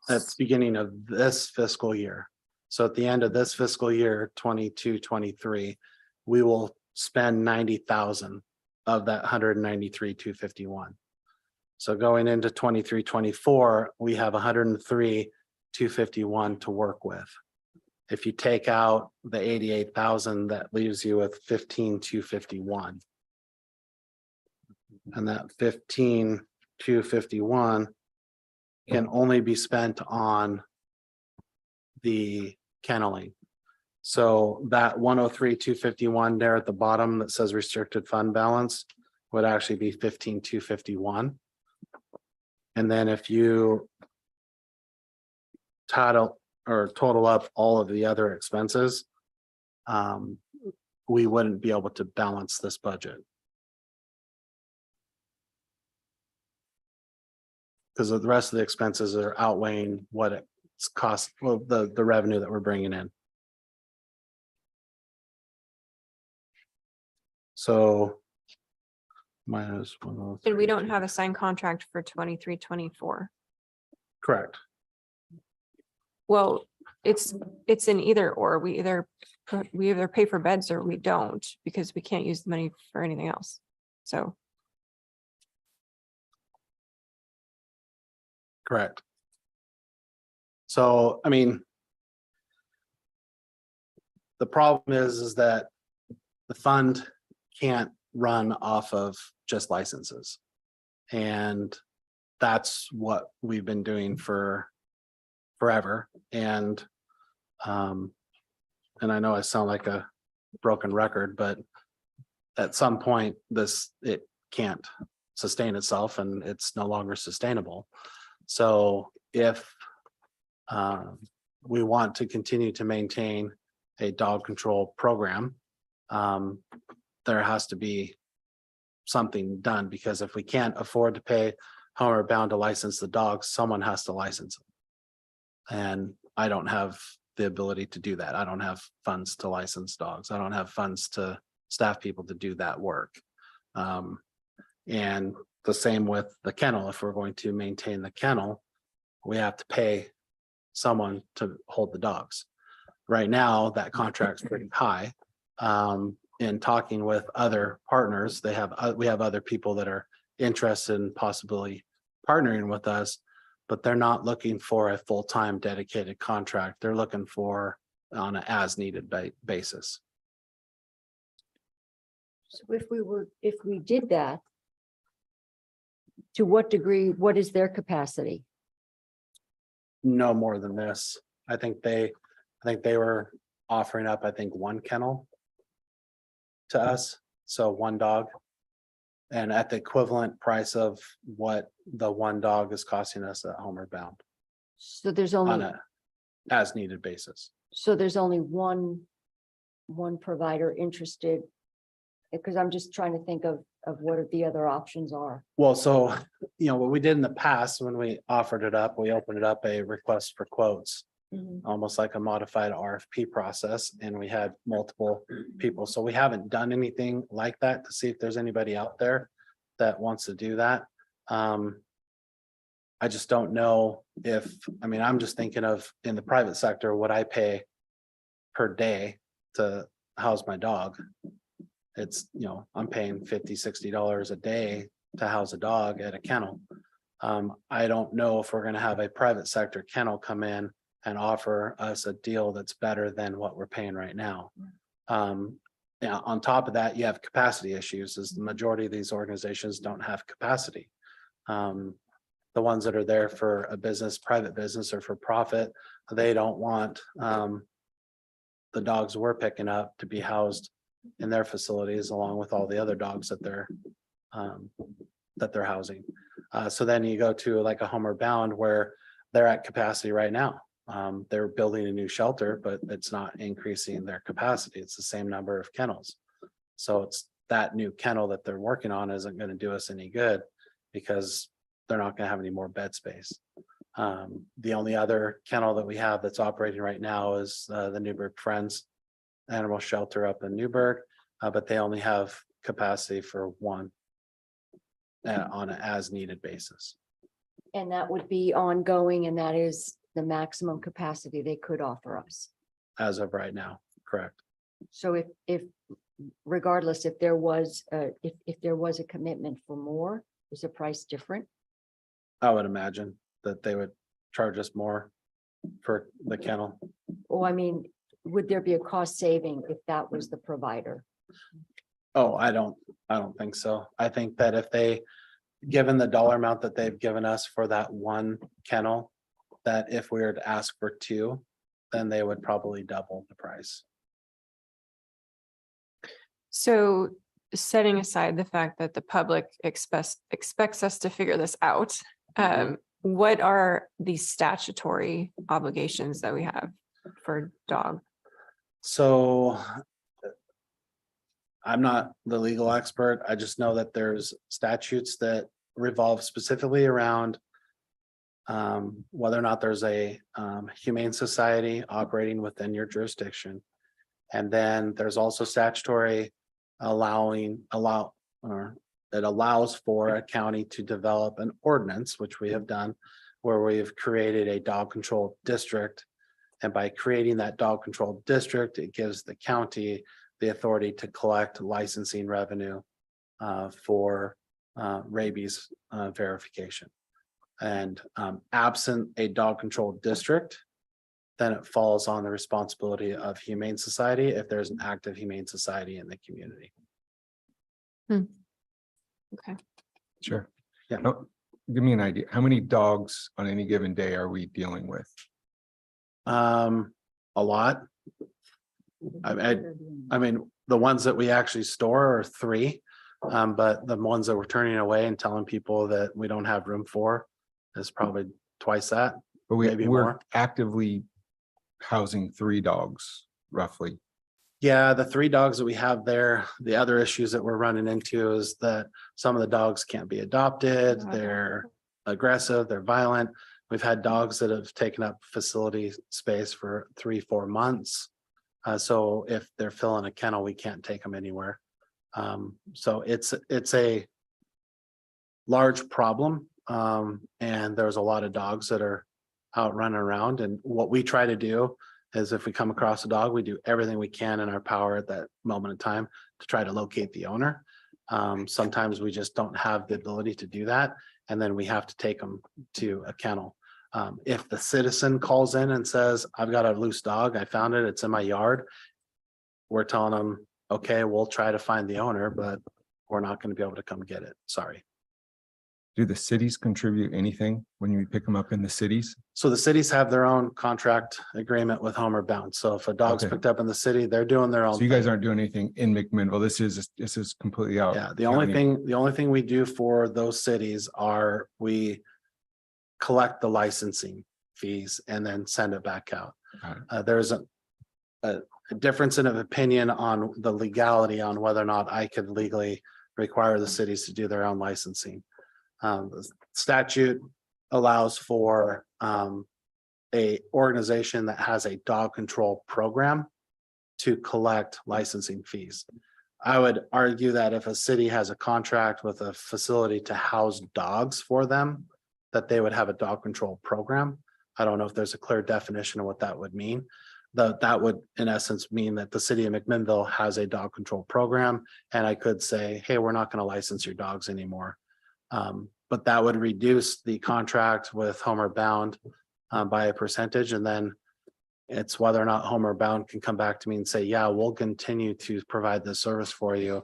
At the beginning of this fiscal year. So at the end of this fiscal year, 22-23, we will spend 90,000 of that 193,251. So going into 23-24, we have 103,251 to work with. If you take out the 88,000, that leaves you with 15,251. And that 15,251 can only be spent on the kenneling. So that 103,251 there at the bottom that says restricted fund balance would actually be 15,251. And then if you or total up all of the other expenses, we wouldn't be able to balance this budget. Because the rest of the expenses are outweighing what it's cost, well, the revenue that we're bringing in. So. Minus 103. And we don't have a signed contract for 23-24. Correct. Well, it's in either or. We either pay for beds or we don't, because we can't use the money for anything else. So Correct. So, I mean. The problem is that the fund can't run off of just licenses. And that's what we've been doing for forever. And I know I sound like a broken record, but at some point it can't sustain itself and it's no longer sustainable. So if we want to continue to maintain a dog control program, there has to be something done, because if we can't afford to pay Homeward Bound to license the dogs, someone has to license them. And I don't have the ability to do that. I don't have funds to license dogs. I don't have funds to staff people to do that work. And the same with the kennel. If we're going to maintain the kennel, we have to pay someone to hold the dogs. Right now, that contract's pretty high. In talking with other partners, we have other people that are interested in possibly partnering with us, but they're not looking for a full-time dedicated contract. They're looking for on an as-needed basis. So if we did that, to what degree, what is their capacity? No more than this. I think they were offering up, one kennel to us, so one dog. And at the equivalent price of what the one dog is costing us at Homeward Bound So there's on only, a as needed basis. so there's only one provider interested? Because I'm just trying to think of what the other options are. Well, so, what we did in the past, when we offered it up, we opened it up a request for quotes, almost like a modified RFP process, and we had multiple people. So we haven't done anything like that to see if there's anybody out there that wants to do that. I just don't know if, I'm just thinking of in the private sector, what I pay per day to house my dog. It's, I'm paying $50-$60 a day to house a dog at a kennel. I don't know if we're going to have a private sector kennel come in and offer us a deal that's better than what we're paying right now. On top of that, you have capacity issues, as the majority of these organizations don't have capacity. The ones that are there for a business, private business or for profit, they don't want the dogs we're picking up to be housed in their facilities along with all the other dogs that they're housing. So then you go to like a Homeward Bound where they're at capacity right now. They're building a new shelter, but it's not increasing their capacity. It's the same number of kennels. So it's that new kennel that they're working on isn't going to do us any good because they're not going to have any more bed space. The only other kennel that we have that's operating right now is the Newburgh Friends Animal Shelter up in Newburgh, but they only have capacity for one on an as needed basis. And that would be ongoing, and that is the maximum capacity they could offer us. As of right now, correct. So if regardless, if there was a commitment for more, is the price different? I would imagine that they would charge us more for the kennel. Or would there be a cost saving if that was the provider? Oh, I don't think so. I think that if they, given the dollar amount that they've given us for that one kennel, that if we were to ask for two, then they would probably double the price. So setting aside the fact that the public expects us to figure this out, what are the statutory obligations that we have for dog? So I'm not the legal expert. I just know that there's statutes that revolve specifically around whether or not there's a humane society operating within your jurisdiction. And then there's also statutory it allows for a county to develop an ordinance, which we have done, where we've created a dog control district. And by creating that dog control district, it gives the county the authority to collect licensing revenue for rabies verification. And absent a dog control district, then it falls on the responsibility of Humane Society if there's an active Humane Society in the community. Okay. Sure. Yeah. Oh, give me an idea. How many dogs on any given day are we dealing with? A lot. I mean, the ones that we actually store are 3. But the ones that we're turning away and telling people that we don't have room for is probably twice that. But Maybe we're more. actively housing 3 dogs roughly. Yeah, the 3 dogs that we have there, the other issues that we're running into is that some of the dogs can't be adopted. They're aggressive, they're violent. We've had dogs that have taken up facility space for 3-4 months. So if they're filling a kennel, we can't take them anywhere. So it's a large problem. And there's a lot of dogs that are out running around. And what we try to do is if we come across a dog, we do everything we can in our power at that moment in time to try to locate the owner. Sometimes we just don't have the ability to do that. And then we have to take them to a kennel. If the citizen calls in and says, I've got a loose dog, I found it, it's in my yard. We're telling them, okay, we'll try to find the owner, but we're not going to be able to come get it. Sorry. Do the cities contribute anything when you pick them up in the cities? So the cities have their own contract agreement with Homer Bound. So if a dog's Okay. picked up in the city, they're doing their own. So you guys thing. aren't doing anything in McMinnville. This is completely out. Yeah, the only thing we do for those cities are we collect the licensing fees and then send it back out. Got it. There's a difference in opinion on the legality on whether or not I could legally require the cities to do their own licensing. The statute allows for a organization that has a dog control program to collect licensing fees. I would argue that if a city has a contract with a facility to house dogs for them, that they would have a dog control program. I don't know if there's a clear definition of what that would mean. That would, in essence, mean that the city of McMinnville has a dog control program, and I could say, hey, we're not going to license your dogs anymore. But that would reduce the contract with Homer Bound by a percentage, and then it's whether or not Homer Bound can come back to me and say, yeah, we'll continue to provide this service for you.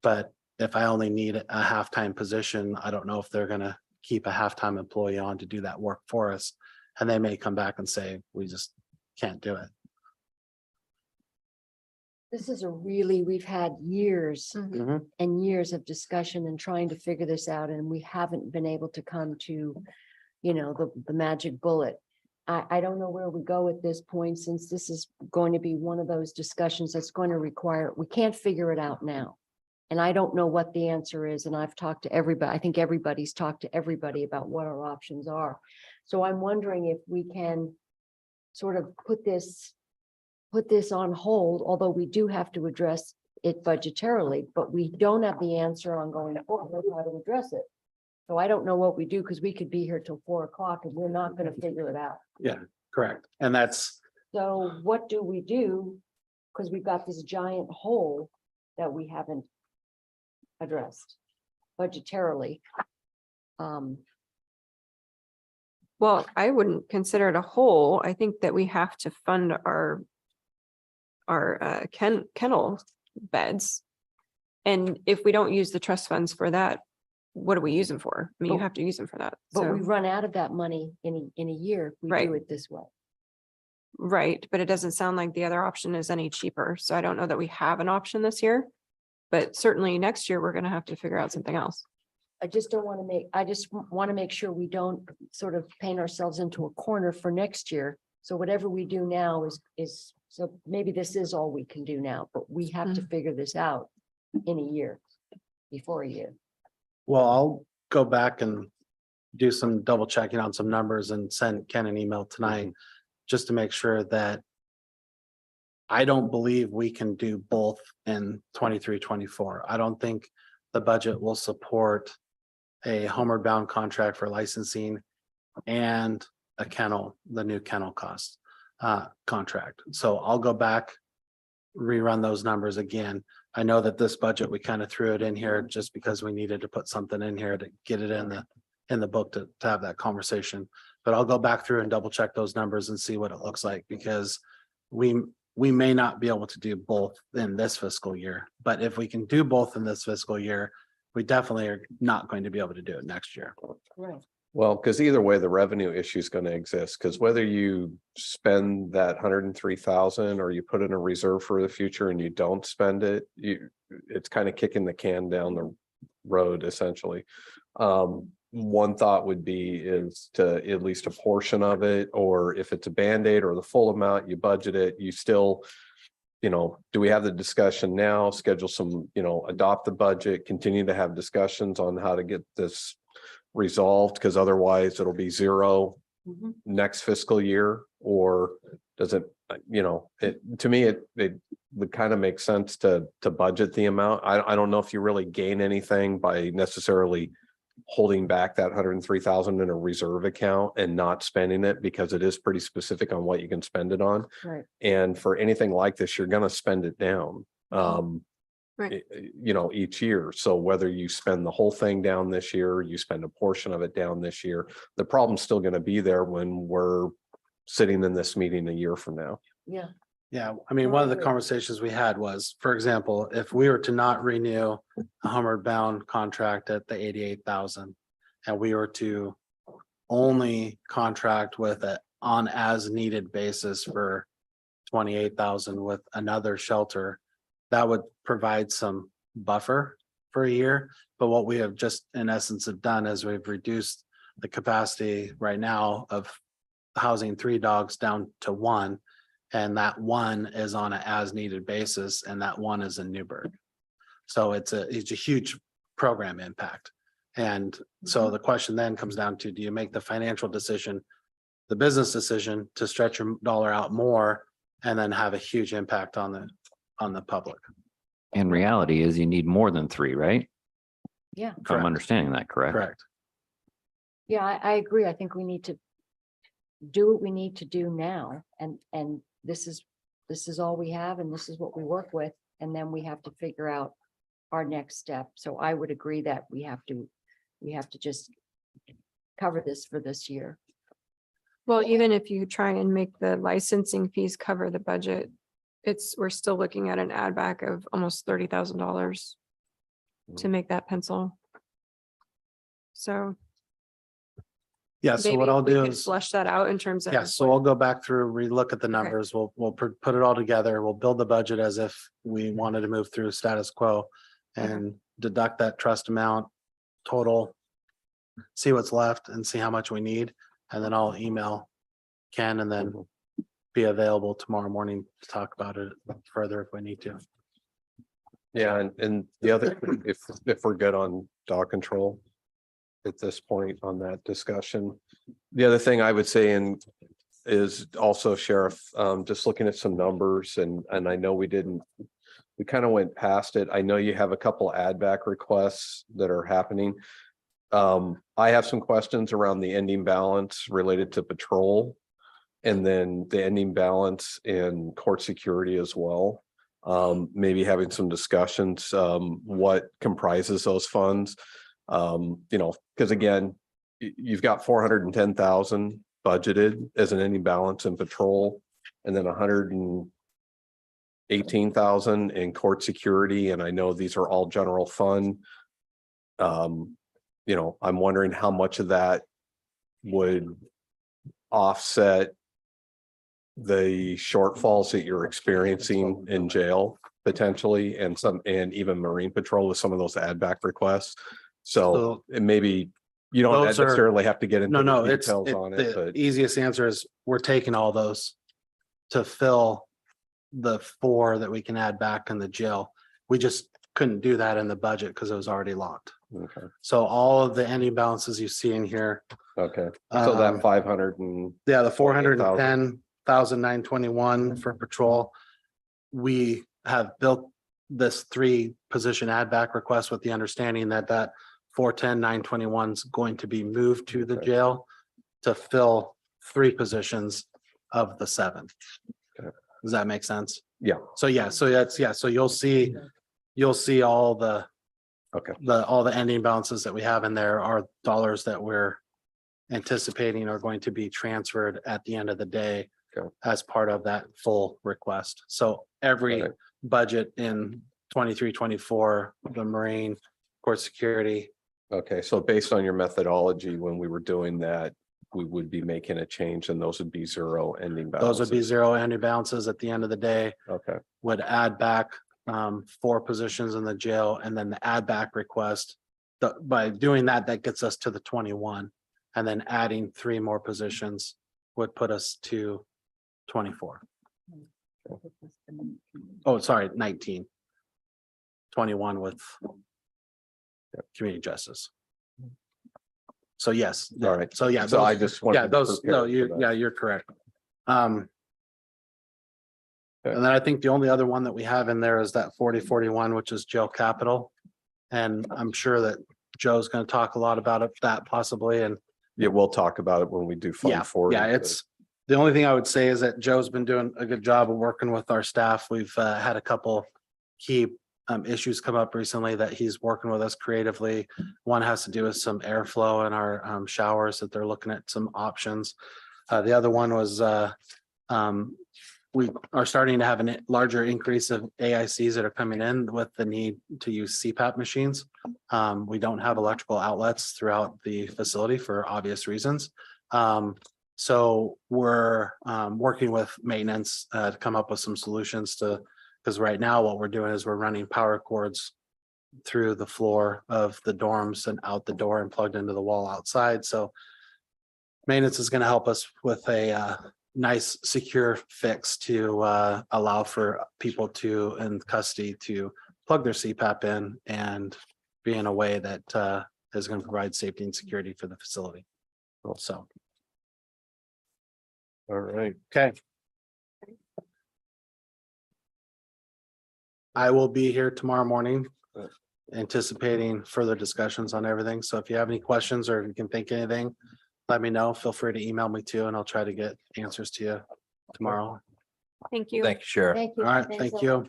But if I only need a half-time position, I don't know if they're going to keep a half-time employee on to do that work for us. And they may come back and say, we just can't do it. This is we've had years and years of discussion and trying to figure this out, and we haven't been able to come to, the magic bullet. I don't know where we go at this point, since this is going to be one of those discussions that's going to require, we can't figure it out now. And I don't know what the answer is. And I've talked to everybody. I think everybody's talked to everybody about what our options are. So I'm wondering if we can sort of put this on hold, although we do have to address it budgetarily, but we don't have the answer on going forward how to address it. So I don't know what we do, because we could be here till 4 o'clock and we're not going to figure it out. Yeah, correct. And that's, So what do we do? Because we've got this giant hole that we haven't addressed budgetarily. Well, I wouldn't consider it a whole. I think that we have to fund our kennel beds. And if we don't use the trust funds for that, what do we use them for? I mean, you But- have to use them for that. But we So, run out of that money in a year if we Right. do it this way. right, but it doesn't sound like the other option is any cheaper. So I don't know that we have an option this year. But certainly next year, we're gonna have to figure out something else. I just don't want to make, I just want to make sure we don't sort of paint ourselves into a corner for next year. So whatever we do now is, so maybe this is all we can do now, but we have to figure this out in a year, before a year. Well, I'll go back and do some double checking on some numbers and send Ken an email tonight, just to make sure that I don't believe we can do both in 23-24. I don't think the budget will support a homeward bound contract for licensing and a kennel, the new kennel cost contract. So I'll go back, rerun those numbers again. I know that this budget, we kind of threw it in here just because we needed to put something in here to get it in the book to have that conversation. But I'll go back through and double check those numbers and see what it looks like, because we may not be able to do both in this fiscal year. But if we can do both in this fiscal year, we definitely are not going to be able to do it next year. Right. Well, because either way, the revenue issue is going to exist, because whether you spend that 103,000 or you put in a reserve for the future and you don't spend it, it's kind of kicking the can down the road essentially. One thought would be is to at least a portion of it, or if it's a Band-Aid or the full amount, you budget it, you still, do we have the discussion now, schedule some, adopt the budget, continue to have discussions on how to get this resolved, because otherwise it'll be zero next fiscal year, or does it, to me, it would kind of make sense to budget the amount. I don't know if you really gain anything by necessarily holding back that 103,000 in a reserve account and not spending it, because it is pretty specific on what you can spend it on. Right. And for anything like this, you're going to spend it down. Right. Each year. So whether you spend the whole thing down this year, you spend a portion of it down this year, the problem's still going to be there when we're sitting in this meeting a year from now. Yeah. Yeah, I mean, one of the conversations we had was, for example, if we were to not renew a homeward bound contract at the 88,000, and we were to only contract with it on as needed basis for 28,000 with another shelter, that would provide some buffer for a year. But what we have just in essence have done is we've reduced the capacity right now of housing 3 dogs down to 1. And that 1 is on an as needed basis, and that 1 is in Newburgh. So it's a huge program impact. And so the question then comes down to, do you make the financial decision, the business decision to stretch your dollar out more and then have a huge impact on the public? In reality is you need more than 3, right? Yeah. If I'm Correct. understanding that correct. Correct. Yeah, I agree. I think we need to do what we need to do now. And this is all we have, and this is what we work with. And then we have to figure out our next step. So I would agree that we have to just cover this for this year. Well, even if you try and make the licensing fees cover the budget, we're still looking at an add back of almost $30,000 to make that pencil. So Yeah, so maybe what I'll we do could is, flush that out in terms of. yeah, so I'll go back through, relook at the numbers. We'll put it all together. We'll build the budget as if we wanted to move through status quo and deduct that trust amount total, see what's left and see how much we need. And then I'll email Ken and then be available tomorrow morning to talk about it further if we need to. Yeah, and the other, if we're good on dog control at this point on that discussion. The other thing I would say is also, Sheriff, just looking at some numbers, and I know we kind of went past it. I know you have a couple add back requests that are happening. I have some questions around the ending balance related to patrol, and then the ending balance in court security as well. Maybe having some discussions, what comprises those funds. Because again, you've got 410,000 budgeted as an ending balance in patrol, and then 118,000 in court security. And I know these are all general fund. I'm wondering how much of that would offset the shortfalls that you're experiencing in jail potentially, and even Marine Patrol with some of those add back requests. So it maybe, you don't Those are- necessarily have to get into No, the it's, details on it, the but easiest answer is we're taking all those to fill the 4 that we can add back in the jail. We just couldn't do that in the budget because it was already locked. okay, So all of the ending balances you see in here, okay. So Um, that 500 and, yeah, the 410,921 for patrol. We have built this 3 position add back request with the understanding that that 410,921 is going to be moved to the Okay. jail to fill 3 positions of the 7. Okay. Does that make sense? yeah, So yeah, so that's, yeah, so you'll see all the okay, all the ending balances that we have in there are dollars that we're anticipating are going to be transferred at the end of the day Okay. as part of that full request. So every Got it. budget in 23-24, the Marine, court security, okay. So based on your methodology, when we were doing that, we would be making a change and those would be 0 ending those would be balances. 0 ending balances at the end of the day, Okay, would add back 4 positions in the jail, and then the add back request. By doing that, that gets us to the 21, and then adding 3 more positions would put us to 24. Oh, sorry, 19. 21 with community justice. So yes, all right. so yeah, So I those, just wanted. yeah, to those, prepare no, for you, that. yeah, you're correct. Okay. And then I think the only other one that we have in there is that 4041, which is jail capital. And I'm sure that Joe's gonna talk a lot about it, that possibly, and Yeah, we'll talk about it when we do yeah, fund forward. yeah, it's, the only thing I would say is that Joe's been doing a good job of working with our staff. We've had a couple key issues come up recently that he's working with us creatively. One has to do with some airflow in our showers that they're looking at some options. The other one was we are starting to have a larger increase of AICs that are coming in with the need to use CPAP machines. We don't have electrical outlets throughout the facility for obvious reasons. So we're working with maintenance to come up with some solutions to, because right now what we're doing is we're running power cords through the floor of the dorms and out the door and plugged into the wall outside. So maintenance is going to help us with a nice, secure fix to allow for people to in custody to plug their CPAP in and be in a way that is going to provide safety and security for the facility. So, All right, okay. I will be here tomorrow morning, anticipating further discussions on everything. So if you have any questions or if you can think of anything, let me know. Feel free to email me too, and I'll try to get answers to you tomorrow. Thank you. Thank you, Sheriff. Thank you. All right, Thanks thank a you. lot.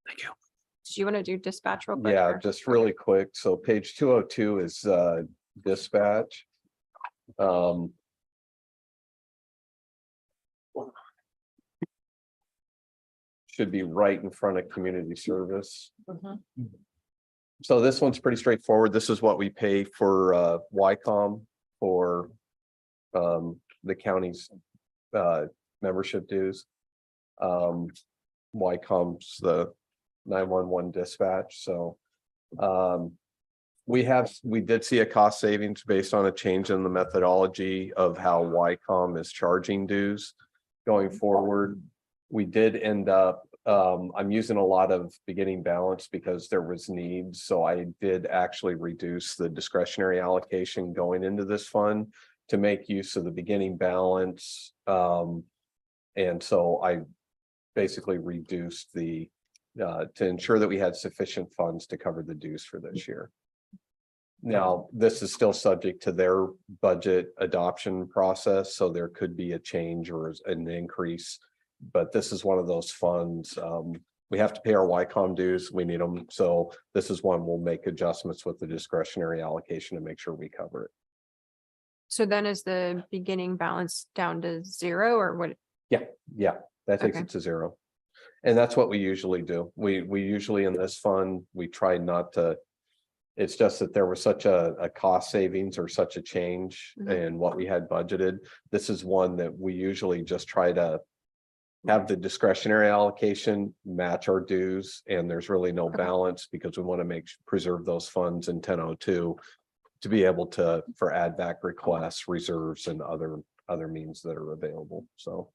Thank you. Do you want to do dispatch real quick? yeah, or- just really quick. So page 202 is dispatch. Should be right in front of community service. Mhm. So this one's pretty straightforward. This is what we pay for YCOM for the county's membership dues. YCOM's the 911 dispatch, so we did see a cost savings based on a change in the methodology of how YCOM is charging dues going forward. We did end up, I'm using a lot of beginning balance because there was needs, so I did actually reduce the discretionary allocation going into this fund to make use of the beginning balance. And so I basically reduced the, to ensure that we had sufficient funds to cover the dues for this year. Now, this is still subject to their budget adoption process, so there could be a change or an increase. But this is one of those funds. We have to pay our YCOM dues. We need them. So this is one we'll make adjustments with the discretionary allocation to make sure we cover it. So then is the beginning balance down to 0 or what? Yeah, that takes Okay. it to 0. And that's what we usually do. We usually in this fund, we try not to. It's just that there was such a cost savings or such a change Mhm. in what we had budgeted. This is one that we usually just try to have the discretionary allocation match our dues, and there's really no balance because we want to preserve those funds in 1002 to be able to, for add back requests, reserves, and other means that are available. So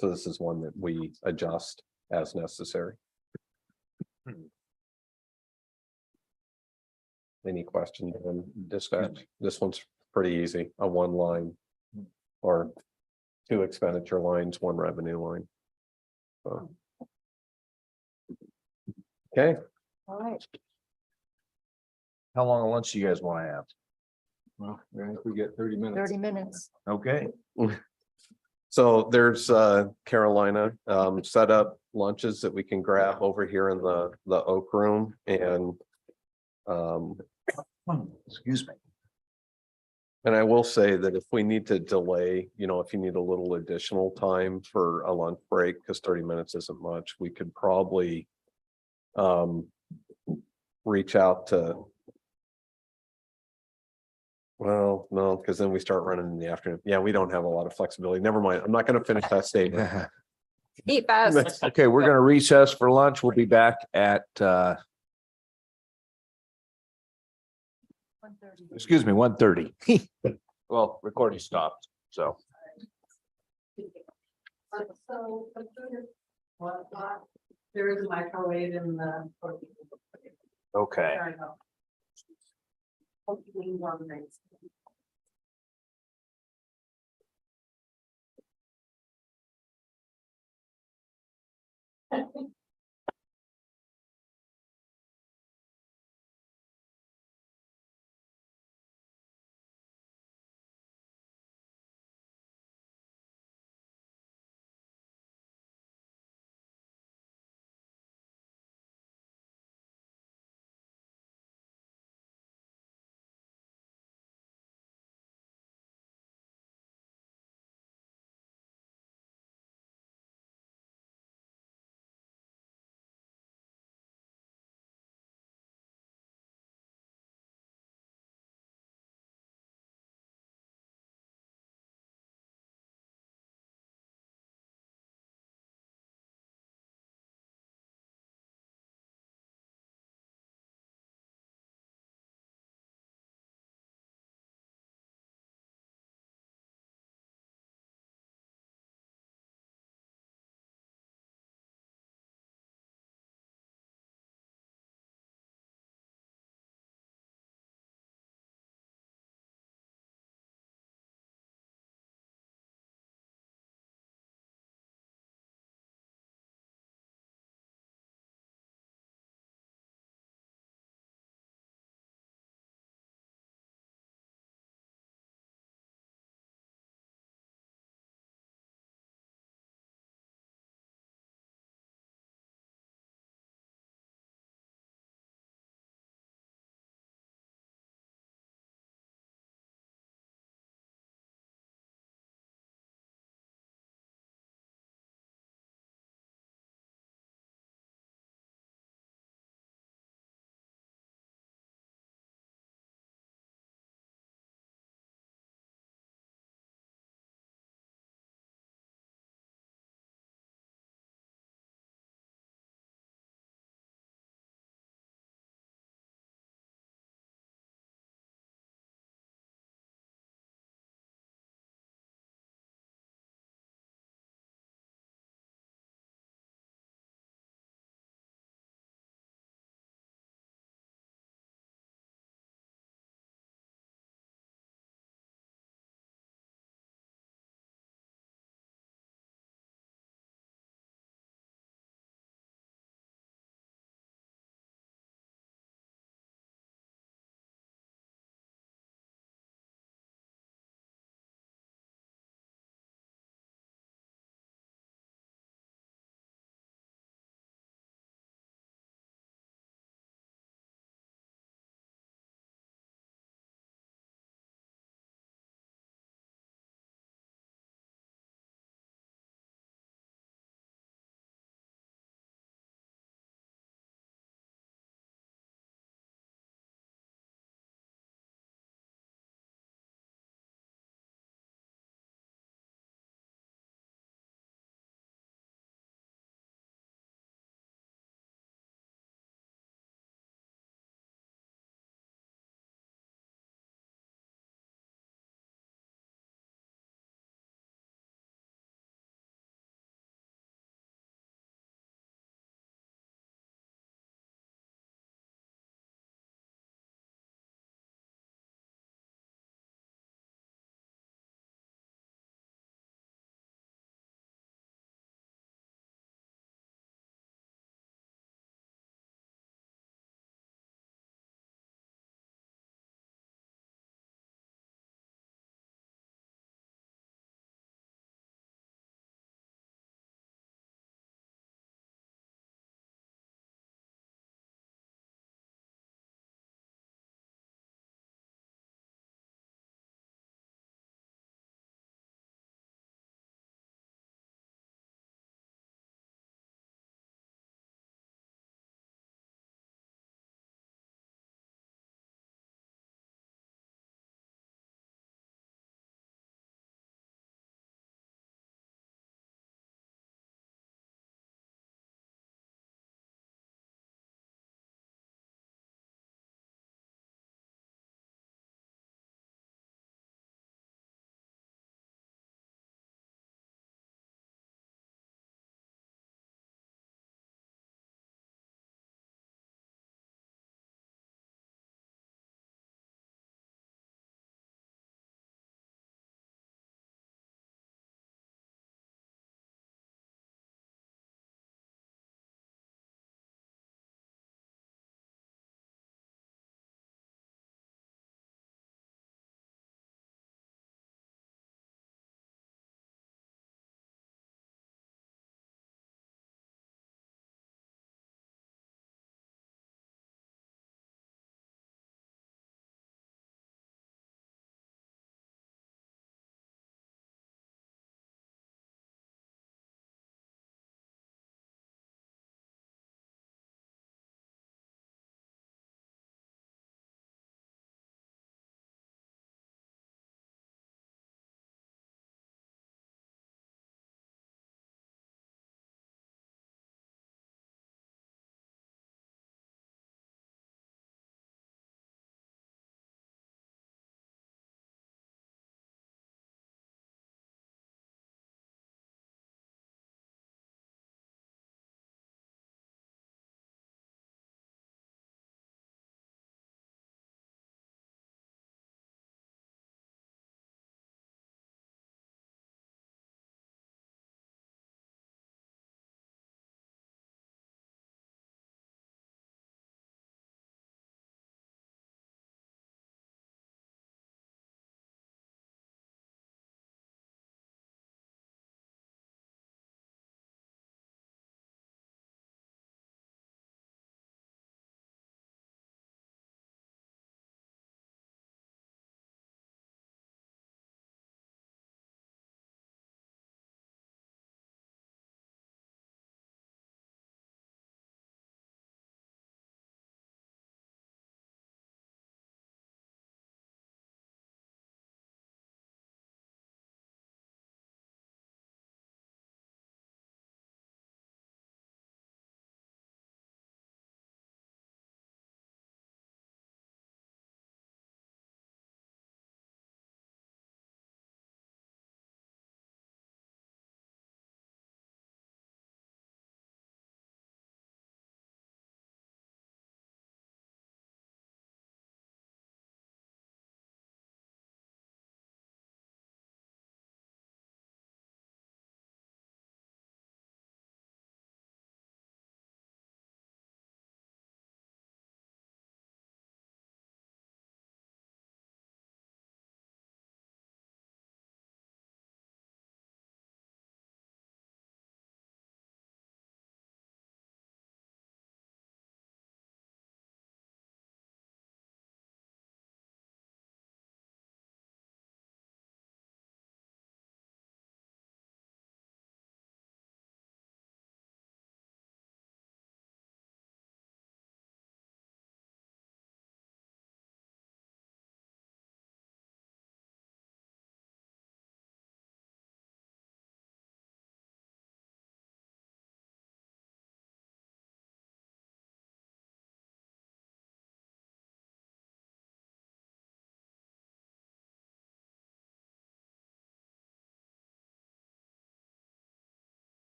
this is one that we adjust as necessary. Any questions on discussion? This one's pretty easy, a one line or 2 expenditure lines, 1 revenue line. So. Okay, All right. How long a lunch do you guys want to have? Well, I think we get 30 minutes. 30 minutes. Okay. so there's Carolina set up lunches that we can grab over here in the Oak Room, and Excuse me. and I will say that if we need to delay, if you need a little additional time for a lunch break, because 30 minutes isn't much, we could probably reach out to. Well, no, because then we start running in the afternoon. Yeah, we don't have a lot of flexibility. Never mind. I'm not going to finish that statement. Eat fast. Okay, we're gonna recess for lunch. We'll be back at excuse me, 1:30. Well, recording stopped, so. There is a microwave in the. Okay.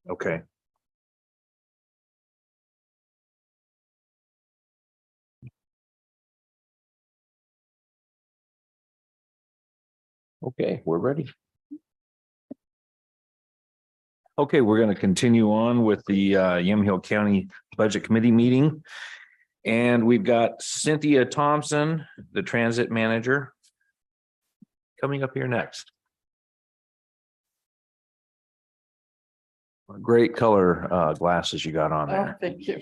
Okay. Okay, we're ready. Okay, we're going to continue on with the Yamhill County Budget Committee meeting. And we've got Cynthia Thompson, the transit manager, coming up here next. Great color glasses you got on Oh, there. thank you.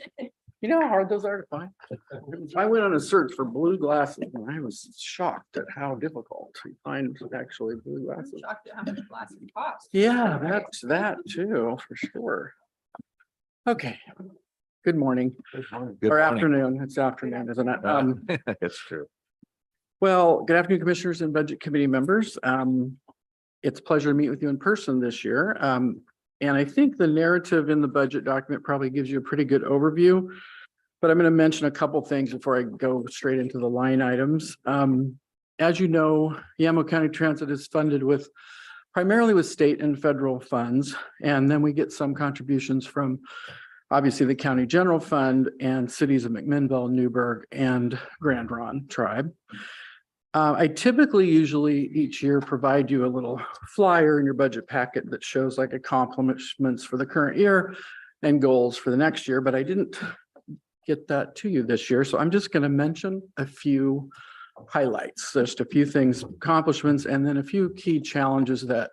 You know how hard those are to find? I went on a search for blue glasses and I was shocked at how difficult to find actually blue glasses. Shocked at how much glasses cost. Yeah, that's that too, for sure. Okay, good morning Good or morning. afternoon. It's afternoon, isn't it? It's true. Well, good afternoon, commissioners and budget committee members. It's a pleasure to meet with you in person this year. And I think the narrative in the budget document probably gives you a pretty good overview. But I'm going to mention a couple things before I go straight into the line items. As you know, Yamhill County Transit is funded with primarily with state and federal funds. And then we get some contributions from obviously the county general fund and cities of McMinnville, Newburgh, and Grand Ronde Tribe. I typically usually each year provide you a little flyer in your budget packet that shows like accomplishments for the current year and goals for the next year, but I didn't get that to you this year. So I'm just going to mention a few highlights, just a few things, accomplishments, and then a few key challenges that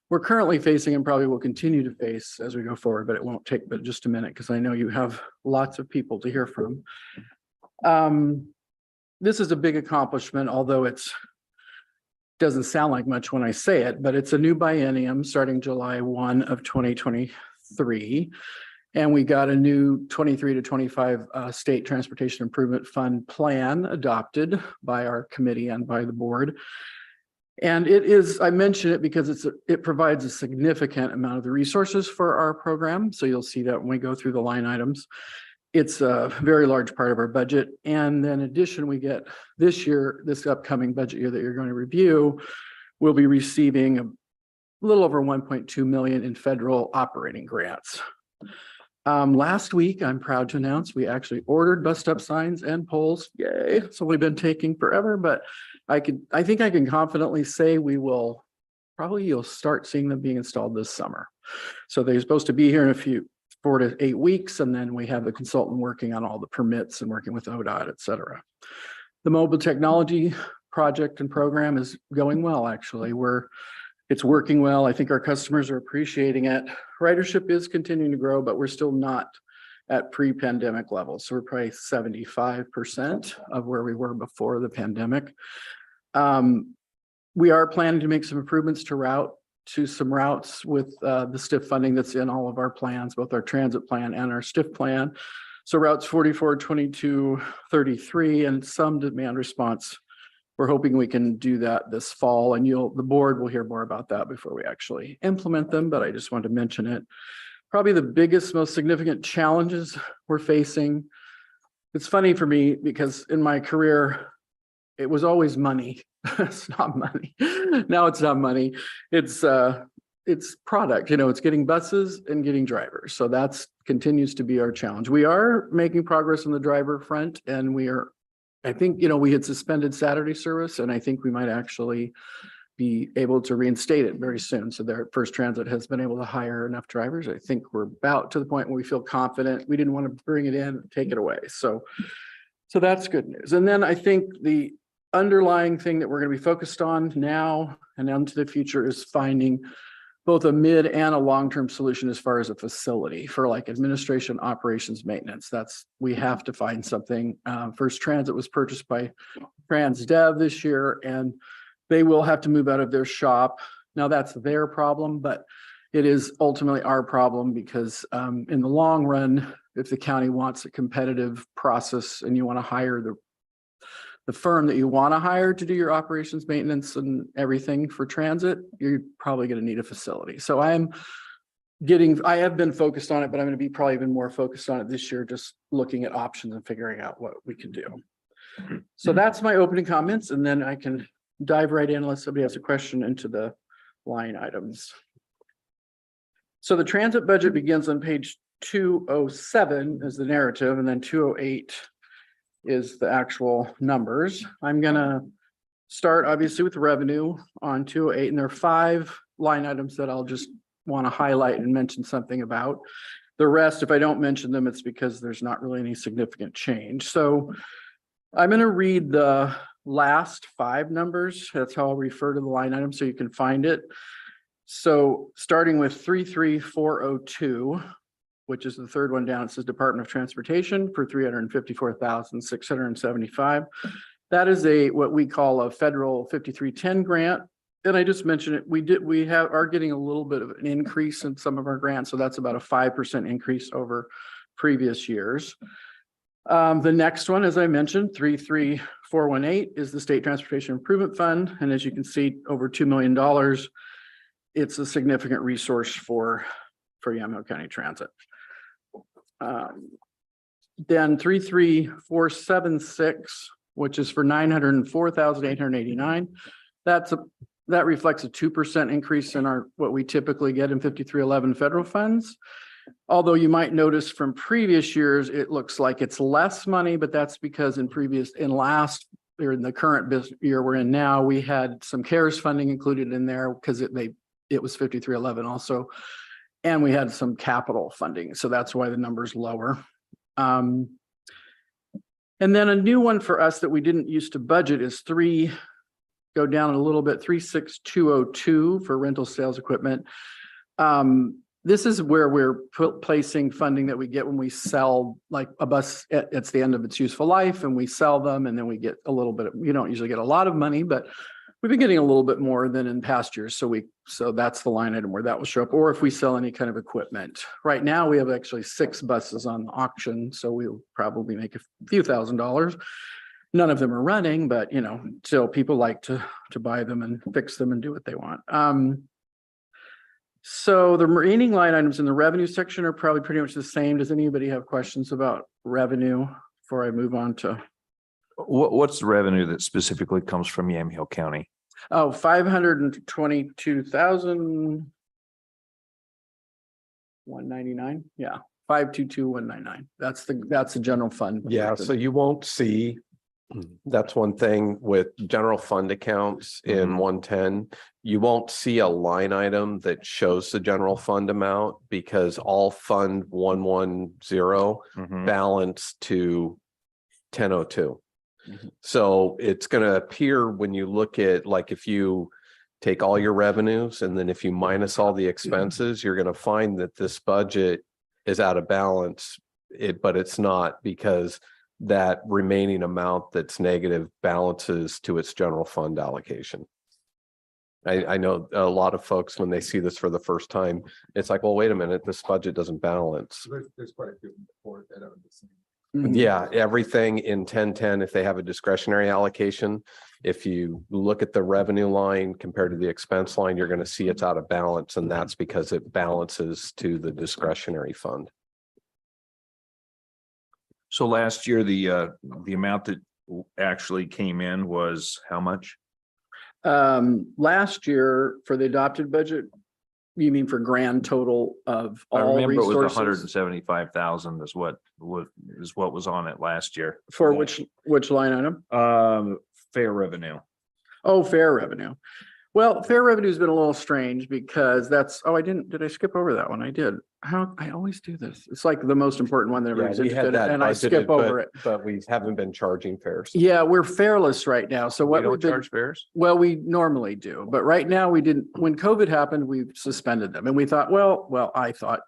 we're currently facing and probably will continue to face as we go forward, but it won't take but just a minute because I know you have lots of people to hear from. This is a big accomplishment, although doesn't sound like much when I say it, but it's a new biennium starting July 1 of 2023. And we got a new 23 to 25 state transportation improvement fund plan adopted by our committee and by the board. And it is, I mention it because it provides a significant amount of the resources for our program. So you'll see that when we go through the line items. It's a very large part of our budget. And then in addition, we get this year, this upcoming budget year that you're going to review, we'll be receiving a little over 1.2 million in federal operating grants. Last week, I'm proud to announce we actually ordered bus stop signs and poles. Yay. It's only been taking forever, but I think I can confidently say you'll start seeing them being installed this summer. So they're supposed to be here in 4 to 8 weeks, and then we have the consultant working on all the permits and working with ODOT, et cetera. The mobile technology project and program is going well, actually. It's working well. I think our customers are appreciating it. Ridership is continuing to grow, but we're still not at pre-pandemic levels. So we're probably 75% of where we were before the pandemic. We are planning to make some improvements to some routes with the STIF funding that's in all of our plans, both our transit plan and our STIF plan. So routes 44, 22, 33, and some demand response. We're hoping we can do that this fall, and the board will hear more about that before we actually implement them, but I just wanted to mention it. Probably the biggest, most significant challenges we're facing. It's funny for me because in my career, it was always money. It's not money. Now it's not money. It's product, it's getting buses and getting drivers. So that's continues to be our challenge. We are making progress on the driver front, and I think, we had suspended Saturday service, and I think we might actually be able to reinstate it very soon. So First Transit has been able to hire enough drivers. I think we're about to the point where we feel confident. We didn't want to bring it in, take it away. So that's good news. And then I think the underlying thing that we're going to be focused on now and into the future is finding both a mid and a long-term solution as far as a facility for like administration, operations, maintenance. We have to find something. First Transit was purchased by TransDev this year, and they will have to move out of their shop. Now that's their problem, but it is ultimately our problem because in the long run, if the county wants a competitive process and you want to hire the firm that you want to hire to do your operations, maintenance, and everything for transit, you're probably going to need a facility. So I have been focused on it, but I'm going to be probably even more focused on it this year, just looking at options and figuring out what we can do. So that's my opening comments, and then I can dive right in unless somebody has a question into the line items. So the transit budget begins on page 207 is the narrative, and then 208 is the actual numbers. I'm gonna start obviously with revenue on 208, and there are 5 line items that I'll just want to highlight and mention something about. The rest, if I don't mention them, it's because there's not really any significant change. So I'm going to read the last 5 numbers. That's how I'll refer to the line item so you can find it. So starting with 33402, which is the third one down, it says Department of Transportation for 354,675. That is what we call a federal 5310 grant. And I just mentioned it, we are getting a little bit of an increase in some of our grants. So that's about a 5% increase over previous years. The next one, as I mentioned, 33418 is the State Transportation Improvement Fund. And as you can see, over $2 million, it's a significant resource for Yamhill County Transit. Then 33476, which is for 904,889. That reflects a 2% increase in what we typically get in 5311 federal funds. Although you might notice from previous years, it looks like it's less money, but that's because in the current year we're in now, we had some CARES funding included in there because it was 5311 also. And we had some capital funding. So that's why the number's lower. And then a new one for us that we didn't used to budget is go down a little bit, 36202 for rental sales equipment. This is where we're placing funding that we get when we sell like a bus it's the end of its useful life and we sell them, and then we get a little bit you don't usually get a lot of money, but we've been getting a little bit more than in past years. So that's the line item where that will show up, or if we sell any kind of equipment. Right now, we have actually 6 buses on auction, so we'll probably make a few $1,000s. None of them are running, but still people like to buy them and fix them and do what they want. So the remaining line items in the revenue section are probably pretty much the same. Does anybody have questions about revenue before I move on to? What's the revenue that specifically comes from Yamhill County? Oh, 522,199. Yeah, 522,199. That's the general fund. Yeah, so you won't see, that's one thing with general fund accounts in 110. You won't see a line item that shows the general fund amount because all fund 110 balance to 1002. So it's going to appear when you look at, like, if you take all your revenues and then if you minus all the expenses, you're going to find that this budget is out of balance, but it's not, because that remaining amount that's negative balances to its general fund allocation. I know a lot of folks, when they see this for the first time, it's like, well, wait a minute, this budget doesn't balance. There's quite a few before that are the same. Yeah, everything in 1010, if they have a discretionary allocation, if you look at the revenue line compared to the expense line, you're going to see it's out of balance, and that's because it balances to the discretionary fund. So last year, the amount that actually came in was how much? Last year for the adopted budget, you mean for grand total of I all remember it was resources? 175,000 is what was on it last year. For which line item? Fair revenue. Oh, fair revenue. Well, fair revenue has been a little strange because did I skip over that one? I did. I always do this. It's like the most important one that everybody's interested in, and I skip over it. But we haven't been charging fares. Yeah, we're fairless right now. So We don't charge fares? Well, we normally do, but right now we didn't. When COVID happened, we suspended them, and we thought, I thought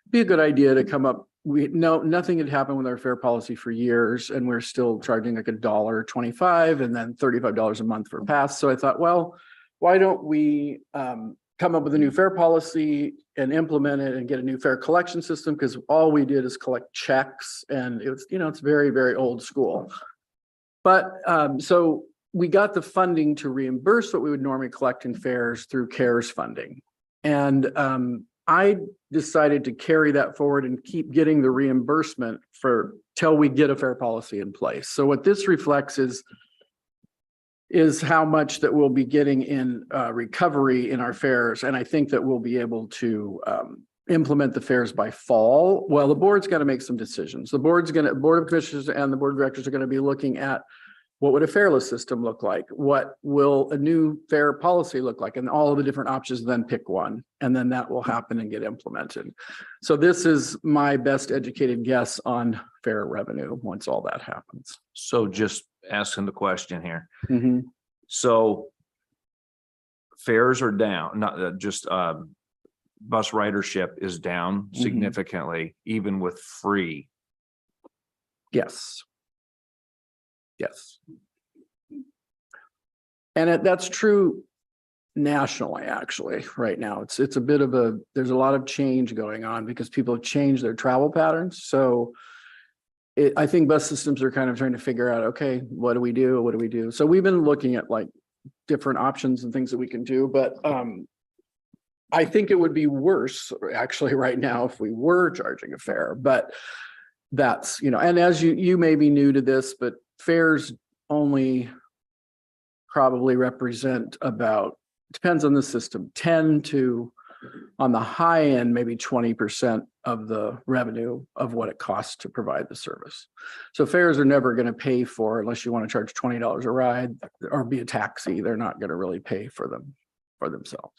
it'd be a good idea to come up. Nothing had happened with our fare policy for years, and we're still charging like $1.25 and then $35 a month for pass. So I thought, why don't we come up with a new fare policy and implement it and get a new fare collection system? Because all we did is collect checks, and it's very, very old school. But so we got the funding to reimburse what we would normally collect in fares through CARES funding. And I decided to carry that forward and keep getting the reimbursement till we get a fare policy in place. So what this reflects is how much that we'll be getting in recovery in our fares. And I think that we'll be able to implement the fares by fall. Well, the board's got to make some decisions. The Board of Commissioners and the Board of Directors are going to be looking at what would a fareless system look like? What will a new fare policy look like? And all of the different options, then pick one, and then that will happen and get implemented. So this is my best educated guess on fare revenue once all that happens. So just asking the question here. Mhm. So fares are down, not just bus ridership is down Mhm. significantly, even with free. Yes. Yes. And that's true nationally, actually, right now. It's a bit of there's a lot of change going on because people have changed their travel patterns. So I think bus systems are kind of trying to figure out, okay, what do we do? What do we do? So we've been looking at like different options and things that we can do, but I think it would be worse actually right now if we were charging a fare, but that's, and as you may be new to this, but fares only probably represent about, depends on the system, 10 to, on the high end, maybe 20% of the revenue of what it costs to provide the service. So fares are never going to pay for, unless you want to charge $20 a ride or be a taxi, they're not going to really pay for themselves.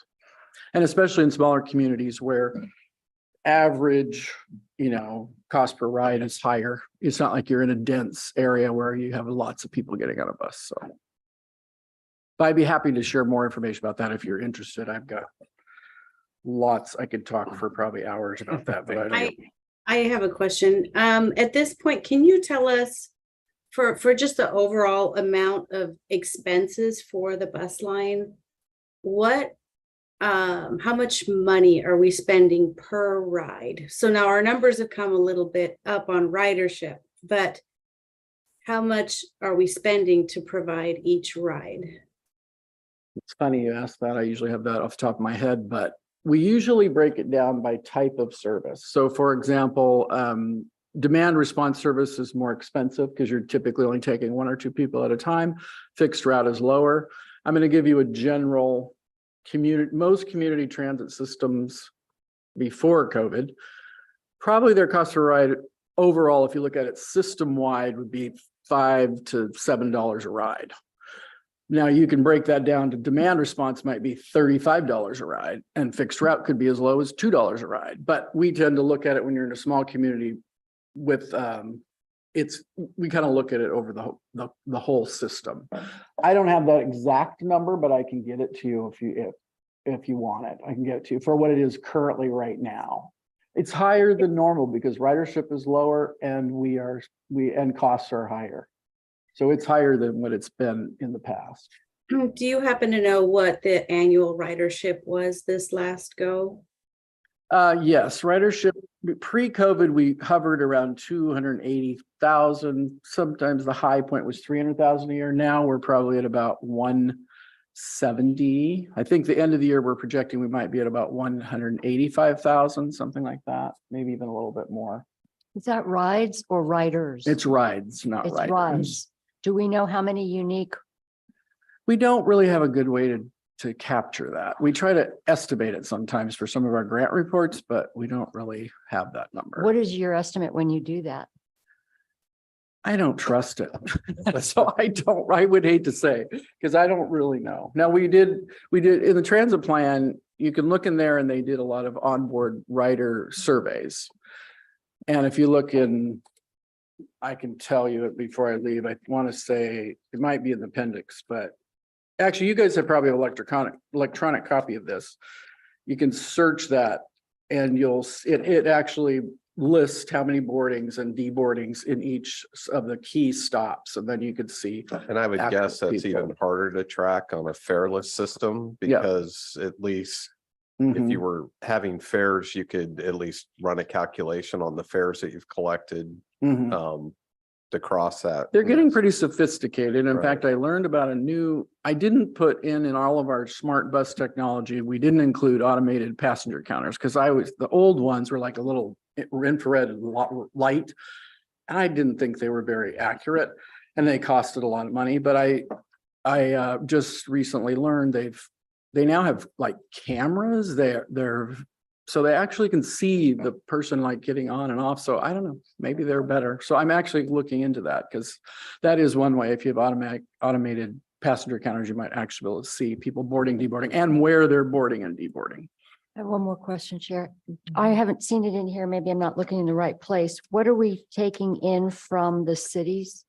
And especially in smaller communities where average, cost per ride is higher. It's not like you're in a dense area where you have lots of people getting on a bus. So but I'd be happy to share more information about that if you're interested. I've got lots. I could talk for probably hours about that, but I have a question. At this point, can you tell us for just the overall amount of expenses for the bus line, how much money are we spending per ride? So now our numbers have come a little bit up on ridership, but how much are we spending to provide each ride? it's funny you asked that. I usually have that off the top of my head, but we usually break it down by type of service. So for example, demand response service is more expensive because you're typically only taking one or two people at a time. Fixed route is lower. I'm going to give you a general most community transit systems before COVID, probably their cost per ride overall, if you look at it system-wide, would be $5 to $7 a ride. Now you can break that down to demand response might be $35 a ride, and fixed route could be as low as $2 a ride. But we tend to look at it when you're in a small community with we kind of look at it over the whole system. I don't have that exact number, but I can get it to you if you want it. I can get it to you for what it is currently right now. It's higher than normal because ridership is lower and and costs are higher. So it's higher than what it's been in the past. Do you happen to know what the annual ridership was this last go? Yes, ridership pre-COVID, we hovered around 280,000. Sometimes the high point was 300,000 a year. Now we're probably at about 170. I think the end of the year we're projecting we might be at about 185,000, something like that, maybe even a little bit more. Is that rides or riders? It's rides, not It's riders. rides. Do we know how many unique? We don't really have a good way to capture that. We try to estimate it sometimes for some of our grant reports, but we don't really have that number. What is your estimate when you do that? I don't trust it. So I would hate to say, because I don't really know. Now we did in the transit plan, you can look in there and they did a lot of onboard rider surveys. And if you look in, I can tell you it before I leave, I want to say it might be in the appendix, but actually you guys have probably an electronic copy of this. You can search that and it actually lists how many boardings and deboardings in each of the key stops. And then you could see. And I would actual guess that's people. even harder to track on a fareless system Yeah. because at least Mhm. if you were having fares, you could at least run a calculation on the fares that you've collected Mhm. To cross that. They're getting pretty sophisticated. In Right. fact, I learned about I didn't put in all of our smart bus technology, we didn't include automated passenger counters because the old ones were like a little infrared light. And I didn't think they were very accurate and they costed a lot of money. But I just recently learned they now have like cameras. They're So they actually can see the person like getting on and off. So I don't know, maybe they're better. So I'm actually looking into that because that is one way. If you have automated passenger counters, you might actually be able to see people boarding, deboarding, and where they're boarding and deboarding. I have one more question, Chair. I haven't seen it in here. Maybe I'm not looking in the right place. What are we taking in from the cities?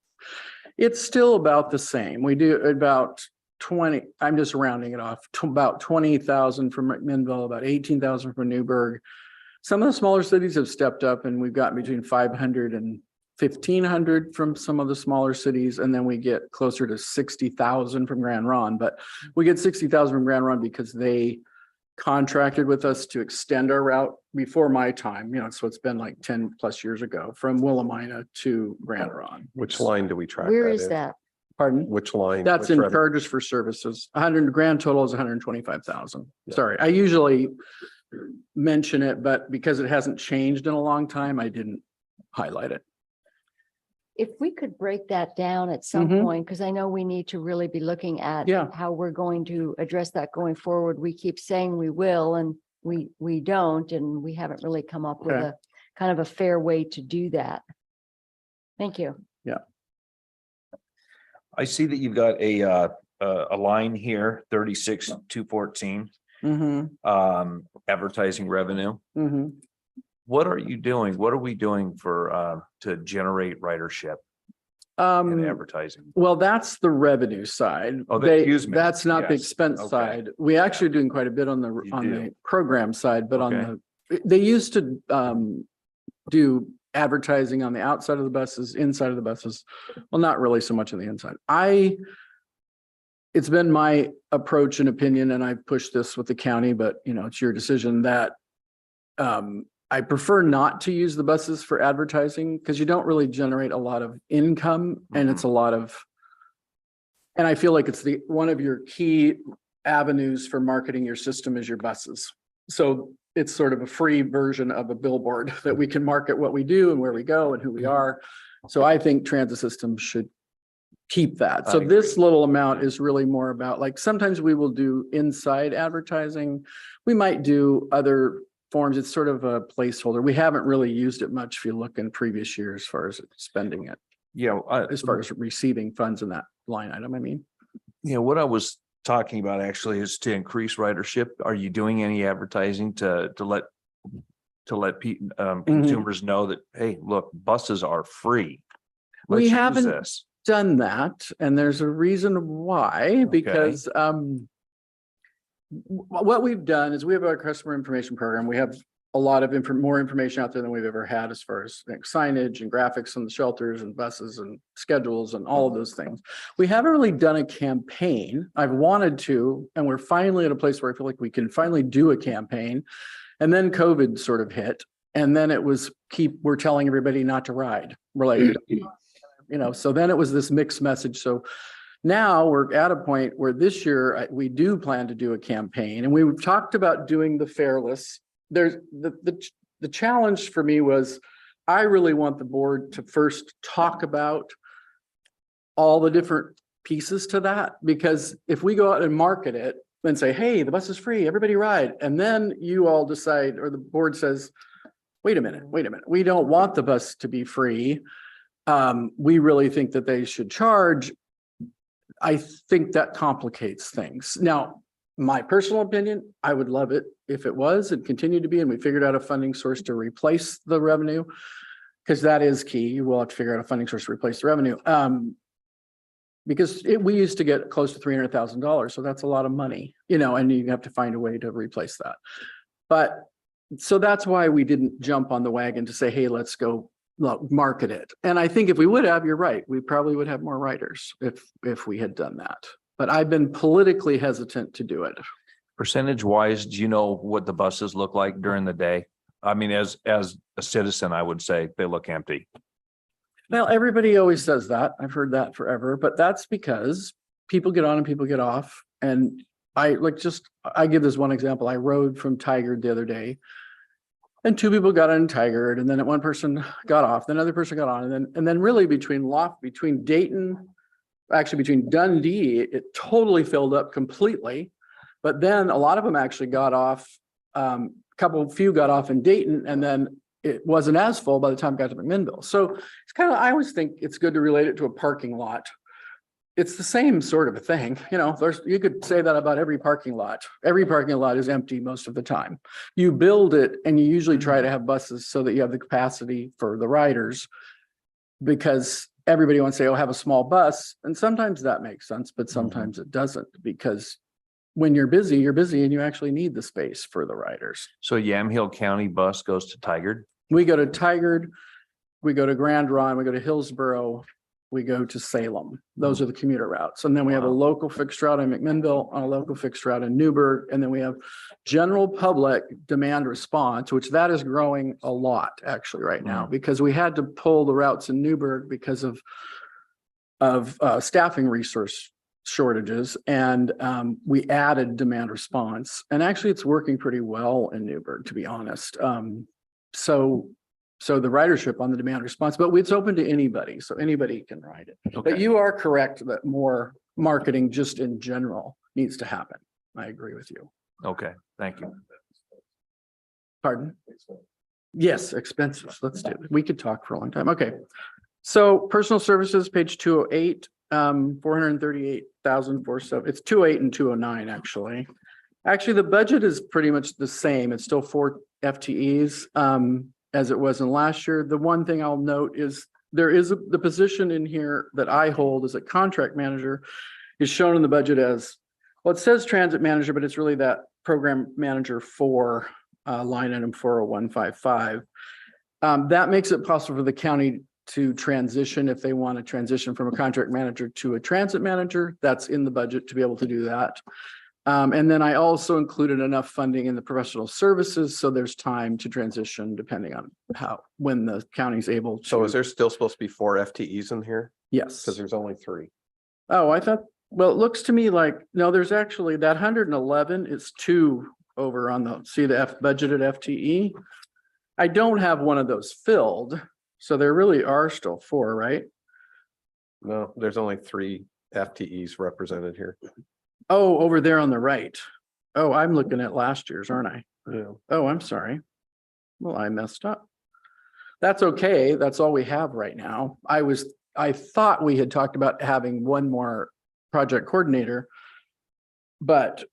It's still about the same. We do about 20, I'm just rounding it off, to about 20,000 from McMinnville, about 18,000 from Newburgh. Some of the smaller cities have stepped up and we've gotten between 500 and 1,500 from some of the smaller cities. And then we get closer to 60,000 from Grand Ronde, but we get 60,000 from Grand Ronde because they contracted with us to extend our route before my time, so it's been like 10 plus years ago from Willamina to Grand Ronde. Which line do we track? Where that is in? that? Pardon? Which line? That's which in revenue? charges for services. 100 grand total is 125,000. Yeah. Sorry, I usually mention it, but because it hasn't changed in a long time, I didn't highlight it. If we could break that down at some Mhm. point, because I know we need to really be looking at Yeah. how we're going to address that going forward. We keep saying we will and we don't, and we haven't really come up with Okay. a kind of a fair way to do that. Thank you. I see that you've got a line here, 36,214, advertising revenue. What are you doing? What are we doing for to generate ridership and advertising? Well, that's the revenue side. Oh, They- excuse me. That's not the Yes. expense Okay. side. We actually are doing quite a bit on You the do. program side, but Okay. on they used to do advertising on the outside of the buses, inside of the buses. Well, not really so much on the inside. It's been my approach and opinion, and I've pushed this with the county, but it's your decision that I prefer not to use the buses for advertising because you don't really generate a lot of income and it's a lot of, and I feel like it's one of your key avenues for marketing your system is your buses. So it's sort of a free version of a billboard that we can market what we do and where we go and who we are. So I think transit systems should keep that. So I this little amount is really more about, like, sometimes we will do inside advertising. We might do other forms. It's sort of a placeholder. We haven't really used it much if you look in previous years as far as spending it, Yeah, as far as receiving funds in that line item, I mean. what I was talking about actually is to increase ridership. Are you doing any advertising to let consumers know that, hey, look, buses are free? We Let's use haven't this. done that, and there's a reason why, because what we've done is we have our customer information program. We have a lot of more information out there than we've ever had as far as signage and graphics on the shelters and buses and schedules and all of those things. We haven't really done a campaign. I've wanted to, and we're finally at a place where I feel like we can finally do a campaign. And then COVID sort of hit, and then it was we're telling everybody not to ride. We're like, so then it was this mixed message. So now we're at a point where this year we do plan to do a campaign, and we've talked about doing the fairless. There's the challenge for me was I really want the board to first talk about all the different pieces to that, because if we go out and market it and say, hey, the bus is free, everybody ride, and then you all decide, or the board says, wait a minute, we don't want the bus to be free. We really think that they should charge. I think that complicates things. Now, my personal opinion, I would love it if it was and continued to be, and we figured out a funding source to replace the revenue, because that is key. You will have to figure out a funding source to replace the revenue. Because we used to get close to $300,000, so that's a lot of money, and you have to find a way to replace that. But so that's why we didn't jump on the wagon to say, hey, let's go market it. And I think if we would have, you're right, we probably would have more riders if we had done that. But I've been politically hesitant to do it. Percentage wise, do you know what the buses look like during the day? I mean, as a citizen, I would say they look empty. Well, everybody always says that. I've heard that forever, but that's because people get on and people get off. And I give this one example. I rode from Tigard the other day, and two people got on Tigard, and then one person got off, then another person got on, and then really between Dayton, actually between Dundee, it totally filled up completely. But then a lot of them actually got off couple few got off in Dayton and then it wasn't as full by the time it got to McMinnville. So it's kind of, I always think it's good to relate it to a parking lot. It's the same sort of a thing, you know, you could say that about every parking lot. Every parking lot is empty most of the time. You build it and you usually try to have buses so that you have the capacity for the riders. Because everybody wants to say, oh, have a small bus. And sometimes that makes sense, but sometimes it doesn't, because when you're busy and you actually need the space for the riders. So Yamhill County bus goes to Tigard? We go to Tigard, we go to Grand Ron, we go to Hillsborough, we go to Salem. Those are the commuter routes. And then we have a local fixed route in McMinnville, a local fixed route in Newburgh, and then we have general public demand response, which that is growing a lot actually right now, because we had to pull the routes in Newburgh because of staffing resource shortages, and we added demand response. And actually it's working pretty well in Newburgh, to be honest. So the ridership on the demand response, but it's open to anybody, so anybody can ride it. But Okay. you are correct that more marketing just in general needs to happen. I agree with you. Okay, thank you. Pardon? Yes, expenses. Let's do it. We could talk for a long time. Okay. So personal services, page 208, 438,047. It's 208 and 209, actually. Actually, the budget is pretty much the same. It's still 4 FTEs. As it was in last year. The one thing I'll note is there is the position in here that I hold as a contract manager is shown in the budget as, well, it says transit manager, but it's really that program manager for line item 40155. That makes it possible for the county to transition if they want to transition from a contract manager to a transit manager. That's in the budget to be able to do that. And then I also included enough funding in the professional services, so there's time to transition depending on when the county's able to. So is there still supposed to be 4 FTEs in here? Yes. Because there's only 3. Oh, I thought, well, it looks to me like, no, there's actually that 111 is 2 over on the, see the budgeted FTE. I don't have one of those filled, so there really are still 4, right? No, there's only 3 FTEs represented here. Oh, over there on the right. Oh, I'm looking at last year's, aren't I? Yeah. Oh, I'm sorry. Well, I messed up. That's okay. That's all we have right now. I thought we had talked about having one more project coordinator, but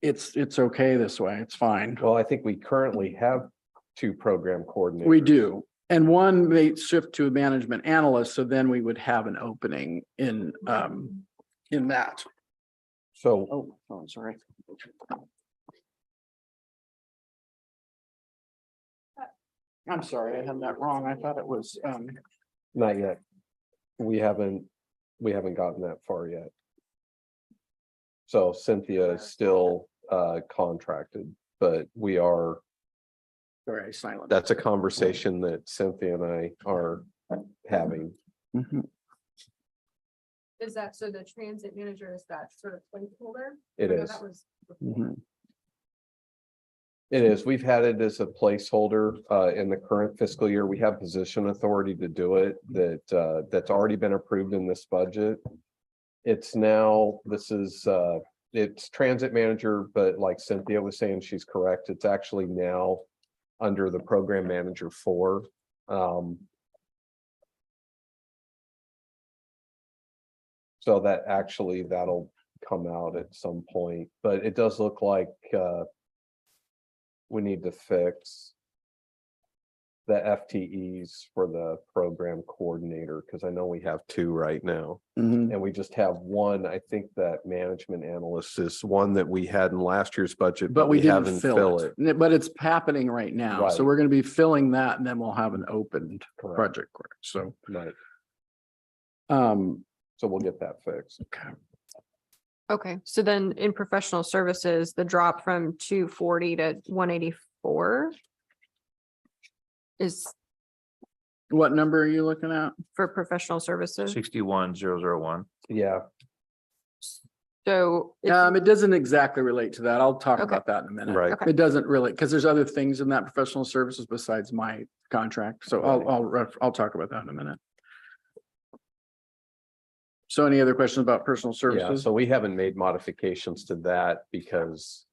it's okay this way. It's fine. Well, I think we currently have 2 program coordinators. We do. And one may shift to a management analyst, so then we would have an opening in that. So Oh, I'm sorry. I'm sorry, I had that wrong. I thought it was, not yet. We haven't gotten that far yet. So Cynthia is still contracted, but we are, very silent. that's a conversation that Cynthia and I are having. Mhm. Is that, so the transit manager is that sort of placeholder? It I know is. that was Mhm. It is. We've had it as a placeholder in the current fiscal year. We have position authority to do it that's already been approved in this budget. It's now, it's transit manager, but like Cynthia was saying, she's correct. It's actually now under the program manager 4. So that'll come out at some point, but it does look like we need to fix the FTEs for the program coordinator, because I know we have 2 right now. Mhm. And we just have 1. I think that management analyst is one that we had in last year's budget, But we didn't haven't fill filled it. But it's happening right now. So Right. we're gonna be filling that and then we'll have an opened Correct. project. So, Right. um, So we'll get that fixed. okay. Okay, so then in professional services, the drop from 240 to 184 is What number are you looking at? for professional services. 61,001. Yeah, So it's It doesn't exactly relate to that. I'll talk Okay. about that in a minute. right. Okay. It doesn't really, because there's other things in that professional services besides my contract. So I'll talk about that in a minute. So any other questions about personal Yeah, services? so we haven't made modifications to that because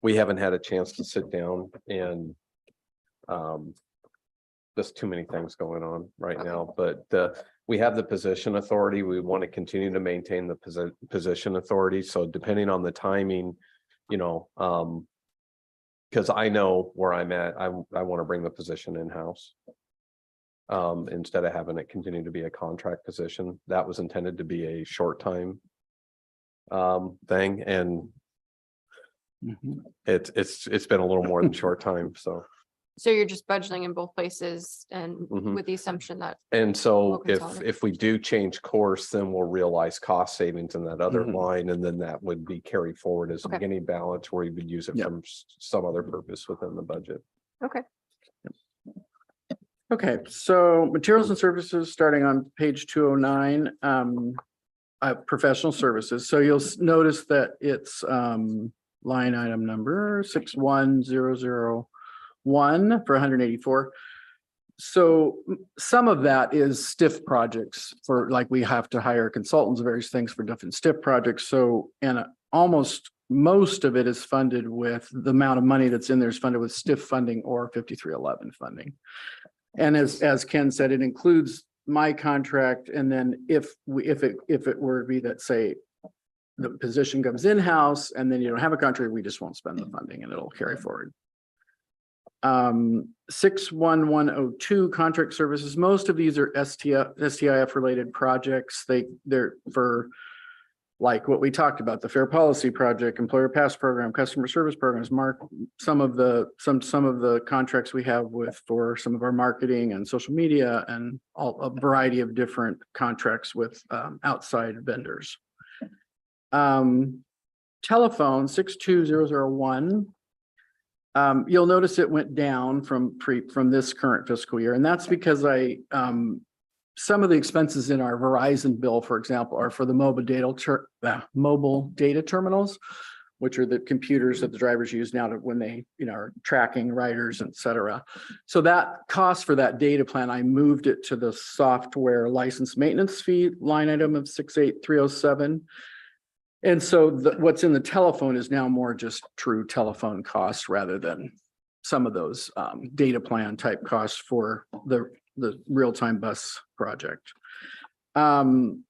we haven't had a chance to sit down and there's too many things going on right now, but we have the position authority. We want to continue to maintain the position authority. So depending on the timing, you know, because I know where I'm at, I want to bring the position in-house. Instead of having it continue to be a contract position. That was intended to be a short time thing, and it's been a little more than short time, so. So you're just budgeting in both places and Mhm. with the assumption that, And so We'll consolidate. if we do change course, then we'll realize cost savings in that other Mhm. line, and then that would be carried forward as a Okay. beginning balance where we would use it Yep. from some other purpose within the budget. okay. Okay, so materials and services, starting on page 209, professional services. So you'll notice that it's line item number 61001 for 184. So some of that is stiff projects for, like, we have to hire consultants, various things for different stiff projects. So, and almost most of it is funded with the amount of money that's in there is funded with stiff funding or 5311 funding. And as Ken said, it includes my contract. And then if it were to be that, say, the position comes in-house and then you don't have a contract, we just won't spend the funding and it'll carry forward. 61102 contract services. Most of these are STIF related projects. They're for, like what we talked about, the Fair Policy Project, Employer Pass Program, Customer Service Programs, some of the contracts we have for some of our marketing and social media, and a variety of different contracts with outside vendors. Telephone 62001. You'll notice it went down from this current fiscal year, and that's because some of the expenses in our Verizon bill, for example, are for the mobile data terminals, which are the computers that the drivers use now when they, are tracking riders, et cetera. So that cost for that data plan, I moved it to the software license maintenance fee line item of 68307. And so what's in the telephone is now more just true telephone costs rather than some of those data plan type costs for the real-time bus project. And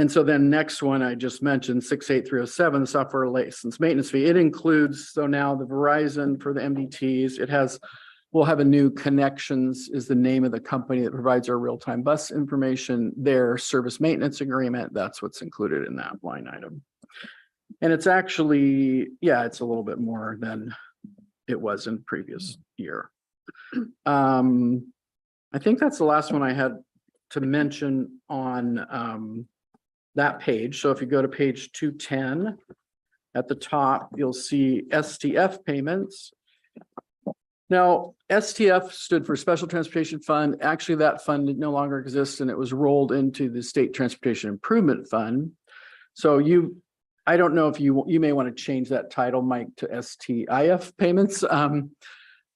so then next one I just mentioned, 68307, software license maintenance fee. It includes, so now the Verizon for the MDTs, we'll have a new Connections is the name of the company that provides our real-time bus information, their service maintenance agreement. That's what's included in that line item. And it's actually, it's a little bit more than it was in previous year. I think that's the last one I had to mention on that page. So if you go to page 210, at the top, you'll see STF payments. Now, STF stood for Special Transportation Fund. Actually, that fund no longer exists, and it was rolled into the State Transportation Improvement Fund. So I don't know if you may want to change that title, Mike, to STIF payments.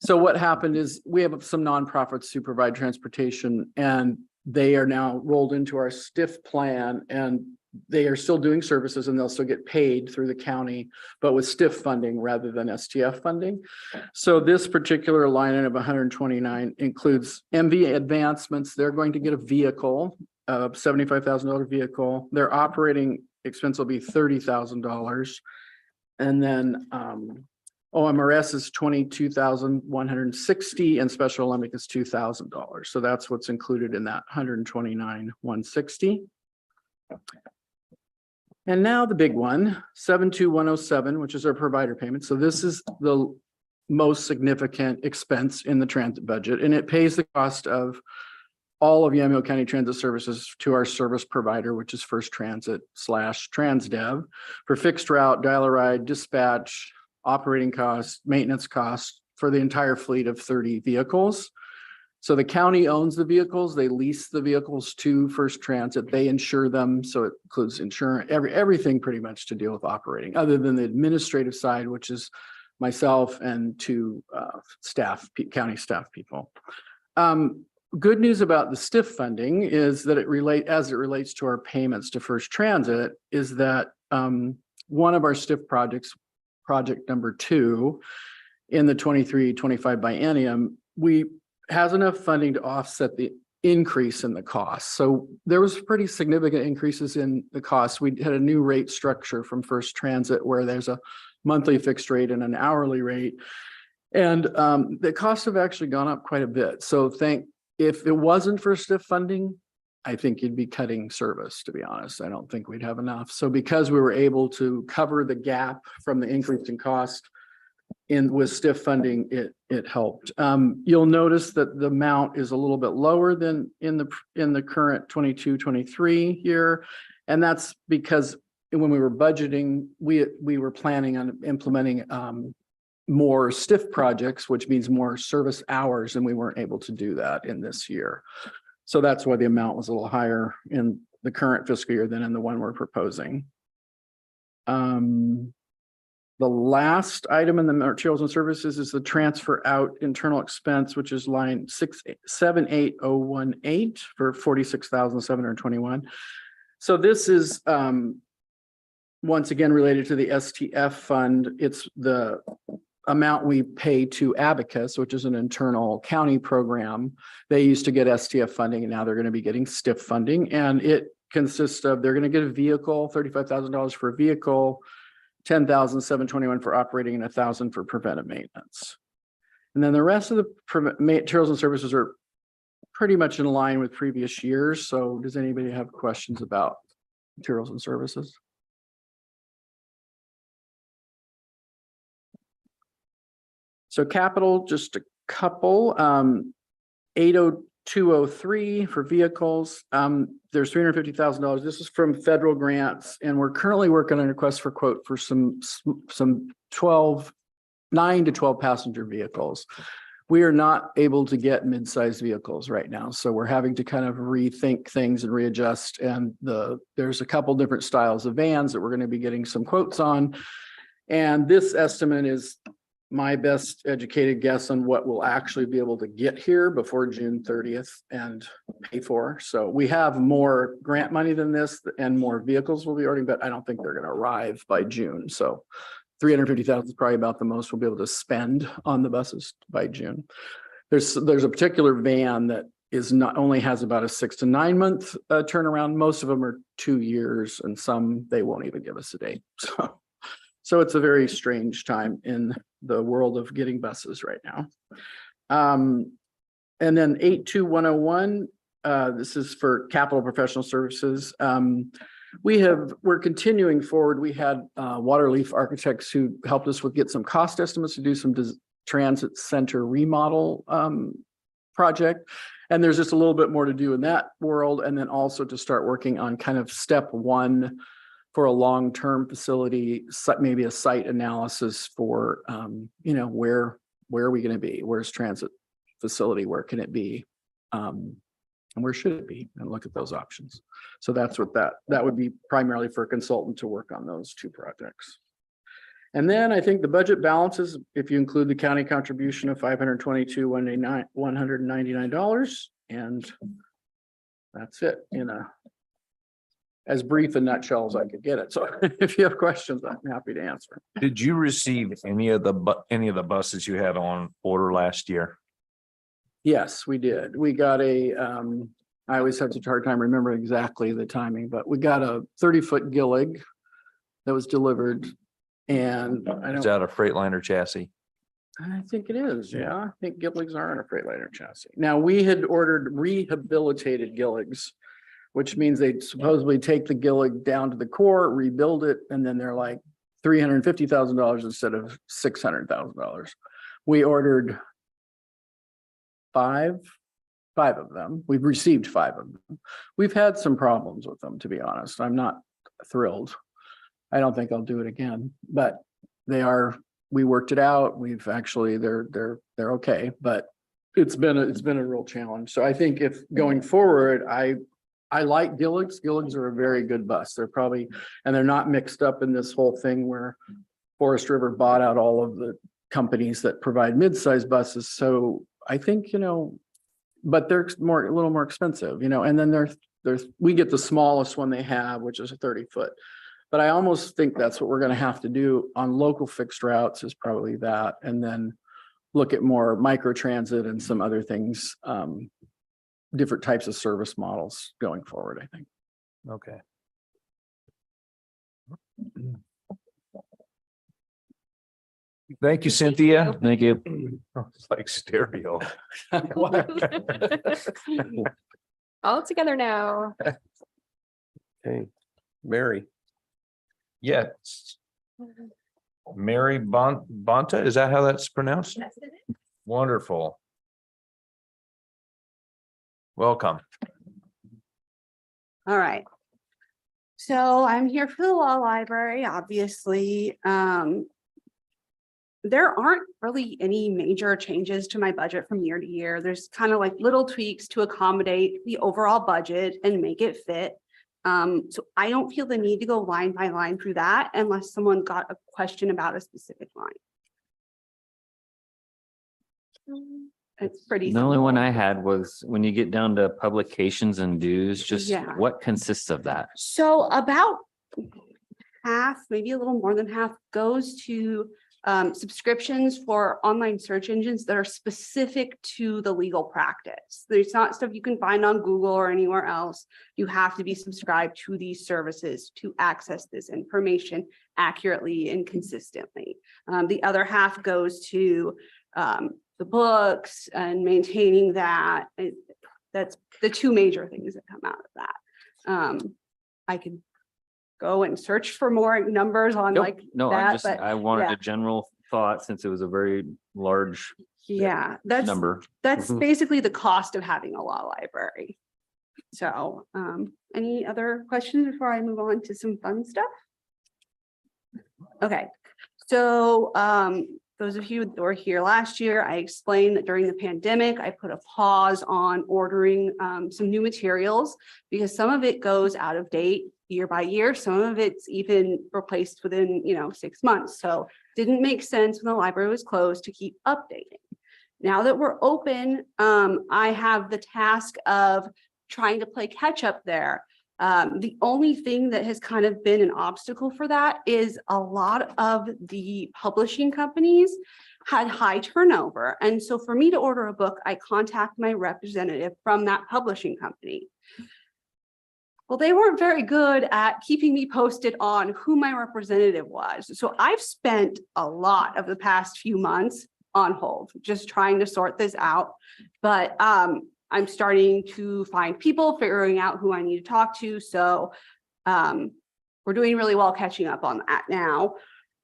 So what happened is we have some nonprofits who provide transportation, and they are now rolled into our STIF plan, and they are still doing services and they'll still get paid through the county, but with STIF funding rather than STF funding. So this particular line item of 129 includes MV advancements. They're going to get a vehicle, a $75,000 vehicle. Their operating expense will be $30,000. And then OMRS is $22,160 and Special Olympic is $2,000. So that's what's included in that 129,160. And now the big one, 72107, which is our provider payment. So this is the most significant expense in the transit budget, and it pays the cost of all of Yamhill County Transit Services to our service provider, which is First Transit / Transdev, for fixed route, dial-a-ride, dispatch, operating costs, maintenance costs for the entire fleet of 30 vehicles. So the county owns the vehicles, they lease the vehicles to First Transit, they insure them. So it includes insurance, everything pretty much to deal with operating, other than the administrative side, which is myself and two county staff people. Good news about the STIF funding is that as it relates to our payments to First Transit, is that one of our STIF projects project number 2 in the 23-25 biennium, has enough funding to offset the increase in the cost. So there was pretty significant increases in the cost. We had a new rate structure from First Transit where there's a monthly fixed rate and an hourly rate. And the costs have actually gone up quite a bit. So if it wasn't for STIF funding, I think you'd be cutting service, to be honest. I don't think we'd have enough. So because we were able to cover the gap from the increase in cost with STIF funding, it helped. You'll notice that the amount is a little bit lower than in the current 22-23 year. And that's because when we were budgeting, we were planning on implementing more STIF projects, which means more service hours, and we weren't able to do that in this year. So that's why the amount was a little higher in the current fiscal year than in the one we're proposing. The last item in the materials and services is the transfer out internal expense, which is line 78018 for 46,721. So this is once again related to the STF fund. It's the amount we pay to Abacus, which is an internal county program. They used to get STF funding and now they're going to be getting STIF funding. And it consists of, they're going to get a vehicle, $35,000 for a vehicle, $10,721 for operating, and $1,000 for preventive maintenance. And then the rest of the materials and services are pretty much in line with previous years. So does anybody have questions about materials and services? So capital, just a couple, 80203 for vehicles. There's $350,000. This is from federal grants, and we're currently working on a request for quote for some 9 to 12 passenger vehicles. We are not able to get mid-sized vehicles right now, so we're having to kind of rethink things and readjust. And there's a couple different styles of vans that we're going to be getting some quotes on. And this estimate is my best educated guess on what we'll actually be able to get here before June 30th and pay for. So we have more grant money than this and more vehicles will be ordering, but I don't think they're going to arrive by June. So 350,000 is probably about the most we'll be able to spend on the buses by June. There's a particular van that only has about a 6 to 9 month turnaround. Most of them are 2 years, and some they won't even give us a date. So it's a very strange time in the world of getting buses right now. And then 82101, this is for capital professional services. We're continuing forward. We had Waterleaf Architects who helped us get some cost estimates to do some transit center remodel project. And there's just a little bit more to do in that world. And then also to start working on kind of step 1 for a long-term facility, maybe a site analysis for, where are we going to be? Where's transit facility? Where can it be? And where should it be? And look at those options. So that's what that would be primarily for a consultant to work on those 2 projects. And then I think the budget balances, if you include the county contribution of $522,199, and that's it in as brief a nutshell as I could get it. So if you have questions, I'm happy to answer. Did you receive any of the buses you had on order last year? Yes, we did. We got I always have such a hard time remembering exactly the timing, but we got a 30-foot Gillig that was delivered. And Is that a Freightliner chassis? I think it is. Yeah, I think Gilligs are on a Freightliner chassis. Now, we had ordered rehabilitated Gilligs, which means they supposedly take the Gillig down to the core, rebuild it, and then they're like $350,000 instead of $600,000. We ordered 5 of them. We've received 5 of them. We've had some problems with them, to be honest. I'm not thrilled. I don't think I'll do it again, but we worked it out. We've actually, they're okay, but it's been a real challenge. So I think if going forward, I like Gilligs. Gilligs are a very good bus. They're not mixed up in this whole thing where Forest River bought out all of the companies that provide mid-sized buses. So I think, but they're a little more expensive, and then we get the smallest one they have, which is a 30-foot. But I almost think that's what we're gonna have to do on local fixed routes is probably that, and then look at more micro transit and some other things, different types of service models going forward, I think. Okay. Thank you, Cynthia. Thank you. It's like stereo. All together now. Okay, Mary. Yes. Mary Bonta, is that how that's pronounced? Wonderful. Welcome. All right. So I'm here for the law library, obviously. There aren't really any major changes to my budget from year to year. There's kind of like little tweaks to accommodate the overall budget and make it fit. So I don't feel the need to go line by line through that unless someone got a question about a specific line. It's pretty. The only one simple. I had was when you get down to publications and dues, just Yeah. what consists of that? So about half, maybe a little more than half goes to subscriptions for online search engines that are specific to the legal practice. There's not stuff you can find on Google or anywhere else. You have to be subscribed to these services to access this information accurately and consistently. The other half goes to the books and maintaining that. That's the two major things that come out of that. I could go and search for more numbers on Nope, like no, that, but I wanted yeah. a general thought since it was a very large yeah, that's number. that's Mhm. basically the cost of having a law library. So, any other questions before I move on to some fun stuff? Okay, so, those of you that were here last year, I explained that during the pandemic, I put a pause on ordering some new materials because some of it goes out of date year by year. Some of it's even replaced within, 6 months. So didn't make sense when the library was closed to keep updating. Now that we're open, I have the task of trying to play catch up there. The only thing that has kind of been an obstacle for that is a lot of the publishing companies had high turnover. And so for me to order a book, I contact my representative from that publishing company. Well, they weren't very good at keeping me posted on who my representative was. So I've spent a lot of the past few months on hold, just trying to sort this out. But I'm starting to find people, figuring out who I need to talk to. So we're doing really well catching up on that now.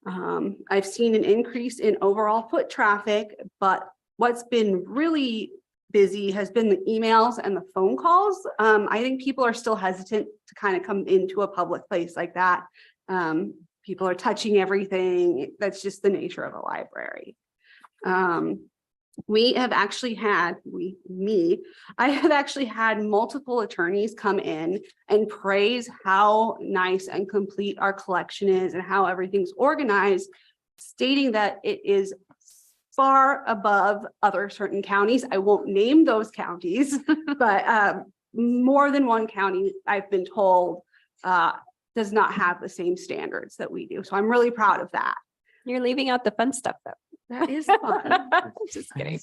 I've seen an increase in overall foot traffic, but what's been really busy has been the emails and the phone calls. I think people are still hesitant to kind of come into a public place like that. People are touching everything. That's just the nature of a library. We have actually had, I have actually had multiple attorneys come in and praise how nice and complete our collection is and how everything's organized, stating that it is far above other certain counties. I won't name those counties, but more than one county, I've been told, does not have the same standards that we do. So I'm really proud of that. You're leaving out the fun stuff though. That is fun. Just kidding.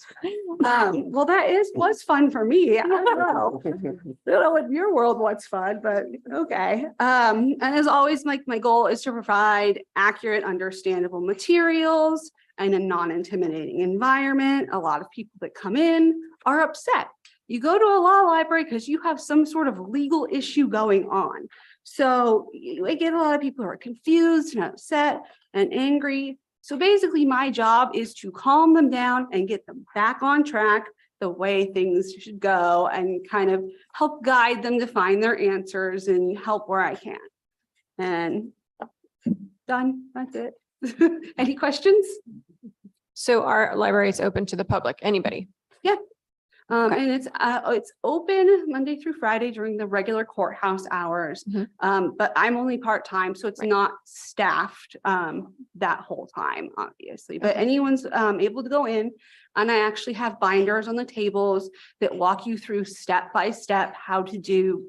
Well, was fun for me. I don't know. I don't know in your world what's fun, but okay. And as always, my goal is to provide accurate, understandable materials and a non-intimidating environment. A lot of people that come in are upset. You go to a law library because you have some sort of legal issue going on. So I get a lot of people who are confused and upset and angry. So basically my job is to calm them down and get them back on track the way things should go and kind of help guide them to find their answers and help where I can. And done, that's it. Any questions? So our library is open to the public, anybody? Yeah. And it's open Monday through Friday during the regular courthouse hours. But I'm only part-time, so it's not staffed that whole time, obviously. But anyone's able to go in, and I actually have binders on the tables that walk you through step by step how to do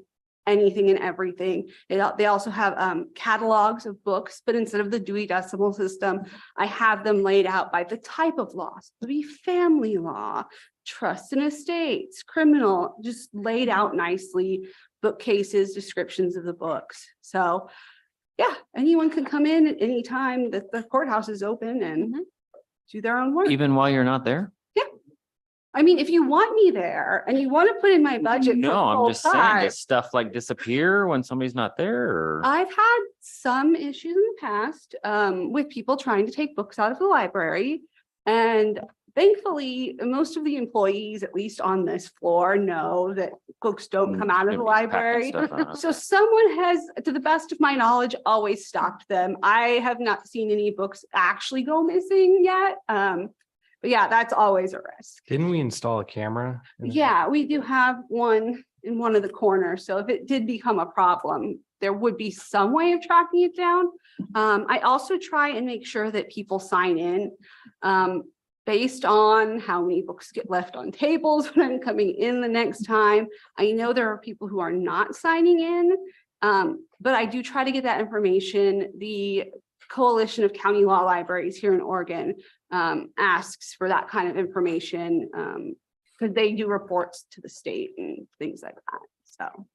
anything and everything. They also have catalogs of books, but instead of the Dewey Decimal System, I have them laid out by the type of laws. It would be family law, trust and estates, criminal, just laid out nicely, bookcases, descriptions of the books. So yeah, anyone can come in at any time that the courthouse is open and do their own work. Even while you're not there? I mean, if you want me there and you want to put in my budget. for No, I'm full just saying, time, does stuff like disappear when somebody's not there or? I've had some issues in the past with people trying to take books out of the library. And thankfully, most of the employees, at least on this floor, know that books don't come out of the library. So someone has, to the best of my knowledge, always stopped them. I have not seen any books actually go missing yet. But yeah, that's always a risk. Didn't we install a camera? Yeah, we do have one in one of the corners. So if it did become a problem, there would be some way of tracking it down. I also try and make sure that people sign in based on how many books get left on tables when I'm coming in the next time. I know there are people who are not signing in, but I do try to get that information. The Coalition of County Law Libraries here in Oregon asks for that kind of information because they do reports to the state and things like that. So,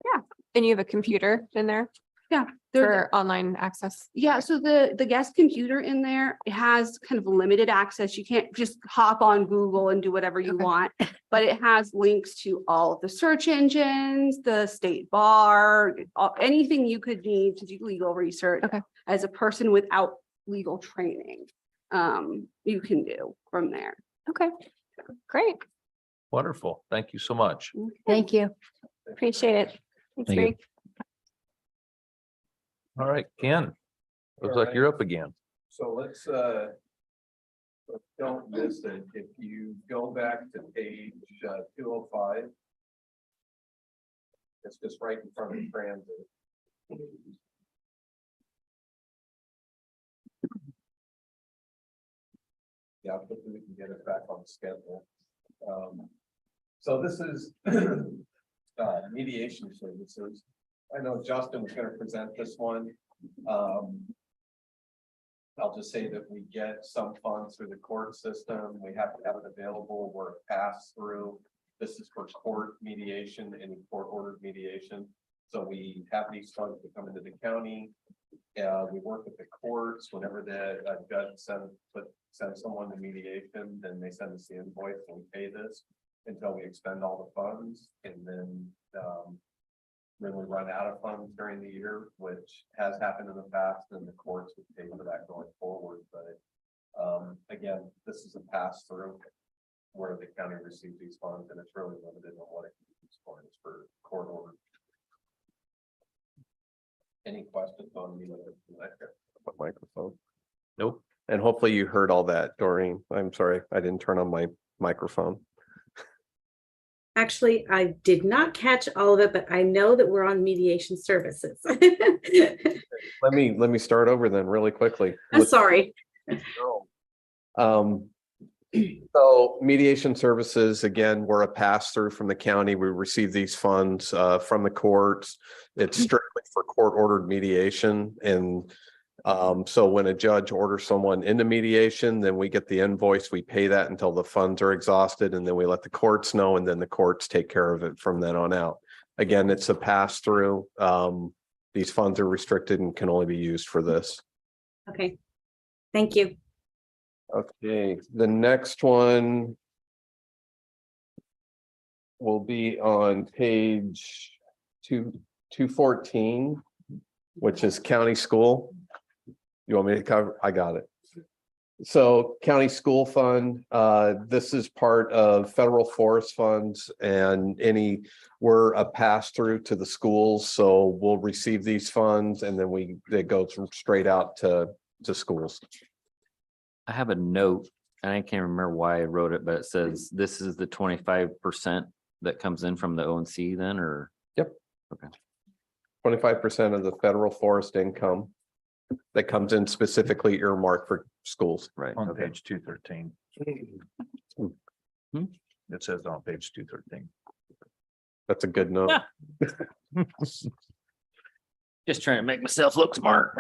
yeah. And you have a computer in there Yeah. for online access? Yeah, so the guest computer in there, it has kind of limited access. You can't just hop on Google and do whatever you want, but it has links to all of the search engines, the state bar, anything you could need to do legal research as a person without legal training. You can do from there. Okay, great. Wonderful. Thank you so much. Thank you. Appreciate it. Thanks, Thank you. Greg. All right, Ken. Looks like you're up again. So let's don't miss it. If you go back to page 205. It's just right in front of transit. Yeah, hopefully we can get it back on schedule. So this is mediation services. I know Justin was going to present this one. I'll just say that we get some funds through the court system. We have to have it available. We're a pass through. This is for court mediation, any court ordered mediation. So we have these funds that come into the county. We work with the courts whenever the judge sends someone to mediation, then they send us the invoice and we pay this until we expend all the funds. And then when we run out of funds during the year, which has happened in the past, and the courts would pay for that going forward. But again, this is a pass through where the county receives these funds, and it's really limited on what it can be used for. It's for court order. Any questions on the microphone? Nope. And hopefully you heard all that, Doreen. I'm sorry, I didn't turn on my microphone. Actually, I did not catch all of it, but I know that we're on mediation services. Let me start over then really quickly. I'm sorry. So mediation services, again, we're a pass through from the county. We receive these funds from the courts. It's strictly for court ordered mediation. And so when a judge orders someone into mediation, then we get the invoice, we pay that until the funds are exhausted, and then we let the courts know, and then the courts take care of it from then on out. Again, it's a pass through. These funds are restricted and can only be used for this. Okay, thank you. Okay, the next one will be on page 214, which is county school. You want me to cover? I got it. So county school fund, this is part of federal forest funds, and we're a pass through to the schools. So we'll receive these funds and then they go straight out to schools. I have a note, and I can't remember why I wrote it, but it says this is the 25% that comes in from the ONC then, or? Yep. Okay. 25% of the federal forest income that comes in specifically earmarked for schools. Right. On Okay. page 213. It says on page 213. That's a good note. Just trying to make myself look smart.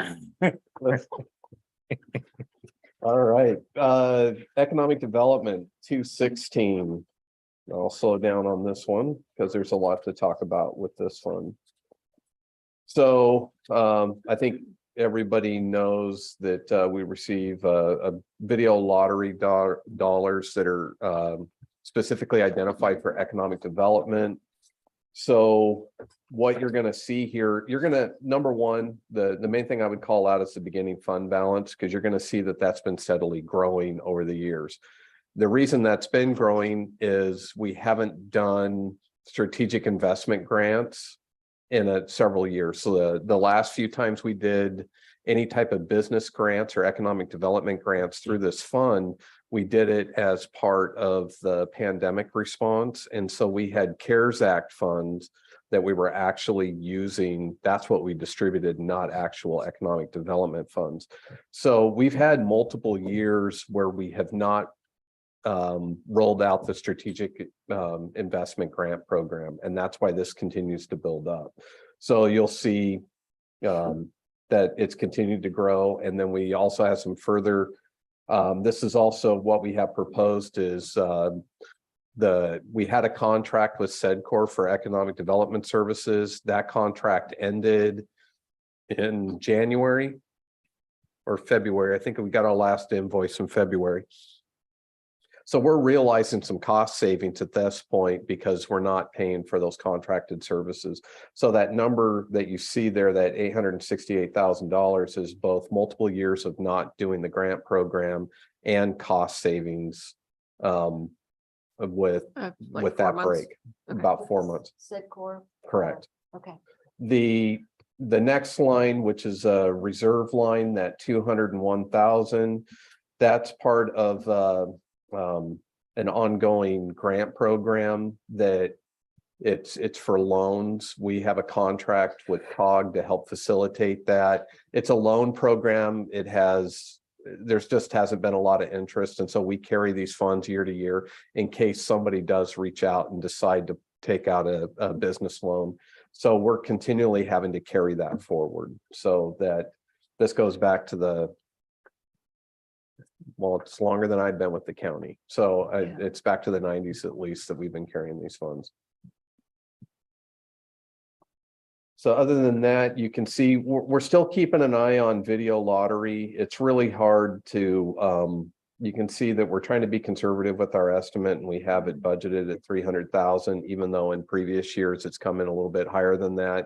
All right, economic development, 216. I'll slow down on this one because there's a lot to talk about with this one. So I think everybody knows that we receive a video lottery dollars that are specifically identified for economic development. So what you're going to see here, you're going to, number one, the main thing I would call out is the beginning fund balance, because you're going to see that that's been steadily growing over the years. The reason that's been growing is we haven't done strategic investment grants in several years. So the last few times we did any type of business grants or economic development grants through this fund, we did it as part of the pandemic response. And so we had CARES Act funds that we were actually using. That's what we distributed, not actual economic development funds. So we've had multiple years where we have not rolled out the strategic investment grant program. And that's why this continues to build up. So you'll see that it's continued to grow. And then we also have some further, this is also what we have proposed is we had a contract with SEDCOR for economic development services. That contract ended in January or February. I think we got our last invoice in February. So we're realizing some cost savings at this point because we're not paying for those contracted services. So that number that you see there, that $868,000 is both multiple years of not doing the grant program and cost savings with that break, about 4 months. SEDCOR. Correct. Okay. The next line, which is a reserve line, that 201,000, that's part of an ongoing grant program that it's for loans. We have a contract with COG to help facilitate that. It's a loan program. There's just hasn't been a lot of interest. And so we carry these funds year to year in case somebody does reach out and decide to take out a business loan. So we're continually having to carry that forward. So that this goes back to well, it's longer than I've been with the county. So it's back to the 90s at least that we've been carrying these funds. So other than that, you can see we're still keeping an eye on video lottery. It's really hard to, you can see that we're trying to be conservative with our estimate, and we have it budgeted at 300,000, even though in previous years it's come in a little bit higher than that.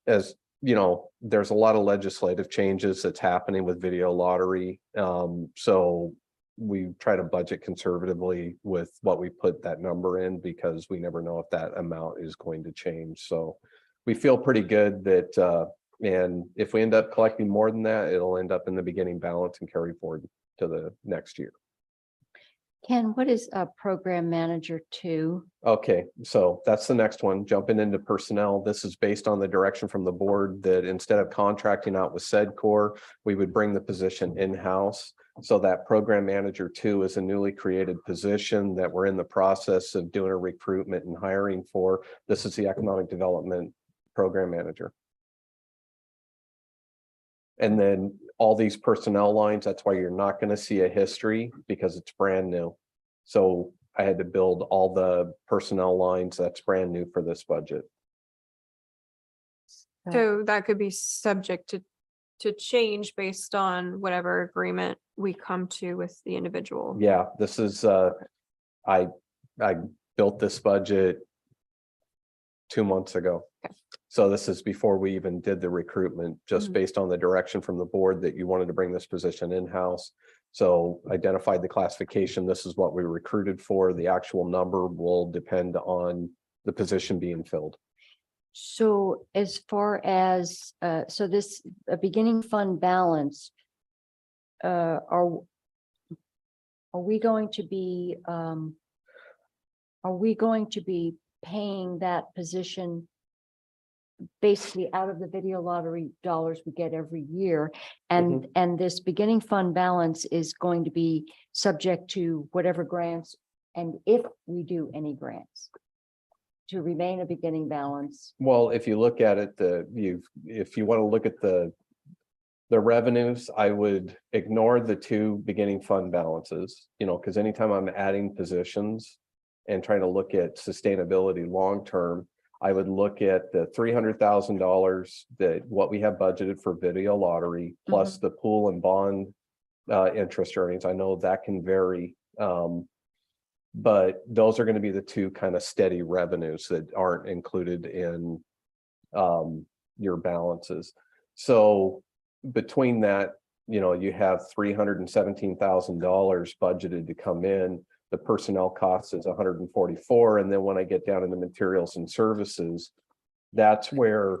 As you know, there's a lot of legislative changes that's happening with video lottery. So we try to budget conservatively with what we put that number in, because we never know if that amount is going to change. So we feel pretty good that, and if we end up collecting more than that, it'll end up in the beginning balance and carry forward to the next year. Ken, what is a program manager 2? Okay, so that's the next one, jumping into personnel. This is based on the direction from the board that instead of contracting out with SEDCOR, we would bring the position in-house. So that program manager 2 is a newly created position that we're in the process of doing a recruitment and hiring for. This is the economic development program manager. And then all these personnel lines, that's why you're not going to see a history, because it's brand new. So I had to build all the personnel lines that's brand new for this budget. So that could be subject to change based on whatever agreement we come to with the individual. Yeah, this is, I built this budget 2 months ago. Okay. So this is before we even did the recruitment, just based on the direction from the board that you wanted to bring this position in-house. So identified the classification. This is what we recruited for. The actual number will depend on the position being filled. So as far as, so this beginning fund balance, are we going to be paying that position basically out of the video lottery dollars we get every year? And this beginning fund balance is going to be subject to whatever grants, and if we do any grants. to remain a beginning balance. Well, if you look at it, if you want to look at the revenues, I would ignore the two beginning fund balances, because anytime I'm adding positions and trying to look at sustainability long-term, I would look at the $300,000 that what we have budgeted for video lottery, plus the pool and bond interest earnings. I know that can vary. But those are going to be the two kind of steady revenues that aren't included in your balances. So between that, you have $317,000 budgeted to come in. The personnel cost is 144. And then when I get down into materials and services, that's where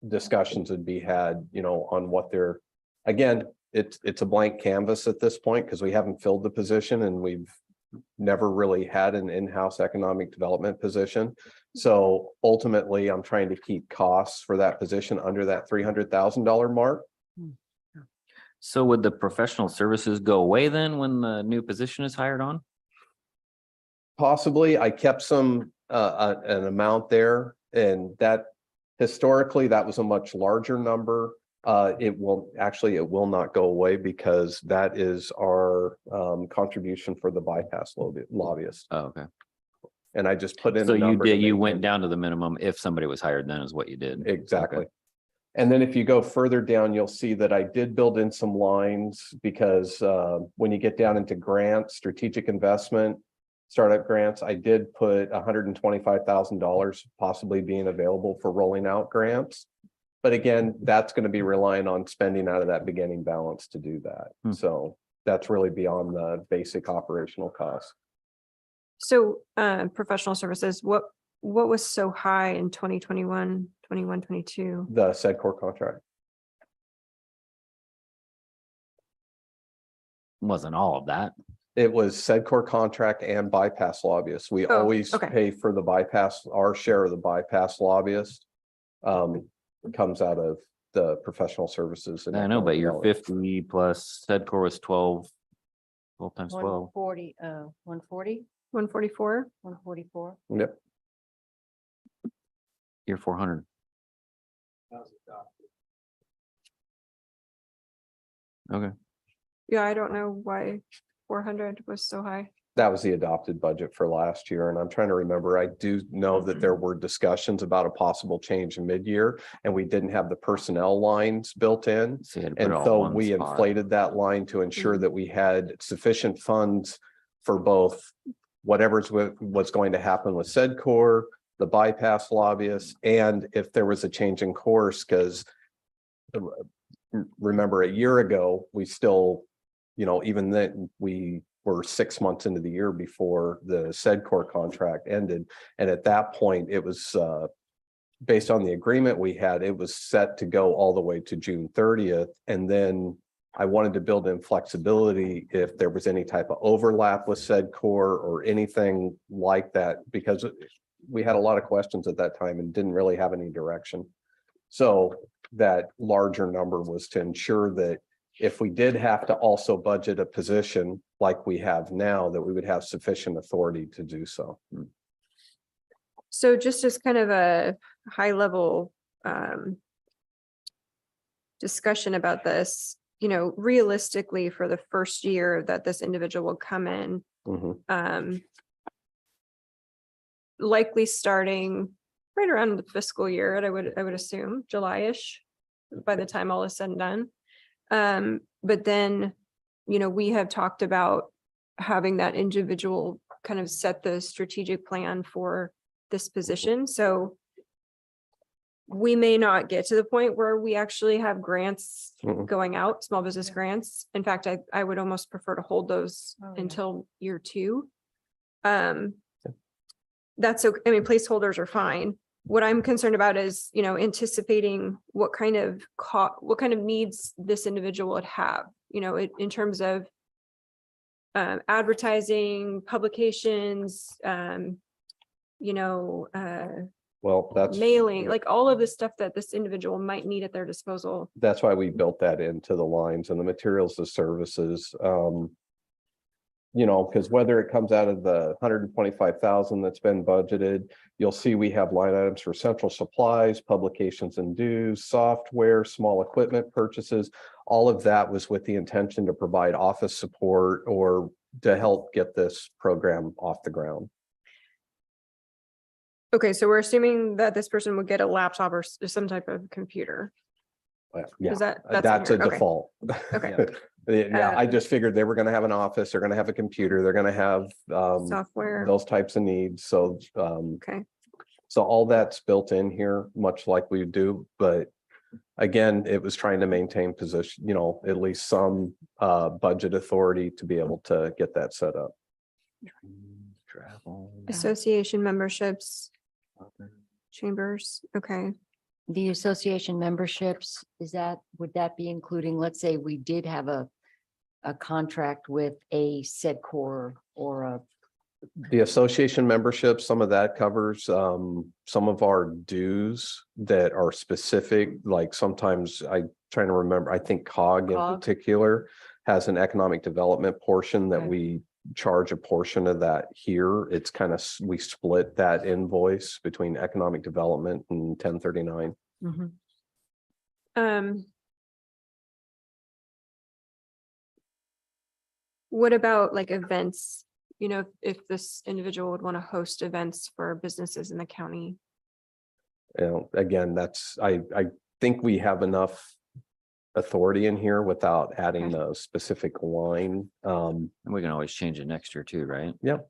discussions would be had, on what they're, again, it's a blank canvas at this point because we haven't filled the position and we've never really had an in-house economic development position. So ultimately, I'm trying to keep costs for that position under that $300,000 mark. So would the professional services go away then when the new position is hired on? Possibly. I kept some an amount there, and that historically that was a much larger number. It will not go away because that is our contribution for the bypass lobbyist. Oh, okay. And I just put in. So a number to you make went it- down to the minimum if somebody was hired then is what you did. Exactly. Okay. And then if you go further down, you'll see that I did build in some lines because when you get down into grants, strategic investment, startup grants, I did put $125,000 possibly being available for rolling out grants. But again, that's going to be relying on spending out of that beginning balance to do that. So that's really beyond the basic operational cost. So professional services, what was so high in 2021, 22? The SEDCOR contract. Wasn't all of that. It was SEDCOR contract and bypass lobbyists. We Oh, always okay. pay for the bypass, our share of the bypass lobbyist. Comes out of the professional services. And I know, but you're economic 50 plus SEDCOR was 12 times 12. 140, 140, 144? 144. Yep. You're 400. Okay. Yeah, I don't know why 400 was so high. That was the adopted budget for last year. And I'm trying to remember, I do know that there were discussions about a possible change in mid-year and we didn't have the personnel lines built in. So you had to put And it all in so one we spot. inflated that line to ensure that we had sufficient funds for both what's going to happen with SEDCOR, the bypass lobbyists, and if there was a change in course, because remember a year ago, we still, even then we were 6 months into the year before the SEDCOR contract ended. And at that point, it was based on the agreement we had, it was set to go all the way to June 30th. And then I wanted to build in flexibility if there was any type of overlap with SEDCOR or anything like that, because we had a lot of questions at that time and didn't really have any direction. So that larger number was to ensure that if we did have to also budget a position like we have now, that we would have sufficient authority to do so. So just as kind of a high level discussion about this, realistically for the first year that this individual will come in, likely starting right around the fiscal year, I would assume July-ish by the time all is said and done. But then, we have talked about having that individual kind of set the strategic plan for this position. So we may not get to the point where we actually have grants going out, small business grants. In fact, I would almost prefer to hold those until year 2. That's okay. I mean, placeholders are fine. What I'm concerned about is, anticipating what kind of needs this individual would have, in terms of advertising, publications, Well, mailing, like all of the stuff that this individual might need at their disposal. that's why we built that into the lines and the materials, the services. One you know, because whether it comes out of the 125,000 that's been budgeted, you'll see we have line items for central supplies, publications and dues, software, small equipment purchases. All of that was with the intention to provide office support or to help get this program off the ground. Okay, so we're assuming that this person would get a laptop or some type of computer. Yeah, Is that's in that's a here? Okay. default. Okay. Yeah, I just figured they were gonna have an office, they're gonna have a computer, they're gonna have Software. those types of needs, so Okay. so all that's built in here, much like we do, but again, it was trying to maintain position, you know, at least some budget authority to be able to get that set up. Travel. Association memberships, chambers. Okay. The association memberships, would that be including, let's say we did have a contract with a SEDCOR or a, The association membership, some of that covers some of our dues that are specific, like sometimes trying to remember, I think COG in COG? particular has an economic development portion that Okay. we charge a portion of that here. It's kind of, we split that invoice between economic development and 1039. What about like events? You know, if this individual would want to host events for businesses in the county. You know, again, I think we have enough authority in here without adding a specific line. And we can always change it next year too, right? Yep.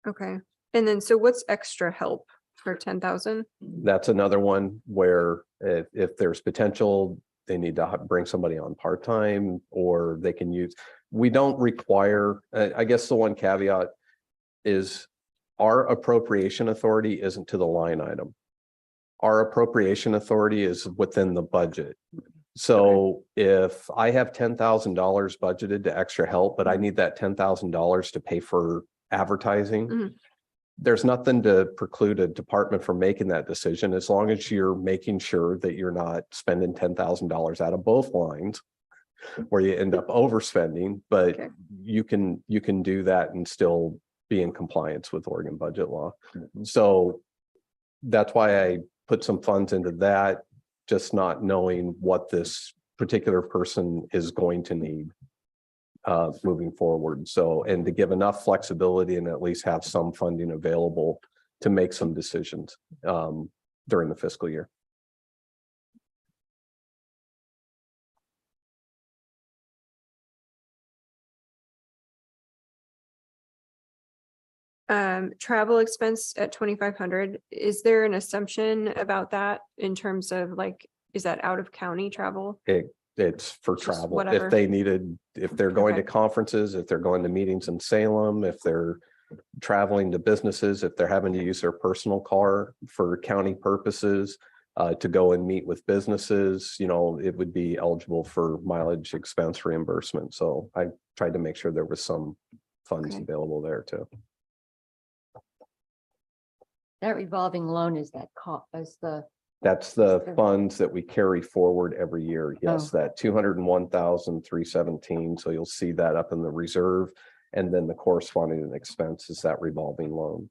Okay. And then, so what's extra help for 10,000? That's another one where if there's potential, they need to bring somebody on part-time or they can use, we don't require, I guess the one caveat is our appropriation authority isn't to the line item. Our appropriation authority is within the budget. So if I have $10,000 budgeted to extra help, but I need that $10,000 to pay for advertising, Mhm. there's nothing to preclude a department from making that decision as long as you're making sure that you're not spending $10,000 out of both lines where you end up overspending, but Okay. you can do that and still be in compliance with Oregon budget law. So that's why I put some funds into that, just not knowing what this particular person is going to need moving forward. So, and to give enough flexibility and at least have some funding available to make some decisions during the fiscal year. Travel expense at 2,500. Is there an assumption about that in terms of like, is that out of county travel? It's for Just travel. whatever. If they needed, if they're going to Okay. conferences, if they're going to meetings in Salem, if they're traveling to businesses, if they're having to use their personal car for county purposes, to go and meet with businesses, you know, it would be eligible for mileage expense reimbursement. So I tried to make sure there was some funds Okay. available there too. that revolving loan is That's the Sure. funds that we carry forward every year. Yes, Oh. that 201,317. So you'll see that up in the reserve. And then the corresponding expense is that revolving loan.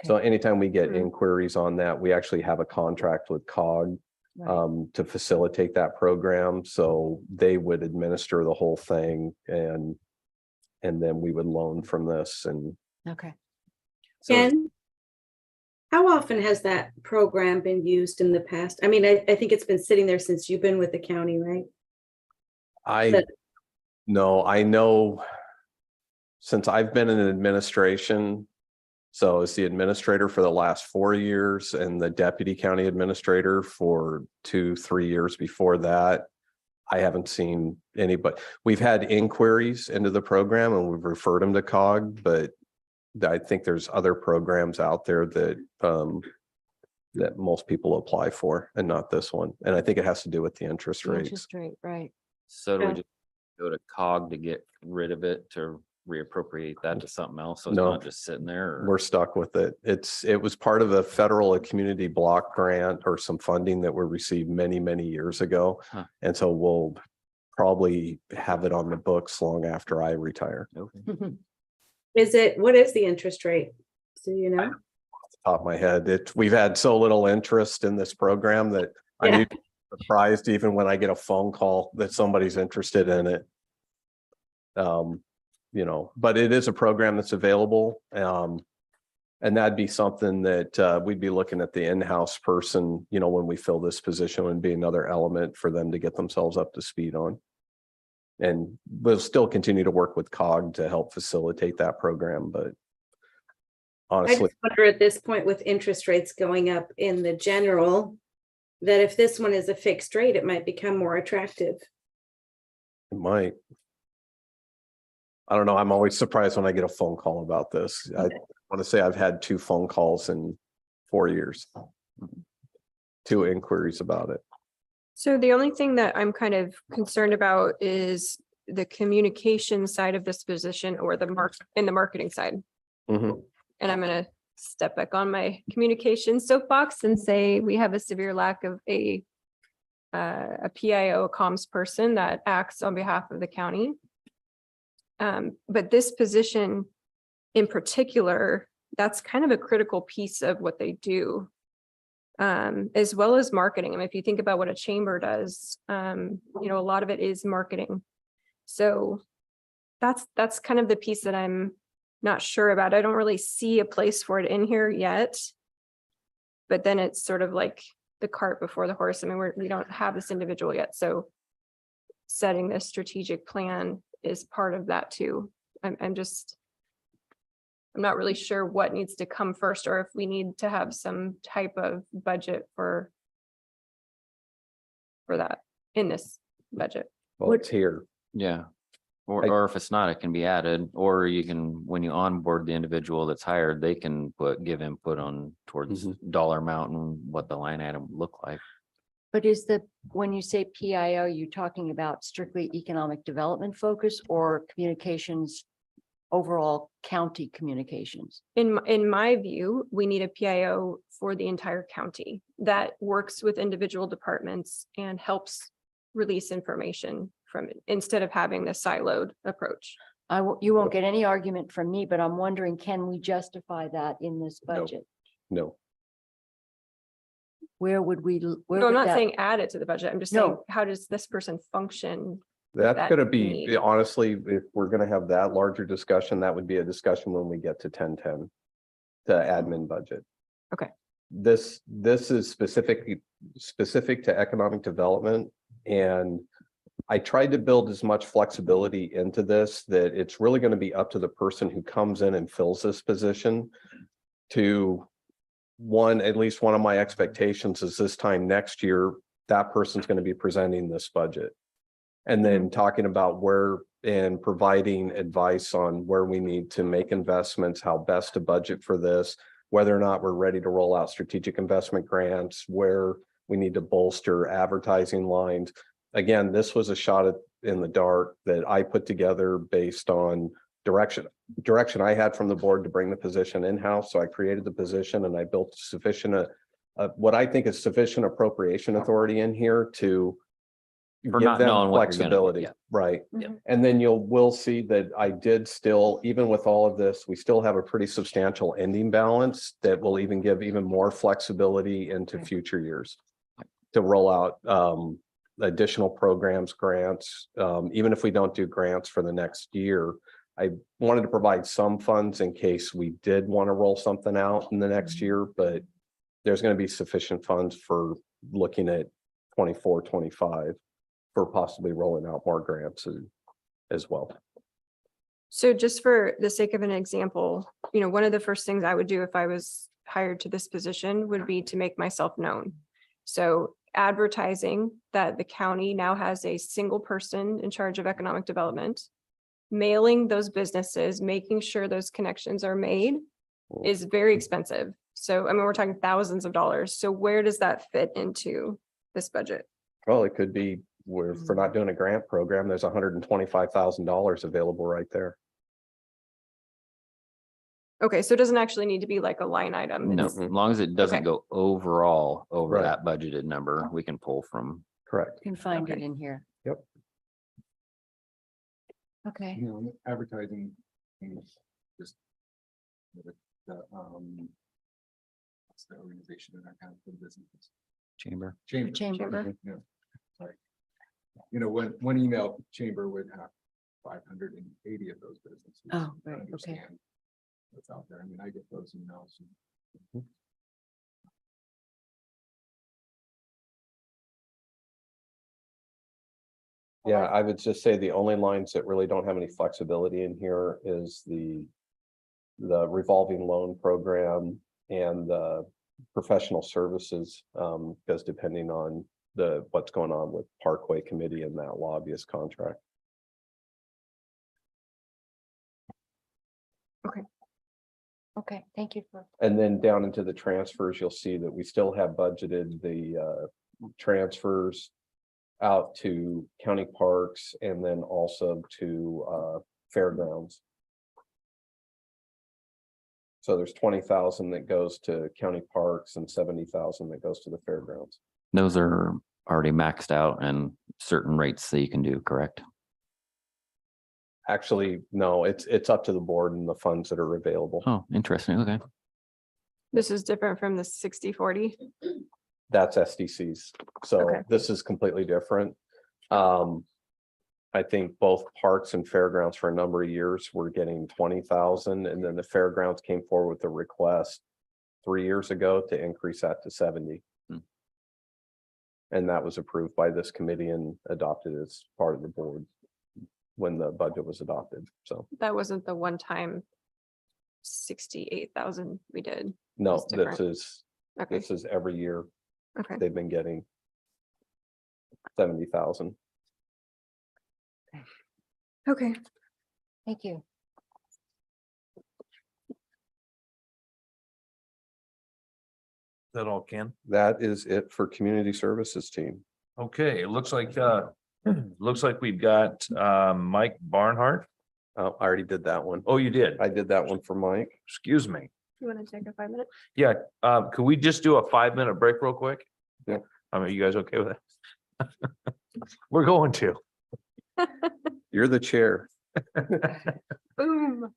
So anytime we get Hmm. inquiries on that, we actually have a contract with COG right. to facilitate that program. So they would administer the whole thing and then we would loan from this and Okay. So And how often has that program been used in the past? I mean, I think it's been sitting there since you've been with the county, right? But- I know since I've been in administration, so as the administrator for the last 4 years and the deputy county administrator for 2-3 years before that, I haven't seen anybody. We've had inquiries into the program and we've referred them to COG, but I think there's other programs out there that that most people apply for and not this one. And I think it has to do with the interest The rates. interest rate, right. So do we Yeah. just go to COG to get rid of it, to reappropriate that to something else? So it's No. not just sitting there? or- We're stuck with it. It was part of a federal community block grant or some funding that were received many, many years ago. Huh. And so probably have it on the books long after I retire. What is the interest rate? Do you know? Top of my head, we've had so little interest in this program that I'm Yeah. usually surprised even when I get a phone call that somebody's interested in it. You know, but it is a program that's available. And that'd be something that we'd be looking at the in-house person, you know, when we fill this position, would be another element for them to get themselves up to speed on. And we'll still continue to work with COG to help facilitate that program, but I honestly, just wonder at this point with interest rates going up in the general, that if this one is a fixed rate, it might become more attractive. it might. I don't know. I'm always surprised when I get a phone call about this. I want to say I've had 2 phone calls in 4 years. 2 inquiries about it. So the only thing that I'm kind of concerned about is the communication side of this position or the marketing side. Mhm. And I'm gonna step back on my communication soapbox and say we have a severe lack of a PIO, a comms person that acts on behalf of the county. But this position in particular, that's kind of a critical piece of what they do. As well as marketing. I mean, if you think about what a chamber does, you know, a lot of it is marketing. So that's kind of the piece that I'm not sure about. I don't really see a place for it in here yet. But then it's sort of like the cart before the horse. I mean, we don't have this individual yet. So setting this strategic plan is part of that too. I'm not really sure what needs to come first, or if we need to have some type of budget for that in this budget. Well, it's here. Yeah. Or if it's not, it can be added, or you can, when you onboard the individual that's hired, they can give input on towards dollar amount and what the line item would look like. But when you say PIO, you're talking about strictly economic development focus or communications, overall county communications? In my view, we need a PIO for the entire county that works with individual departments and helps release information from it instead of having the siloed approach. You won't get any argument from me, but I'm wondering, can we justify that in this No. budget? No. Where would we? No, I'm not saying add it to the budget. I'm just saying, how does this person function? That's that gonna be, need. honestly, if we're gonna have that larger discussion, that would be a discussion when we get to 1010. The admin budget. Okay. This is specific to economic development, and I tried to build as much flexibility into this that it's really gonna be up to the person who comes in and fills this position to at least one of my expectations is this time next year, that person's gonna be presenting this budget. And then talking about where and providing advice on where we need to make investments, how best to budget for this, whether or not we're ready to roll out strategic investment grants, where we need to bolster advertising lines. Again, this was a shot in the dark that I put together based on direction I had from the board to bring the position in-house. So I created the position and I built sufficient, what I think is sufficient appropriation authority in here to For give not them knowing what you're gonna do, flexibility, yeah. right? Yeah. And then we'll see that I did still, even with all of this, we still have a pretty substantial ending balance that will even give even more flexibility into future years to roll out additional programs, grants. Even if we don't do grants for the next year, I wanted to provide some funds in case we did want to roll something out in the next year, but there's going to be sufficient funds for looking at 24, 25 for possibly rolling out more grants as well. So just for the sake of an example, you know, one of the first things I would do if I was hired to this position would be to make myself known. So advertising that the county now has a single person in charge of economic development, mailing those businesses, making sure those connections are made is very expensive. So, I mean, we're talking thousands of dollars. So where does that fit into this budget? Well, it could be where if we're not doing a grant program, there's $125,000 available right there. Okay, so it doesn't actually need to be like a line item. No, It's- as long as it doesn't Okay. go overall over Right. that budgeted number, we can pull from. Correct. Can find it Okay. in here. Yep. Okay. you know, advertising. is Just. What's the organization that I have for businesses? Chamber. Chamber. Chamber. Yeah, sorry. You know, one email chamber would have 580 of those businesses. Oh, to right, okay. understand What's out there. I mean, I get those emails. Yeah, I would just say the only lines that really don't have any flexibility in here is the revolving loan program and the professional services, because depending on what's going on with Parkway Committee and that lobbyist contract. Okay, thank you for, And then down into the transfers, you'll see that we still have budgeted the transfers out to county parks and then also to fairgrounds. So there's 20,000 that goes to county parks and 70,000 that goes to the fairgrounds. Those are already maxed out and certain rates that you can do, correct? Actually, no, it's up to the board and the funds that are available. Oh, interesting. Okay. This is different from the 60-40. That's SDCs. So Okay. this is completely different. I think both parks and fairgrounds for a number of years were getting 20,000, and then the fairgrounds came forward with a request 3 years ago to increase that to 70. And that was approved by this committee and adopted as part of the board when the budget was adopted. So That wasn't the one-time 68,000 we did. no, It's different. Okay, this is every year okay. they've been getting 70,000. Okay. thank you. That all, Ken? That is it for community services team. Okay, it looks like, looks like we've got, Mike Barnhart. I already did that one. Oh, you did? I did that one for Mike. Excuse me. You want to take a 5 minute? Yeah, could we just do a 5-minute break real quick? Yeah. Are you guys okay with that? We're going to. You're the chair. Boom.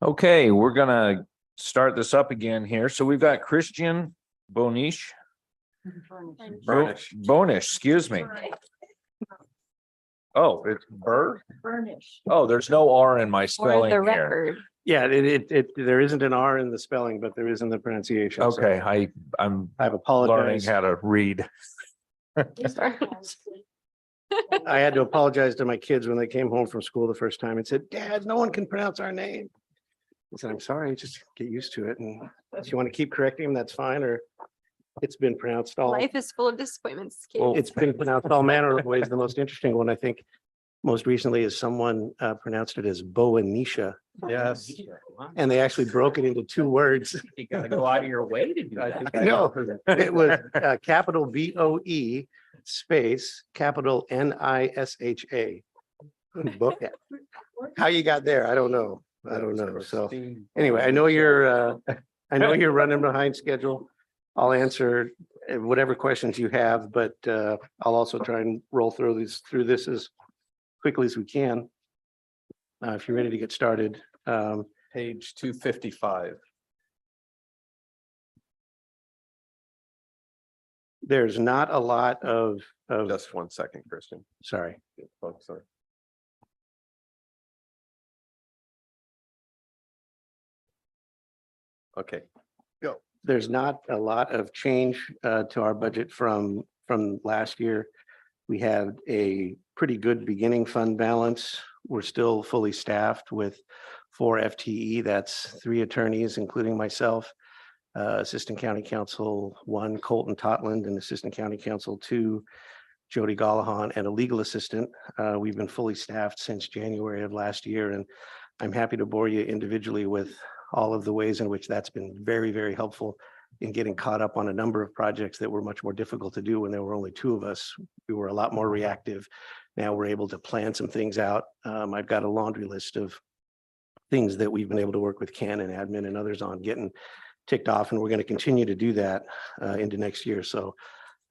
Okay, we're gonna start this up again here. So we've got Christian Bonish. Bonish, excuse me. Oh, it's Burnish. Oh, there's no R in my For spelling the here. record. Yeah, there isn't an R in the spelling, but there is in the pronunciation. so Okay, I'm I've learning apologized. how to read. I had to apologize to my kids when they came home from school the first time and said, Dad, no one can pronounce our name. I said, I'm sorry, just get used to it. And if you want to keep correcting them, that's fine, or it's been pronounced all, Life is full of disappointments. Kate. it's been pronounced all manner of ways. The most interesting one, I think, most recently is someone pronounced it as Boanisha. Yes. And they actually broke it into two words. You gotta go out of your way to do that. No, it was capital BOE space, capital NISHA. Book it. How you got there, I don't know. I don't know. So anyway, I know you're running behind schedule. I'll answer whatever questions you have, but I'll also try and roll through this as quickly as we can. If you're ready to get started. Page 255. There's not a lot of, Just 1 second, Christian. sorry. Oh, sorry. Okay, There's not a lot of change to our budget from last year. We had a pretty good beginning fund balance. We're still fully staffed with 4 FTE. That's 3 attorneys, including myself, Assistant County Counsel 1, Colton Totland, and Assistant County Counsel 2, Jody Gallahan, and a legal assistant. We've been fully staffed since January of last year, and I'm happy to bore you individually with all of the ways in which that's been very, very helpful in getting caught up on a number of projects that were much more difficult to do when there were only 2 of us. We were a lot more reactive. Now we're able to plan some things out. I've got a laundry list of things that we've been able to work with Ken and admin and others on getting ticked off, and we're going to continue to do that into next year. So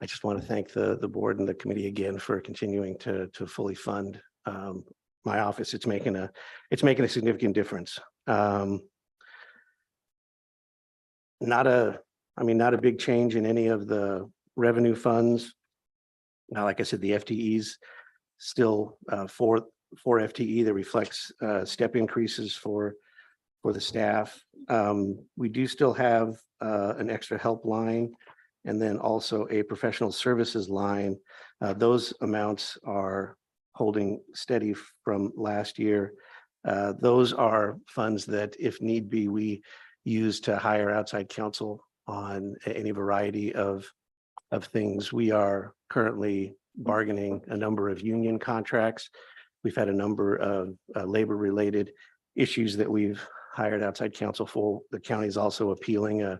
I just want to thank the board and the committee again for continuing to fully fund my office. It's making a significant difference. Not a big change in any of the revenue funds. Now, like I said, the FTEs still 4 FTE that reflects step increases for the staff. We do still have an extra help line and then also a professional services line. Those amounts are holding steady from last year. Those are funds that, if need be, we use to hire outside counsel on any variety of things. We are currently bargaining a number of union contracts. We've had a number of labor-related issues that we've hired outside counsel for. The county is also appealing a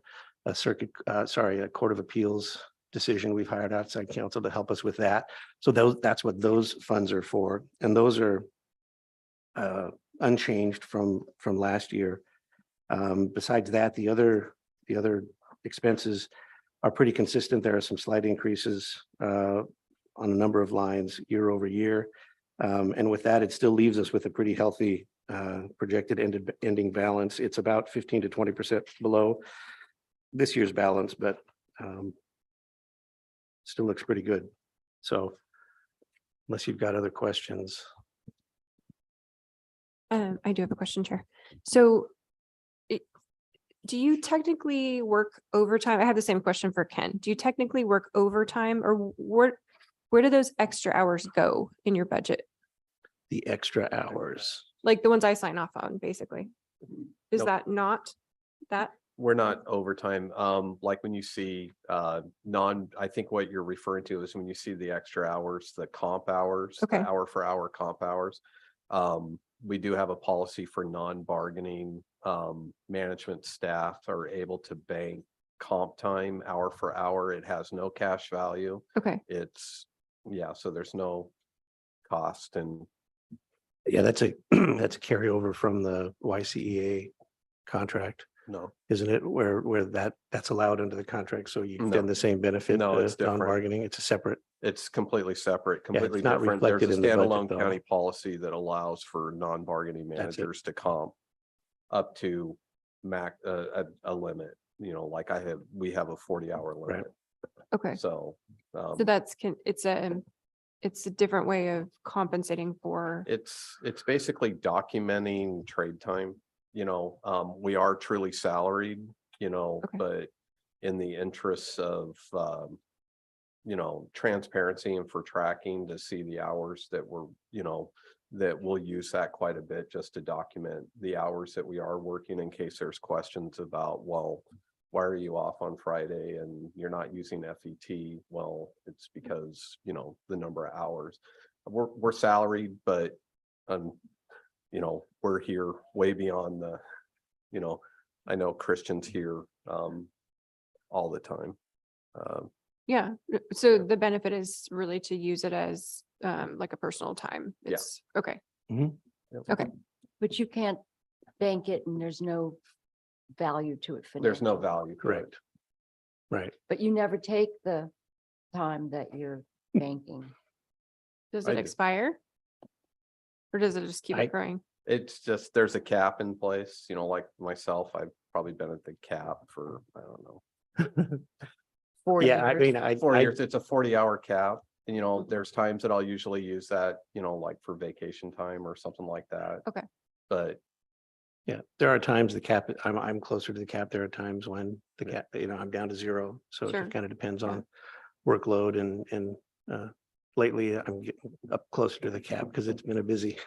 Court of Appeals decision. We've hired outside counsel to help us with that. So that's what those funds are for. And those are unchanged from last year. Besides that, the other expenses are pretty consistent. There are some slight increases on a number of lines year over year. And with that, it still leaves us with a pretty healthy projected ending balance. It's about 15 to 20% below this year's balance, but still looks pretty good. So unless you've got other questions. I do have a question, Chair. So do you technically work overtime? I have the same question for Ken. Do you technically work overtime, or where do those extra hours go in your budget? The extra hours. Like the ones I sign off on, basically. Is Nope. that not that? We're not overtime. Like when you see I think what you're referring to is when you see the extra hours, the comp hours, the Okay. hour for hour comp hours. We do have a policy for non-bargaining management staff are able to bank comp time hour for hour. It has no cash value. Okay. So there's no cost, and Yeah, that's a carryover from the YCEA contract, no, isn't it? Where that's allowed under the contract. So you No. get the same benefit. No, it's different. Non-bargaining. It's a separate. it's completely separate, it's completely not different. There's a reflected in the budget, standalone though. county policy that allows for non-bargaining That's it. managers to comp. up to a limit, like we have a 40-hour limit. Okay. So. So that's it's a different way of compensating for, It's basically documenting trade time, we are truly salaried, Okay. but in the interests of, transparency and for tracking to see the hours that that we'll use that quite a bit just to document the hours that we are working in case there's questions about, well, why are you off on Friday and you're not using FET? Well, it's because, the number of hours. We're salaried, but we're here way beyond I know Christian's here all the time. yeah. So the benefit is really to use it as like a personal time. Yeah. It's okay. Yep. Okay. But you can't bank it and there's no value to it. There's no financially. value. Correct. Right. But you never take the time that you're banking. Does I it do. expire? Or does it just keep I- it growing? It's just, there's a cap in place, like myself, I've probably been at the cap for, I don't know, 4 Yeah, I years. mean, 4 years. It's a 40-hour cap. And, there's times that I'll usually use that, like for vacation time or something like that. Okay. But yeah, there are times the cap, I'm closer to the cap. There are times when the cap, I'm down to zero. So Sure. it kind of depends Yeah. on workload and lately I'm getting up closer to the cap because it's been a busy,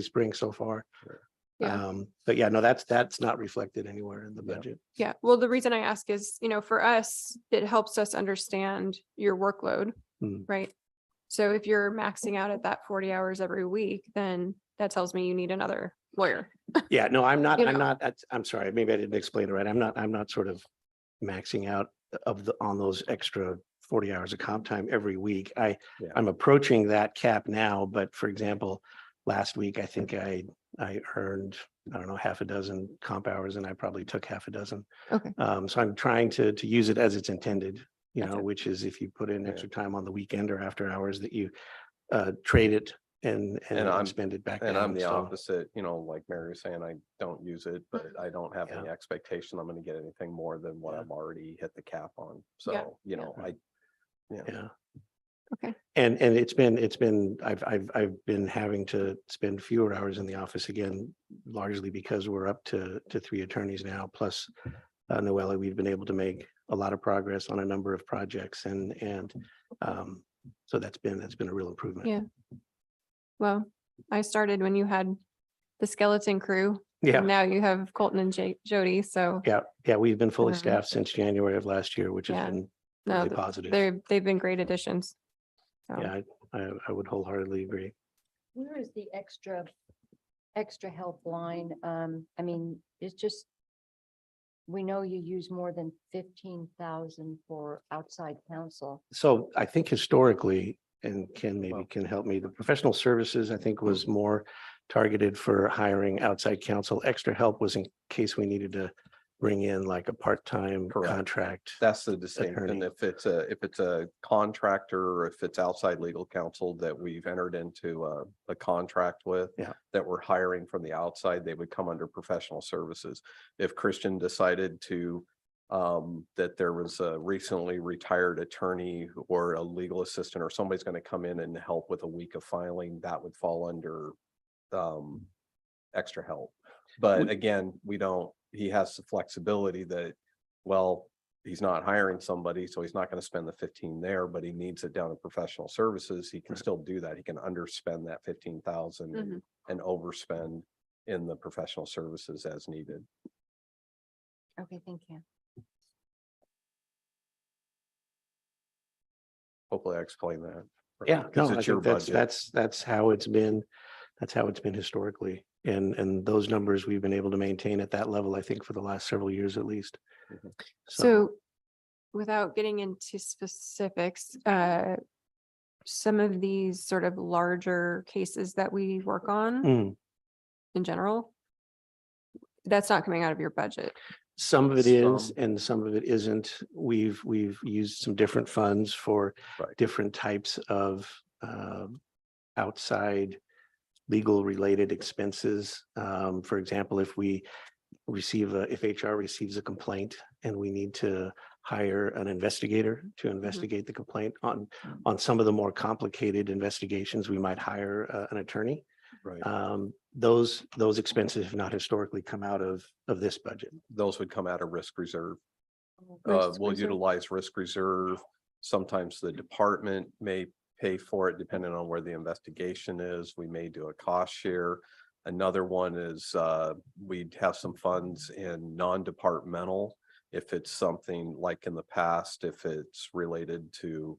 spring so far. Yeah. But yeah, no, that's not reflected anywhere in the Yeah. budget. Yeah. Well, the reason I ask is, for us, it helps us understand your workload, Mm. right? So if you're maxing out at that 40 hours every week, then that tells me you need another lawyer. Yeah, no, I'm You know. not, I'm sorry, maybe I didn't explain it right. I'm not sort of maxing out on those extra 40 hours of comp time every week. Yeah. I'm approaching that cap now, but for example, last week, I think I earned, I don't know, half a dozen comp hours and I probably took half a dozen. Okay. So I'm trying to use it as it's intended, Gotcha. which is if you put in Yeah. extra time on the weekend or after hours that you trade it and I'm- spend it back And I'm down. the So, opposite, like Mary was saying, I don't use it, but I don't have any Yeah. expectation I'm gonna get anything more than what Yeah. I've already hit the cap on. Yeah. So, yeah. Okay. And it's been, I've been having to spend fewer hours in the office again, largely because we're up to 3 attorneys now, plus Noella, we've been able to make a lot of progress on a number of projects and so that's been a real improvement. Yeah. Well, I started when you had the skeleton crew. Yeah. And now you have Colton and Jody. So Yeah, we've been fully Um, staffed since January of last year, which has Yeah. been no, really positive. they've been great additions. So, Yeah, I would wholeheartedly agree. Where is the extra help line? I mean, it's just, we know you use more than 15,000 for outside counsel. So I think historically, and Ken maybe can help me, the professional services, I think, was more targeted for hiring outside counsel. Extra help was in case we needed to bring in like a part-time Correct. contract. that's the distinction. Attorney. If it's a contractor or if it's outside legal counsel that we've entered into a contract with. Yeah. That we're hiring from the outside, they would come under professional services. If Christian decided to that there was a recently retired attorney or a legal assistant or somebody's going to come in and help with a week of filing, that would fall under extra help. But again, he has the flexibility that, well, he's not hiring somebody, so he's not going to spend the 15 there, but he needs it down in professional services. He can still do that. He can underspend that 15,000 Mhm. and overspend in the professional services as needed. Okay, thank you. Hopefully I explained that. Yeah, no, Because I it's your think budget. that's how it's been. That's how it's been historically. And those numbers we've been able to maintain at that level, I think, for the last several years at least. Mhm. So without getting into specifics, some of these sort of larger cases that we work on Mm, in general, that's not coming out of your budget. some of it is Some. and some of it isn't. We've used some different funds for Right. different types of outside legal related expenses. For example, if we if HR receives a complaint and we need to hire an investigator to investigate the complaint on some of the more complicated investigations, we might hire an attorney. Right. Those expenses have not historically come out of this budget. Those would come out of risk reserve. Risk We'll reserve. utilize risk reserve. Sometimes the department may pay for it depending on where the investigation is. We may do a cost share. Another one is we'd have some funds in non-departmental. If it's something like in the past, if it's related to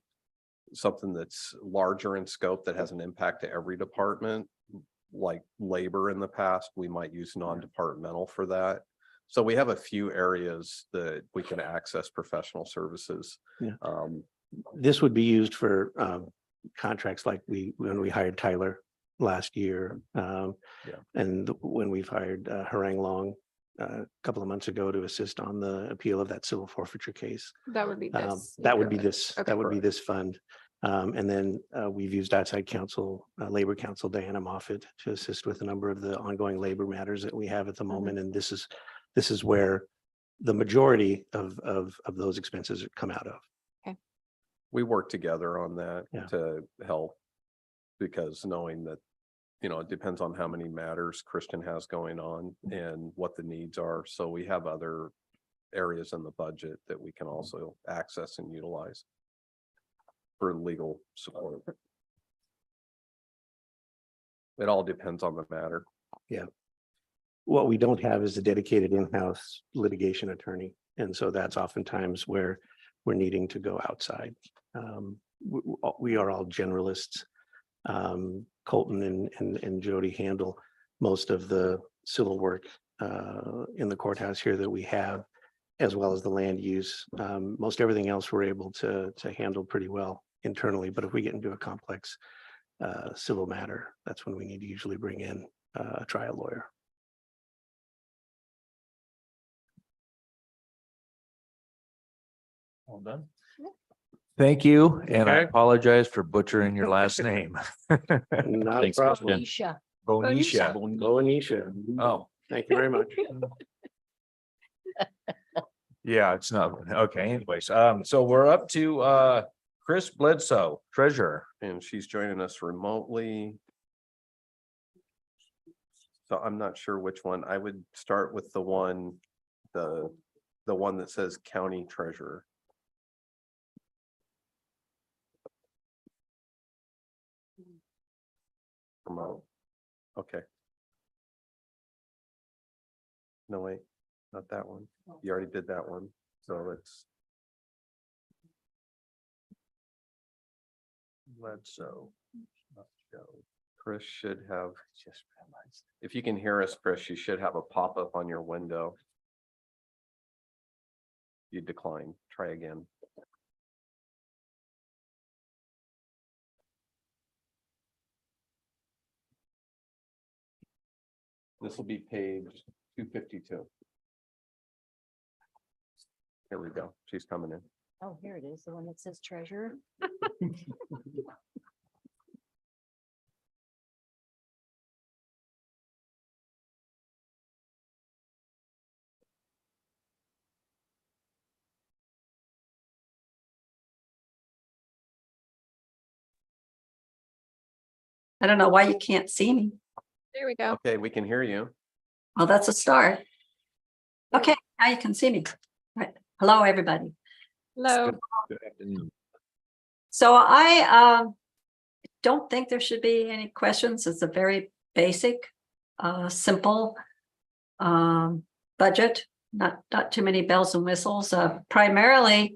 something that's larger in scope that has an impact to every department, like labor in the past, we might use non-departmental for that. So we have a few areas that we can access professional services. Yeah. This would be used for contracts like when we hired Tyler last year. And when we've hired Harang Long a couple of months ago to assist on the appeal of that civil forfeiture case. That would be this. That would be this, Okay. that would be this fund. And then we've used outside counsel, labor counsel, Diana Moffett, to assist with a number of the ongoing labor matters that we have at the moment. And this is where the majority of those expenses come out of. We work together on that Yeah. to help. Because knowing that, it depends on how many matters Christian has going on and what the needs are. So we have other areas in the budget that we can also access and utilize for legal support. It all depends on the matter. Yeah. What we don't have is a dedicated in-house litigation attorney. And so that's oftentimes where we're needing to go outside. We are all generalists. Colton and Jody handle most of the civil work in the courthouse here that we have, as well as the land use. Most everything else we're able to handle pretty well internally. But if we get into a complex civil matter, that's when we need to usually bring in a trial lawyer. All done. Thank you, and I Okay. apologize for butchering your last name. Not a Thanks, problem. Christian. Bonisha. Bonisha. Bonisha. Oh, Thank you very much. yeah, it's not, okay, anyways, so we're up to Chris Bledsoe, treasurer. And she's joining us remotely. So I'm not sure which one. I would start with the one that says county treasurer. Remote. Okay. No, wait, not that one. You already did that one. So it's Bledsoe. Chris should have, just realized, if you can hear us, Chris, you should have a pop-up on your window. You decline, try again. This will be page 252. Here we go. She's coming in. Oh, here it is, the one that says treasurer. I don't know why you can't see me. There we go. Okay, we can hear you. Well, that's a start. Okay, now you can see me. Right. Hello, everybody. Hello. Good afternoon. So I don't think there should be any questions. It's a very basic, simple budget, not too many bells and whistles. Primarily,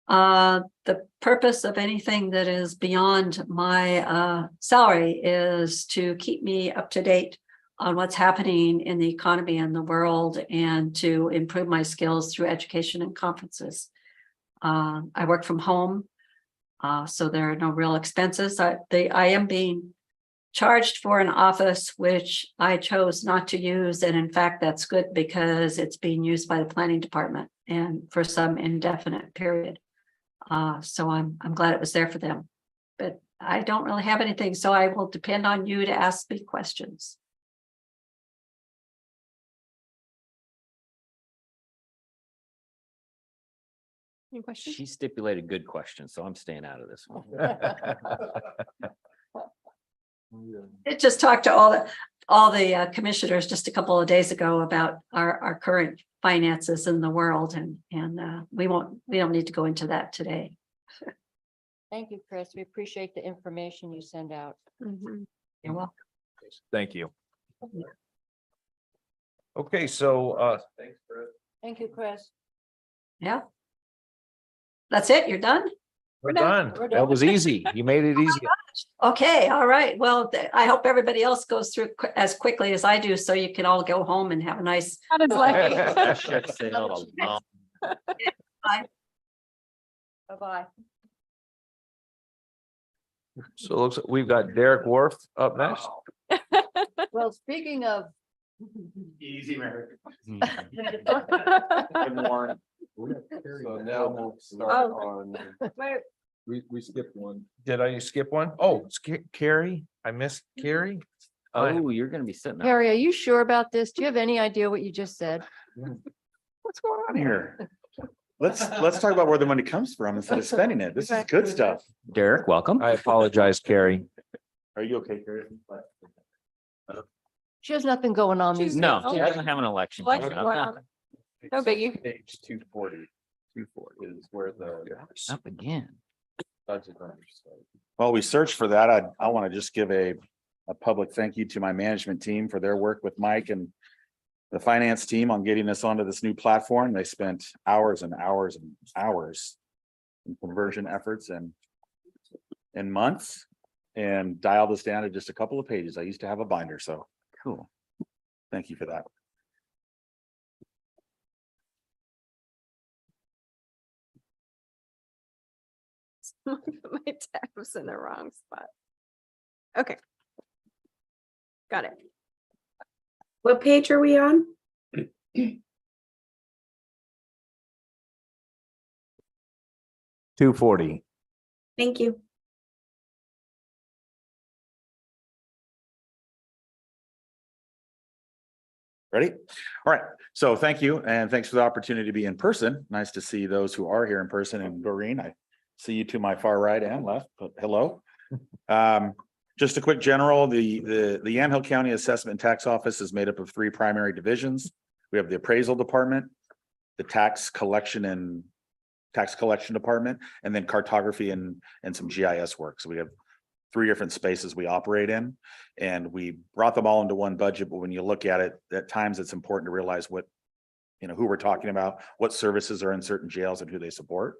the purpose of anything that is beyond my salary is to keep me up to date on what's happening in the economy and the world and to improve my skills through education and conferences. I work from home, so there are no real expenses. I am being charged for an office which I chose not to use. And in fact, that's good because it's being used by the planning department and for some indefinite period. So I'm glad it was there for them. But I don't really have anything, so I will depend on you to ask me questions. Any questions? She stipulated good questions, so I'm staying out of this one. I just talked to all the commissioners just a couple of days ago about our current finances in the world, and we don't need to go into that today. Thank you, Chris. We appreciate the information you send out. Mhm. You're welcome. Thank you. Okay, so, thanks, Chris. Thank you, Chris. Yeah. That's it? You're done? We're done. We're That done. was easy. You made it easy. Okay, all right. Well, I hope everybody else goes through as quickly as I do, so you can all go home and have a nice. Ship sailed along. Bye. Bye-bye. So it looks like we've got Derek Wharf up next. Well, speaking of. Easy, Mary. Good morning. So now we'll start on, Wait, We skipped one. Did I skip one? Oh, Carrie. I missed Carrie. Oh, you're gonna be sitting there. Harry, are you sure about this? Do you have any idea what you just said? What's going on here? Let's talk about where the money comes from instead of spending it. This is good stuff. Derek, welcome. I apologize, Carrie. Are you okay, Carrie? She has nothing going on these days. No, she yeah. doesn't have an election. coming up. No biggie. page 240. 240 is where the Up again. budget numbers start. While we search for that, I want to just give a public thank you to my management team for their work with Mike and the finance team on getting us onto this new platform. They spent hours and hours and hours in conversion efforts and months and dialed us down to just a couple of pages. I used to have a binder, so cool. Thank you for that. My tab's in the wrong spot. Okay. Got it. What page are we on? 240. Thank you. Ready? All right. So thank you. And thanks for the opportunity to be in person. Nice to see those who are here in person. And Doreen, I see you to my far right and left, but hello. Just a quick general, the Yamhill County Assessment and Tax Office is made up of 3 primary divisions. We have the appraisal department, the tax collection department, and then cartography and some GIS work. So we have 3 different spaces we operate in, and we brought them all into one budget. But when you look at it, at times it's important to realize what, who we're talking about, what services are in certain jails and who they support.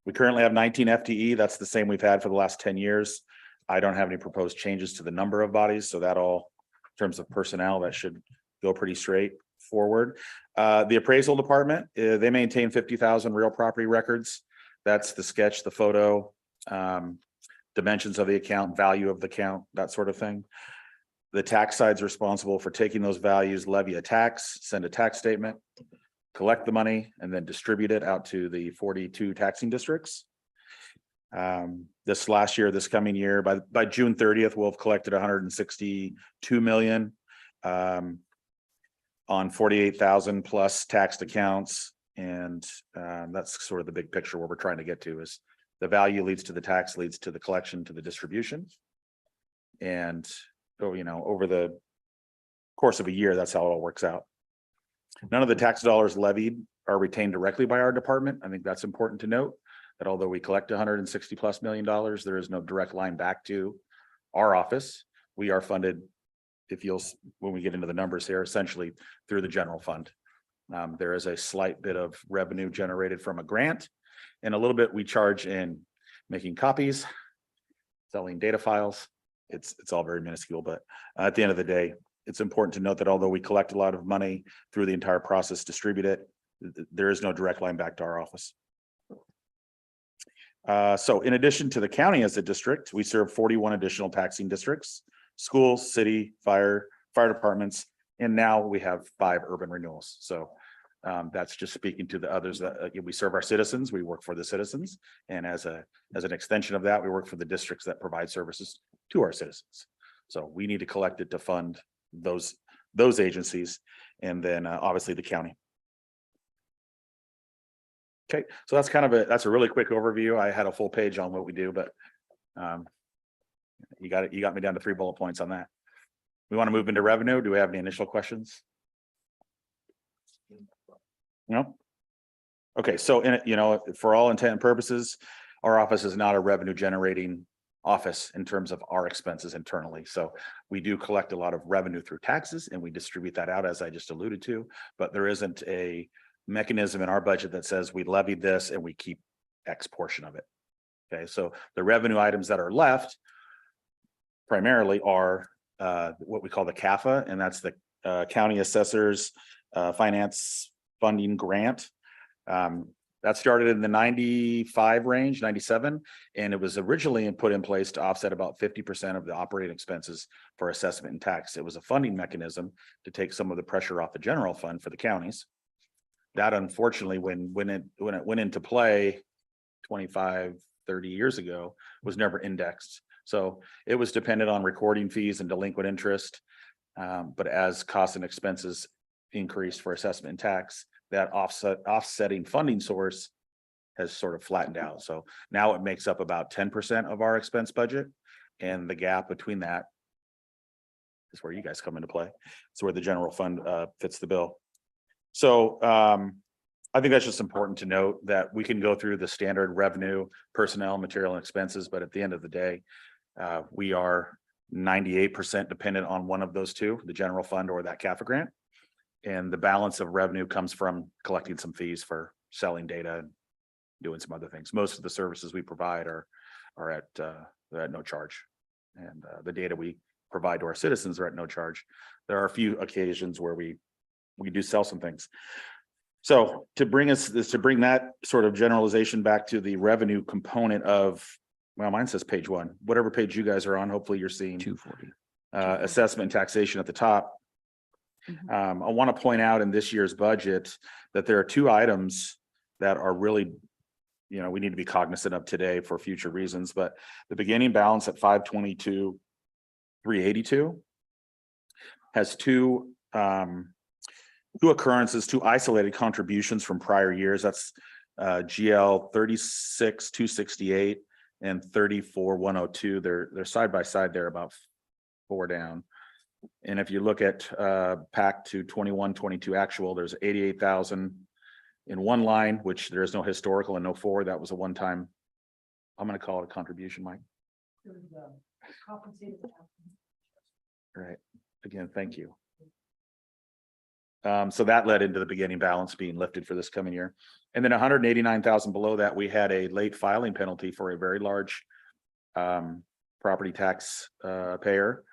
We currently have 19 FTE. That's the same we've had for the last 10 years. I don't have any proposed changes to the number of bodies. So that all, in terms of personnel, that should go pretty straightforward. The appraisal department, they maintain 50,000 real property records. That's the sketch, the photo, dimensions of the account, value of the account, that sort of thing. The tax side's responsible for taking those values, levy a tax, send a tax statement, collect the money, and then distribute it out to the 42 taxing districts. This coming year, by June 30th, we'll have collected 162 million on 48,000 plus taxed accounts. And that's sort of the big picture where we're trying to get to is the value leads to the tax, leads to the collection, to the distribution. And, over the course of a year, that's how it all works out. None of the tax dollars levied are retained directly by our department. I think that's important to note that although we collect $160+ million, there is no direct line back to our office. We are funded, when we get into the numbers here, essentially through the general fund. There is a slight bit of revenue generated from a grant and a little bit we charge in making copies, selling data files. It's all very minuscule, but at the end of the day, it's important to note that although we collect a lot of money through the entire process, distribute it, there is no direct line back to our office. So in addition to the county as a district, we serve 41 additional taxing districts, schools, city, fire departments, and now we have 5 urban renewals. So That's just speaking to the others that we serve our citizens, we work for the citizens. And as an extension of that, we work for the districts that provide services to our citizens. So we need to collect it to fund those agencies, and then obviously the county. Okay, so that's kind of that's a really quick overview. I had a full page on what we do, but you got me down to 3 bullet points on that. We want to move into revenue. Do we have any initial questions? No? Okay, so for all intent and purposes, our office is not a revenue generating office in terms of our expenses internally. So we do collect a lot of revenue through taxes and we distribute that out, as I just alluded to, but there isn't a mechanism in our budget that says we levied this and we keep X portion of it. Okay, so the revenue items that are left primarily are what we call the CAFA, and that's the County Assessors Finance Funding Grant. That started in the 95 range, 97, and it was originally put in place to offset about 50% of the operating expenses for assessment and tax. It was a funding mechanism to take some of the pressure off the general fund for the counties. That unfortunately, when it went into play 25, 30 years ago, was never indexed. So it was dependent on recording fees and delinquent interest. But as costs and expenses increased for assessment and tax, that offsetting funding source has sort of flattened out. So now it makes up about 10% of our expense budget. And the gap between that is where you guys come into play. It's where the general fund fits the bill. So I think that's just important to note that we can go through the standard revenue, personnel, material, and expenses, but at the end of the day, we are 98% dependent on one of those two, the general fund or that CAFA grant. And the balance of revenue comes from collecting some fees for selling data and doing some other things. Most of the services we provide are at no charge. And the data we provide to our citizens are at no charge. There are a few occasions where we do sell some things. So to bring that sort of generalization back to the revenue component of, well, mine says page 1, whatever page you guys are on, hopefully you're seeing 240. Assessment and taxation at the top. I want to point out in this year's budget that there are 2 items that are really, we need to be cognizant of today for future reasons, but the beginning balance at 522,382 has two occurrences, 2 isolated contributions from prior years. That's GL 36,268 and 34,102. They're side by side. They're about 4 down. And if you look at PAC to 21-22 actual, there's 88,000 in one line, which there is no historical and no forward. That was a one-time, I'm going to call it a contribution, Mike. All right. Again, thank you. So that led into the beginning balance being lifted for this coming year. And then 189,000 below that, we had a late filing penalty for a very large property tax payer.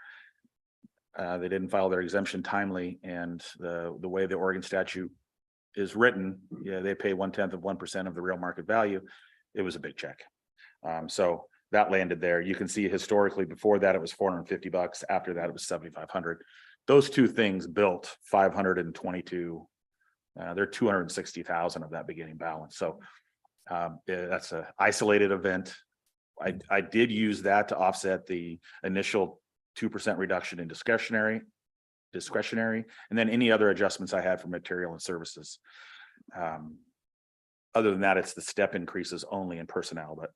They didn't file their exemption timely, and the way the Oregon statute is written, they pay 1/10 of 1% of the real market value. It was a big check. So that landed there. You can see historically before that it was $450. After that it was $7,500. Those 2 things built 522. They're 260,000 of that beginning balance. So that's an isolated event. I did use that to offset the initial 2% reduction in discretionary, and then any other adjustments I had for material and services. Other than that, it's the step increases only in personnel. But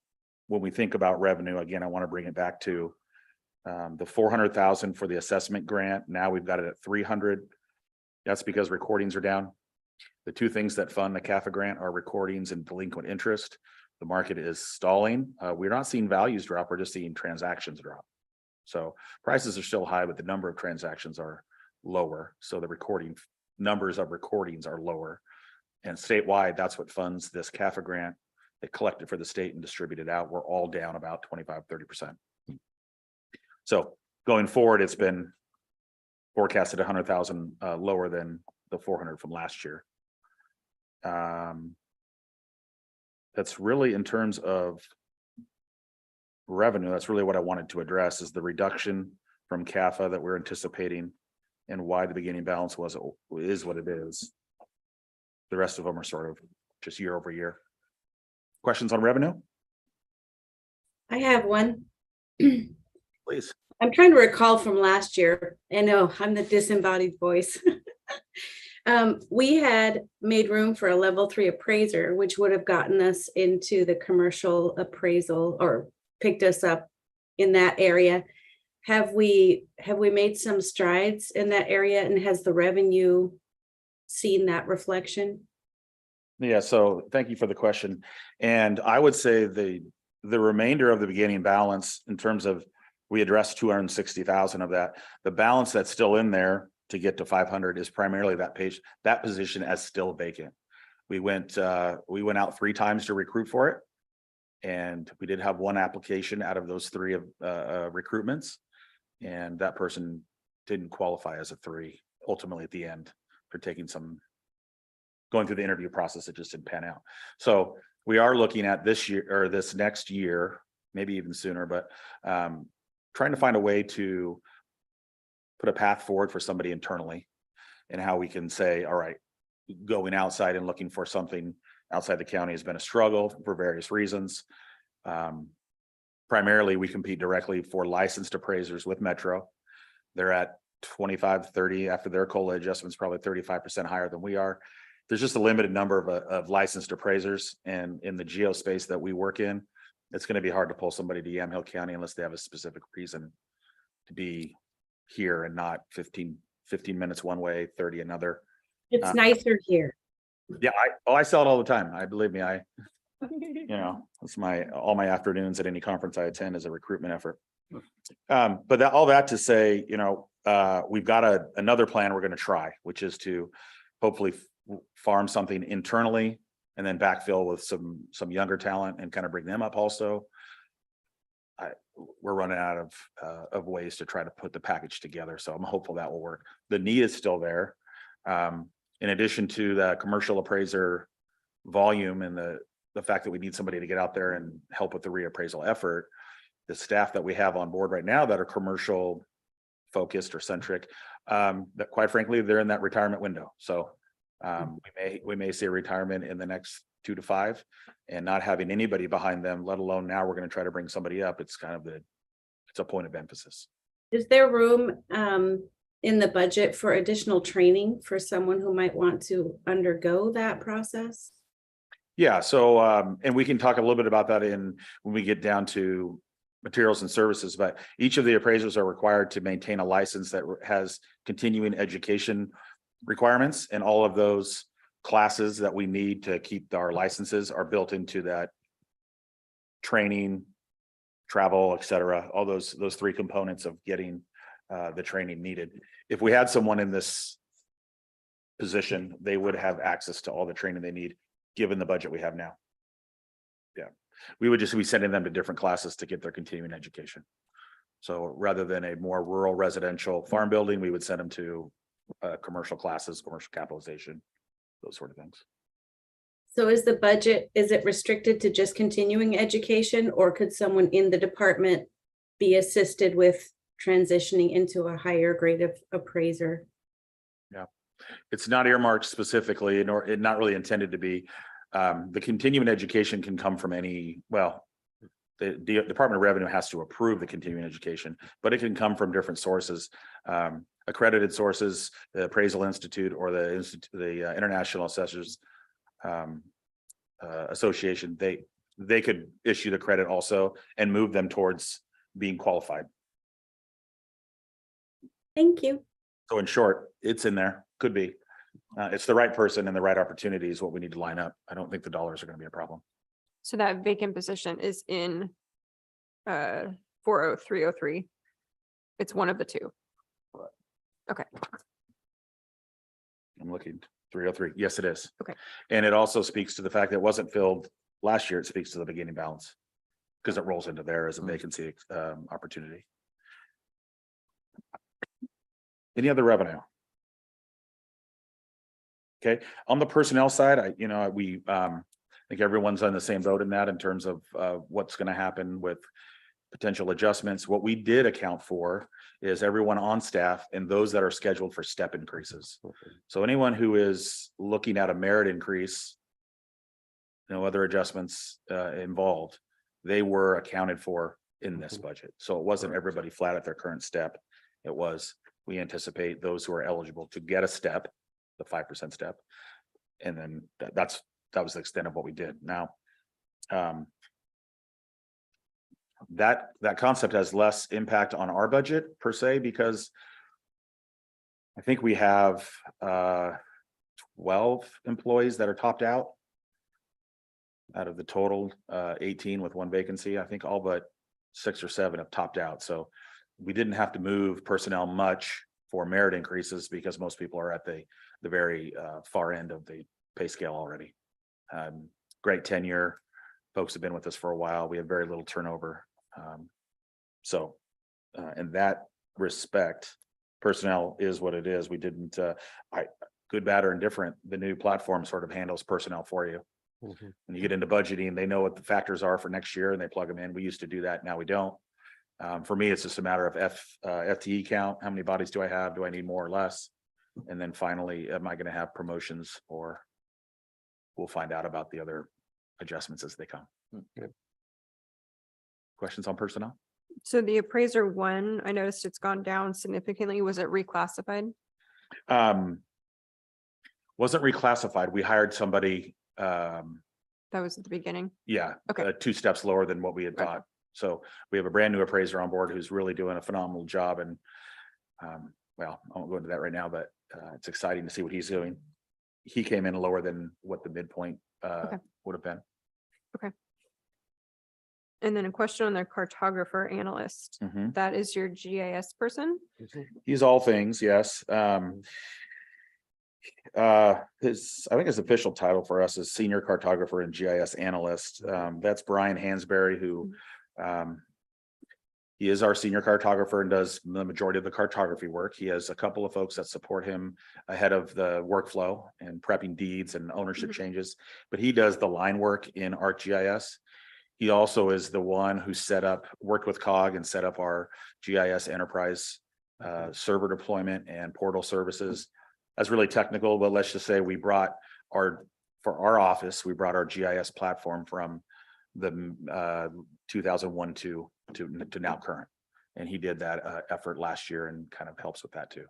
when we think about revenue, again, I want to bring it back to the 400,000 for the assessment grant. Now we've got it at 300. That's because recordings are down. The 2 things that fund the CAFA grant are recordings and delinquent interest. The market is stalling. We're not seeing values drop. We're just seeing transactions drop. So prices are still high, but the number of transactions are lower. So the numbers of recordings are lower. And statewide, that's what funds this CAFA grant. They collect it for the state and distribute it out. We're all down about 25-30%. So going forward, it's been forecasted 100,000 lower than the 400 from last year. That's really in terms of revenue. That's really what I wanted to address, is the reduction from CAFA that we're anticipating and why the beginning balance is what it is. The rest of them are sort of just year over year. Questions on revenue? I have one. Please. I'm trying to recall from last year. I know I'm the disembodied voice. We had made room for a level 3 appraiser, which would have gotten us into the commercial appraisal or picked us up in that area. Have we made some strides in that area, and has the revenue seen that reflection? Yeah, so thank you for the question. And I would say the remainder of the beginning balance in terms of, we addressed 260,000 of that. The balance that's still in there to get to 500 is primarily that position as still vacant. We went out 3 times to recruit for it. And we did have 1 application out of those 3 recruitments. And that person didn't qualify as a 3 ultimately at the end for going through the interview process. It just didn't pan out. So we are looking at this year or this next year, maybe even sooner, but trying to find a way to put a path forward for somebody internally and how we can say, all right, going outside and looking for something outside the county has been a struggle for various reasons. Primarily, we compete directly for licensed appraisers with Metro. They're at 25, 30 after their COLA adjustments, probably 35% higher than we are. There's just a limited number of licensed appraisers, and in the geo space that we work in, it's going to be hard to pull somebody to Yamhill County unless they have a specific reason to be here and not 15 minutes one way, 30 another. It's nicer here. Yeah, I sell it all the time. Believe me, it's all my afternoons at any conference I attend is a recruitment effort. But all that to say, we've got another plan we're going to try, which is to hopefully farm something internally and then backfill with some younger talent and kind of bring them up also. We're running out of ways to try to put the package together. So I'm hopeful that will work. The need is still there. In addition to the commercial appraiser volume and the fact that we need somebody to get out there and help with the reappraisal effort, the staff that we have on board right now that are commercial focused or centric, that quite frankly, they're in that retirement window. So we may see a retirement in the next 2 to 5, and not having anybody behind them, let alone now we're going to try to bring somebody up. It's kind of it's a point of emphasis. Is there room in the budget for additional training for someone who might want to undergo that process? Yeah, so and we can talk a little bit about that when we get down to materials and services, but each of the appraisers are required to maintain a license that has continuing education requirements, and all of those classes that we need to keep our licenses are built into that training, travel, et cetera, all those 3 components of getting the training needed. If we had someone in this position, they would have access to all the training they need, given the budget we have now. Yeah, we would just be sending them to different classes to get their continuing education. So rather than a more rural residential farm building, we would send them to commercial classes, commercial capitalization, those sort of things. So is the budget, is it restricted to just continuing education, or could someone in the department be assisted with transitioning into a higher grade of appraiser? Yeah, it's not earmarked specifically, nor not really intended to be. The continuing education can come from the Department of Revenue has to approve the continuing education, but it can come from different sources, accredited sources, the Appraisal Institute or the International Assessors Association. They could issue the credit also and move them towards being qualified. Thank you. So in short, it's in there, could be. It's the right person and the right opportunity is what we need to line up. I don't think the dollars are going to be a problem. So that vacant position is in 40303. It's one of the 2. Okay. I'm looking 303. Yes, it is. Okay. And it also speaks to the fact that it wasn't filled last year. It speaks to the beginning balance because it rolls into there as a vacancy opportunity. Any other revenue? Okay, on the personnel side, I think everyone's on the same boat in that in terms of what's going to happen with potential adjustments. What we did account for is everyone on staff and those that are scheduled for step increases. So anyone who is looking at a merit increase, no other adjustments involved, they were accounted for in this budget. So it wasn't everybody flat at their current step. It was, we anticipate those who are eligible to get a step, the 5% step. And then that was the extent of what we did. Now, that concept has less impact on our budget per se, because I think we have 12 employees that are topped out of the total 18 with one vacancy. I think all but 6 or 7 have topped out. So we didn't have to move personnel much for merit increases because most people are at the very far end of the pay scale already. Great tenure. Folks have been with us for a while. We have very little turnover. So in that respect, personnel is what it is. We didn't, good, bad, or indifferent, the new platform sort of handles personnel for you. When you get into budgeting, they know what the factors are for next year and they plug them in. We used to do that. Now we don't. For me, it's just a matter of FTE count. How many bodies do I have? Do I need more or less? And then finally, am I going to have promotions, or we'll find out about the other adjustments as they come. Questions on personnel? So the appraiser one, I noticed it's gone down significantly. Was it reclassified? Wasn't reclassified. We hired somebody, That was at the beginning. yeah, Okay. 2 steps lower than what we had Okay. thought. So we have a brand new appraiser on board who's really doing a phenomenal job. And well, I won't go into that right now, but it's exciting to see what he's doing. He came in lower than what the midpoint would have been. And then a question on the cartographer analyst. Mhm. That is your GIS person? He's all things, yes. I think his official title for us is Senior Cartographer and GIS Analyst. That's Brian Hansberry, who he is our senior cartographer and does the majority of the cartography work. He has a couple of folks that support him ahead of the workflow and prepping deeds and ownership changes, but he does the line work in ArcGIS. He also is the one who worked with COG and set up our GIS enterprise server deployment and portal services. That's really technical, but let's just say for our office, we brought our GIS platform from the 2001 to now current. And he did that effort last year and kind of helps with that too.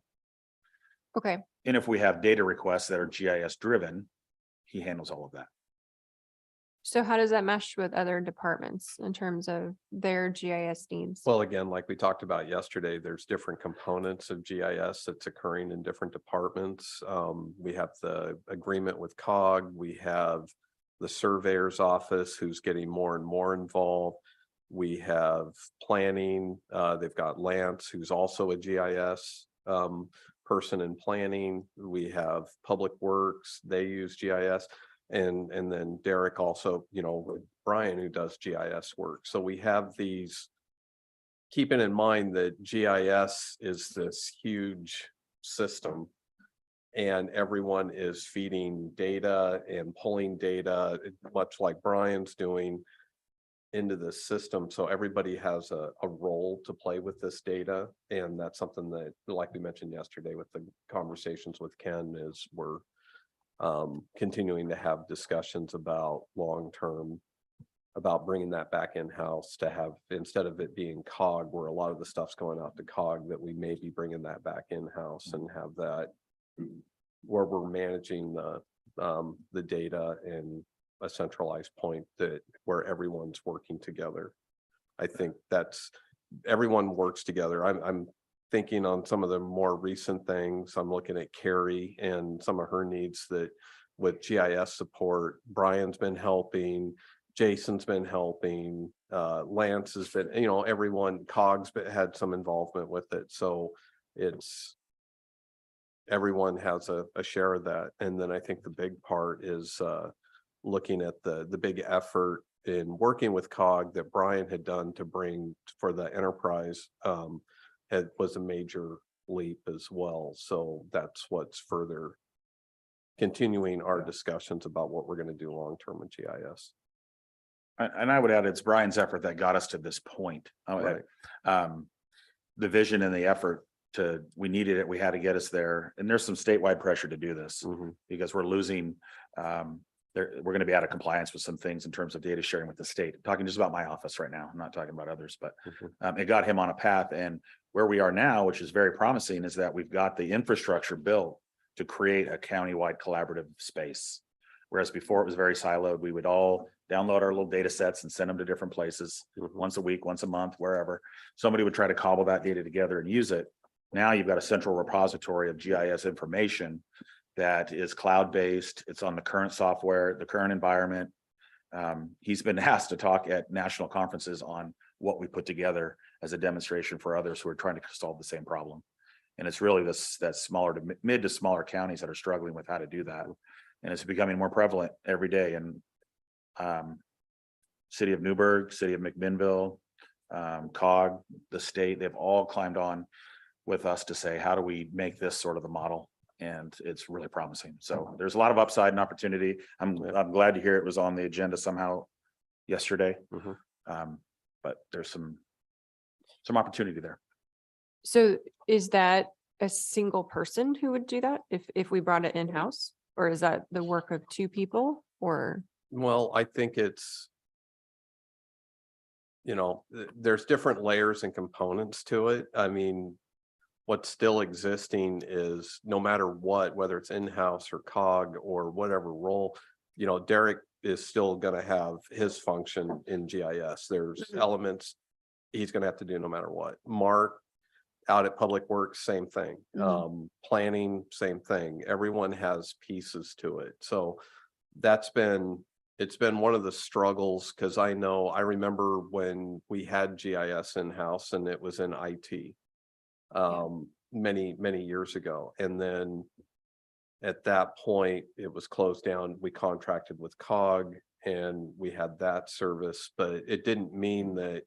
Okay. And if we have data requests that are GIS driven, he handles all of that. So how does that mesh with other departments in terms of their GIS needs? Well, again, like we talked about yesterday, there's different components of GIS that's occurring in different departments. We have the agreement with COG, we have the surveyor's office who's getting more and more involved. We have planning, they've got Lance, who's also a GIS person in planning. We have Public Works, they use GIS. And then Derek also, Brian, who does GIS work. So we have these, keeping in mind that GIS is this huge system and everyone is feeding data and pulling data, much like Brian's doing, into the system. So everybody has a role to play with this data. And that's something that, like we mentioned yesterday with the conversations with Ken, is we're continuing to have discussions about long-term, about bringing that back in-house to have, instead of it being COG, where a lot of the stuff's going out to COG, that we may be bringing that back in-house and have that where we're managing the data in a centralized point that where everyone's working together. I think that's, everyone works together. I'm thinking on some of the more recent things. I'm looking at Carrie and some of her needs that with GIS support, Brian's been helping, Jason's been helping, Lance has been, everyone, COG's had some involvement with it. So it's, everyone has a share of that. And then I think the big part is looking at the big effort in working with COG that Brian had done to bring for the enterprise was a major leap as well. So that's what's further continuing our discussions about what we're going to do long-term with GIS. And I would add, it's Brian's effort that got us to this point. Right. The vision and the effort we needed it, we had to get us there. And there's some statewide pressure to do this because we're losing, we're going to be out of compliance with some things in terms of data sharing with the state. I'm talking just about my office right now. I'm not talking about others, but it got him on a path. And where we are now, which is very promising, is that we've got the infrastructure built to create a countywide collaborative space. Whereas before it was very siloed, we would all download our little data sets and send them to different places once a week, once a month, wherever. Somebody would try to cobble that data together and use it. Now you've got a central repository of GIS information that is cloud-based. It's on the current software, the current environment. He's been asked to talk at national conferences on what we put together as a demonstration for others who are trying to solve the same problem. And it's really that smaller to mid to smaller counties that are struggling with how to do that. And it's becoming more prevalent every day. And City of Newburgh, City of McMinnville, COG, the state, they've all climbed on with us to say, how do we make this sort of the model? And it's really promising. So there's a lot of upside and opportunity. I'm glad to hear it was on the agenda somehow yesterday. But there's some opportunity there. So is that a single person who would do that if we brought it in-house? Or is that the work of two people or? Well, I think it's, there's different layers and components to it. I mean, what's still existing is no matter what, whether it's in-house or COG or whatever role, Derek is still going to have his function in GIS. There's elements he's going to have to do no matter what. Mark out at Public Works, same thing. Planning, same thing. Everyone has pieces to it. So it's been one of the struggles because I remember when we had GIS in-house and it was in IT many years ago. And then at that point, it was closed down. We contracted with COG and we had that service, but it didn't mean that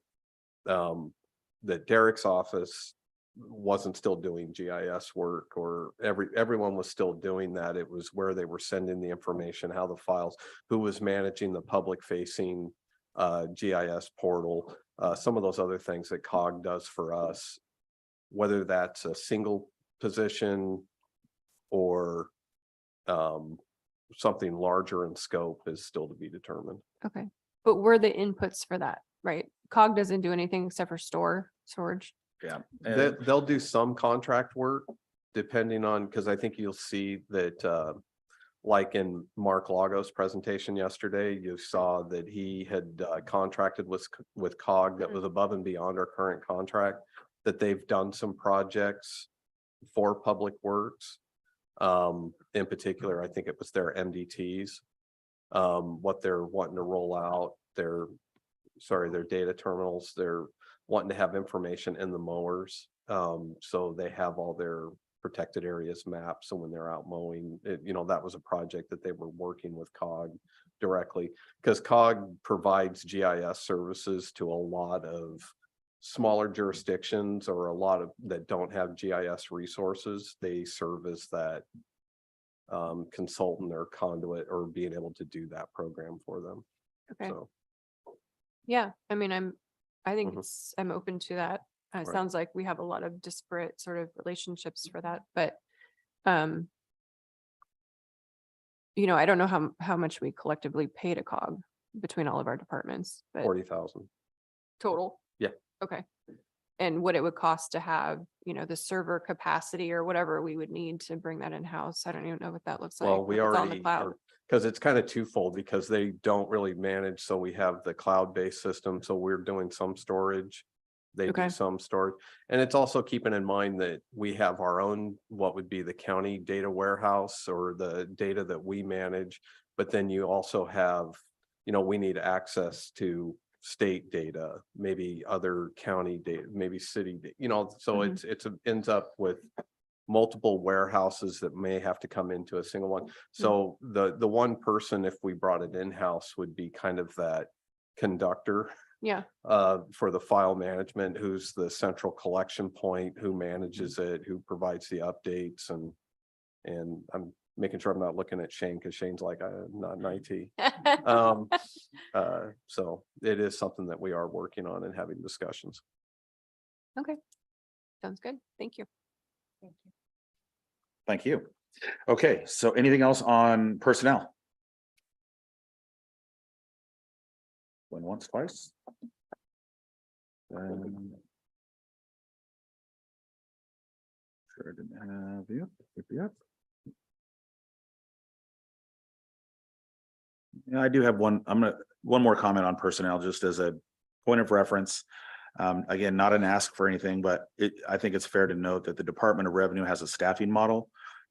that Derek's office wasn't still doing GIS work, or everyone was still doing that. It was where they were sending the information, how the files, who was managing the public facing GIS portal, some of those other things that COG does for us, whether that's a single position or something larger in scope is still to be determined. Okay, but we're the inputs for that, right? COG doesn't do anything except for storage. Yeah. They'll do some contract work depending on, because I think you'll see that like in Mark Lagos' presentation yesterday, you saw that he had contracted with COG that was above and beyond our current contract, that they've done some projects for Public Works. In particular, I think it was their MDTs, what they're wanting to roll out, their data terminals. They're wanting to have information in the mowers. So they have all their protected areas mapped. So when they're out mowing, that was a project that they were working with COG directly, because COG provides GIS services to a lot of smaller jurisdictions or a lot of that don't have GIS resources. They serve as that consultant or conduit or being able to do that program for them. Okay. So. Yeah, I mean, I think I'm open to that. It Right. sounds like we have a lot of disparate sort of relationships for that, but I don't know how much we collectively pay to COG between all of our departments, but 40,000. total. Yeah. Okay. And what it would cost to have, the server capacity or whatever we would need to bring that in-house. I don't even know what that looks like. Well, we if it's on the already, cloud. because it's kind of twofold, because they don't really manage. So we have the cloud-based system. So we're doing some storage. They Okay. do some storage. And it's also keeping in mind that we have our own, what would be the county data warehouse or the data that we manage. But then you also have, we need access to state data, maybe other county data, maybe city, so it ends up with multiple warehouses that may have to come into a single one. So the one person, if we brought it in-house, would be kind of that conductor Yeah. for the file management, who's the central collection point, who manages it, who provides the updates, and making sure I'm not looking at Shane because Shane's like, not in IT. So it is something that we are working on and having discussions. Okay. Sounds good. Thank you. Thank you. Okay, so anything else on personnel? Going once, twice? Sure didn't have you. Yep. Yeah, I do have one more comment on personnel, just as a point of reference. Again, not an ask for anything, but I think it's fair to note that the Department of Revenue has a staffing model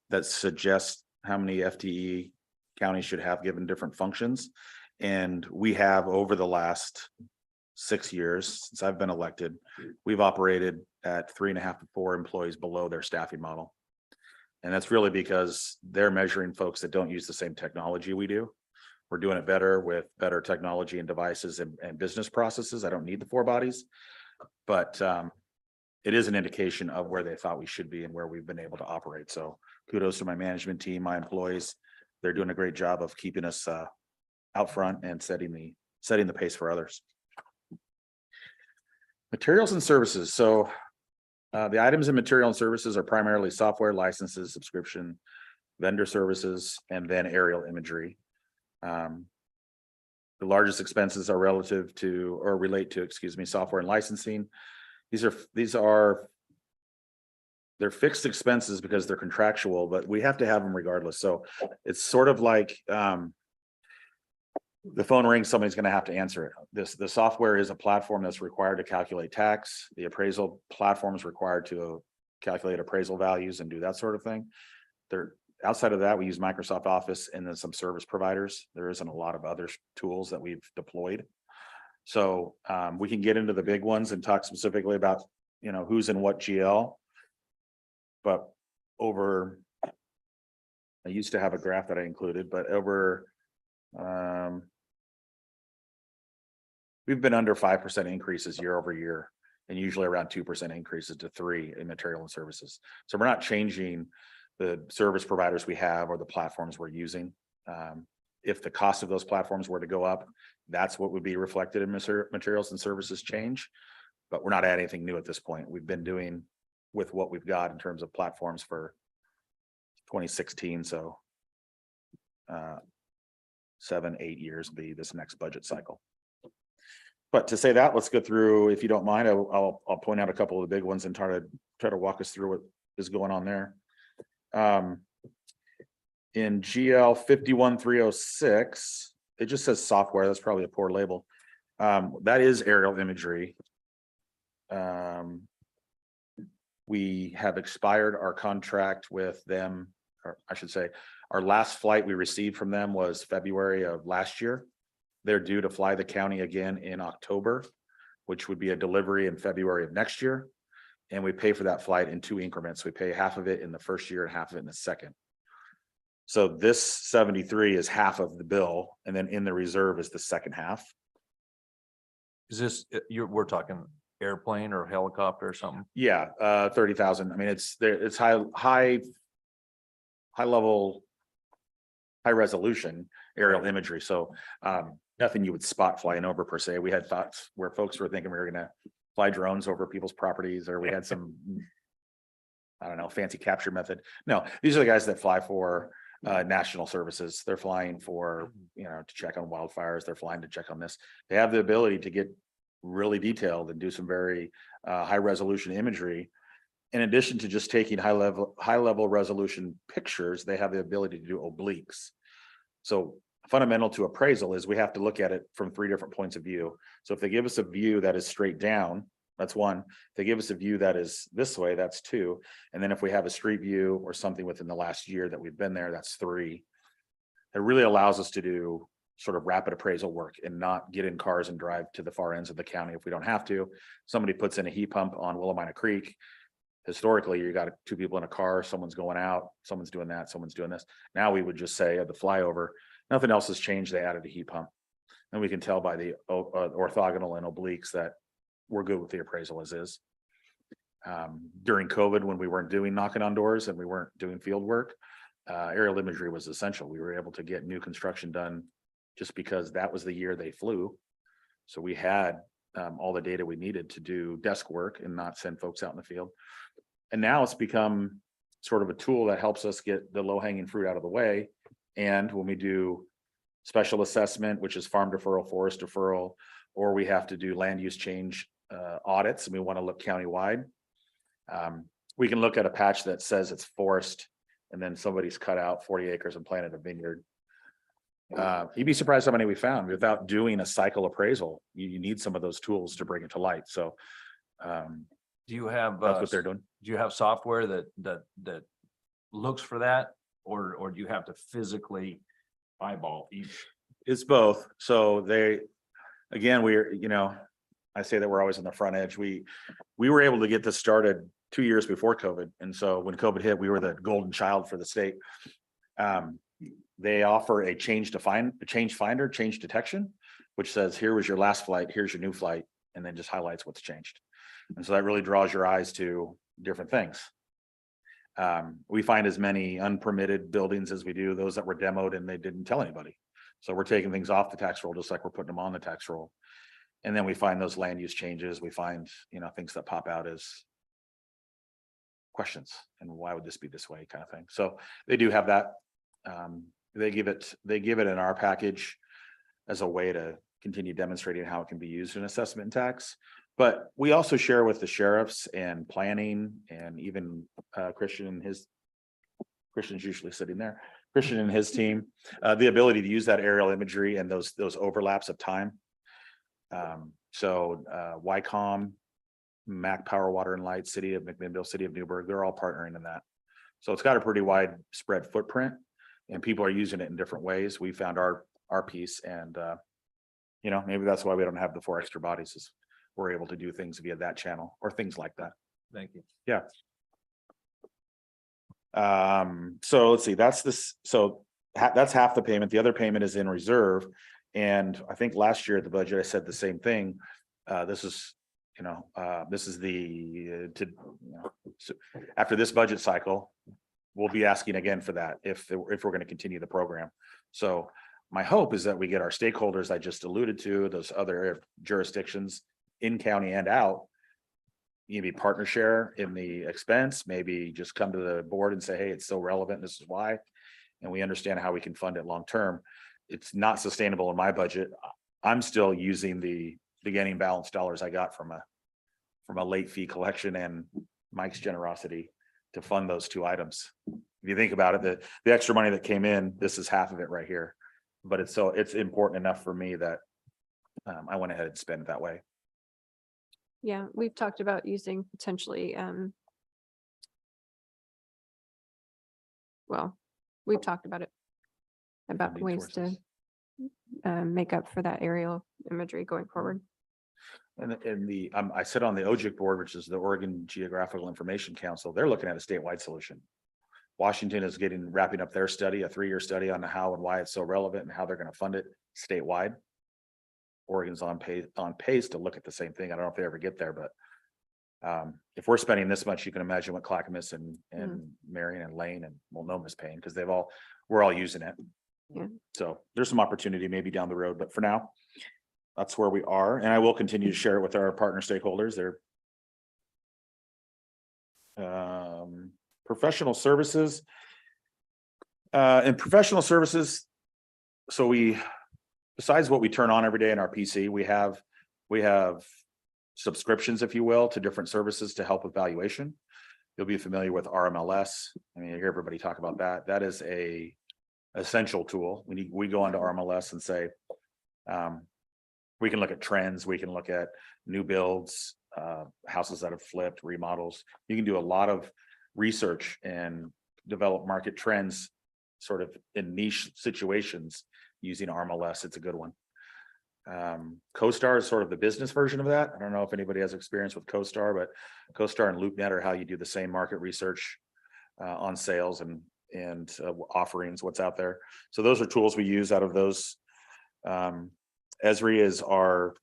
that suggests how many FTE counties should have given different functions. And we have, over the last 6 years, since I've been elected, we've operated at 3.5 to 4 employees below their staffing model. And that's really because they're measuring folks that don't use the same technology we do. We're doing it better with better technology and devices and business processes. I don't need the 4 bodies, but it is an indication of where they thought we should be and where we've been able to operate. So kudos to my management team, my employees. They're doing a great job of keeping us out front and setting the pace for others. Materials and services. So the items in material and services are primarily software licenses, subscription, vendor services, and then aerial imagery. The largest expenses are relate to software and licensing. They're fixed expenses because they're contractual, but we have to have them regardless. So it's sort of like the phone rings, somebody's going to have to answer it. The software is a platform that's required to calculate tax. The appraisal platform is required to calculate appraisal values and do that sort of thing. Outside of that, we use Microsoft Office and then some service providers. There isn't a lot of other tools that we've deployed. So we can get into the big ones and talk specifically about, who's in what GL. But I used to have a graph that I included, but we've been under 5% increases year over year, and usually around 2% increases to 3% in material and services. So we're not changing the service providers we have or the platforms we're using. If the cost of those platforms were to go up, that's what would be reflected in materials and services change. But we're not adding anything new at this point. We've been doing with what we've got in terms of platforms for 2016. So 7-8 years will be this next budget cycle. But to say that, let's go through, if you don't mind, I'll point out a couple of the big ones and try to walk us through what is going on there. In GL 51306, it just says software. That's probably a poor label. That is aerial imagery. We have expired our contract with them, or I should say, our last flight we received from them was February of last year. They're due to fly the county again in October, which would be a delivery in February of next year. And we pay for that flight in 2 increments. We pay half of it in the first year and half of it in the second. So this 73 is half of the bill, and then in the reserve is the second half. Is this, we're talking airplane or helicopter or something? Yeah, 30,000. I mean, it's high level, high resolution aerial imagery. So nothing you would spot flying over per se. We had thoughts where folks were thinking we were going to fly drones over people's properties, or we had some, I don't know, fancy capture method. No, these are the guys that fly for national services. They're flying for, to check on wildfires. They're flying to check on this. They have the ability to get really detailed and do some very high resolution imagery. In addition to just taking high level resolution pictures, they have the ability to do obliques. So fundamental to appraisal is we have to look at it from 3 different points of view. So if they give us a view that is straight down, that's 1. If they give us a view that is this way, that's 2. And then if we have a street view or something within the last year that we've been there, that's 3. It really allows us to do sort of rapid appraisal work and not get in cars and drive to the far ends of the county if we don't have to. Somebody puts in a heat pump on Willamina Creek. Historically, you got 2 people in a car, someone's going out, someone's doing that, someone's doing this. Now we would just say at the flyover, nothing else has changed. They added a heat pump. And we can tell by the orthogonal and obliques that we're good with the appraisal as is. During COVID, when we weren't doing knocking on doors and we weren't doing field work, aerial imagery was essential. We were able to get new construction done just because that was the year they flew. So we had all the data we needed to do desk work and not send folks out in the field. And now it's become sort of a tool that helps us get the low hanging fruit out of the way. And when we do special assessment, which is farm deferral, forest deferral, or we have to do land use change audits and we want to look countywide, we can look at a patch that says it's forest and then somebody's cut out 40 acres and planted a vineyard. You'd be surprised how many we found without doing a cycle appraisal. You need some of those tools to bring it to light. So Do you have, that's what they're doing. do you have software that looks for that? Or do you have to physically eyeball each? It's both. So again, I say that we're always on the front edge. We were able to get this started 2 years before COVID. And so when COVID hit, we were the golden child for the state. They offer a change finder, change detection, which says, here was your last flight, here's your new flight, and then just highlights what's changed. And so that really draws your eyes to different things. We find as many unpermitted buildings as we do those that were demoed and they didn't tell anybody. So we're taking things off the tax roll, just like we're putting them on the tax roll. And then we find those land use changes. We find, things that pop out as questions and why would this be this way kind of thing. So they do have that. They give it in our package as a way to continue demonstrating how it can be used in assessment and tax. But we also share with the sheriffs and planning and even Christian's usually sitting there, Christian and his team, the ability to use that aerial imagery and those overlaps of time. YCOM, Mac Power, Water and Light, City of McMinnville, City of Newburgh, they're all partnering in that. So it's got a pretty widespread footprint and people are using it in different ways. We found our piece and, maybe that's why we don't have the 4 extra bodies is we're able to do things via that channel or things like that. Thank you. Yeah. So let's see, that's that's half the payment. The other payment is in reserve. And I think last year at the budget, I said the same thing. This is after this budget cycle, we'll be asking again for that if we're going to continue the program. So my hope is that we get our stakeholders I just alluded to, those other jurisdictions in county and out, maybe partner share in the expense, maybe just come to the board and say, hey, it's so relevant. This is why. And we understand how we can fund it long term. It's not sustainable in my budget. I'm still using the beginning balance dollars I got from a late fee collection and Mike's generosity to fund those two items. If you think about it, the extra money that came in, this is half of it right here. But it's important enough for me that I went ahead and spent it that way. Yeah, we've talked about using potentially, we've talked about it, about Funding ways to make up for that aerial imagery going forward. And I sit on the OGIC board, which is the Oregon Geographical Information Council. They're looking at a statewide solution. Washington is wrapping up their study, a 3-year study on how and why it's so relevant and how they're going to fund it statewide. Oregon's on pace to look at the same thing. I don't know if they ever get there, but if we're spending this much, you can imagine what Clackamas and Marion and Lane and Multnomah is paying because we're all using it. Yeah. So there's some opportunity maybe down the road, but for now, that's where we are. And I will continue to share it with our partner stakeholders. They're professional services. And professional services. So besides what we turn on every day in our PC, we have subscriptions, if you will, to different services to help with valuation. You'll be familiar with RMLS. I mean, you hear everybody talk about that. That is a essential tool. We go onto RMLS and say, we can look at trends. We can look at new builds, houses that have flipped, remodels. You can do a lot of research and develop market trends sort of in niche situations using RMLS. It's a good one. CoStar is sort of the business version of that. I don't know if anybody has experience with CoStar, but CoStar and LoopNet are how you do the same market research on sales and offerings, what's out there. So those are tools we use out of those. Esri is our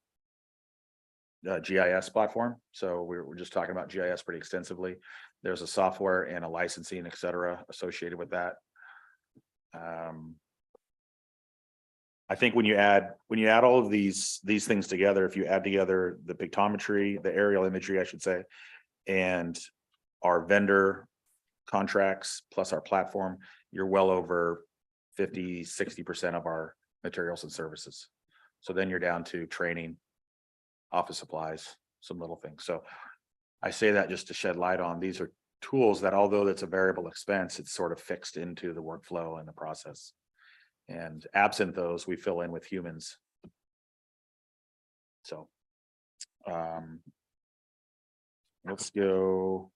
GIS platform. So we're just talking about GIS pretty extensively. There's a software and a licensing, et cetera, associated with that. I think when you add all of these things together, if you add together the pictometry, the aerial imagery, I should say, and our vendor contracts plus our platform, you're well over 50-60% of our materials and services. So then you're down to training, office supplies, some little things. So I say that just to shed light on, these are tools that although that's a variable expense, it's sort of fixed into the workflow and the process. And absent those, we fill in with humans. So let's go.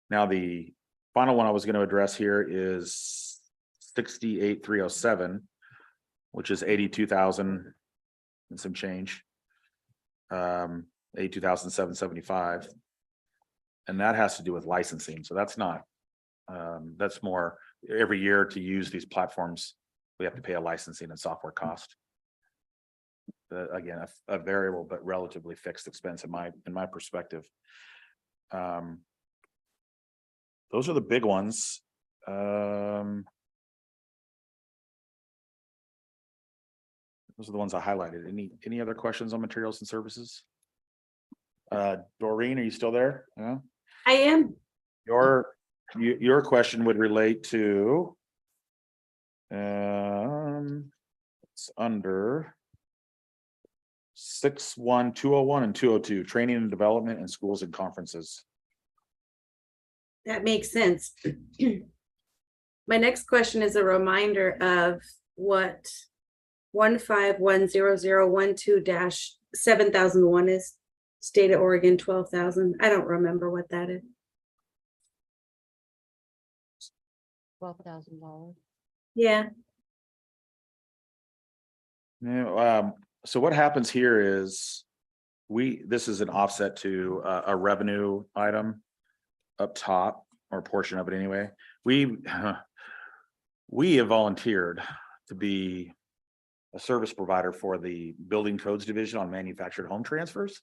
Now, the final one I was going to address here is 68,307, which is 82,000 and some change. 82,775. And that has to do with licensing. So that's not, that's more every year to use these platforms, we have to pay a licensing and software cost. Again, a variable but relatively fixed expense in my perspective. Those are the big ones. Those are the ones I highlighted. Any other questions on materials and services? Doreen, are you still there? Yeah. I am. Your question would relate to it's under 61201 and 202, training and development in schools and conferences. That makes sense. My next question is a reminder of what 1510012-7001 is. State of Oregon, 12,000. I don't remember what that is. $12,000. Yeah. Yeah, so what happens here is this is an offset to a revenue item up top, or a portion of it anyway. We have volunteered to be a service provider for the building codes division on manufactured home transfers.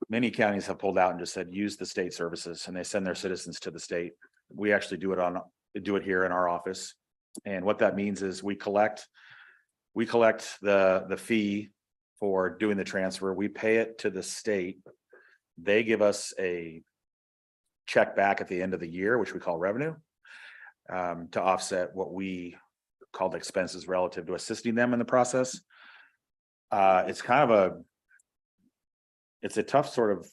Many counties have pulled out and just said, use the state services, and they send their citizens to the state. We actually do it here in our office. And what that means is we collect the fee for doing the transfer. We pay it to the state. They give us a check back at the end of the year, which we call revenue, to offset what we called expenses relative to assisting them in the process. It's kind of it's a tough sort of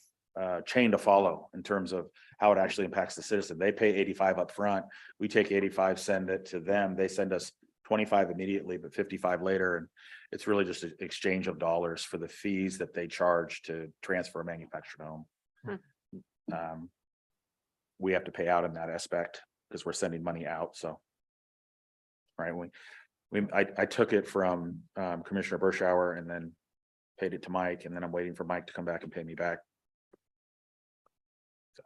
chain to follow in terms of how it actually impacts the citizen. They pay 85 up front. We take 85, send it to them. They send us 25 immediately, but 55 later. And it's really just an exchange of dollars for the fees that they charge to transfer a manufactured home. We have to pay out in that aspect because we're sending money out. So, right, I took it from Commissioner Bershauer and then paid it to Mike, and then I'm waiting for Mike to come back and pay me back. So,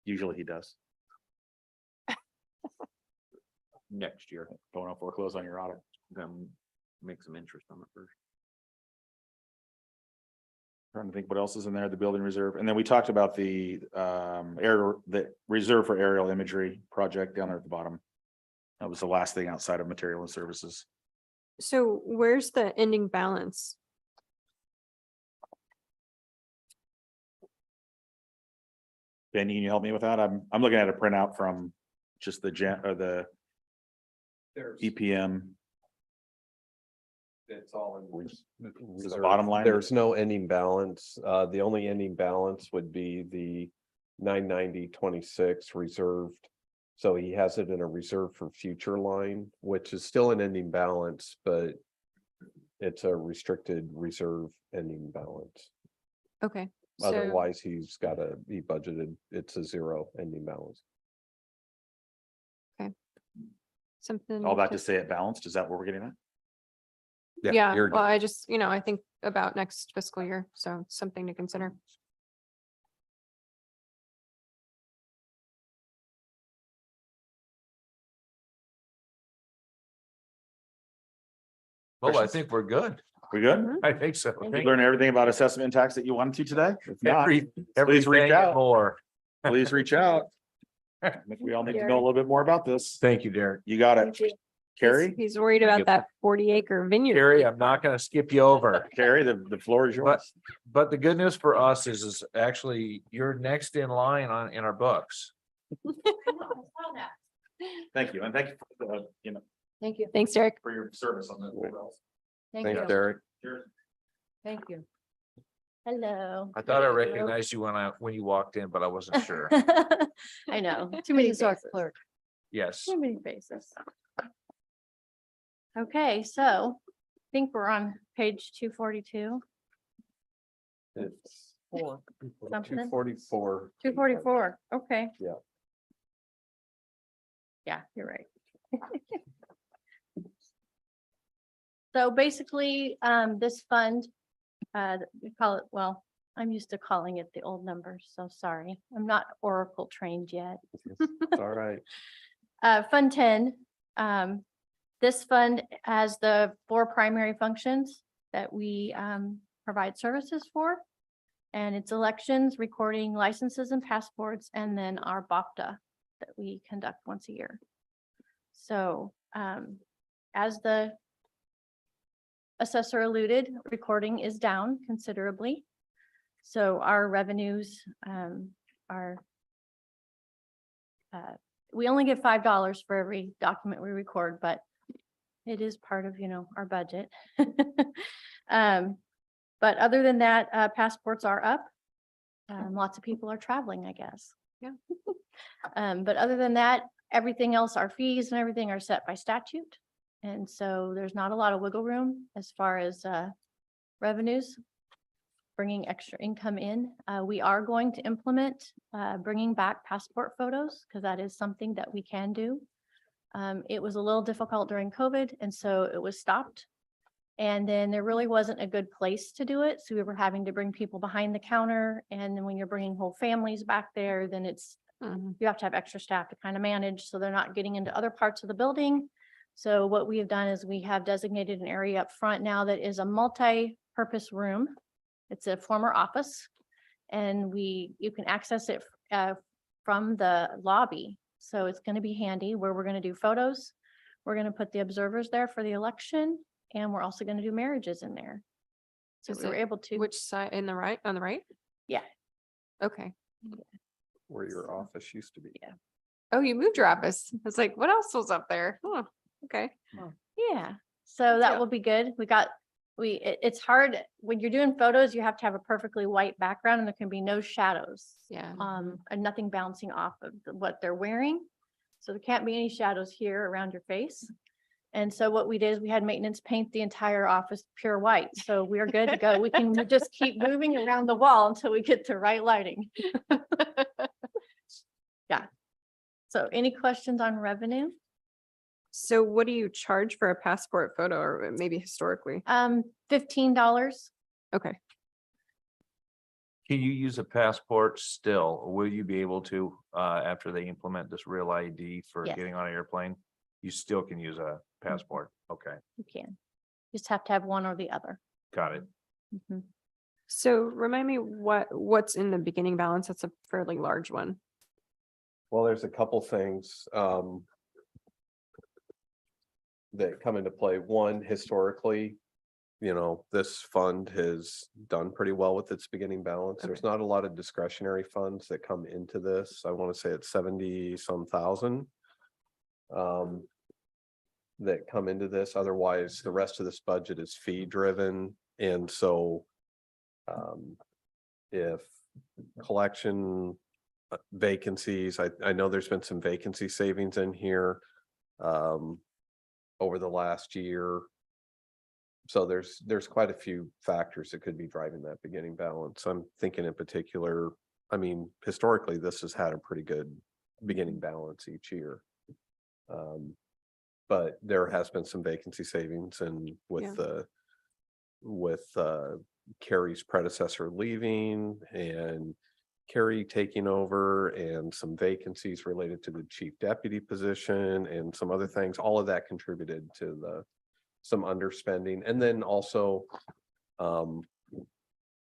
usually he does. Next year, Don't know if foreclose on your audit. make some interest on it first. Trying to think what else is in there, the building reserve, and then we talked about the reserve for aerial imagery project down there at the bottom. That was the last thing outside of material and services. So where's the ending balance? Ben, can you help me with that? I'm looking at a printout from just the EPM. It's all in. Is the bottom line? There's no ending balance. The only ending balance would be the 990-26 reserved. So he has it in a reserve for future line, which is still an ending balance, but it's a restricted reserve ending balance. Okay. So Otherwise, he's got to be budgeted. It's a zero ending balance. something. All that to say it balanced, is that what we're getting at? Yeah, you're- well, I just, I think about next fiscal year, so it's something to consider. Well, I think we're good. We good? I think so. You learn everything about assessment and tax that you wanted to today? If not, please reach Everything out. more. Please reach out. I think we all need to know a little bit more about this. Thank you, Derek. You got it. Carrie, He's worried about that 40-acre vineyard. Carrie, I'm not gonna skip you over. Carrie, the floor is yours. But the good news for us is actually you're next in line in our books. Thank you. And thank you for, Thank you. Thanks, Derek. for your service on that. Thank Thanks, you. Derek. Thank you. Hello. I thought I recognized you when you walked in, but I wasn't sure. I know, too many This is our faces. clerk. Yes. Too many faces. Okay, so I think we're on page 242, It's Something? 244. 244, okay. Yeah. Yeah, you're right. So basically, this fund, we call it, well, I'm used to calling it the old numbers, so sorry. I'm not Oracle trained yet. It's all right. Fund 10, this fund has the 4 primary functions that we provide services for. And it's elections, recording licenses and passports, and then our BOPTA that we conduct once a year. So as the assessor alluded, recording is down considerably. So our revenues are, we only get $5 for every document we record, but it is part of, our budget. But other than that, passports are up. Lots of people are traveling, I guess. Yeah. But other than that, everything else, our fees and everything are set by statute. And so there's not a lot of wiggle room as far as revenues, bringing extra income in. We are going to implement bringing back passport photos because that is something that we can do. It was a little difficult during COVID, and so it was stopped. And then there really wasn't a good place to do it. So we were having to bring people behind the counter. And then when you're bringing whole families back there, then it's, you have to have extra staff to kind of manage. So they're not getting into other parts of the building. So what we have done is we have designated an area up front now that is a multi-purpose room. It's a former office and you can access it from the lobby. So it's going to be handy where we're going to do photos. We're going to put the observers there for the election. And we're also going to do marriages in there. So we were able to. Which side, on the right? Yeah. Okay. Where your office used to be. Yeah. Oh, you moved your office. I was like, what else was up there? Oh, okay. Yeah. So that will be good. It's hard when you're doing photos, you have to have a perfectly white background and there can be no shadows. Yeah. And nothing bouncing off of what they're wearing. So there can't be any shadows here around your face. And so what we did is we had maintenance paint the entire office pure white. So we're good to go. We can just keep moving around the wall until we get to right lighting. Yeah. So any questions on revenue? So what do you charge for a passport photo or maybe historically? $15. Okay. Can you use a passport still? Or will you be able to, after they implement this real ID for Yes. getting on an airplane? You still can use a passport. Okay, You can. Just have to have one or the other. got it. Mhm. So remind me what's in the beginning balance? That's a fairly large one. Well, there's a couple things that come into play. One, historically, this fund has done pretty well with its beginning balance. There's not a lot of discretionary funds that come into this. I want to say it's 70-some thousand that come into this. Otherwise, the rest of this budget is fee driven. And so if collection vacancies, I know there's been some vacancy savings in here over the last year. So there's quite a few factors that could be driving that beginning balance. I'm thinking in particular, historically, this has had a pretty good beginning balance each year. But there has been some vacancy savings and with Carrie's predecessor leaving and Carrie taking over and some vacancies related to the chief deputy position and some other things, all of that contributed to some underspending. And then also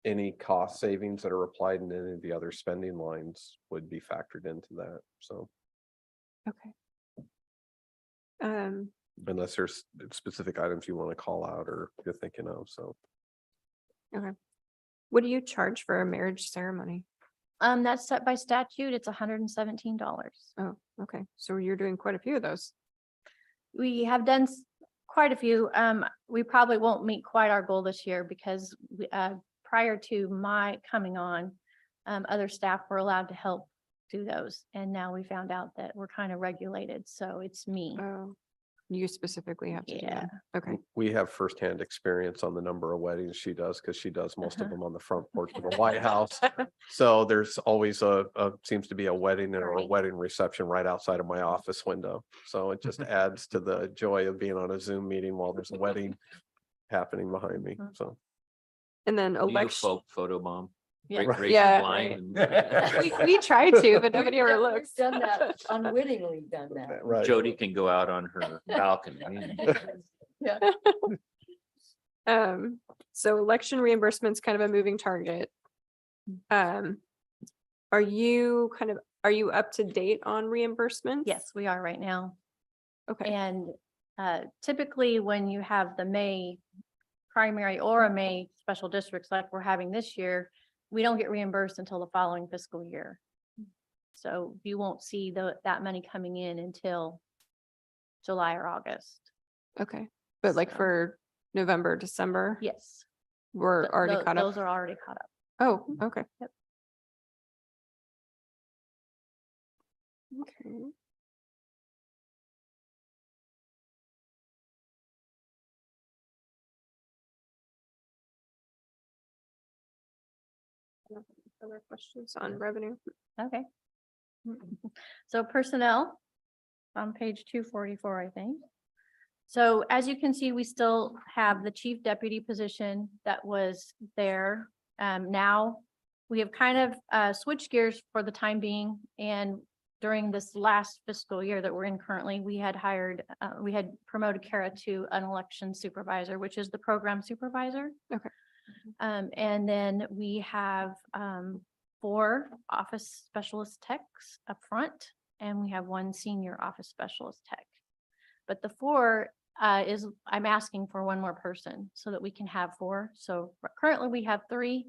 any cost savings that are applied in any of the other spending lines would be factored into that. So Okay. Um, Unless there's specific items you want to call out or you're thinking of, so. okay. What do you charge for a marriage ceremony? That's set by statute. It's $117. Oh, okay. So you're doing quite a few of those. We have done quite a few. We probably won't meet quite our goal this year because prior to my coming on, other staff were allowed to help do those. And now we found out that we're kind of regulated. So it's me. Oh, you specifically have to do Yeah. that. Okay. We have firsthand experience on the number of weddings she does, because she does most of Uh-huh. them on the front porch of the White House. So there's always seems to be a wedding or a Right. wedding reception right outside of my office window. So it just adds to the joy of being on a Zoom meeting while there's a wedding happening behind me, so. And then Do you election. folk photo bomb? Yeah. Raise the Yeah, blind right. and- We try to, but nobody ever I've looks. Done that, unwittingly done that. Right. Jody can go out on her balcony. Yeah. So election reimbursement's kind of a moving target. Are you up to date on reimbursements? Yes, we are right now. Okay, And typically when you have the May primary or a May special districts like we're having this year, we don't get reimbursed until the following fiscal year. So you won't see that money coming in until July or August. okay. But like So- for November, December, Yes. we're already caught Those up? are already caught up. Oh, okay. Yep. Okay. Other questions on revenue? Okay. So personnel on page 244, I think. So as you can see, we still have the chief deputy position that was there. Now we have kind of switched gears for the time being. And during this last fiscal year that we're in currently, we had promoted Kara to an election supervisor, which is the program supervisor. Okay. And then we have 4 office specialist techs up front, and we have 1 senior office specialist tech. But the 4 I'm asking for 1 more person so that we can have 4. So currently we have 3,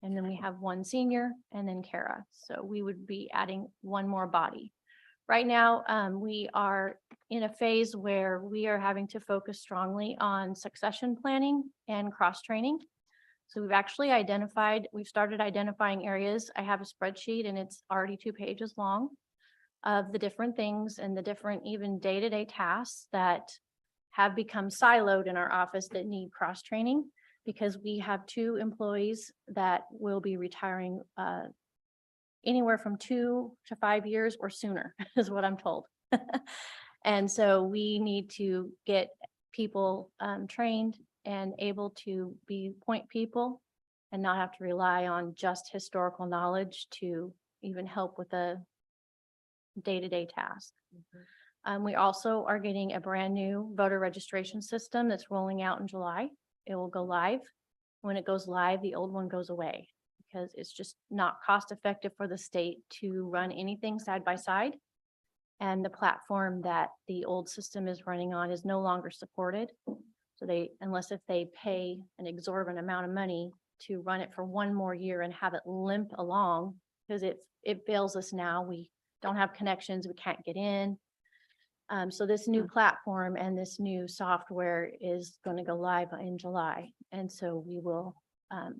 and then we have 1 senior and then Kara. So we would be adding 1 more body. Right now, we are in a phase where we are having to focus strongly on succession planning and cross-training. So we've started identifying areas. I have a spreadsheet and it's already 2 pages long of the different things and the different even day-to-day tasks that have become siloed in our office that need cross-training, because we have 2 employees that will be retiring anywhere from 2 to 5 years or sooner is what I'm told. And so we need to get people trained and able to be point people and not have to rely on just historical knowledge to even help with a day-to-day task. We also are getting a brand new voter registration system that's rolling out in July. It will go live. When it goes live, the old one goes away because it's just not cost effective for the state to run anything side by side. And the platform that the old system is running on is no longer supported. So unless if they pay an exorbitant amount of money to run it for 1 more year and have it limp along, because it fails us now. We don't have connections, we can't get in. So this new platform and this new software is going to go live in July. And so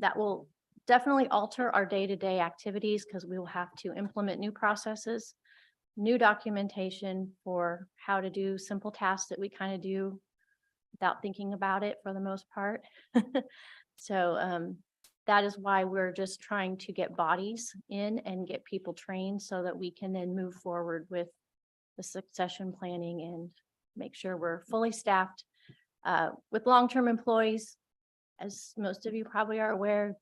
that will definitely alter our day-to-day activities, because we will have to implement new processes, new documentation for how to do simple tasks that we kind of do without thinking about it for the most part. So that is why we're just trying to get bodies in and get people trained so that we can then move forward with the succession planning and make sure we're fully staffed. With long-term employees, as most of you probably are aware,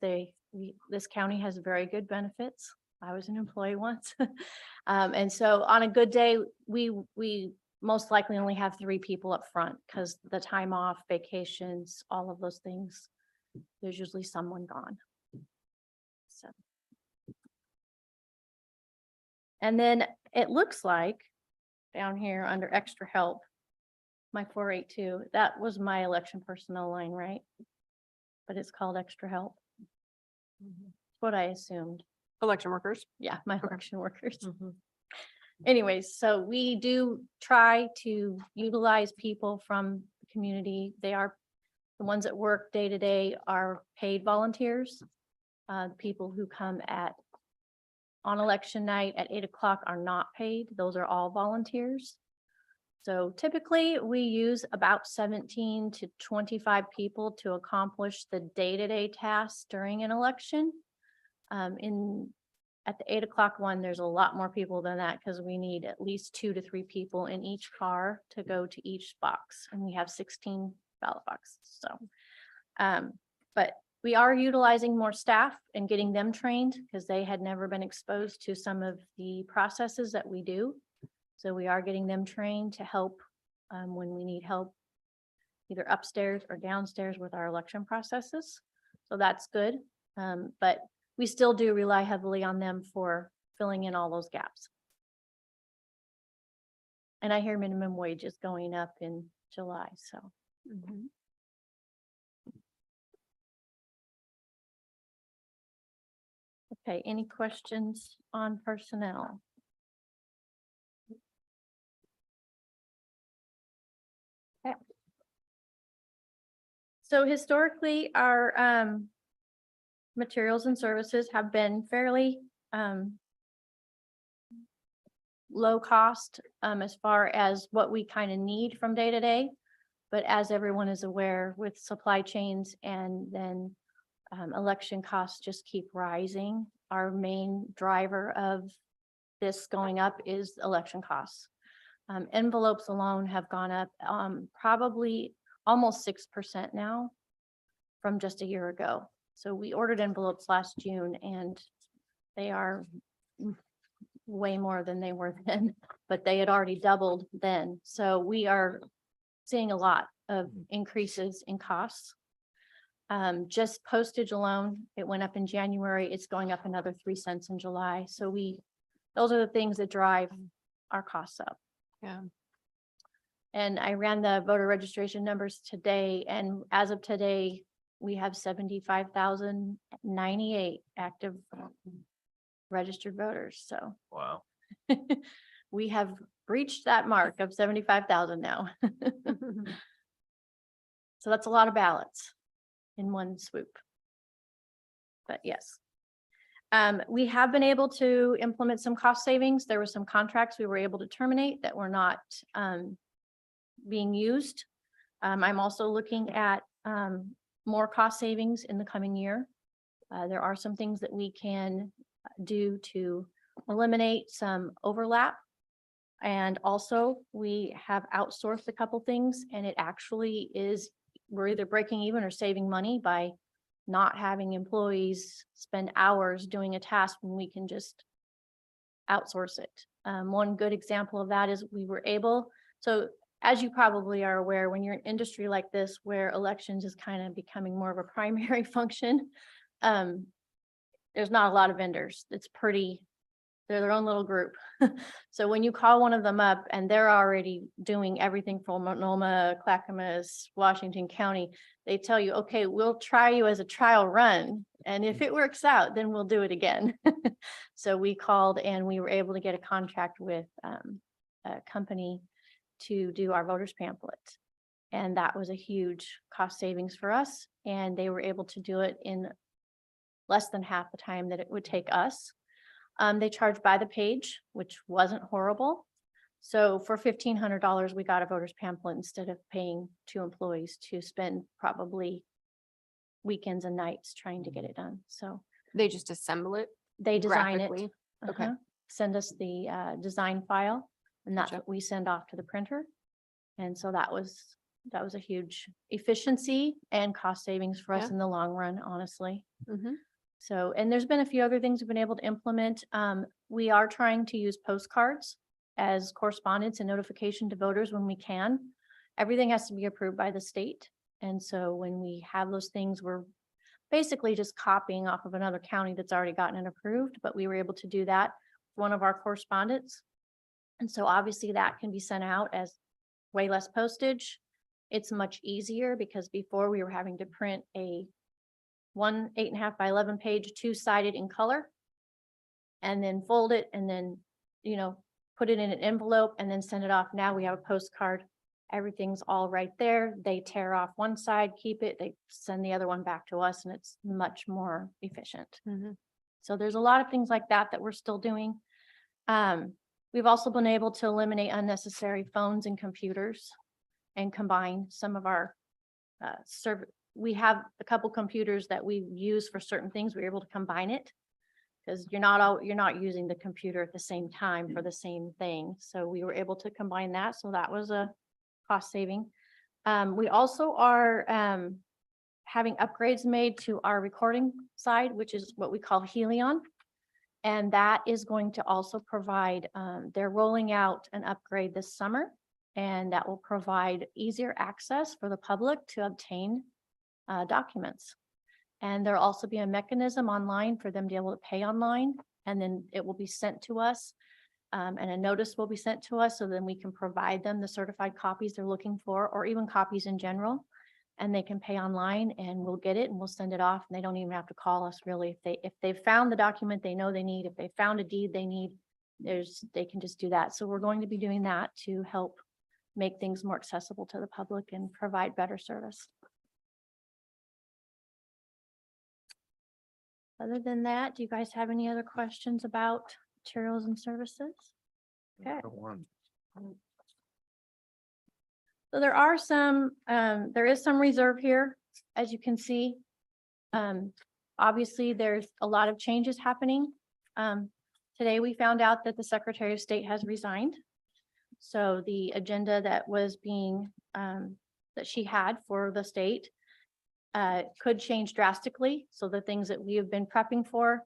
this county has very good benefits. I was an employee once. And so on a good day, we most likely only have 3 people up front, because the time off, vacations, all of those things, there's usually someone gone. So. And then it looks like down here under extra help. My 482, that was my election personnel line, right? But it's called extra help. That's what I assumed. Election workers. Yeah, my election workers. Anyways, so we do try to utilize people from the community. They are, the ones that work day to day are paid volunteers. The people who come on election night at 8 o'clock are not paid. Those are all volunteers. So typically we use about 17 to 25 people to accomplish the day-to-day tasks during an election. At the 8 o'clock one, there's a lot more people than that because we need at least 2 to 3 people in each car to go to each box, and we have 16 ballot boxes. So, but we are utilizing more staff and getting them trained because they had never been exposed to some of the processes that we do. So we are getting them trained to help when we need help, either upstairs or downstairs with our election processes. So that's good. But we still do rely heavily on them for filling in all those gaps. And I hear minimum wage is going up in July, so. Okay, any questions on personnel? Okay. So historically, our materials and services have been fairly low cost as far as what we kind of need from day to day. But as everyone is aware, with supply chains and then election costs just keep rising. Our main driver of this going up is election costs. Envelopes alone have gone up probably almost 6% now from just a year ago. So we ordered envelopes last June and they are way more than they were then, but they had already doubled then. So we are seeing a lot of increases in costs. Just postage alone, it went up in January. It's going up another 3 cents in July. So those are the things that drive our costs up. Yeah. And I ran the voter registration numbers today, and as of today, we have 75,098 active registered voters. So Wow. we have reached that mark of 75,000 now. So that's a lot of ballots in one swoop. But yes. We have been able to implement some cost savings. There were some contracts we were able to terminate that were not being used. I'm also looking at more cost savings in the coming year. There are some things that we can do to eliminate some overlap. And also we have outsourced a couple things, and it actually is, we're either breaking even or saving money by not having employees spend hours doing a task when we can just outsource it. One good example of that is we were able, so as you probably are aware, when you're in an industry like this, where elections is kind of becoming more of a primary function, there's not a lot of vendors. They're their own little group. So when you call one of them up and they're already doing everything from Multnomah, Clackamas, Washington County, they tell you, okay, we'll try you as a trial run. And if it works out, then we'll do it again. So we called and we were able to get a contract with a company to do our voters pamphlet. And that was a huge cost savings for us. And they were able to do it in less than half the time that it would take us. They charge by the page, which wasn't horrible. So for $1,500, we got a voter's pamphlet instead of paying 2 employees to spend probably weekends and nights trying to get it done. So They just assemble it? they design it. Graphically? Okay. Send us the design file, and that's what we send off to the printer. And so that was a huge efficiency and cost savings for us in the long run, honestly. So, and there's been a few other things we've been able to implement. We are trying to use postcards as correspondence and notification to voters when we can. Everything has to be approved by the state. And so when we have those things, we're basically just copying off of another county that's already gotten it approved, but we were able to do that. One of our correspondents, And so obviously that can be sent out as way less postage. It's much easier because before we were having to print a 1 8.5 by 11 page, two-sided in color, and then fold it and then, you know, put it in an envelope and then send it off. Now we have a postcard. Everything's all right there. They tear off one side, keep it, they send the other one back to us, and it's much more efficient. So there's a lot of things like that that we're still doing. We've also been able to eliminate unnecessary phones and computers and combine some of our we have a couple computers that we use for certain things. We're able to combine it because you're not using the computer at the same time for the same thing. So we were able to combine that. So that was a cost saving. We also are having upgrades made to our recording side, which is what we call Helion. And that is going to also provide, they're rolling out an upgrade this summer, and that will provide easier access for the public to obtain documents. And there'll also be a mechanism online for them to be able to pay online, and then it will be sent to us. And a notice will be sent to us, so then we can provide them the certified copies they're looking for, or even copies in general. And they can pay online and we'll get it and we'll send it off, and they don't even have to call us really. If they've found the document they know they need, if they found a deed they need, they can just do that. So we're going to be doing that to help make things more accessible to the public and provide better service. Other than that, do you guys have any other questions about materials and services? Okay. So there are some, there is some reserve here, as you can see. Obviously, there's a lot of changes happening. Today, we found out that the Secretary of State has resigned. So the agenda that was being, that she had for the state could change drastically. So the things that we have been prepping for,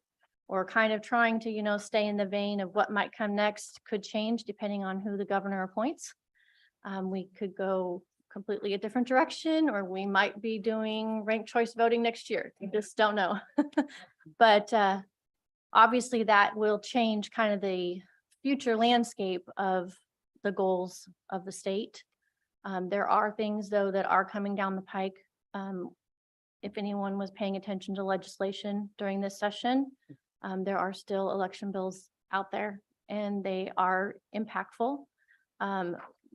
or kind of trying to, you know, stay in the vein of what might come next, could change depending on who the governor appoints. We could go completely a different direction, or we might be doing ranked choice voting next year. You just don't know. But obviously that will change kind of the future landscape of the goals of the state. There are things though that are coming down the pike. If anyone was paying attention to legislation during this session, there are still election bills out there and they are impactful.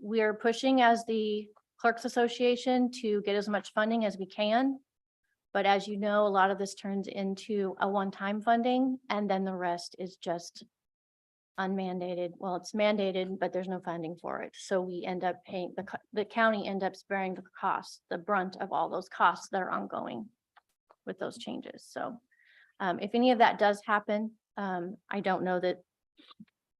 We are pushing as the Clerks Association to get as much funding as we can. But as you know, a lot of this turns into a one-time funding, and then the rest is just unmandated. Well, it's mandated, but there's no funding for it. So we end up paying, the county ends up bearing the cost, the brunt of all those costs that are ongoing with those changes. So if any of that does happen, I don't know that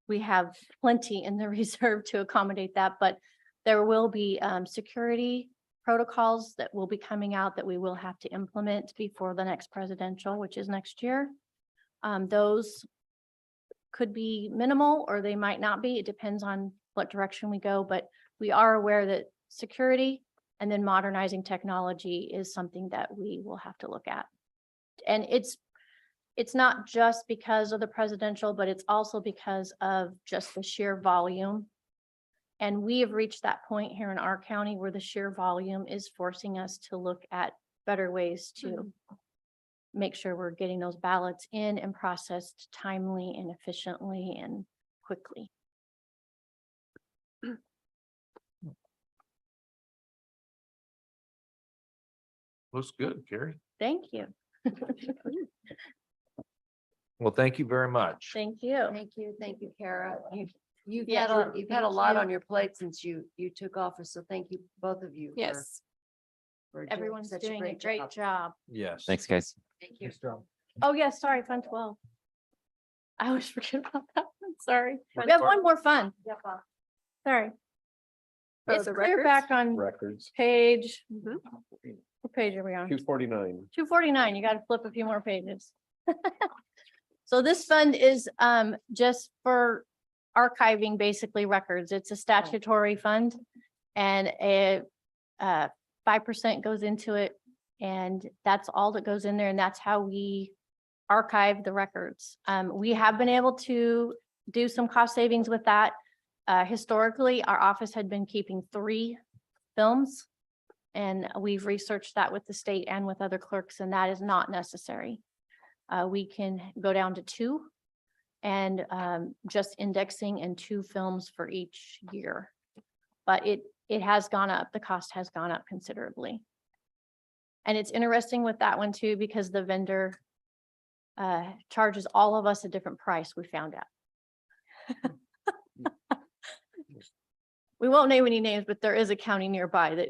we have plenty in the reserve to accommodate that, but there will be security protocols that will be coming out that we will have to implement before the next presidential, which is next year. Those could be minimal or they might not be. It depends on what direction we go, but we are aware that security and then modernizing technology is something that we will have to look at. And it's not just because of the presidential, but it's also because of just the sheer volume. And we have reached that point here in our county where the sheer volume is forcing us to look at better ways to make sure we're getting those ballots in and processed timely and efficiently and quickly. Looks good, Carrie. Thank you. Well, thank you very much. Thank you. Thank you, Kara. You've Yes, had a thank lot you. on your plate since you took office, so thank you, both of you. Yes. for doing Everyone's such doing a great job. Yes. Thanks, guys. Thank you. Oh, yes, sorry, Fund 12. I always forget about that one, sorry. What We have part? one more fund. Sorry. Oh, It's the clear records? back on Records, page, what page are we on? 249. 249, you got to flip a few more pages. So this fund is just for archiving basically records. It's a statutory fund and a 5% goes into it. And that's all that goes in there. And that's how we archive the records. We have been able to do some cost savings with that. Historically, our office had been keeping 3 films. And we've researched that with the state and with other clerks, and that is not necessary. We can go down to 2 and just indexing and 2 films for each year. But it has gone up, the cost has gone up considerably. And it's interesting with that one too, because the vendor charges all of us a different price, we found out. We won't name any names, but there is a county nearby that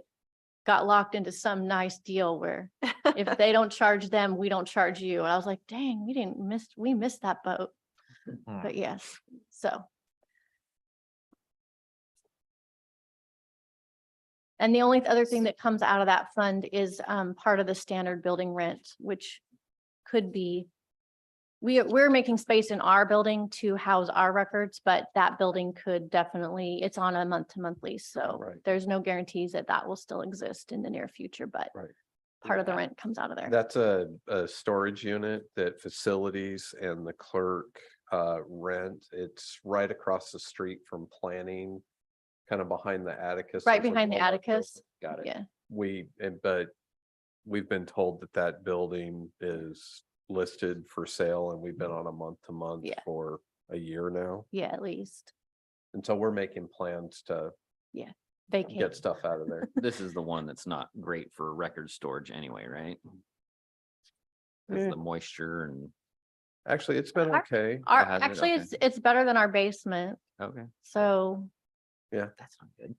got locked into some nice deal where if they don't charge them, we don't charge you. And I was like, dang, we missed that boat. But yes, so. And the only other thing that comes out of that fund is part of the standard building rent, which could be, we're making space in our building to house our records, but that building could definitely, it's on a month-to-month lease. So there's no guarantees that that will still exist in the near future, but part of the rent comes out of there. That's a storage unit that facilities and the clerk rent. It's right across the street from planning, kind of behind the Atticus. Right There's a behind the Walmart Atticus. building. Got it. Yeah. But we've been told that that building is listed for sale, and we've been on a month-to-month for a year now. Yeah, at least. And so we're making plans to Vacate. get stuff out of there. This is the one that's not great for record storage anyway, right? It's the moisture and. Actually, it's been okay. Actually, it's better than our basement. Okay. So Yeah. That's not good.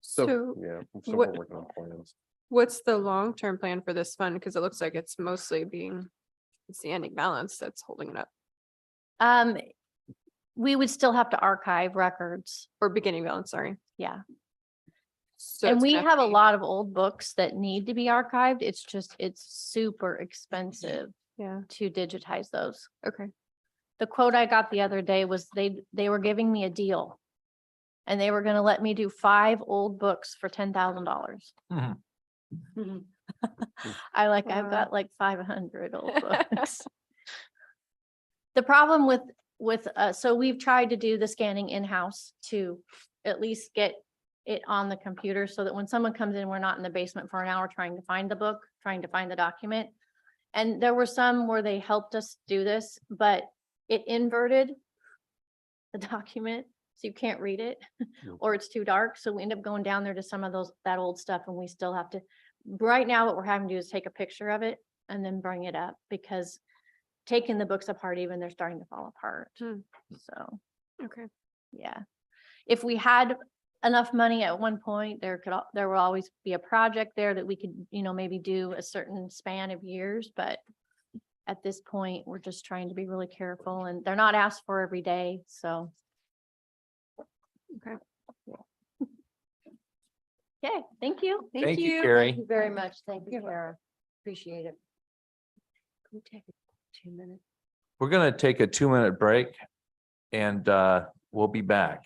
So, yeah, so we're working on plans. What's the long-term plan for this fund? Because it looks like it's mostly it's the ending balance that's holding it up. we would still have to archive records. Or beginning balance, sorry. Yeah. So And it's we gonna have a be- lot of old books that need to be archived. It's super expensive to digitize those. Okay. The quote I got the other day was they were giving me a deal. And they were gonna let me do 5 old books for $10,000. I've got like 500 old books. The problem with so we've tried to do the scanning in-house to at least get it on the computer so that when someone comes in, we're not in the basement for an hour trying to find the book, trying to find the document. And there were some where they helped us do this, but it inverted the document, so you can't read it, or it's too dark. So we end up going down there to some of that old stuff, and we still have to, right now, what we're having to do is take a picture of it and then bring it up, because taking the books apart, even they're starting to fall apart. So, okay. Yeah. If we had enough money at one point, there will always be a project there that we could, maybe do a certain span of years, but at this point, we're just trying to be really careful, and they're not asked for every day, so. Okay. Okay, thank you. Thank you, Carrie. Thank you very much. Thank you, Kara. Appreciate it. Can we take 2 minutes? We're gonna take a 2-minute break and we'll be back.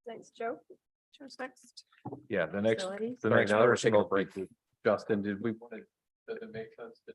Thanks, Joe. Joe's next. Yeah, the next Facilities. Right now, we're person taking a will be- break. Justin, did we want to, does it make sense to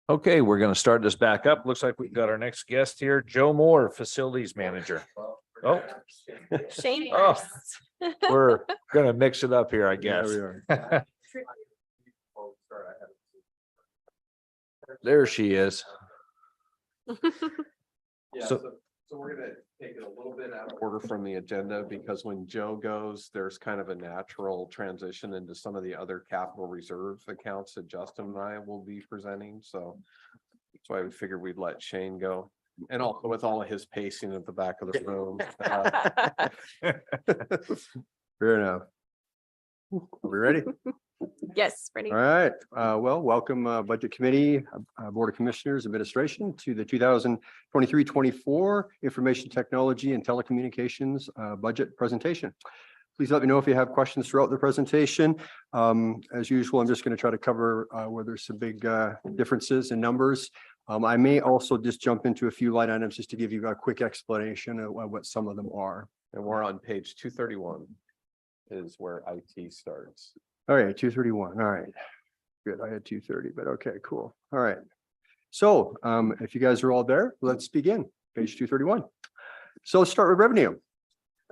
Okay, we're gonna start this back up. Looks like we've got our next guest here, Joe Moore, Facilities Manager. Oh. Shane Oh. first. We're gonna mix it up here, I Yeah, guess. we are. There she is. Yeah, So- so we're gonna take it a little bit out of order from the agenda because when Joe goes, there's kind of a natural transition into some of the other capital reserve accounts that Justin and I will be presenting, so. That's why we figured we'd let Shane go. And also with all of his pacing at the back of the room. Fair enough. Are we ready? Yes, ready. All right, well, welcome, Budget Committee, Board of Commissioners, Administration to the 2023-24 Information Technology and Telecommunications Budget Presentation. Please let me know if you have questions throughout the presentation. As usual, I'm just going to try to cover where there's some big differences in numbers. I may also just jump into a few line items just to give you a quick explanation of what some of them are. And we're on page 231 is where IT starts. All right, 231. All right. Good. I had 230, but okay, cool. All right. So if you guys are all there, let's begin. Page 231. So let's start with revenue.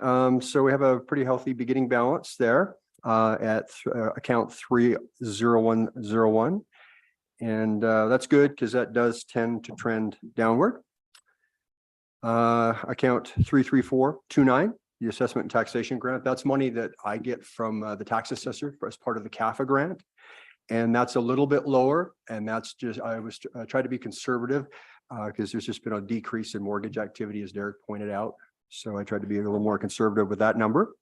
So we have a pretty healthy beginning balance there at account 30101. And that's good because that does tend to trend downward. Account 33429. The assessment and taxation grant, that's money that I get from the tax assessor as part of the CAFA grant. And that's a little bit lower. And that's just, I was trying to be conservative because there's just been a decrease in mortgage activity, as Derek pointed out. So I tried to be a little more conservative with that number.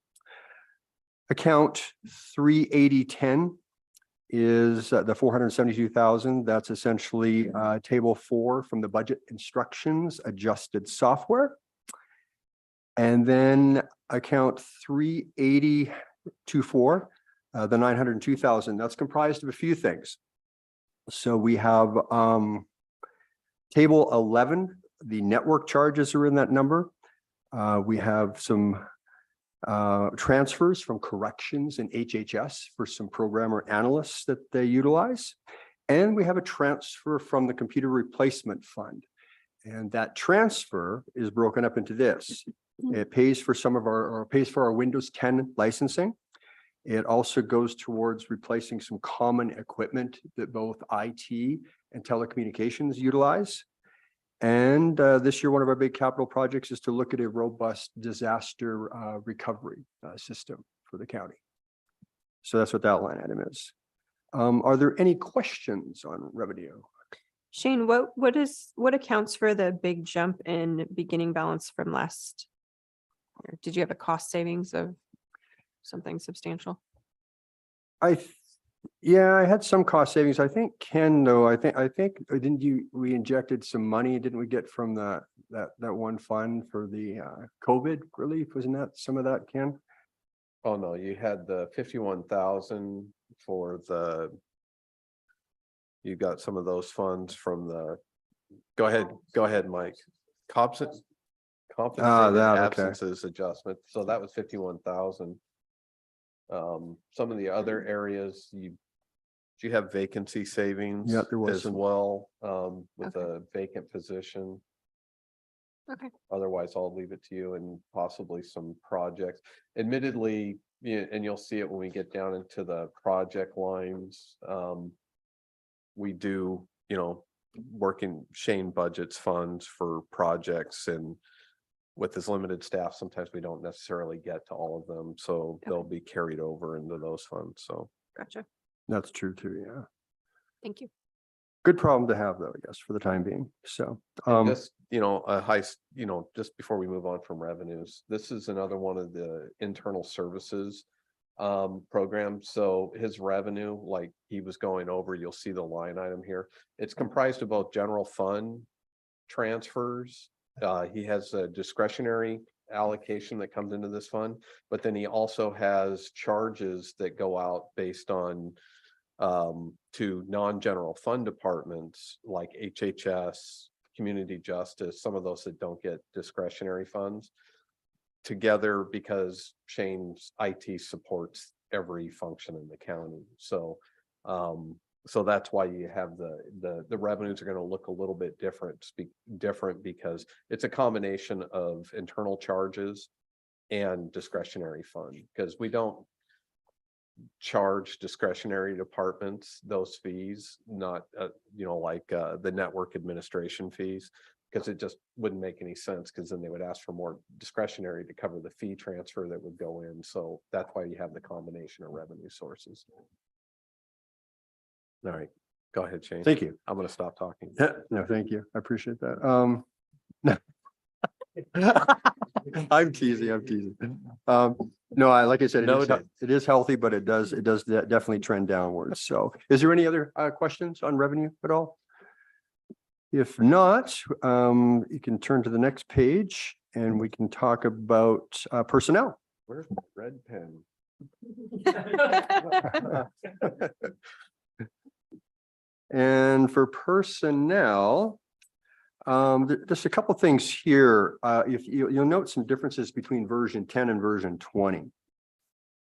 Account 38010 is the 472,000. That's essentially table 4 from the budget instructions, adjusted software. And then account 38024, the 902,000, that's comprised of a few things. So we have table 11, the network charges are in that number. We have some transfers from corrections and HHS for some programmer analysts that they utilize. And we have a transfer from the computer replacement fund. And that transfer is broken up into this. It pays for some of our, or pays for our Windows 10 licensing. It also goes towards replacing some common equipment that both IT and telecommunications utilize. And this year, one of our big capital projects is to look at a robust disaster recovery system for the county. So that's what that line item is. Are there any questions on revenue? Shane, what accounts for the big jump in beginning balance from last year? Did you have a cost savings of something substantial? Yeah, I had some cost savings. I think Ken, though, I think we injected some money, didn't we get from that one fund for the COVID relief? Wasn't that some of that, Ken? Oh, no, you had the 51,000 for the. You got some of those funds from the, go ahead, Mike. Compensated Okay. absences adjustment, so that was 51,000. Some of the other areas, do you have vacancy savings? Yeah, there was as some. well, with a vacant position. Okay. Otherwise, I'll leave it to you and possibly some projects. Admittedly, and you'll see it when we get down into the project lines. We do, working Shane budgets funds for projects, and with his limited staff, sometimes we don't necessarily get to all of them. So they'll be carried over into those funds. So. Gotcha. That's true too, yeah. Thank you. Good problem to have though, I guess, for the time being. So, Just, a high, just before we move on from revenues, this is another one of the internal services program. So his revenue, like he was going over, you'll see the line item here. It's comprised of both general fund transfers. He has a discretionary allocation that comes into this fund, but then he also has charges that go out based on to non-general fund departments like HHS, community justice, some of those that don't get discretionary funds together, because Shane's IT supports every function in the county. So So that's why you have the revenues are gonna look a little bit different because it's a combination of internal charges and discretionary fund, because we don't charge discretionary departments those fees, not, like the network administration fees, because it just wouldn't make any sense, because then they would ask for more discretionary to cover the fee transfer that would go in. So that's why you have the combination of revenue sources. All right, go ahead, Shane. Thank you. I'm gonna stop talking. No, thank you. I appreciate that. I'm teasing. No, like I said, Noted. it is healthy, but it does definitely trend downwards. So is there any other questions on revenue at all? If not, you can turn to the next page and we can talk about personnel. Where's my red pen? And for personnel, just a couple things here. If you'll note some differences between version 10 and version 20.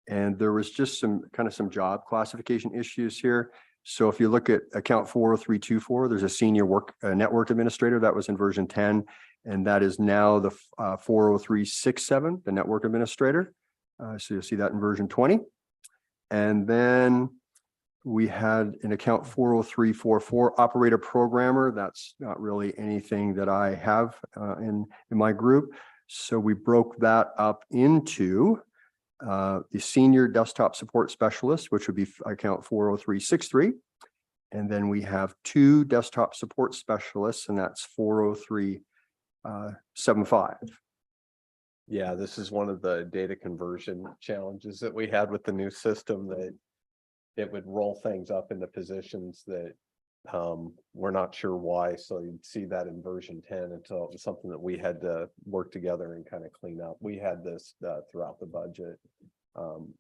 And there was just some job classification issues here. So if you look at account 40324, there's a senior network administrator that was in version 10, and that is now the 40367, the network administrator. So you'll see that in version 20. And then we had an account 40344 operator programmer. That's not really anything that I have in my group. So we broke that up into the senior desktop support specialist, which would be account 40363. And then we have 2 desktop support specialists, and that's 40375. Yeah, this is one of the data conversion challenges that we had with the new system, that it would roll things up into positions that we're not sure why. So you'd see that in version 10. And so it was something that we had to work together and kind of clean up. We had this throughout the budget.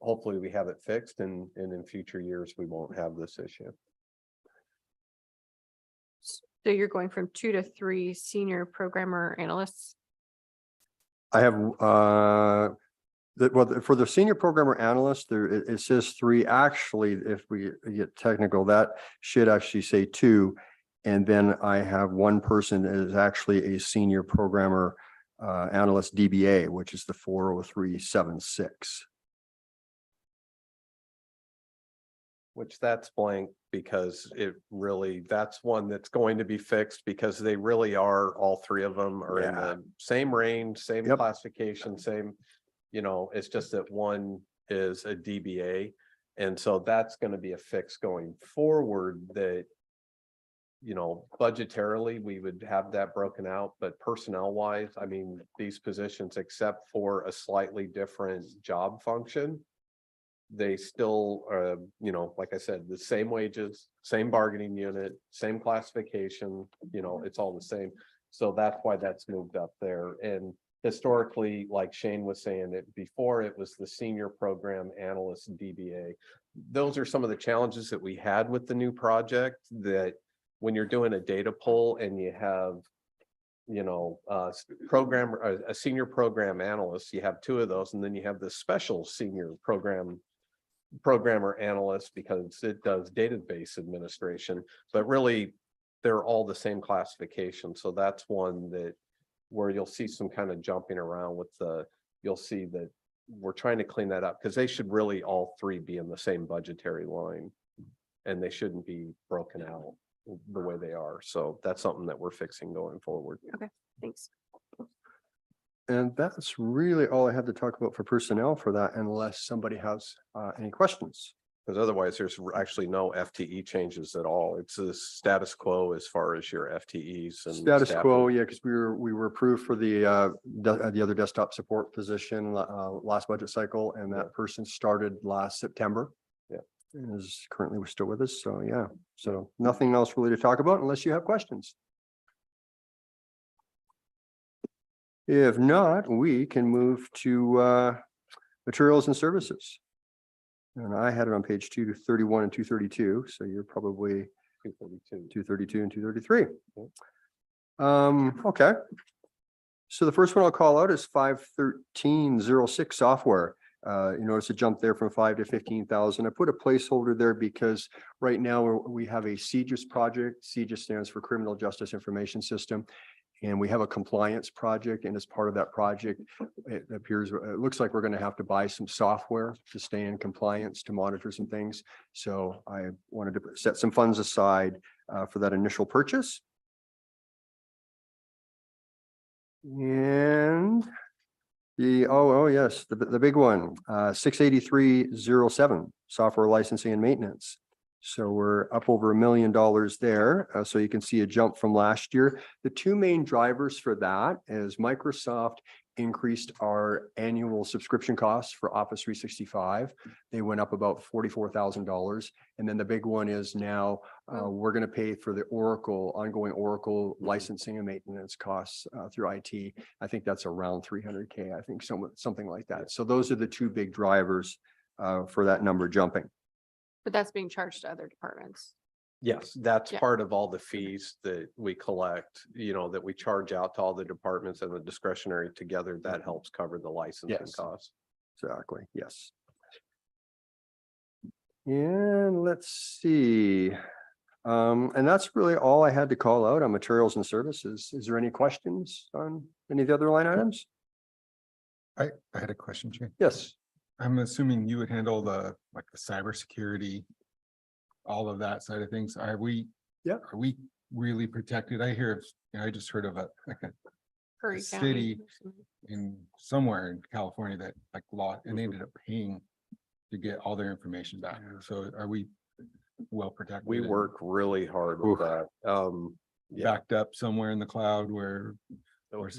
Hopefully we have it fixed, and in future years, we won't have this issue. So you're going from 2 to 3 senior programmer analysts? I have for the senior programmer analyst, it says 3. Actually, if we get technical, that should actually say 2. And then I have one person that is actually a senior programmer analyst DBA, which is the 40376. Which that's blank, because that's one that's going to be fixed, because they really are, all 3 of them are in the same range, same classification, same, it's just that one is a DBA. And so that's going to be a fix going forward, that, budgetarily, we would have that broken out, but personnel wise, I mean, these positions, except for a slightly different job function, they still are, like I said, the same wages, same bargaining unit, same classification, it's all the same. So that's why that's moved up there. And historically, like Shane was saying, before it was the senior program analyst DBA. Those are some of the challenges that we had with the new project, that when you're doing a data pull and you have a senior program analyst, you have 2 of those, and then you have the special senior programmer analyst, because it does database administration, but really they're all the same classification. So that's one that where you'll see some kind of jumping around with you'll see that we're trying to clean that up, because they should really all 3 be in the same budgetary line, and they shouldn't be broken out the way they are. So that's something that we're fixing going forward. Okay, thanks. And that's really all I have to talk about for personnel for that, unless somebody has any questions. Because otherwise, there's actually no FTE changes at all. It's a status quo as far as your FTEs and Status staffing. quo, yeah, because we were approved for the other desktop support position last budget cycle, and that person started last September. Yeah, and is currently still with us. So yeah, so nothing else really to talk about unless you have questions. If not, we can move to materials and services. And I had it on page 231 and 232. So you're probably 232 and 233. Okay. So the first one I'll call out is 51306 software. You notice a jump there from 5 to 15,000. I put a placeholder there because right now we have a CJIS project. CJIS stands for Criminal Justice Information System. And we have a compliance project, and as part of that project, it looks like we're going to have to buy some software to stay in compliance, to monitor some things. So I wanted to set some funds aside for that initial purchase. And yes, the big one, 68307, software licensing and maintenance. So we're up over $1 million there. So you can see a jump from last year. The two main drivers for that is Microsoft increased our annual subscription costs for Office 365. They went up about $44,000. And then the big one is now we're going to pay for the ongoing Oracle licensing and maintenance costs through IT. I think that's around 300K. I think something like that. So those are the two big drivers for that number jumping. But that's being charged to other departments. Yes, that's Yeah. part of all the fees that we collect, that we charge out to all the departments and the discretionary together. That helps cover the licensing Yes. costs. Exactly, yes. And let's see. And that's really all I had to call out on materials and services. Is there any questions on any of the other line items? I had a question, Jay. Yes. I'm assuming you would handle the cybersecurity, all of that side of things. Are we really protected? I just heard of a city in somewhere in California that and they ended up paying to get all their information back. So are we well protected? We work really hard with that. Backed up somewhere in the cloud where I'll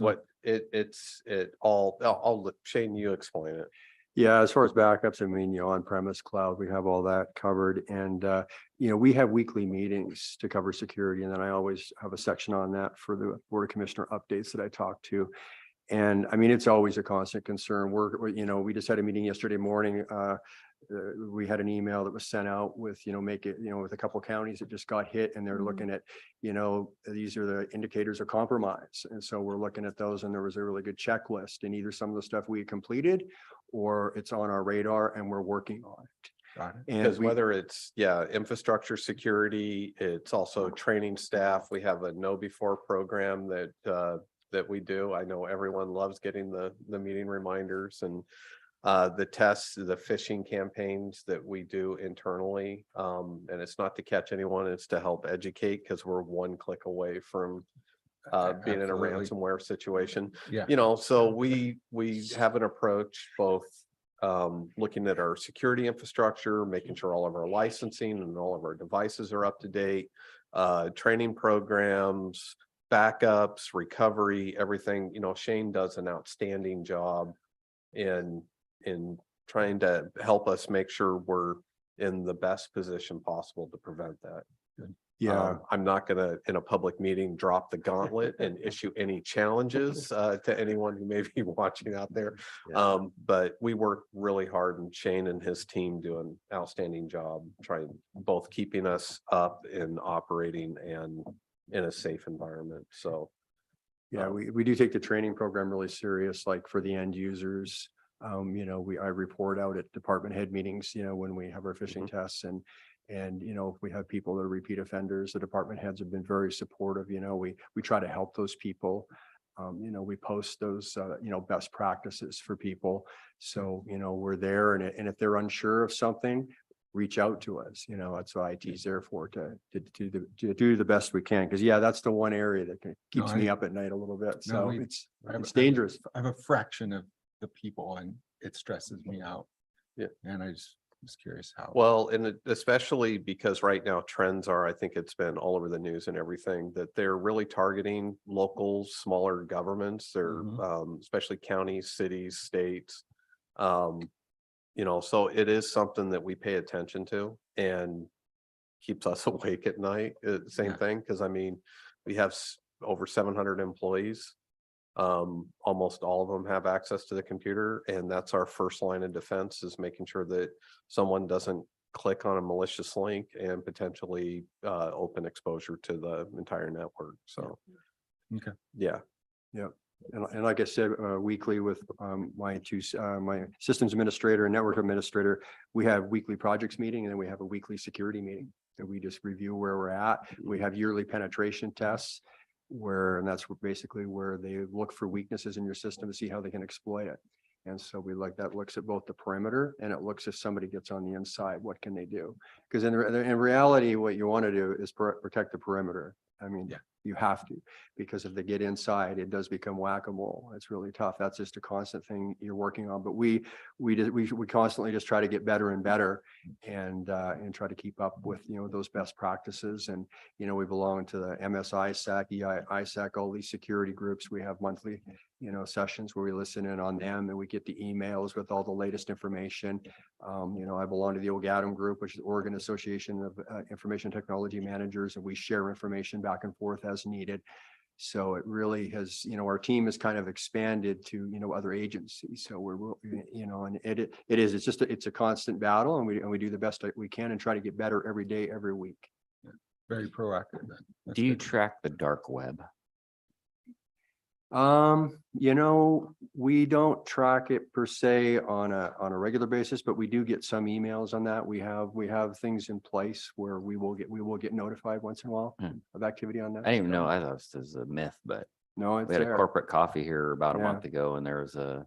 let Shane, you explain it. Yeah, as far as backups, on-premise cloud, we have all that covered. And, we have weekly meetings to cover security. And then I always have a section on that for the Board of Commissioner updates that I talk to. And it's always a constant concern. We just had a meeting yesterday morning. We had an email that was sent out with, with a couple of counties that just got hit, and they're looking at, these are the indicators of compromise. And so we're looking at those, and there was a really good checklist, and either some of the stuff we completed or it's on our radar and we're working on it. Because whether it's, infrastructure security, it's also training staff. We have a know before program that we do. I know everyone loves getting the meeting reminders and the tests, the phishing campaigns that we do internally. And it's not to catch anyone, it's to help educate, because we're one click away from being in a ransomware situation. So we have an approach both looking at our security infrastructure, making sure all of our licensing and all of our devices are up to date, training programs, backups, recovery, everything. Shane does an outstanding job in trying to help us make sure we're in the best position possible to prevent that. Yeah. I'm not gonna, in a public meeting, drop the gauntlet and issue any challenges to anyone who may be watching out there. But we work really hard, and Shane and his team do an outstanding job trying both keeping us up and operating and in a safe environment. So yeah, we do take the training program really serious, like for the end users. I report out at department head meetings, when we have our phishing tests, and if we have people that are repeat offenders, the department heads have been very supportive. We try to help those people. We post those best practices for people. So we're there, and if they're unsure of something, reach out to us. That's what IT is there for, to do the best we can. Because that's the one area that keeps me up at night a little bit. So it's dangerous. I have a fraction of the people, and it stresses me out. And I just was curious how. Well, and especially because right now trends are, I think it's been all over the news and everything, that they're really targeting local, smaller governments. They're especially counties, cities, states. So it is something that we pay attention to and keeps us awake at night. Same thing, because we have over 700 employees. Almost all of them have access to the computer, and that's our first line of defense, is making sure that someone doesn't click on a malicious link and potentially open exposure to the entire network. So okay. Yeah. And like I said, weekly with my systems administrator and network administrator, we have weekly projects meeting, and then we have a weekly security meeting. And we just review where we're at. We have yearly penetration tests and that's basically where they look for weaknesses in your system to see how they can exploit it. And so that looks at both the perimeter, and it looks if somebody gets on the inside, what can they do? Because in reality, what you want to do is protect the perimeter. I mean, you have to, because if they get inside, it does become whack-a-mole. It's really tough. That's just a constant thing you're working on. But we constantly just try to get better and better, and try to keep up with, those best practices. And, we belong to the MSISAC, ISAC, all these security groups. We have monthly, sessions where we listen in on them, and we get the emails with all the latest information. I belong to the OGADM group, which is Oregon Association of Information Technology Managers, and we share information back and forth as needed. So it really has, our team has kind of expanded to, other agencies. So and it's a constant battle, and we do the best we can and try to get better every day, every week. Very proactive. Do you track the dark web? We don't track it per se on a regular basis, but we do get some emails on that. We have things in place where we will get notified once in a while of activity on that. I didn't even know. I thought this was a myth, but No, it's we had a there. corporate coffee here about a Yeah. month ago, and there was a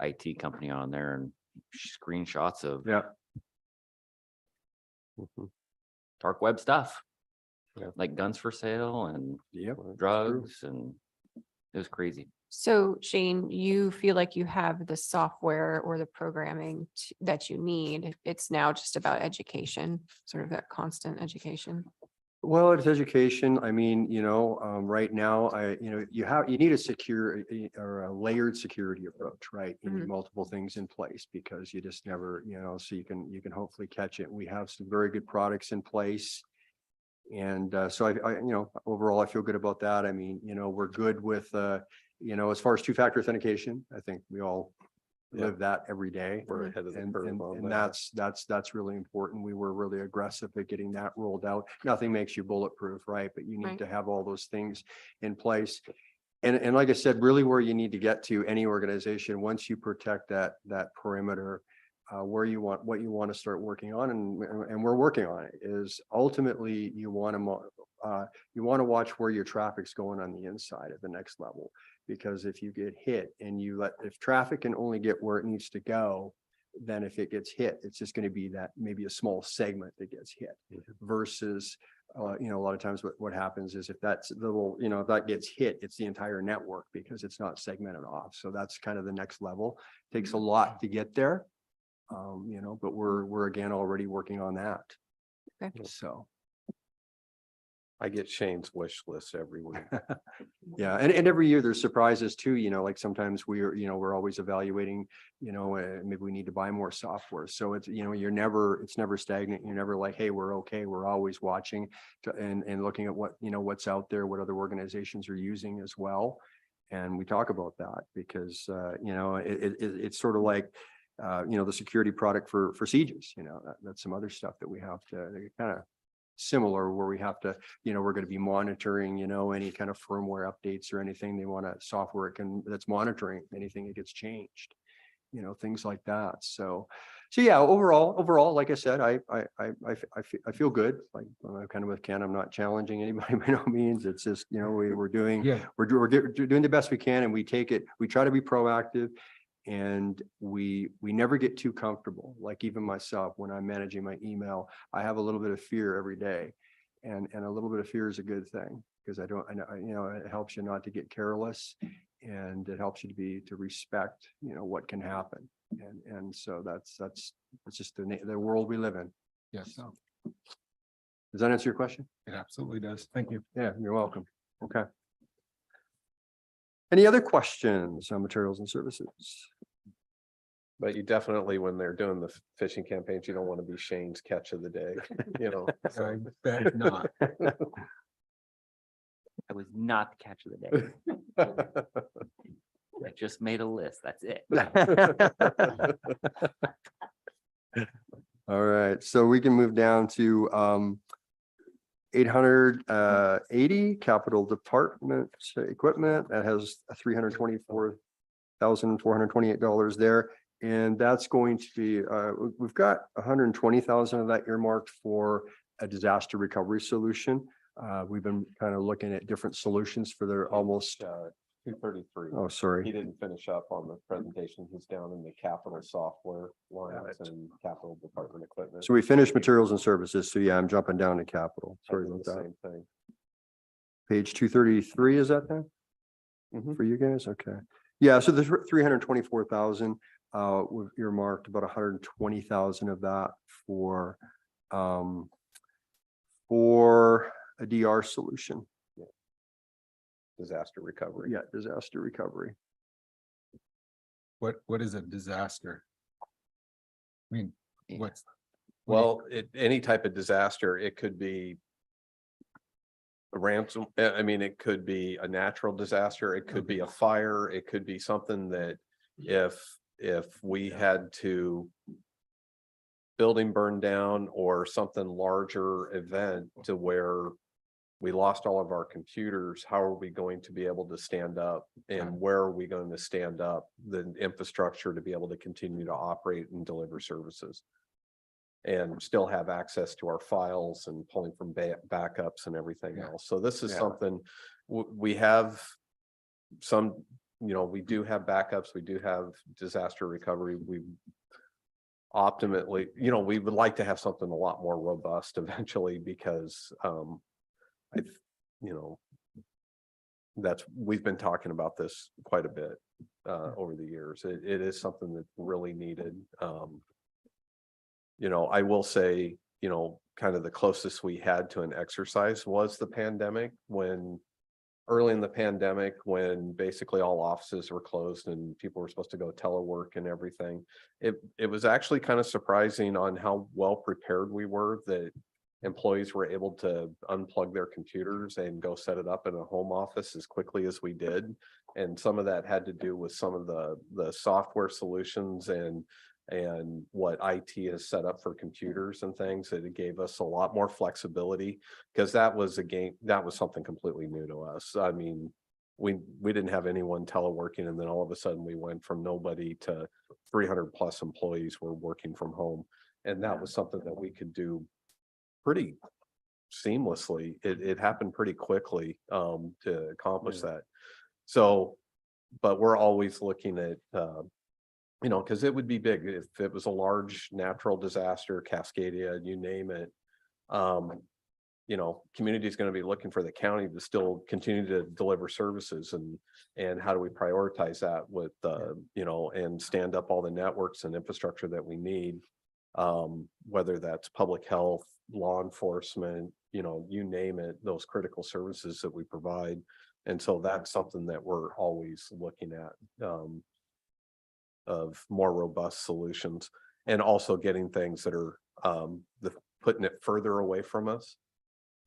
IT company on there and screenshots of dark web stuff, like guns for sale and drugs, and it was crazy. So Shane, you feel like you have the software or the programming that you need. It's now just about education, sort of that constant education. Well, it's education. I mean, right now, you need a secure or a layered security approach, right? You need multiple things in place, because you just never, so you can hopefully catch it. We have some very good products in place. And so I overall, I feel good about that. I mean, we're good with, as far as two-factor authentication, I think we all live that every day. We're ahead of the curve on And that. that's really important. We were really aggressive at getting that rolled out. Nothing makes you bulletproof, right? But you need to have all those things in place. And like I said, really where you need to get to any organization, once you protect that perimeter, what you want to start working on, and we're working on it, is ultimately you want to watch where your traffic's going on the inside at the next level. Because if you get hit and if traffic can only get where it needs to go, then if it gets hit, it's just going to be that maybe a small segment that gets hit versus, a lot of times what happens is if that's if that gets hit, it's the entire network, because it's not segmented off. So that's kind of the next level. Takes a lot to get there, but we're again already working on that. Okay. So. I get Shane's wish list every week. Yeah, and every year there's surprises too, like sometimes we're always evaluating, maybe we need to buy more software. So it's, it's never stagnant. You're never like, hey, we're okay. We're always watching and looking at what's out there, what other organizations are using as well. And we talk about that because, it's sort of like, the security product for sieges, that's some other stuff that we have to kind of similar, where we have to, we're going to be monitoring, any kind of firmware updates or anything. They want a software that's monitoring anything that gets changed, things like that. So yeah, overall, like I said, I feel good. Like I'm kind of with Ken, I'm not challenging anybody by no means. It's just, we're doing the best we can, and we try to be proactive. And we never get too comfortable. Like even myself, when I'm managing my email, I have a little bit of fear every day, and a little bit of fear is a good thing, because it helps you not to get careless, and it helps you to respect, what can happen. And so that's just the world we live in. Yes. So, does that answer your question? It absolutely does. Thank you. Yeah, you're welcome. Okay. Any other questions on materials and services? But you definitely, when they're doing the phishing campaigns, you don't want to be Shane's catch of the day, I bet not. I was not the catch of the day. I just made a list. That's it. All right, so we can move down to 880 capital department equipment that has $324,428 there. And that's going to be, we've got 120,000 of that earmarked for a disaster recovery solution. We've been kind of looking at different solutions for their almost, 233. oh, sorry. He didn't finish up on the presentation. He's down in the capital software lines and capital department equipment. So we finished materials and services. So yeah, I'm jumping down to capital. I Sorry did about the that. same thing. Page 233, is that then? Mhm. For you guys? Okay. Yeah, so there's 324,000. We've earmarked about 120,000 of that for a DR solution. Disaster recovery. Yeah, disaster recovery. What is a disaster? I mean, what's? Well, any type of disaster, it could be a ransom, I mean, it could be a natural disaster, it could be a fire, it could be something that if we had to building burned down or something larger event to where we lost all of our computers, how are we going to be able to stand up and where are we going to stand up the infrastructure to be able to continue to operate and deliver services? And still have access to our files and pulling from backups and everything else. So this is something we have some, we do have backups, we do have disaster recovery. We optimally, we would like to have something a lot more robust eventually because we've been talking about this quite a bit over the years. It is something that's really needed. I will say, kind of the closest we had to an exercise was the pandemic early in the pandemic, when basically all offices were closed and people were supposed to go telework and everything. It was actually kind of surprising on how well prepared we were that employees were able to unplug their computers and go set it up in a home office as quickly as we did. And some of that had to do with some of the software solutions and what IT has set up for computers and things, that it gave us a lot more flexibility, because that was something completely new to us. I mean, we didn't have anyone teleworking, and then all of a sudden we went from nobody to 300 plus employees were working from home. And that was something that we could do pretty seamlessly. It happened pretty quickly to accomplish that. So, but we're always looking at because it would be big if it was a large natural disaster, Cascadia, you name it. Community is going to be looking for the county to still continue to deliver services, and how do we prioritize that with and stand up all the networks and infrastructure that we need, whether that's public health, law enforcement, you name it, those critical services that we provide. And so that's something that we're always looking at. Of more robust solutions, and also getting things that are putting it further away from us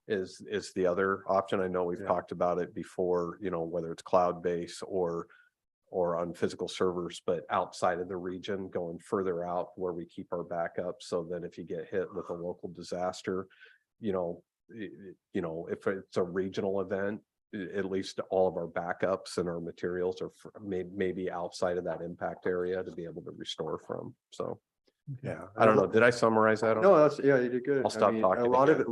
is the other option. I know we've talked about it before, whether it's cloud-based or on physical servers, but outside of the region, going further out where we keep our backups, so that if you get hit with a local disaster, if it's a regional event, at least all of our backups and our materials are maybe outside of that impact area to be able to restore from. So, I don't know. Did I summarize that? No, you did good. I'll stop talking. A lot of it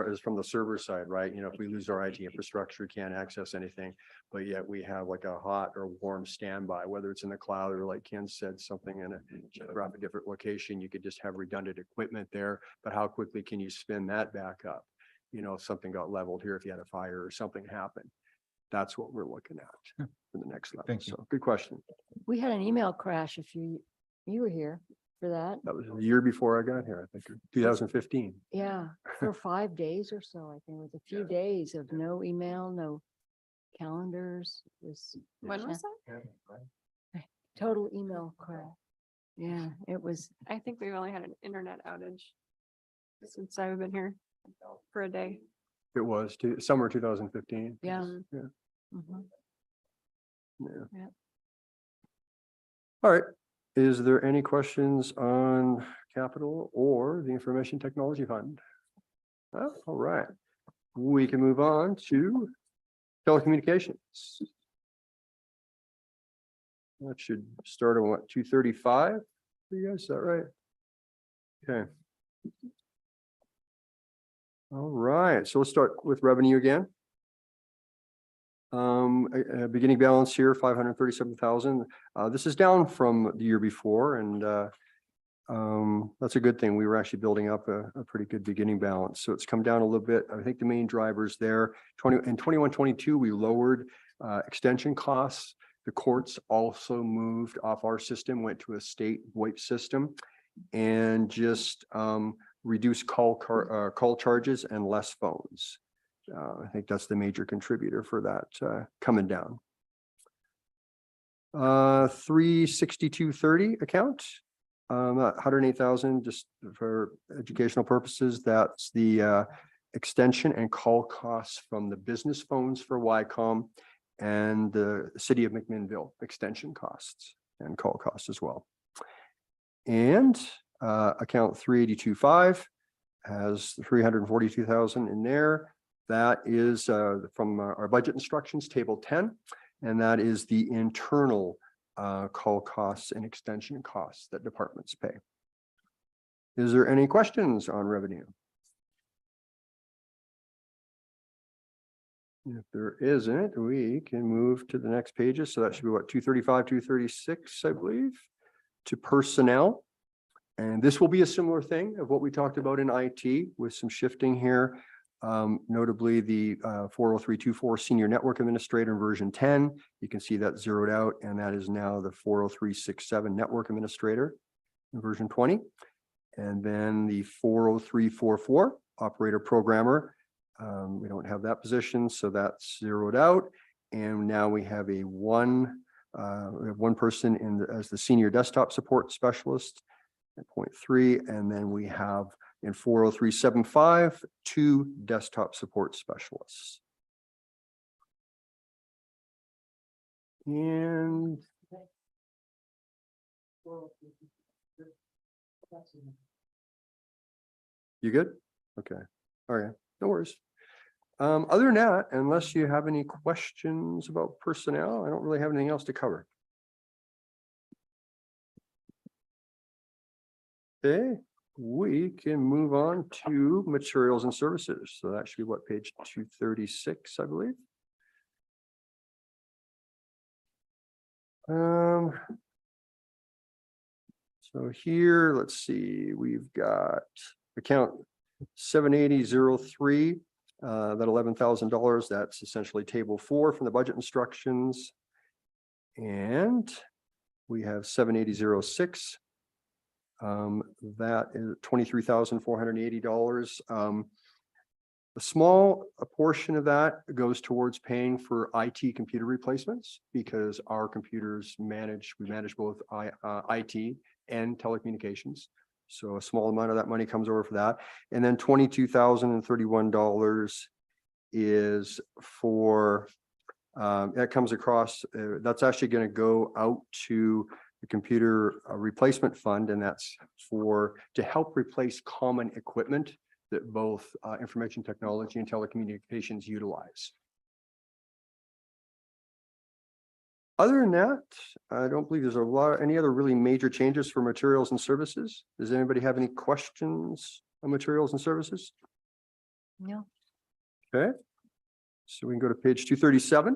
is from the server side, right? If we lose our IT infrastructure, we can't access anything, but yet we have like a hot or warm standby, whether it's in the cloud or, like Ken said, something in a geographic different location. You could just have redundant equipment there, but how quickly can you spin that back up? If something got leveled here, if you had a fire or something happened, that's what we're looking at for the next level. Thank you. So good question. We had an email crash you were here for that. That was the year before I got here, I think, 2015. Yeah, for 5 days or so, I think, with a few days of no email, no calendars. When was that? Total email crash. Yeah, it was. I think we've only had an internet outage since I've been here for a day. It was summer 2015. Yeah. Yeah. Mhm. Yeah. Yeah. All right. Is there any questions on capital or the information technology fund? Oh, all right. we can move on to telecommunications. That should start on what, 2:35 for you guys, is that right? Okay. All right, so let's start with revenue again. A beginning balance here, 537,000. This is down from the year before, and that's a good thing. We were actually building up a pretty good beginning balance. So it's come down a little bit. I think the main drivers there, in 21-22, we lowered extension costs. The courts also moved off our system, went to a state VoIP system, and just reduced call charges and less phones. I think that's the major contributor for that coming down. 362.30 account, 108,000 just for educational purposes. That's the extension and call costs from the business phones for Wycom and the city of McMinnville extension costs and call costs as well. And account 382.5 has 342,000 in there. That is from our budget instructions, table 10, and that is the internal call costs and extension costs that departments pay. Is there any questions on revenue? If there isn't, we can move to the next pages. So that should be what, 235, 236, I believe, to personnel. And this will be a similar thing of what we talked about in IT with some shifting here. Notably the 40324 Senior Network Administrator in version 10. You can see that zeroed out, and that is now the 40367 Network Administrator in version 20. And then the 40344 Operator Programmer. We don't have that position, so that's zeroed out. And now we have we have one person as the Senior Desktop Support Specialist at 0.3, and then we have in 40375, 2 desktop support specialists. And you good? Okay. All right. No worries. Other than that, unless you have any questions about personnel, I don't really have anything else to cover. Okay. We can move on to materials and services. So that should be what, page 236, I believe. So here, let's see, we've got account 78003, that $11,000. That's essentially table 4 from the budget instructions. And we have 78006. That is $23,480. A small portion of that goes towards paying for IT computer replacements because our computers we manage both IT and telecommunications. So a small amount of that money comes over for that. And then $22,031 is for, that comes across, that's actually going to go out to the computer replacement fund, and that's to help replace common equipment that both information technology and telecommunications utilize. Other than that, I don't believe there's any other really major changes for materials and services. Does anybody have any questions on materials and services? No. Okay, so we can go to page 237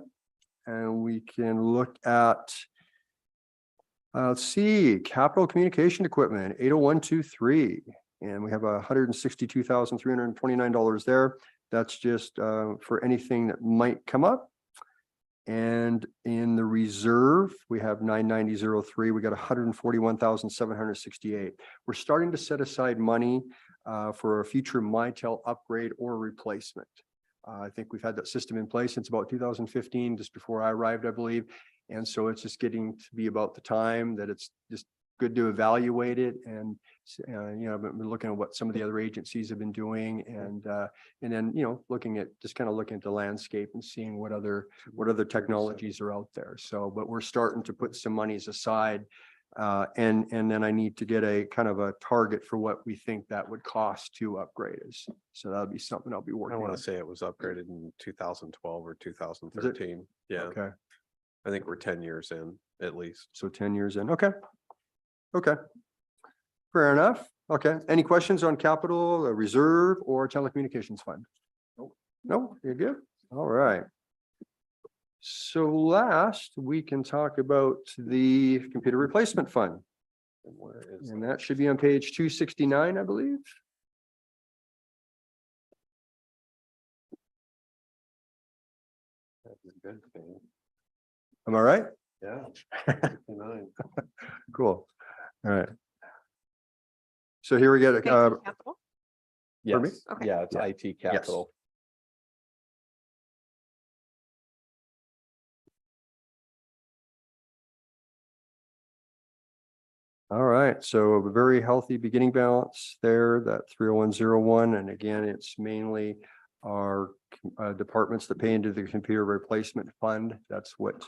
and we can look at let's see, capital communication equipment, 80123, and we have $162,329 there. That's just for anything that might come up. And in the reserve, we have 99003. We got 141,768. We're starting to set aside money for a future Mitel upgrade or replacement. I think we've had that system in place since about 2015, just before I arrived, I believe. And so it's just getting to be about the time that it's just good to evaluate it. And, you know, I've been looking at what some of the other agencies have been doing, and then, you know, looking at the landscape and seeing what other technologies are out there. So, but we're starting to put some monies aside And then I need to get a kind of a target for what we think that would cost to upgrade us. So that'll be something I'll be I working want on. to say it was upgraded in 2012 or 2013. Yeah, Okay, I think we're 10 years in at least. so 10 years in. Okay. Okay. Fair enough. Okay. Any questions on capital, reserve, or telecommunications fund? No, you're good. All right. So last, we can talk about the computer replacement fund. And where is And that should be on page 269, I believe. That's a good thing. Am I right? Yeah. 59. Cool. All right. So here we get, Capital? Pardon me? Yes, Okay. yeah, it's Yeah. IT capital. all right. So a very healthy beginning balance there, that 30101. And again, it's mainly our departments that pay into the computer replacement fund. That's what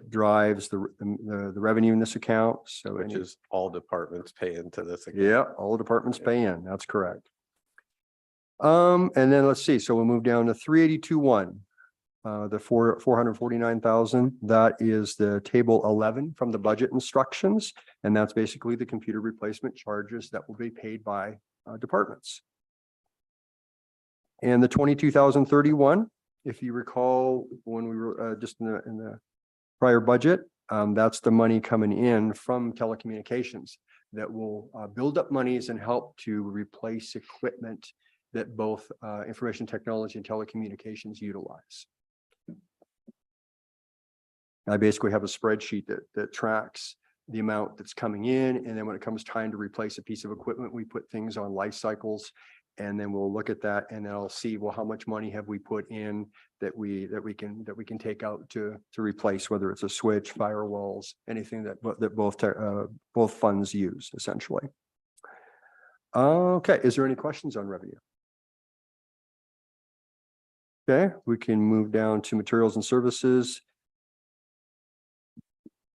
drives the revenue in this account. So Which any- is all departments pay into this. account. Yeah, all the departments pay in. That's correct. And then let's see. So we'll move down to 382.1. The 449,000, that is the table 11 from the budget instructions. And that's basically the computer replacement charges that will be paid by departments. And the 22,031, if you recall, when we were just in the prior budget, that's the money coming in from telecommunications that will build up monies and help to replace equipment that both information technology and telecommunications utilize. I basically have a spreadsheet that tracks the amount that's coming in. And then when it comes time to replace a piece of equipment, we put things on life cycles. And then we'll look at that and then I'll see, well, how much money have we put in that we can take out to replace, whether it's a switch, firewalls, anything that both funds use essentially. Okay, is there any questions on revenue? Okay, we can move down to materials and services.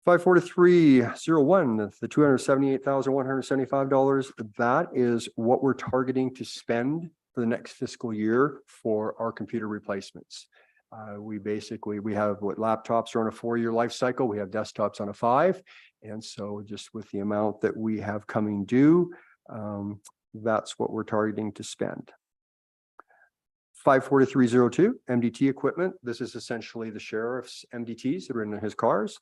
54301, the $278,175. That is what we're targeting to spend for the next fiscal year for our computer replacements. We have what laptops are on a 4-year life cycle. We have desktops on a 5. And so just with the amount that we have coming due, that's what we're targeting to spend. 54302, MDT equipment. This is essentially the sheriff's MDTs that are in his cars.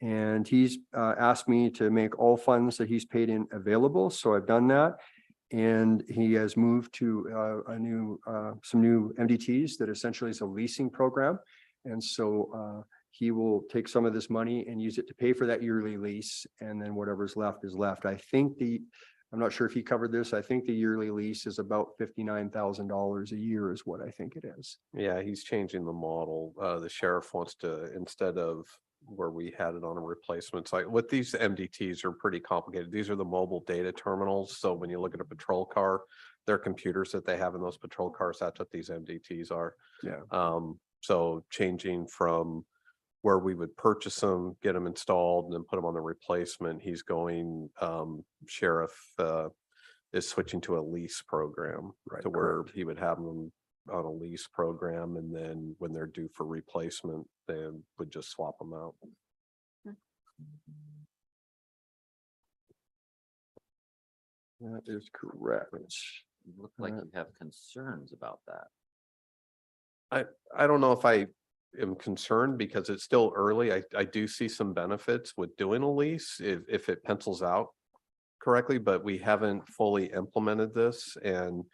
And he's asked me to make all funds that he's paid in available. So I've done that. And he has moved to some new MDTs that essentially is a leasing program. And so he will take some of this money and use it to pay for that yearly lease. And then whatever's left is left. I'm not sure if he covered this. I think the yearly lease is about $59,000 a year is what I think it is. Yeah, he's changing the model. The sheriff wants to, instead of where we had it on a replacement site, with these MDTs are pretty complicated. These are the mobile data terminals. So when you look at a patrol car, they're computers that they have in those patrol cars. That's what these MDTs are. Yeah. So changing from where we would purchase them, get them installed, and then put them on the replacement, he's going, sheriff is switching to a lease program, Right, to where he would have them on a lease program, and then when they're due for replacement, they would just swap them out. That is correct. You look like you have concerns about that. I don't know if I am concerned because it's still early. I do see some benefits with doing a lease if it pencils out correctly, but we haven't fully implemented this. And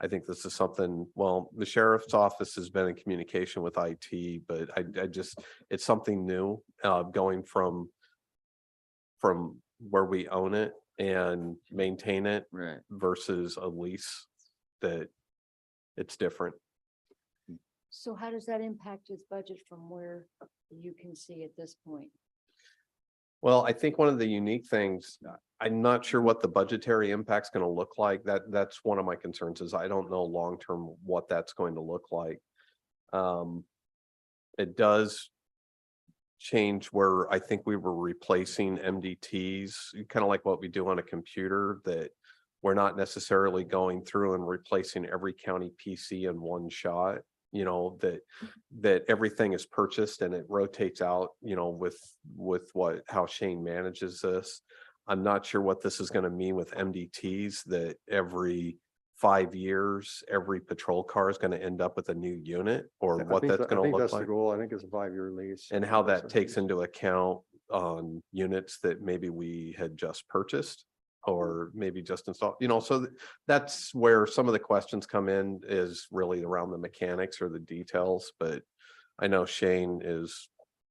I think this is something, well, the sheriff's office has been in communication with IT, but it's something new, going from where we own it and maintain it Right. versus a lease, that it's different. So how does that impact his budget from where you can see at this point? Well, I think one of the unique things, I'm not sure what the budgetary impact's going to look like. That's one of my concerns, is I don't know long-term what that's going to look like. It does change where I think we were replacing MDTs, kind of like what we do on a computer, that we're not necessarily going through and replacing every county PC in one shot. You know, that everything is purchased and it rotates out, you know, with how Shane manages this. I'm not sure what this is going to mean with MDTs, that every 5 years, every patrol car is going to end up with a new unit, or what that's going to look That's the like. goal. I think it's a 5-year lease. And how that takes into account on units that maybe we had just purchased or maybe just installed, you know, so that's where some of the questions come in, is really around the mechanics or the details. But I know Shane is,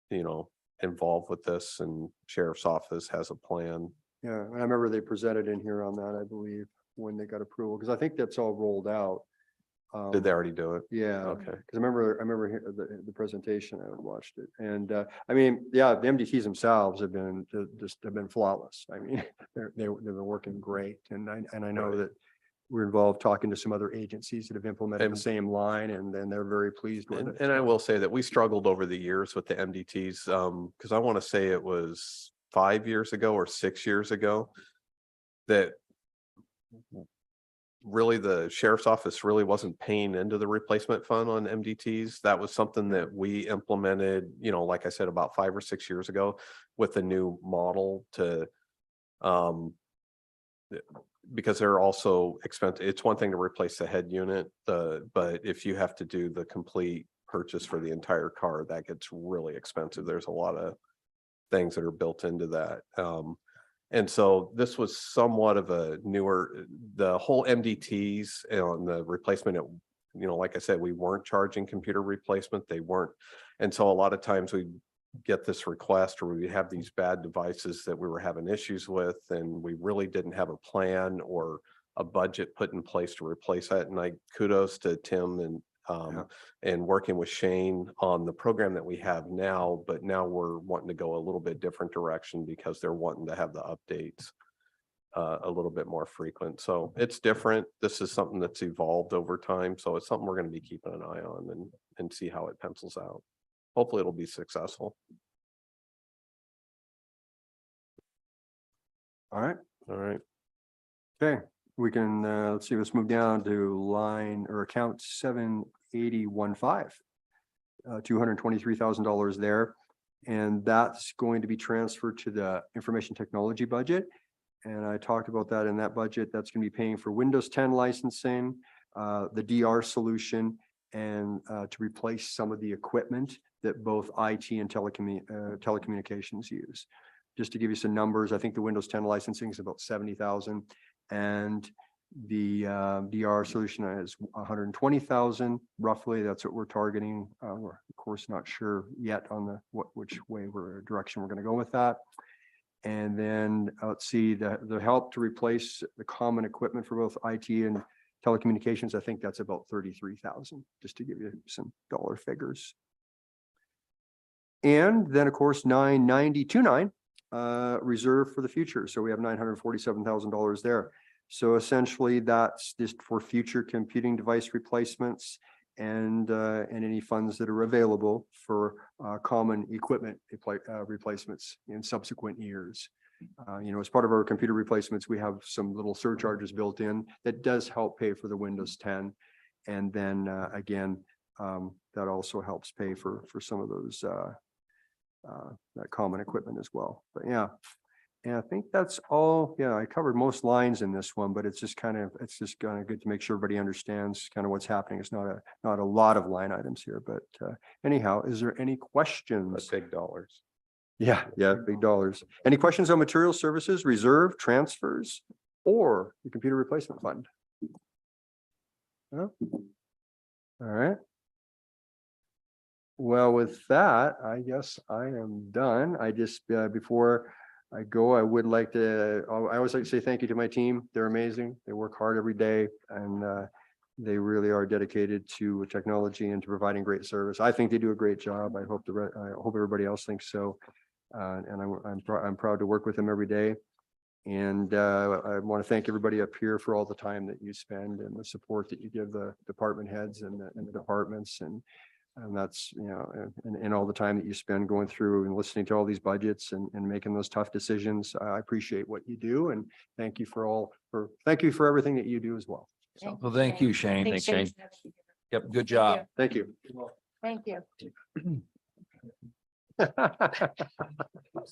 you know, involved with this, and Sheriff's Office has a plan. Yeah, and I remember they presented in here on that, I believe, when they got approval, because I think that's all rolled out. Did they already do it? Yeah. Okay. Because I remember the presentation, I watched it. And I mean, yeah, the MDTs themselves have been have been flawless. I mean, they've been working great. And I know that we're involved talking to some other agencies that have implemented the same line, and then they're very pleased with it. And I will say that we struggled over the years with the MDTs, because I want to say it was 5 years ago or 6 years ago that really the Sheriff's Office really wasn't paying into the replacement fund on MDTs. That was something that we implemented, you know, like I said, about 5 or 6 years ago with the new model to, because they're also expensive. It's one thing to replace the head unit, but if you have to do the complete purchase for the entire car, that gets really expensive. There's a lot of things that are built into that. And so this was somewhat of a newer, the whole MDTs and the replacement, you know, like I said, we weren't charging computer replacement. They weren't. And so a lot of times we get this request, or we have these bad devices that we were having issues with, and we really didn't have a plan or a budget put in place to replace that. And I kudos to Tim and working with Shane on the program that we have now, but now we're wanting to go a little bit different direction because they're wanting to have the updates a little bit more frequent. So it's different. This is something that's evolved over time. So it's something we're going to be keeping an eye on and see how it pencils out. Hopefully it'll be successful. All right. All right. Okay, we can, let's see, let's move down to line or account 7815. $223,000 there. And that's going to be transferred to the information technology budget. And I talked about that in that budget. That's going to be paying for Windows 10 licensing, the DR solution, and to replace some of the equipment that both IT and telecommunications use. Just to give you some numbers, I think the Windows 10 licensing is about 70,000, and the DR solution is 120,000 roughly. That's what we're targeting. We're of course not sure yet on which direction we're going to go with that. And then let's see, the help to replace the common equipment for both IT and telecommunications, I think that's about 33,000, just to give you some dollar figures. And then of course 99029 reserve for the future. So we have $947,000 there. So essentially that's just for future computing device replacements and any funds that are available for common equipment replacements in subsequent years. You know, as part of our computer replacements, we have some little surcharges built in that does help pay for the Windows 10. And then again, that also helps pay for some of those that common equipment as well. But yeah, and I think that's all. Yeah, I covered most lines in this one, but it's just kind of good to make sure everybody understands kind of what's happening. It's not a lot of line items here, but anyhow, is there any questions? But big dollars. Yeah, big dollars. Any questions on material services, reserve, transfers, or the computer replacement fund? No? All right. Well, with that, I guess I am done. I just, before I go, I would like to, I always like to say thank you to my team. They're amazing. They work hard every day, and they really are dedicated to technology and to providing great service. I think they do a great job. I hope everybody else thinks so. And I'm proud to work with them every day. And I want to thank everybody up here for all the time that you spend and the support that you give the department heads and the departments. And And that's, and all the time that you spend going through and listening to all these budgets and making those tough decisions. I appreciate what you do and thank you thank you for everything that you do as well. So, Well, thank you, Shane. Thanks, Shane. Yep, good job. thank you. Thank you.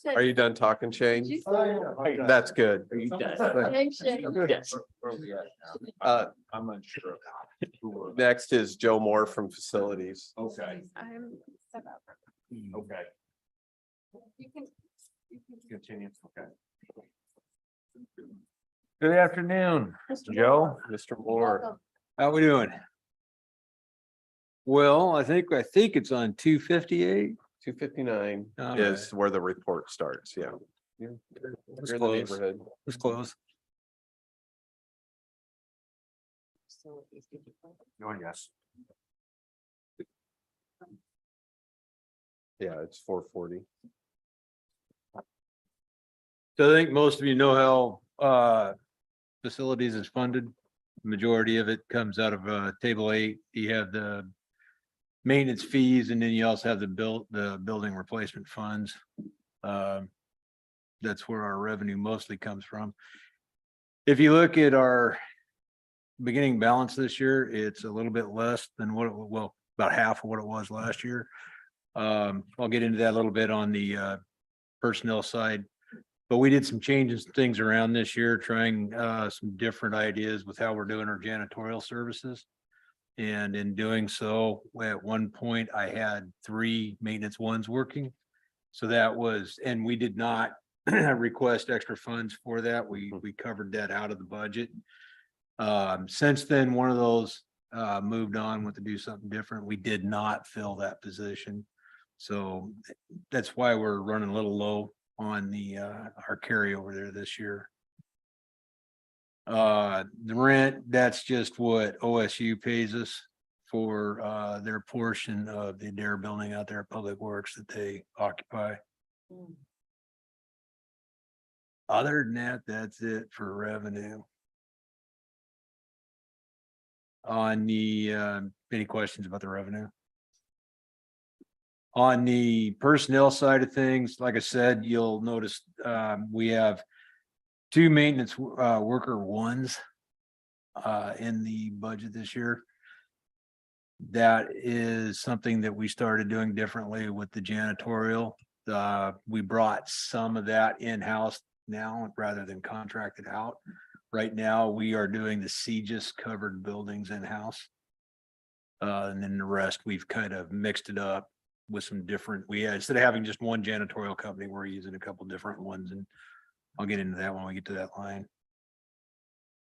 Are you done talking, Shane? That's good. Yes. I'm unsure. Next is Joe Moore from Facilities. Okay. I'm. Okay. Continue. Okay. Good afternoon, Joe. Mr. Moore. How we doing? Well, I think it's on 258. 259 All is where the report starts, yeah. You're It's in the close. neighborhood. It's close. Oh, yes. Yeah, it's 440. So I think most of you know how facilities is funded. Majority of it comes out of table 8. You have the maintenance fees and then you also have the building replacement funds. That's where our revenue mostly comes from. If you look at our beginning balance this year, it's a little bit less than about half of what it was last year. I'll get into that a little bit on the personnel side. But we did some changes, things around this year, trying some different ideas with how we're doing our janitorial services. And in doing so, at one point I had 3 maintenance ones working. So that was, and we did not request extra funds for that. We covered that out of the budget. Since then, one of those moved on, went to do something different. We did not fill that position. So that's why we're running a little low on the our carryover there this year. The rent, that's just what OSU pays us for their portion of the Adair building out there at Public Works that they occupy. Other than that, that's it for revenue. On the any questions about the revenue? On the personnel side of things, like I said, you'll notice we have 2 maintenance worker ones in the budget this year. That is something that we started doing differently with the janitorial. We brought some of that in-house now rather than contracted out. Right now, we are doing the CGIS covered buildings in-house. And then the rest, we've kind of mixed it up with some different, instead of having just one janitorial company, we're using a couple different ones, and I'll get into that when we get to that line.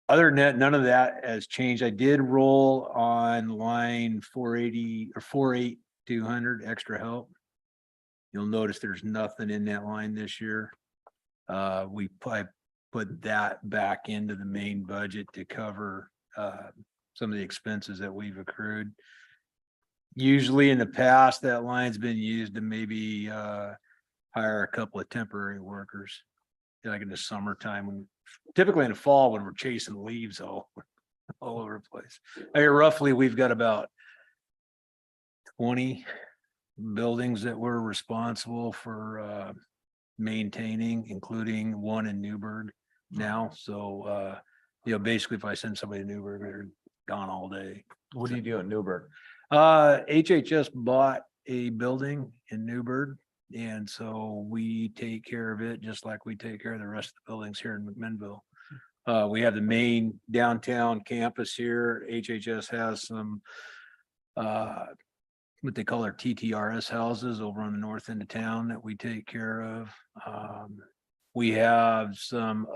Other than that, none of that has changed. I did roll on line 480 or 48200 extra help. You'll notice there's nothing in that line this year. We put that back into the main budget to cover some of the expenses that we've accrued. Usually in the past, that line's been used to maybe hire a couple of temporary workers. Like in the summertime, typically in the fall when we're chasing leaves all over the place. I mean, roughly, we've got about 20 buildings that we're responsible for maintaining, including one in Newburgh now. So, basically if I send somebody to Newburgh, they're gone all day. What do you do in Newburgh? HHS bought a building in Newburgh. And so we take care of it just like we take care of the rest of the buildings here in McMinnville. We have the main downtown campus here. HHS has some what they call our TTRS houses over on the north end of town that we take care of. We have some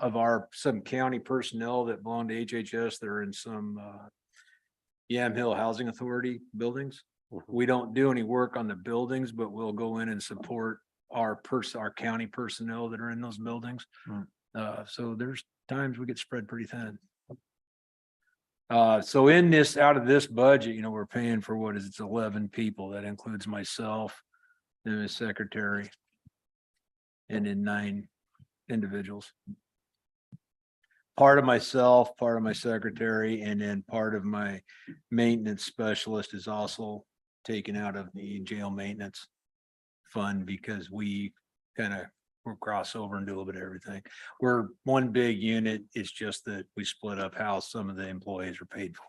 county personnel that belong to HHS. They're in some Yamhill Housing Authority buildings. We don't do any work on the buildings, but we'll go in and support our county personnel that are in those buildings. So there's times we get spread pretty thin. So out of this budget, we're paying for it's 11 people. That includes myself and the secretary and then 9 individuals. Part of myself, part of my secretary, and then part of my maintenance specialist is also taken out of the jail maintenance fund because we kind of we'll cross over and do a little bit of everything. We're one big unit. It's just that we split up how some of the employees are paid for.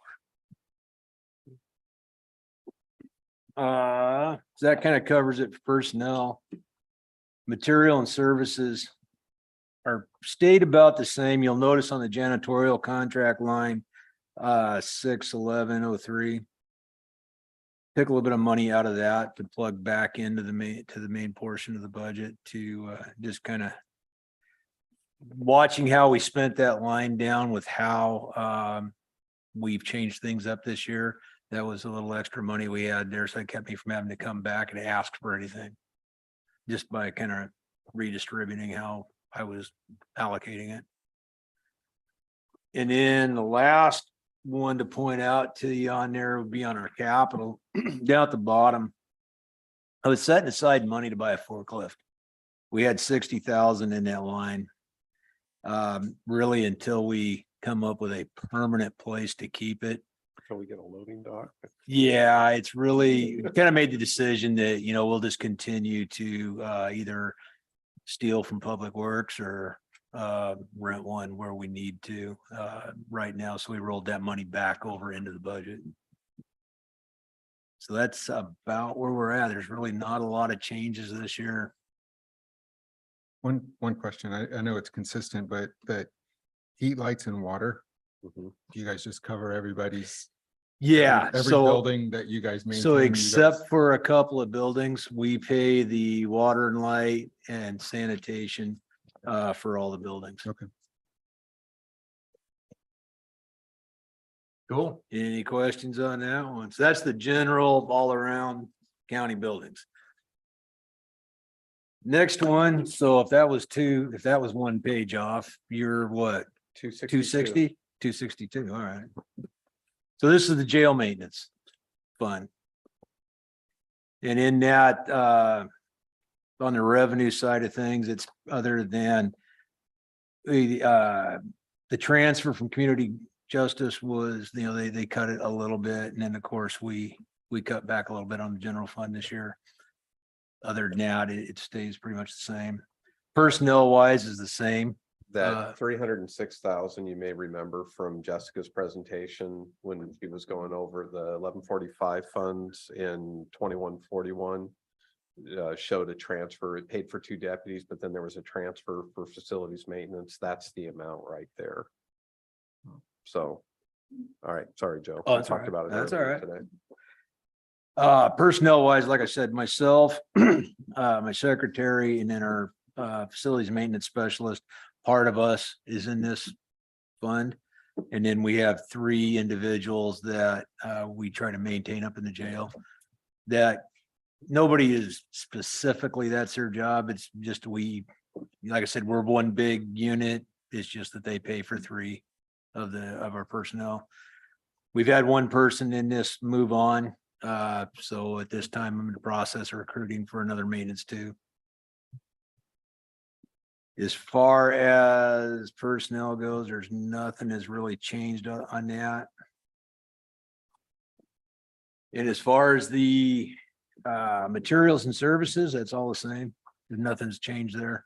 So that kind of covers it for personnel. Material and services are stayed about the same. You'll notice on the janitorial contract line, 61103. Took a little bit of money out of that to plug back into the main portion of the budget to just kind of watching how we spent that line down with how we've changed things up this year. That was a little extra money we had there, so it kept me from having to come back and ask for anything. Just by kind of redistributing how I was allocating it. And then the last one to point out to you on there would be on our capital, down at the bottom. I was setting aside money to buy a forklift. We had 60,000 in that line. Really until we come up with a permanent place to keep it. Can we get a loading dock? Yeah, it's really kind of made the decision that, you know, we'll just continue to either steal from Public Works or rent one where we need to right now. So we rolled that money back over into the budget. So that's about where we're at. There's really not a lot of changes this year. One question, I know it's consistent, but heat, lights and water, do you guys just cover everybody's? Yeah, Every so building that you guys maintain? so you except guys- for a couple of buildings, we pay the water and light and sanitation for all the buildings. Okay. Cool. Any questions on that one? So that's the general all around county buildings. Next one, so if that was one page off, you're what? 260? 262, all right. So this is the jail maintenance fund. And in that, on the revenue side of things, it's other than the transfer from community justice was, you know, they cut it a little bit. And then of course, we cut back a little bit on the general fund this year. Other than that, it stays pretty much the same. Personnel wise is the same. That 306,000, you may remember from Jessica's presentation when she was going over the 1145 funds in 2141. Showed a transfer, it paid for 2 deputies, but then there was a transfer for facilities maintenance. That's the amount right there. So, all right, sorry, Joe. Oh, We that's all talked right. about it That's earlier all right. today. Personnel wise, like I said, myself, my secretary, and then our facilities maintenance specialist, part of us is in this fund. And then we have 3 individuals that we try to maintain up in the jail. That nobody is specifically, that's their job. It's just like I said, we're one big unit. It's just that they pay for 3 of our personnel. We've had one person in this move on. So at this time, I'm in the process of recruiting for another maintenance 2. As far as personnel goes, there's nothing has really changed on that. And as far as the materials and services, that's all the same. Nothing's changed there.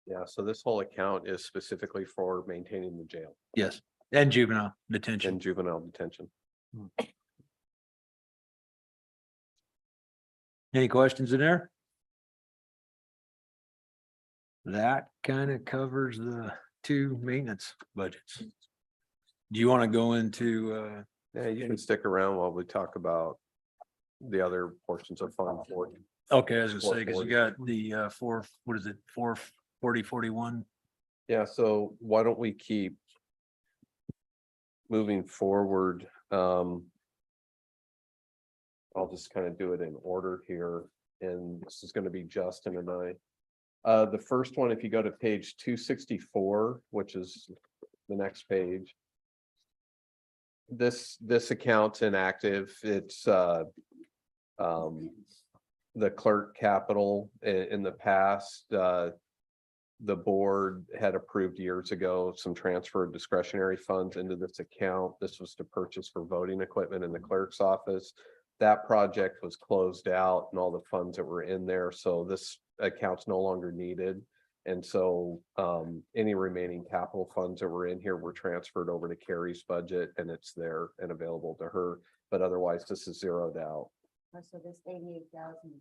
Yeah, so this whole account is specifically for maintaining the jail Yes, and juvenile detention. and juvenile detention. Any questions in there? That kind of covers the 2 maintenance budgets. Do you want to go into Yeah, you can stick around while we talk about the other portions of Fund 40. okay, I was gonna say, because you got the 44041. Yeah, so why don't we keep moving forward? I'll just kind of do it in order here, and this is going to be Justin and I. The first one, if you go to page 264, which is the next page. This account's inactive. It's the clerk capital in the past. the board had approved years ago some transfer of discretionary funds into this account. This was to purchase for voting equipment in the clerk's office. That project was closed out and all the funds that were in there, so this account's no longer needed. And so any remaining capital funds that were in here were transferred over to Carrie's budget, and it's there and available to her. But otherwise, this is zeroed out. So this 88,000.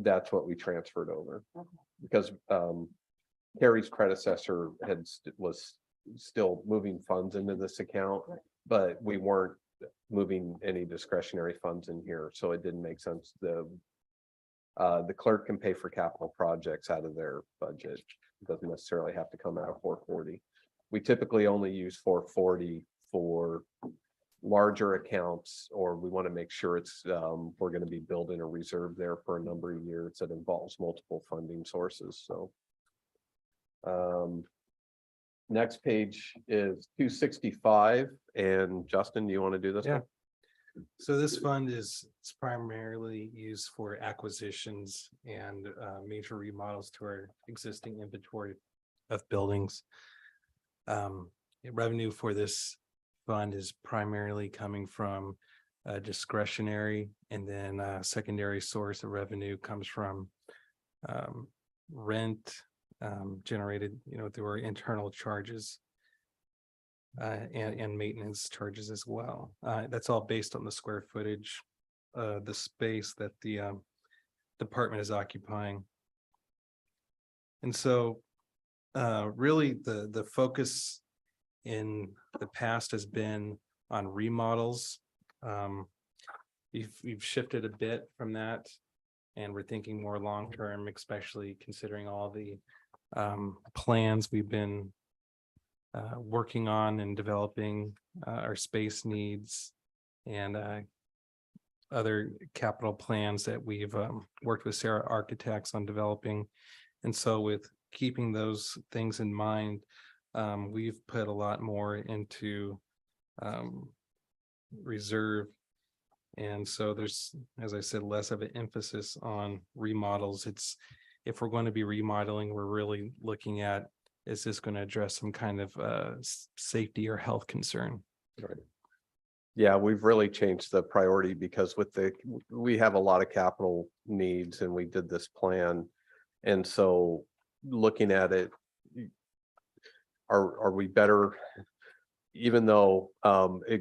That's what we transferred over. Because Carrie's predecessor was still moving funds into this account, but we weren't moving any discretionary funds in here, so it didn't make sense. The clerk can pay for capital projects out of their budget. It doesn't necessarily have to come out of 440. We typically only use 440 for larger accounts, or we want to make sure it's we're going to be building a reserve there for a number of years that involves multiple funding sources. So next page is 265, and Justin, do you want to do this? Yeah. one? So this fund is it's primarily used for acquisitions and major remodels to our existing inventory of buildings. Revenue for this fund is primarily coming from discretionary, and then a secondary source of revenue comes from rent generated, through our internal charges. And maintenance charges as well. That's all based on the square footage, the space that the department is occupying. And so really the focus in the past has been on remodels. We've shifted a bit from that, and we're thinking more long-term, especially considering all the plans we've been working on and developing our space needs and other capital plans that we've worked with Sarah Architects on developing. And so with keeping those things in mind, we've put a lot more into reserve. And so there's, as I said, less of an emphasis on remodels. If we're going to be remodeling, we're really looking at, is this going to address some kind of safety or health concern? Right. Yeah, we've really changed the priority because we have a lot of capital needs, and we did this plan. And so looking at it, are we better, even though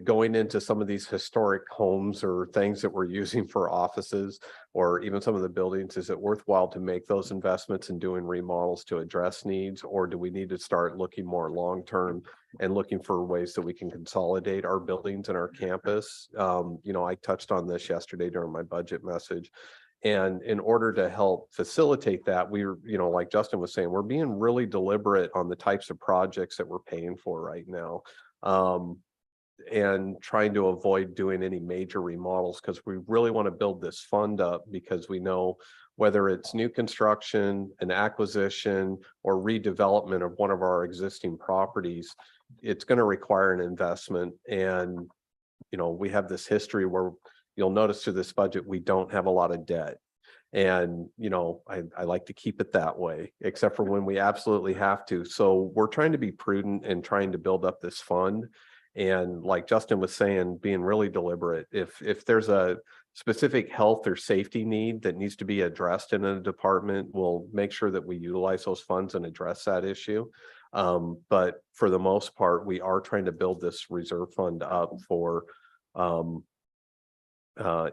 going into some of these historic homes or things that we're using for offices, or even some of the buildings, is it worthwhile to make those investments in doing remodels to address needs? Or do we need to start looking more long-term and looking for ways that we can consolidate our buildings and our campus? I touched on this yesterday during my budget message. And in order to help facilitate that, we're, like Justin was saying, we're being really deliberate on the types of projects that we're paying for right now. And trying to avoid doing any major remodels, because we really want to build this fund up, because we know whether it's new construction, an acquisition, or redevelopment of one of our existing properties, it's going to require an investment. And, we have this history where you'll notice through this budget, we don't have a lot of debt. And, I like to keep it that way, except for when we absolutely have to. So we're trying to be prudent and trying to build up this fund. And like Justin was saying, being really deliberate. If there's a specific health or safety need that needs to be addressed in a department, we'll make sure that we utilize those funds and address that issue. But for the most part, we are trying to build this reserve fund up for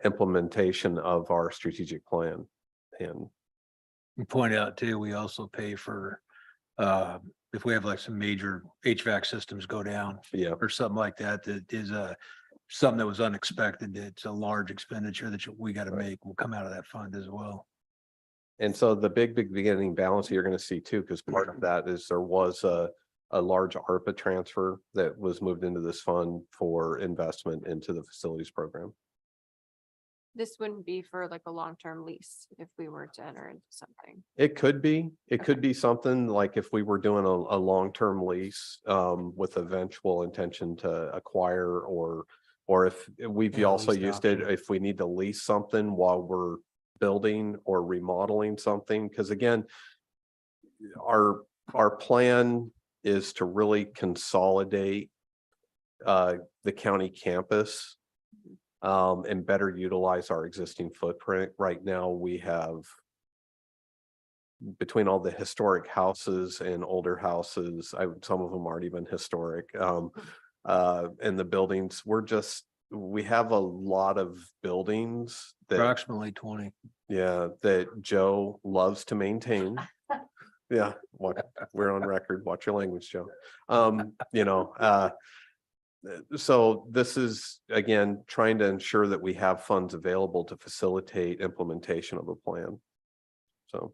implementation of our strategic plan. And We point out too, we also pay for, if we have like some major HVAC systems go down. Yeah. Or something like that, that is something that was unexpected. It's a large expenditure that we got to make, will come out of that fund as well. And so the big beginning balance you're going to see too, because part of that is there was a large ARPA transfer that was moved into this fund for investment into the facilities program. This wouldn't be for like a long-term lease if we were to enter into something. It could be something like if we were doing a long-term lease with eventual intention to acquire, or if we've Yeah, also leased used it option. if we need to lease something while we're building or remodeling something. Because again, our plan is to really consolidate the county campus and better utilize our existing footprint. Right now, we have between all the historic houses and older houses, some of them aren't even historic, and the buildings, we have a lot of buildings that, Approximately 20. yeah, that Joe loves to maintain. Yeah, we're on record. Watch your language, Joe. So this is, again, trying to ensure that we have funds available to facilitate implementation of a plan. So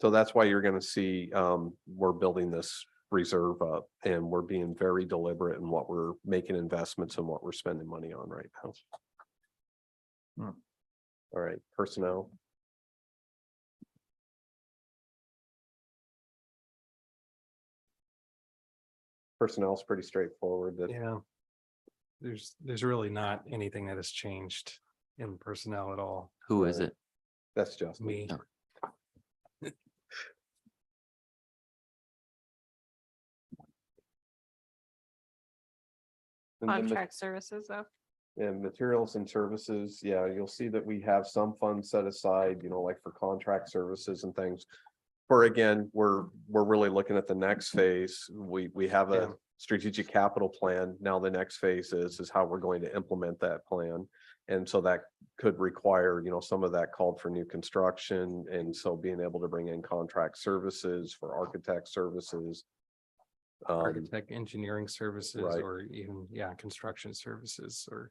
that's why you're gonna see, we're building this reserve up and we're being very deliberate in what we're making investments and what we're spending money on right now. All right, personnel. Personnel is pretty straightforward. Yeah. There's really not anything that has changed in personnel at all. Who is it? That's just Me. Contract services though. And materials and services, yeah, you'll see that we have some funds set aside, like for contract services and things. For again, we're really looking at the next phase. We have a strategic capital plan. Now the next phase is how we're going to implement that plan. And so that could require, some of that called for new construction. And so being able to bring in contract services for architect services. Architect engineering services, right. or even, construction services, or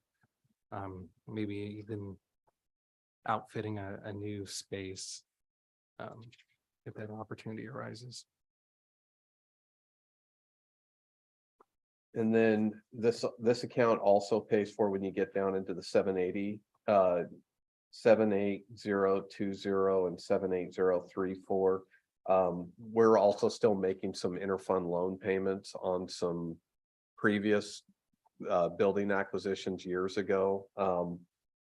maybe even outfitting a new space. If that opportunity arises. And then this account also pays for when you get down into the 780, 78020 and 78034. We're also still making some interfund loan payments on some previous building acquisitions years ago.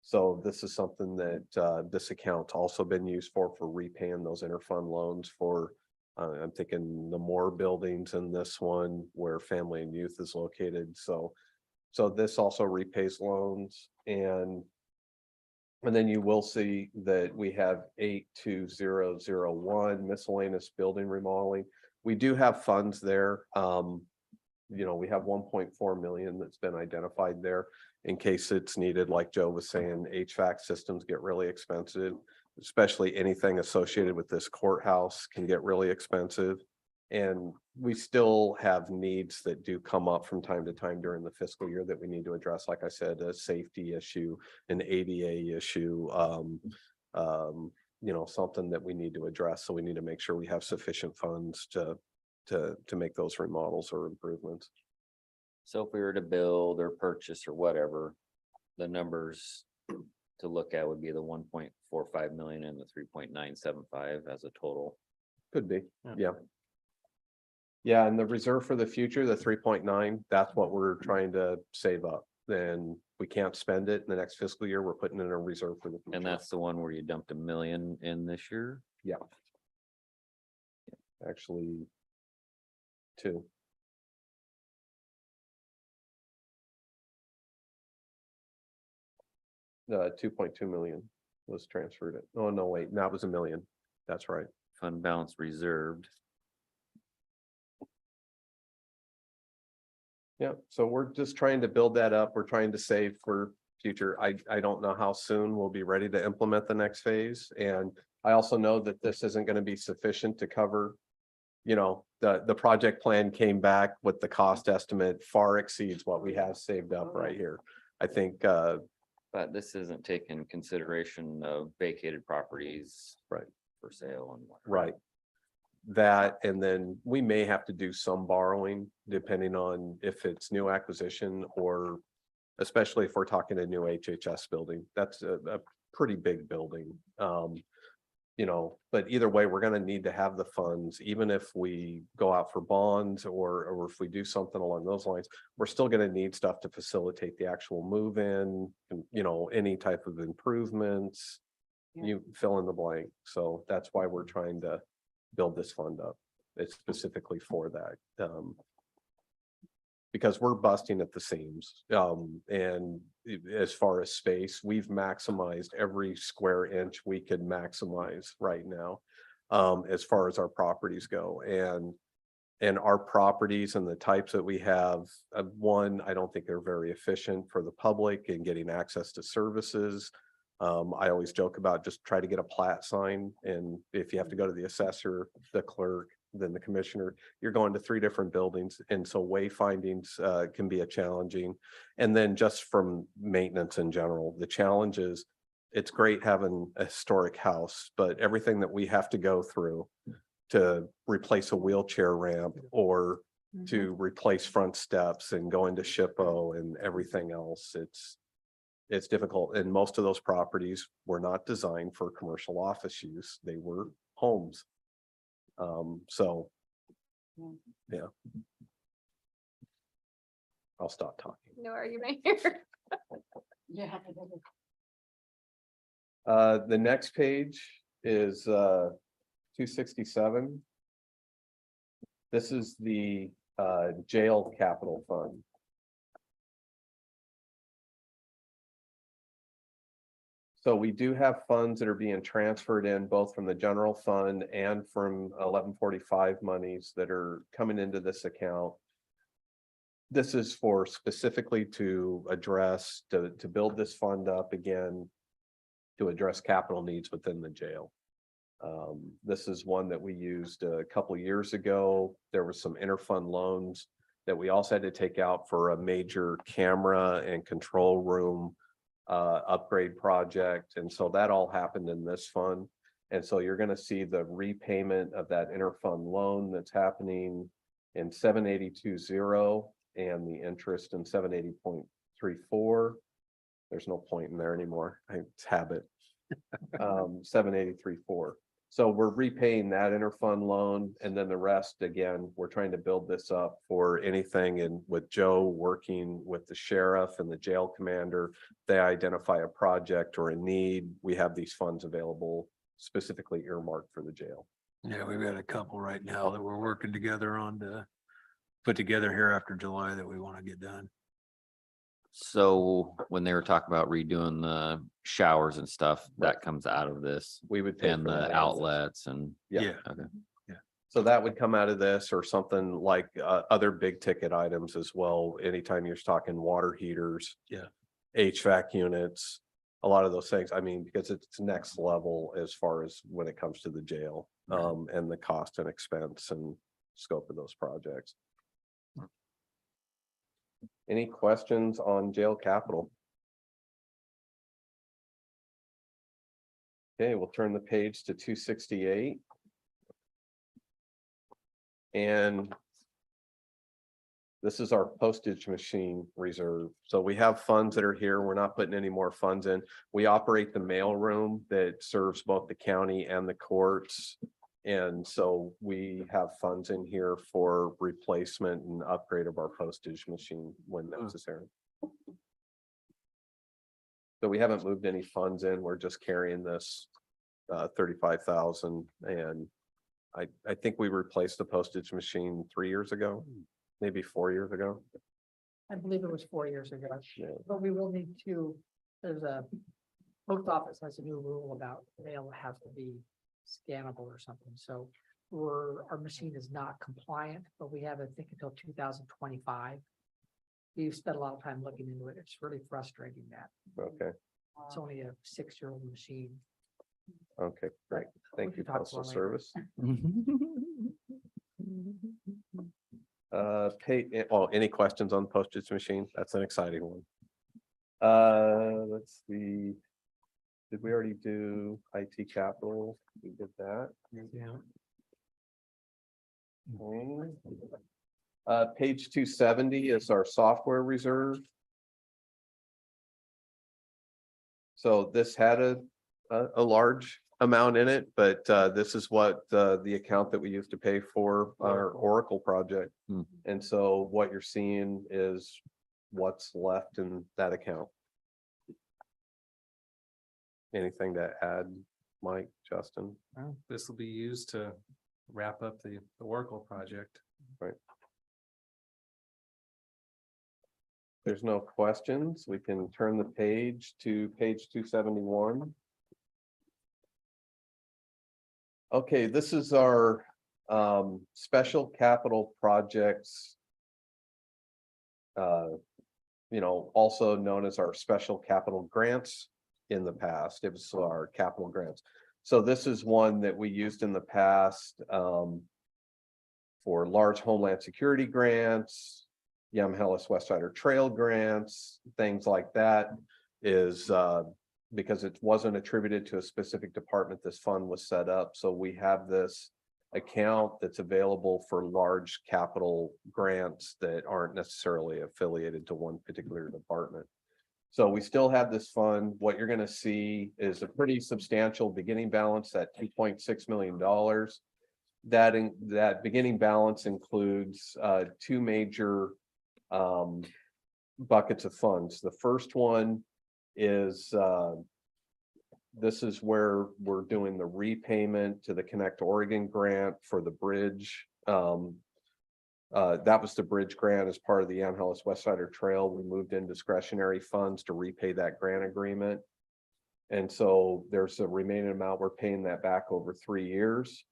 So this is something that this account's also been used for repaying those interfund loans for, I'm thinking the Moore buildings in this one where family and youth is located. So this also repays loans, and then you will see that we have 82001 miscellaneous building remodeling. We do have funds there. We have 1.4 million that's been identified there in case it's needed. Like Joe was saying, HVAC systems get really expensive, especially anything associated with this courthouse can get really expensive. And we still have needs that do come up from time to time during the fiscal year that we need to address. Like I said, a safety issue, an ADA issue, something that we need to address. So we need to make sure we have sufficient funds to make those remodels or improvements. So if we were to build or purchase or whatever, the numbers to look at would be the 1.45 million and the 3.975 as a total. Could be, yeah. Yeah, and the reserve for the future, the 3.9, that's what we're trying to save up. Then we can't spend it in the next fiscal year. We're putting in a reserve for the future. And that's the one where you dumped $1 million in this year? Yeah. Actually, 2. The 2.2 million was transferred. Oh, no, wait, that was $1 million. That's right. Fund balance reserved. Yeah, so we're just trying to build that up. We're trying to save for future. I don't know how soon we'll be ready to implement the next phase. And I also know that this isn't going to be sufficient to cover, the project plan came back with the cost estimate far exceeds what we have saved up right here. I think, but this isn't taking consideration of vacated properties. Right. For sale and whatnot. Right. That, and then we may have to do some borrowing depending on if it's new acquisition, or especially if we're talking a new HHS building. That's a pretty big building. But either way, we're going to need to have the funds, even if we go out for bonds or if we do something along those lines, we're still going to need stuff to facilitate the actual move in, any type of improvements, you fill in the blank. So that's why we're trying to build this fund up. It's specifically for that. Because we're busting at the seams. And as far as space, we've maximized every square inch we could maximize right now. As far as our properties go, and our properties and the types that we have, one, I don't think they're very efficient for the public in getting access to services. I always joke about just try to get a plat sign, and if you have to go to the assessor, the clerk, then the commissioner, you're going to 3 different buildings, and so wayfindings can be a challenging. And then just from maintenance in general, the challenge is it's great having a historic house, but everything that we have to go through to replace a wheelchair ramp or to replace front steps and go into SHPO and everything else, it's difficult. And most of those properties were not designed for commercial office use. They were homes. So, yeah. I'll stop talking. No argument here. Yeah. The next page is 267. This is the jail capital fund. So we do have funds that are being transferred in both from the general fund and from 1145 monies that are coming into this account. This is for specifically to address, to build this fund up again, to address capital needs within the jail. This is one that we used a couple of years ago. There was some interfund loans that we also had to take out for a major camera and control room upgrade project. And so that all happened in this fund. And so you're going to see the repayment of that interfund loan that's happening in 782.0 and the interest in 780.34. There's no point in there anymore. It's habit. 783.4. So we're repaying that interfund loan, and then the rest, again, we're trying to build this up for anything. And with Joe working with the sheriff and the jail commander, they identify a project or a need. We have these funds available specifically earmarked for the jail. Yeah, we've got a couple right now that we're working together on to put together here after July that we want to get done. So when they were talking about redoing the showers and stuff, that comes out of this We would pay and for the that. outlets and. Yeah. Okay. So that would come out of this or something like other big ticket items as well. Anytime you're talking water heaters. Yeah. HVAC units, a lot of those things. I mean, because it's next level as far as when it comes to the jail, and the cost and expense and scope of those projects. Any questions on jail capital? Okay, we'll turn the page to 268. And this is our postage machine reserve. So we have funds that are here. We're not putting any more funds in. We operate the mail room that serves both the county and the courts. And so we have funds in here for replacement and upgrade of our postage machine when necessary. So we haven't moved any funds in. We're just carrying this 35,000, and I think we replaced the postage machine 3 years ago, maybe 4 years ago. I believe it was 4 years ago, Yeah. but we will need to, there's a, post office has a new rule about mail has to be scannable or something, so our machine is not compliant, but we have, I think, until 2025. We've spent a lot of time looking into it. It's really frustrating that. Okay, It's only a 6-year-old machine. okay, great. Thank you, can talk Postal more later. Service. Any questions on postage machine? That's an exciting one. Let's see. Did we already do IT capital? We did that. Yeah. Okay. Page 270 is our software reserve. So this had a large amount in it, but this is what the account that we used to pay for our Oracle project. And so what you're seeing is what's left in that account. Anything to add, Mike, Justin? This will be used to wrap up the Oracle project. Right. There's no questions. We can turn the page to page 271. Okay, this is our special capital projects. Also known as our special capital grants in the past. It was our capital grants. So this is one that we used in the past for large homeland security grants, Yamhellis Westsider Trail grants, things like that. Is because it wasn't attributed to a specific department, this fund was set up. So we have this account that's available for large capital grants that aren't necessarily affiliated to one particular department. So we still have this fund. What you're going to see is a pretty substantial beginning balance at $2.6 million. That beginning balance includes two major buckets of funds. The first one is this is where we're doing the repayment to the Connect Oregon grant for the bridge. That was the bridge grant as part of the Yamhellis Westsider Trail. We moved in discretionary funds to repay that grant agreement. And so there's a remaining amount. We're paying that back over 3 years.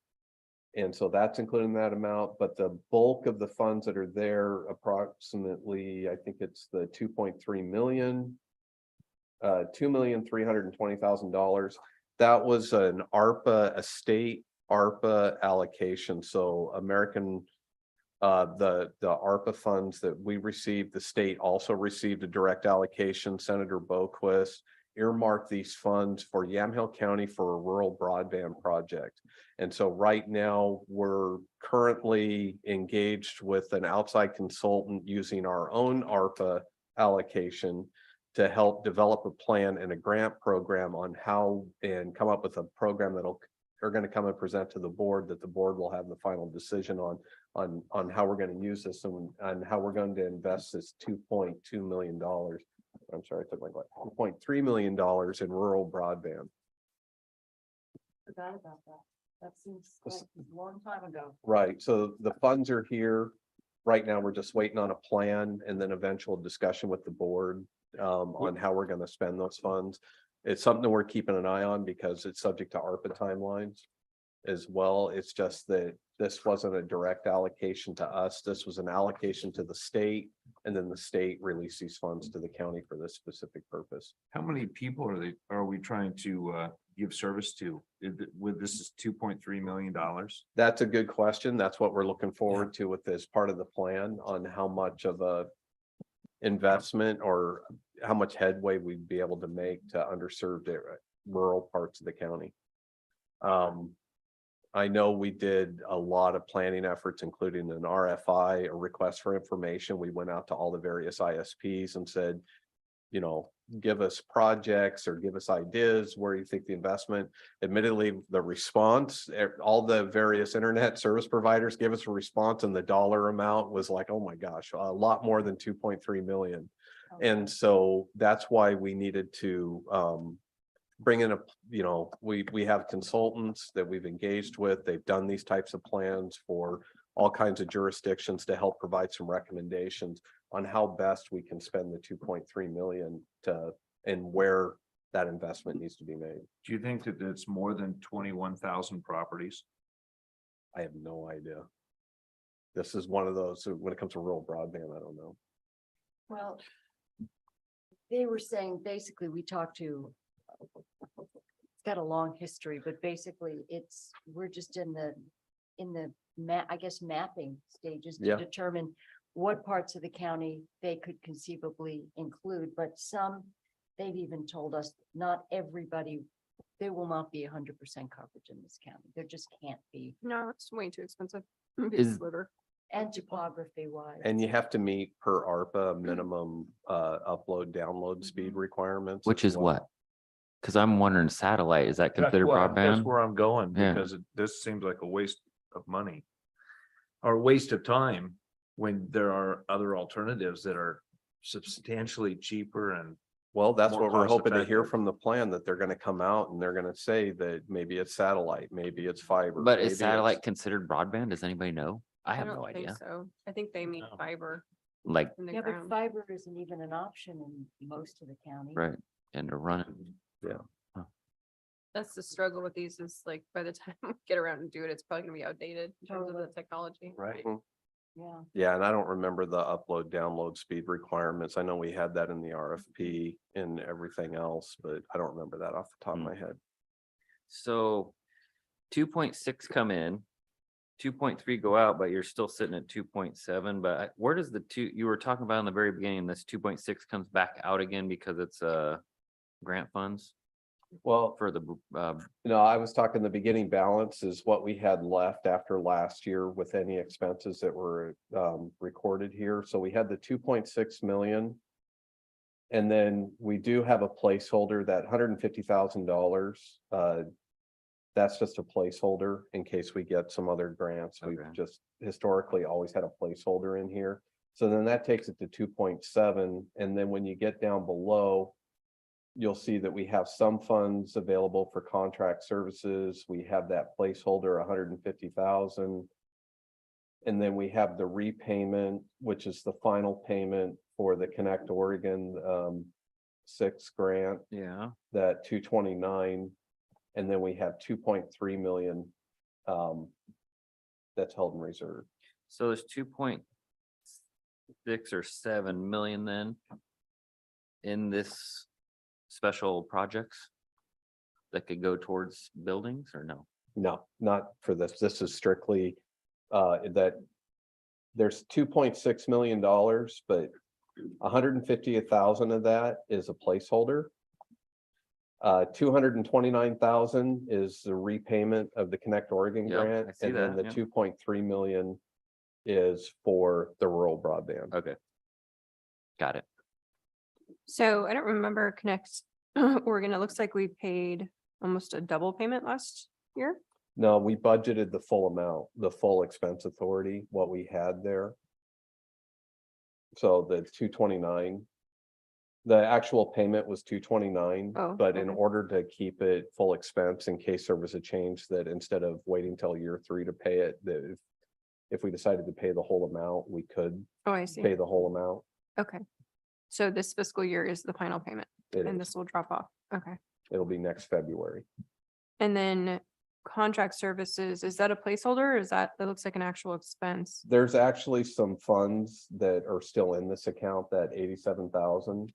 And so that's including that amount, but the bulk of the funds that are there, approximately, I think it's the 2.3 million. $2,320,000. That was an ARPA, a state ARPA allocation. So American, the ARPA funds that we received, the state also received a direct allocation. Senator Boquist earmarked these funds for Yamhill County for a rural broadband project. And so right now we're currently engaged with an outside consultant using our own ARPA allocation to help develop a plan and a grant program on how and come up with a program that'll are going to come and present to the board that the board will have the final decision on how we're going to use this and how we're going to invest this $2.2 million. I'm sorry, I took my $2.3 million in rural broadband. Forgot about that. That seems like a long time ago. Right, so the funds are here. Right now, we're just waiting on a plan and then eventual discussion with the board on how we're going to spend those funds. It's something we're keeping an eye on because it's subject to ARPA timelines as well. It's just that this wasn't a direct allocation to us. This was an allocation to the state, and then the state released these funds to the county for this specific purpose. How many people are we trying to give service to? With this is $2.3 million? That's a good question. That's what we're looking forward to with this part of the plan on how much of a investment or how much headway we'd be able to make to underserved rural parts of the county. I know we did a lot of planning efforts, including an RFI, a request for information. We went out to all the various ISPs and said, you know, give us projects or give us ideas where you think the investment. Admittedly, the response, all the various internet service providers gave us a response, and the dollar amount was like, oh my gosh, a lot more than 2.3 million. And so that's why we needed to bring in we have consultants that we've engaged with. They've done these types of plans for all kinds of jurisdictions to help provide some recommendations on how best we can spend the 2.3 million and where that investment needs to be made. Do you think that it's more than 21,000 properties? I have no idea. This is one of those, so when it comes to rural broadband, I don't know. Well, they were saying, basically, we talked to, it's got a long history, but basically we're just in the mapping stages to determine what parts of the county they could conceivably include, but they've even told us not everybody, there will not be 100% coverage in this county. There just can't be. No, it's way too expensive. And topography wise. And you have to meet per ARPA minimum upload download speed requirements. Which is what? Because I'm wondering, satellite, is that considered broadband? That's where I'm going, Yeah. because this seems like a waste of money. Or a waste of time when there are other alternatives that are substantially cheaper and Well, that's More what we're cost hoping to hear effective. from the plan, that they're gonna come out and they're gonna say that maybe it's satellite, maybe it's fiber. But maybe is it's- satellite considered broadband? Does anybody know? I have no idea. So I think they mean fiber Like, in the Yeah, but ground. fiber isn't even an option in most of the county. right, and to run it. That's the struggle with these is like, by the time we get around and do it, it's probably gonna be outdated in terms of the technology. Right. Yeah. Yeah, and I don't remember the upload, download speed requirements. I know we had that in the RFP and everything else, but I don't remember that off the top of my head. So 2.6 come in, 2.3 go out, but you're still sitting at 2.7. But where does the two, you were talking about in the very beginning, this 2.6 comes back out again because it's grant funds Well, for the no, I was talking the beginning balance is what we had left after last year with any expenses that were recorded here. So we had the 2.6 million. And then we do have a placeholder, that $150,000. That's just a placeholder in case we get some other grants. We've Okay. just historically always had a placeholder in here. So then that takes it to 2.7. And then when you get down below, you'll see that we have some funds available for contract services. We have that placeholder, 150,000. And then we have the repayment, which is the final payment for the Connect Oregon 6 grant, yeah. that 229. And then we have 2.3 million that's held in reserve. So there's 2.6 or 7 million then in this special projects that could go towards buildings or no? No, not for this. This is strictly that there's $2.6 million, but 150,000 of that is a placeholder. 229,000 is the repayment of the Connect Oregon Yep, grant, I see and then that, the yep. 2.3 million is for the rural broadband. Okay. Got it. So I don't remember Connect Oregon. It looks like we paid almost a double payment last year. No, we budgeted the full amount, the full expense authority, what we had there. So the 229. The actual payment was 229, Oh, but in okay. order to keep it full expense in case there was a change, that instead of waiting till year 3 to pay it, that if we decided to pay the whole amount, we could Oh, I see. pay the whole amount. Okay. So this fiscal year is the final payment It and is. this will drop off. Okay. It'll be next February. And then contract services, is that a placeholder or is that looks like an actual expense? There's actually some funds that are still in this account, that 87,000.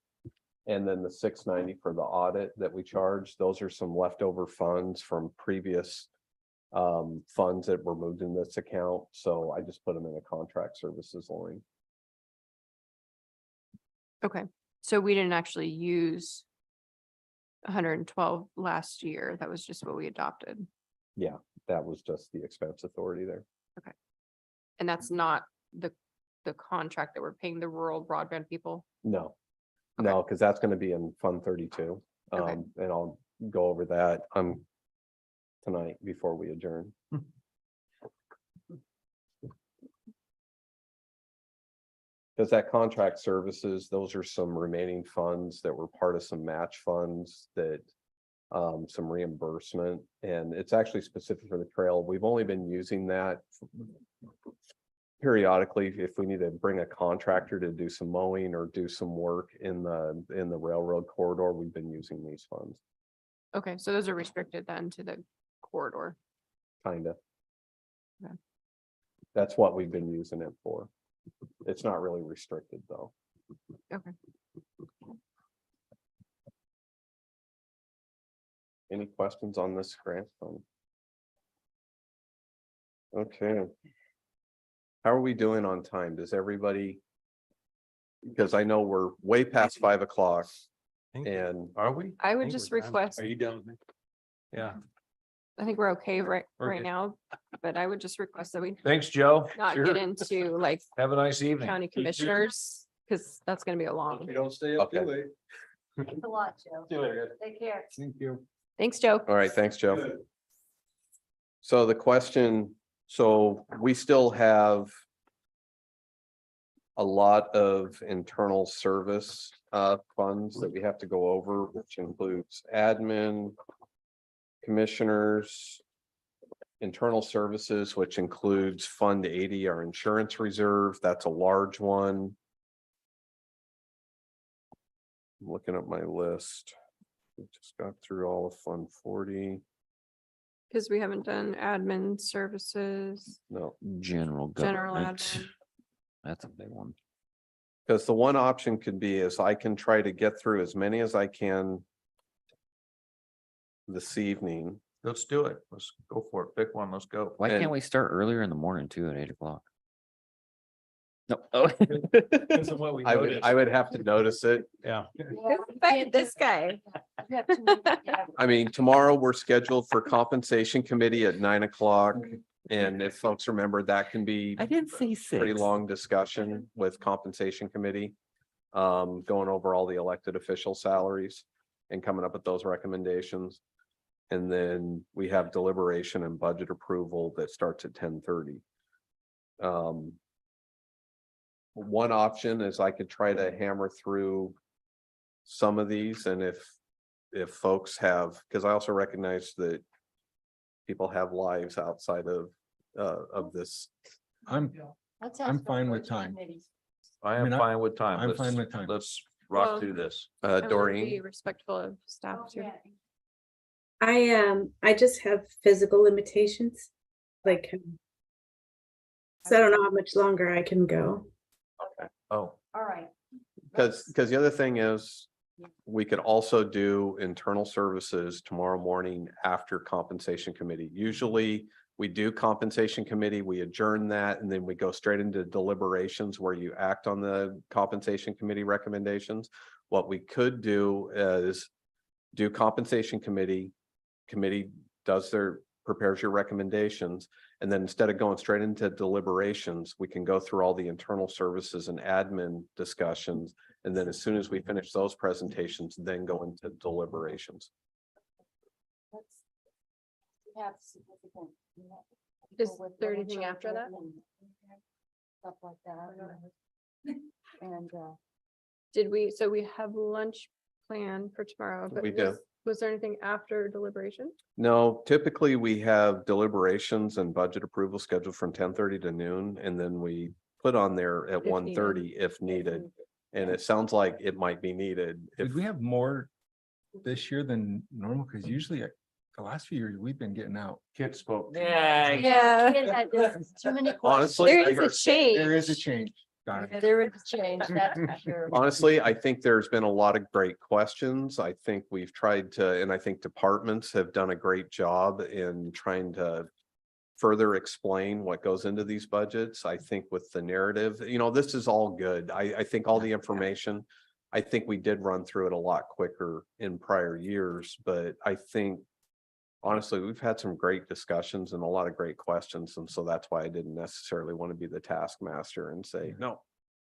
And then the 690 for the audit that we charge, those are some leftover funds from previous funds that were moved in this account. So I just put them in a contract services line. Okay. So we didn't actually use 112 last year. That was just what we adopted. Yeah, that was just the expense authority there. And that's not the contract that we're paying the rural broadband people. No, no, because that's going to be in Fund 32. Okay. And I'll go over that tonight before we adjourn. Because that contract services, those are some remaining funds that were part of some match funds that some reimbursement, and it's actually specific for the trail. We've only been using that periodically if we need to bring a contractor to do some mowing or do some work in the railroad corridor. We've been using these funds, Okay. So those are restricted then to the corridor. kind of. Okay. That's what we've been using it for. It's not really restricted, though. Okay. Any questions on this grant fund? Okay. How are we doing on time? Does everybody? Because I know we're way past 5 o'clock and Are we? I would just request, Are you done with me? Yeah. I think we're okay right Okay. now, but I would just request that we Thanks, Joe. not Sure. get into like Have a nice evening. county commissioners, because that's gonna be a long. don't stay up too Okay. late. Thanks a lot, Joe. See you later. Take care. Thank you. Thanks, Joe. all right, thanks, Joe. So the question, so we still have a lot of internal service funds that we have to go over, which includes admin, commissioners, internal services, which includes Fund 80, our insurance reserve. That's a large one. I'm looking at my list. We just got through all of Fund 40. Because we haven't done admin services. No, General General government. admin. That's a big one. because the one option could be is I can try to get through as many as I can this evening. Let's do it. Let's go for it. Pick one. Let's go. Why And- can't we start earlier in the morning too at 8 o'clock? No. Oh. I would have to notice it. Yeah. This guy. I mean, tomorrow we're scheduled for compensation committee at 9 o'clock. And if folks remember, that can be I didn't say pretty 6. long discussion with compensation committee. Going over all the elected official salaries and coming up with those recommendations. And then we have deliberation and budget approval that starts at 10:30. One option is I could try to hammer through some of these, and if folks have, because I also recognize that people have lives outside of this. I'm fine with time. I I am mean, fine with time. I'm Let's- fine with time. Let's Well- rock through this. Doreen, Be respectful of staff too. I just have physical limitations, like, so I don't know how much longer I can go. oh, All right. because the other thing is, we could also do internal services tomorrow morning after compensation committee. Usually we do compensation committee, we adjourn that, and then we go straight into deliberations where you act on the compensation committee recommendations. What we could do is do compensation committee prepares your recommendations. And then instead of going straight into deliberations, we can go through all the internal services and admin discussions. And then as soon as we finish those presentations, then go into deliberations. Have significant. Is people with there anything after that? grandchildren and Stuff like that. And, Did we, so we have lunch planned for tomorrow, but We do. was there anything after deliberation? No, typically we have deliberations and budget approval scheduled from 10:30 to noon, and then we put on there at If 1:30 if needed. And it sounds like it might be needed. If Did we have more this year than normal? Because usually the last few years, we've been getting out. Kids spoke. Yeah. kids had just too many Honestly, questions. There is a change. There is a change. Got it. There is a change, that's for sure. Honestly, I think there's been a lot of great questions. I think we've tried to, and I think departments have done a great job in trying to further explain what goes into these budgets. I think with the narrative, this is all good. I think all the information, I think we did run through it a lot quicker in prior years, but I think honestly, we've had some great discussions and a lot of great questions. And so that's why I didn't necessarily want to be the taskmaster and say, no,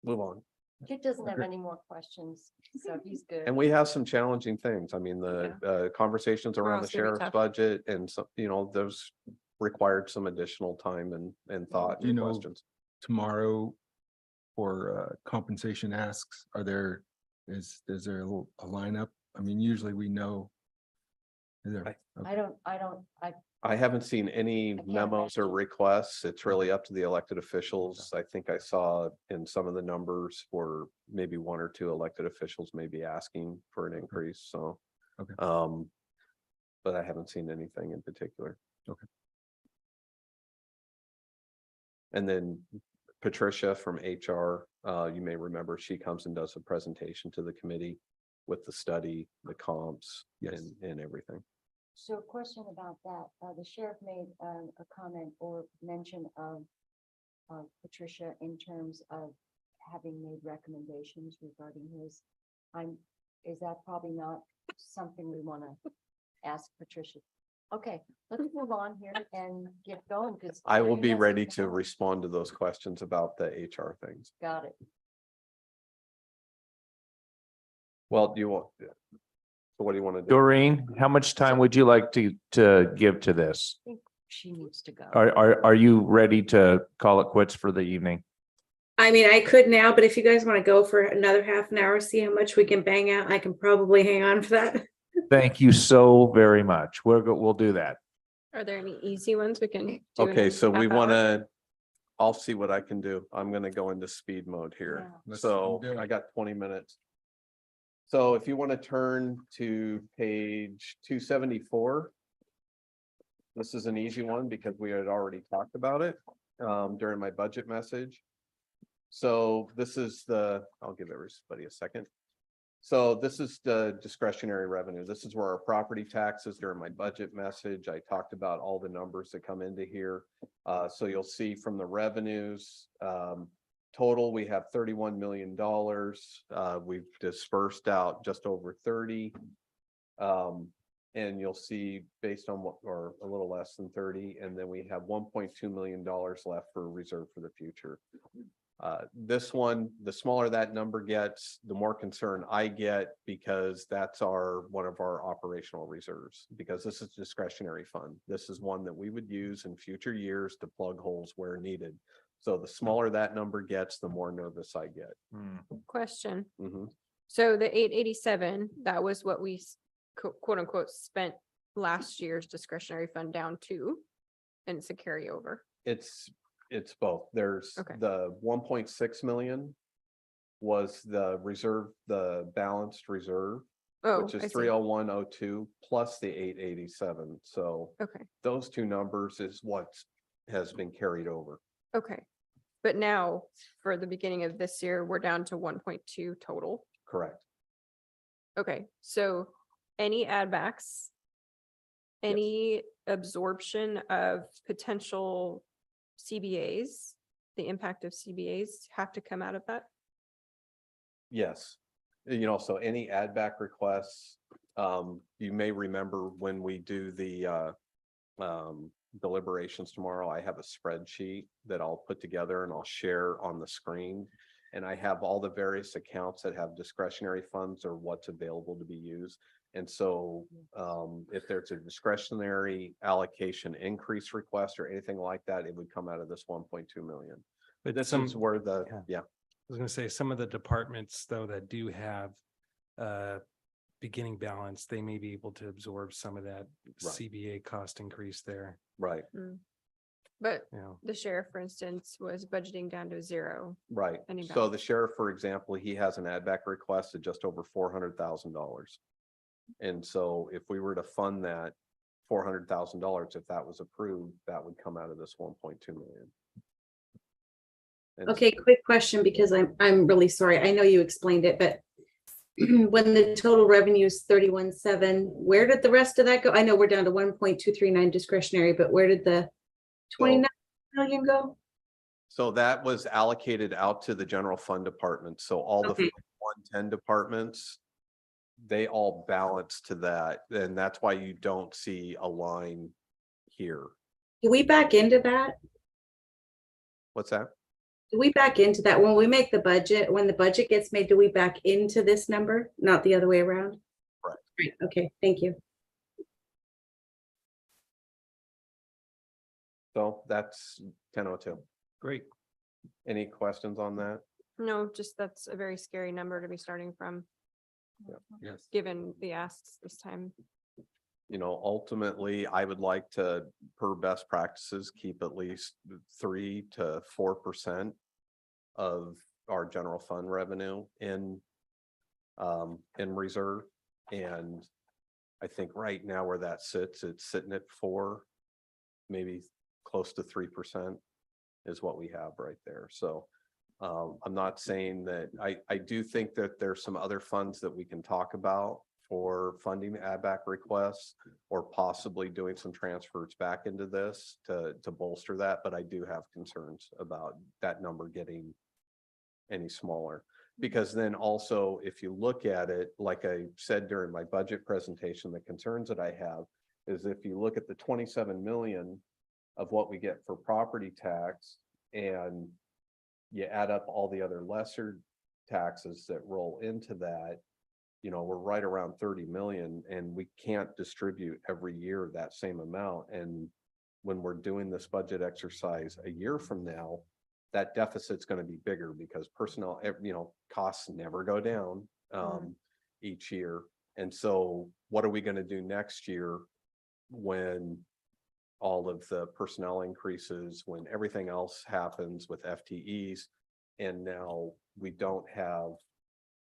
move on. Kid doesn't have any more questions, so he's good. And we have some challenging things. I mean, the conversations around the else gonna be sheriff's tough. budget and so, those required some additional time and thought You and know, questions. Tomorrow for compensation asks, is there a lineup? I mean, usually we know. Is there? I I haven't seen any can't memos or imagine. requests. It's really up to the elected officials. I think I saw in some of the numbers where maybe one or two elected officials may be asking for an increase, so. Okay. But I haven't seen anything in particular. Okay. And then Patricia from HR, you may remember, she comes and does a presentation to the committee with the study, the comps, Yes. and everything. So a question about that, the sheriff made a comment or mention of Patricia in terms of having made recommendations regarding his. Is that probably not something we want to ask Patricia? Okay, let's move on here and get going because. I will be ready to respond to those questions about the HR things. Got it. Well, do you want? So what do you want to do? Doreen, how much time would you like to give to this? I think she needs to go. Are you ready to call it quits for the evening? I mean, I could now, but if you guys want to go for another half an hour, see how much we can bang out, I can probably hang on for that. Thank you so very much. We'll do that. Are there any easy ones we can do? in Okay, a so we half want hour? to, I'll see what I can do. I'm gonna go into speed mode here. Let's So do it. I got 20 minutes. So if you want to turn to page 274. This is an easy one because we had already talked about it during my budget message. So this is I'll give everybody a second. So this is the discretionary revenue. This is where our property taxes during my budget message. I talked about all the numbers that come into here. So you'll see from the revenues, total, we have $31 million. We've dispersed out just over 30. And you'll see based on what, or a little less than 30. And then we have $1.2 million left for reserve for the future. This one, the smaller that number gets, the more concern I get, because that's one of our operational reserves, because this is discretionary fund. This is one that we would use in future years to plug holes where needed. So the smaller that number gets, the more nervous I get. Question. Mhm. So the 887, that was what we quote unquote spent last year's discretionary fund down to, and it's a carryover. It's both. There's Okay. the 1.6 million was the reserve, the balanced reserve, Oh, which I is see. 30102 plus the 887. So Okay, those two numbers is what has been carried over. okay. But now for the beginning of this year, we're down to 1.2 total. Correct. Okay, so any add backs? Any absorption of potential CBAs, the impact of CBAs have to come out of that? Yes. So any add back requests, you may remember when we do the deliberations tomorrow, I have a spreadsheet that I'll put together and I'll share on the screen. And I have all the various accounts that have discretionary funds or what's available to be used. And so if there's a discretionary allocation increase request or anything like that, it would come out of this 1.2 million. But This some, is where I was gonna say, some of the departments though that do have beginning balance, they may be able to absorb some of that CBA cost increase there, Right, But you know. the sheriff, for instance, was budgeting down to 0. right. Any So balance. the sheriff, for example, he has an add back request of just over $400,000. And so if we were to fund that $400,000, if that was approved, that would come out of this 1.2 million. And Okay, quick question, because I'm really sorry. I know you explained it, but when the total revenue is 31.7, where did the rest of that go? I know we're down to 1.239 discretionary, but where did the 29 million go? So that was allocated out to the general fund department. So all the Okay. 110 departments, they all balance to that. And that's why you don't see a line here. Do we back into that? What's that? Do we back into that when we make the budget? When the budget gets made, do we back into this number, not the other way around? Correct. Right. Okay, thank you. So that's 1002. Great. Any questions on that? No, just that's a very scary number to be starting from, Yes. given the asks this time. Ultimately, I would like to, per best practices, keep at least 3 to 4% of our general fund revenue in reserve. And I think right now where that sits, it's sitting at 4, maybe close to 3% is what we have right there. So I'm not saying that, I do think that there's some other funds that we can talk about for funding add back requests, or possibly doing some transfers back into this to bolster that. But I do have concerns about that number getting any smaller. Because then also, if you look at it, like I said during my budget presentation, the concerns that I have is if you look at the 27 million of what we get for property tax, and you add up all the other lesser taxes that roll into that, we're right around 30 million, and we can't distribute every year that same amount. And when we're doing this budget exercise a year from now, that deficit's gonna be bigger because personnel, costs never go down each year. And so what are we gonna do next year when all of the personnel increases, when everything else happens with FTEs? And now we don't have,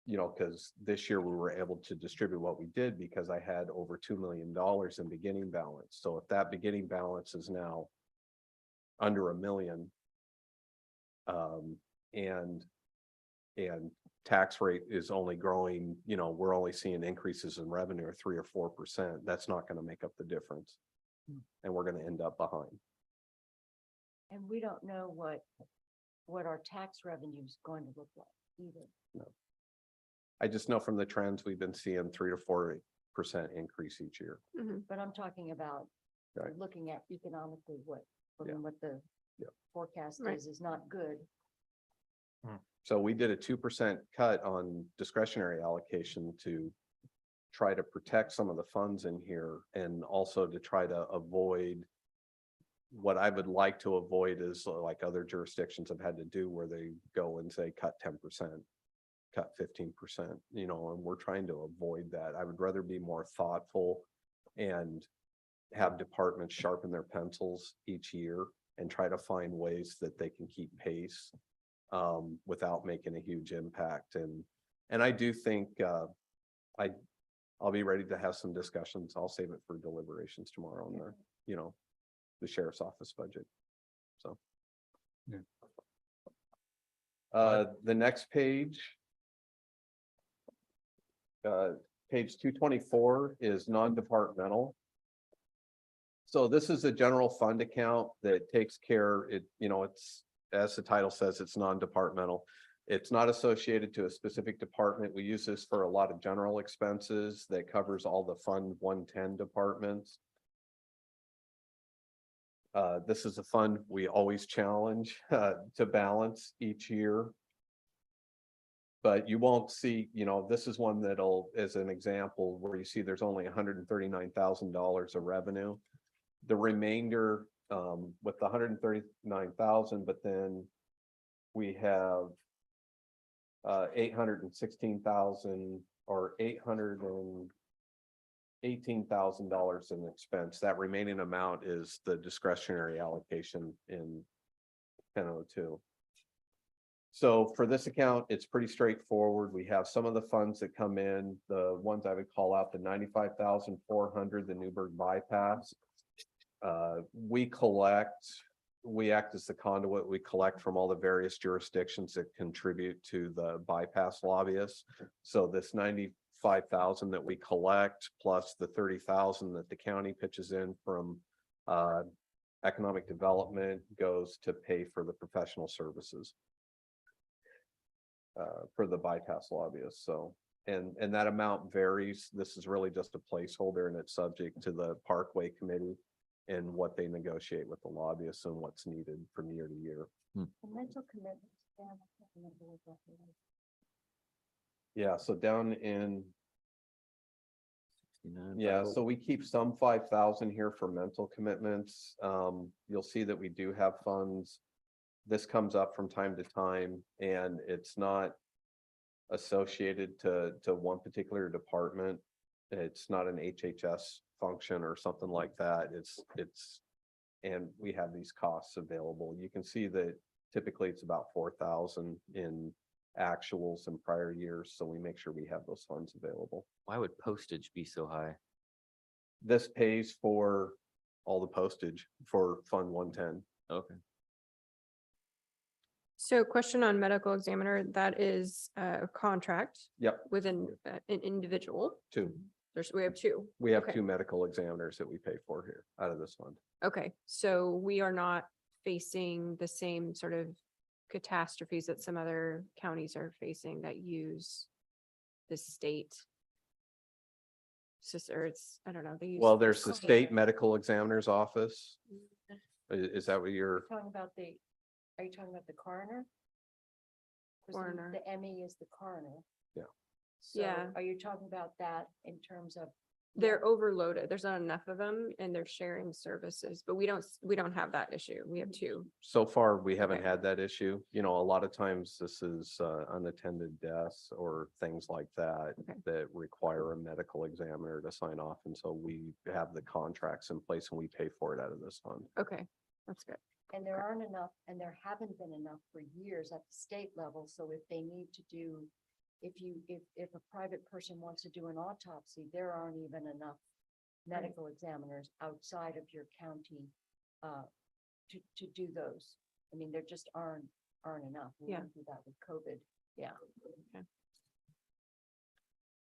because this year we were able to distribute what we did because I had over $2 million in beginning balance. So if that beginning balance is now under $1 million, and tax rate is only growing, we're only seeing increases in revenue of 3 or 4%. That's not going to make up the difference. And we're going to end up behind. And we don't know what our tax revenue is going to look like either. No. I just know from the trends we've been seeing 3 to 4% increase each year. But I'm talking about Right. looking at economically what Yeah. the Yeah. forecast Right. is not good. So we did a 2% cut on discretionary allocation to try to protect some of the funds in here and also to try to avoid what I would like to avoid is like other jurisdictions have had to do where they go and say cut 10%, cut 15%, and we're trying to avoid that. I would rather be more thoughtful and have departments sharpen their pencils each year and try to find ways that they can keep pace without making a huge impact. And I do think I'll be ready to have some discussions. I'll save it for deliberations tomorrow on the sheriff's office budget. So. Yeah. The next page. Page 224 is non-departmental. So this is a general fund account that takes care, it's, as the title says, it's non-departmental. It's not associated to a specific department. We use this for a lot of general expenses that covers all the Fund 110 departments. This is a fund we always challenge to balance each year. But you won't see, this is one that'll, as an example, where you see there's only $139,000 of revenue. The remainder with the 139,000, but then we have 816,000 or $818,000 in expense. That remaining amount is the discretionary allocation in 1002. So for this account, it's pretty straightforward. We have some of the funds that come in, the ones I would call out, the 95,400, the Newburgh bypass. We act as the conduit. We collect from all the various jurisdictions that contribute to the bypass lobbyists. So this 95,000 that we collect, plus the 30,000 that the county pitches in from economic development, goes to pay for the professional services for the bypass lobbyists. So, and that amount varies. This is really just a placeholder, and it's subject to the Parkway Committee and what they negotiate with the lobbyists and what's needed from year to year. The mental commitments. I can't remember what that is. Yeah, so down in. Yeah, so we keep some 5,000 here for mental commitments. You'll see that we do have funds. This comes up from time to time, and it's not associated to one particular department. It's not an HHS function or something like that. And we have these costs available. You can see that typically it's about 4,000 in actuals in prior years. So we make sure we have those funds available. Why would postage be so high? This pays for all the postage for Fund 110. Okay. So question on medical examiner, that is a contract Yep, within an individual. two. We have two. We have Okay. 2 medical examiners that we pay for here out of this fund. Okay, so we are not facing the same sort of catastrophes that some other counties are facing that use the state. Or it's, I don't know. They use. Well, there's the state medical examiner's office. Is that what you're? Are you talking about the coroner? 'Cause Coroner. The ME is the coroner. Yeah. So Yeah. are you talking about that in terms of they're overloaded. There's not enough of them and they're sharing services, but we don't have that issue. We have two. So far, we haven't Okay. had that issue. You know, a lot of times this is unattended deaths or things like that Okay. that require a medical examiner to sign off. And so we have the contracts in place and we pay for it out of this fund. Okay, that's good. And there aren't enough, and there haven't been enough for years at the state level, so if they need to do, if a private person wants to do an autopsy, there aren't even enough medical examiners outside of your county to do those. I mean, there just aren't enough. We Yeah. went through that with COVID. Yeah.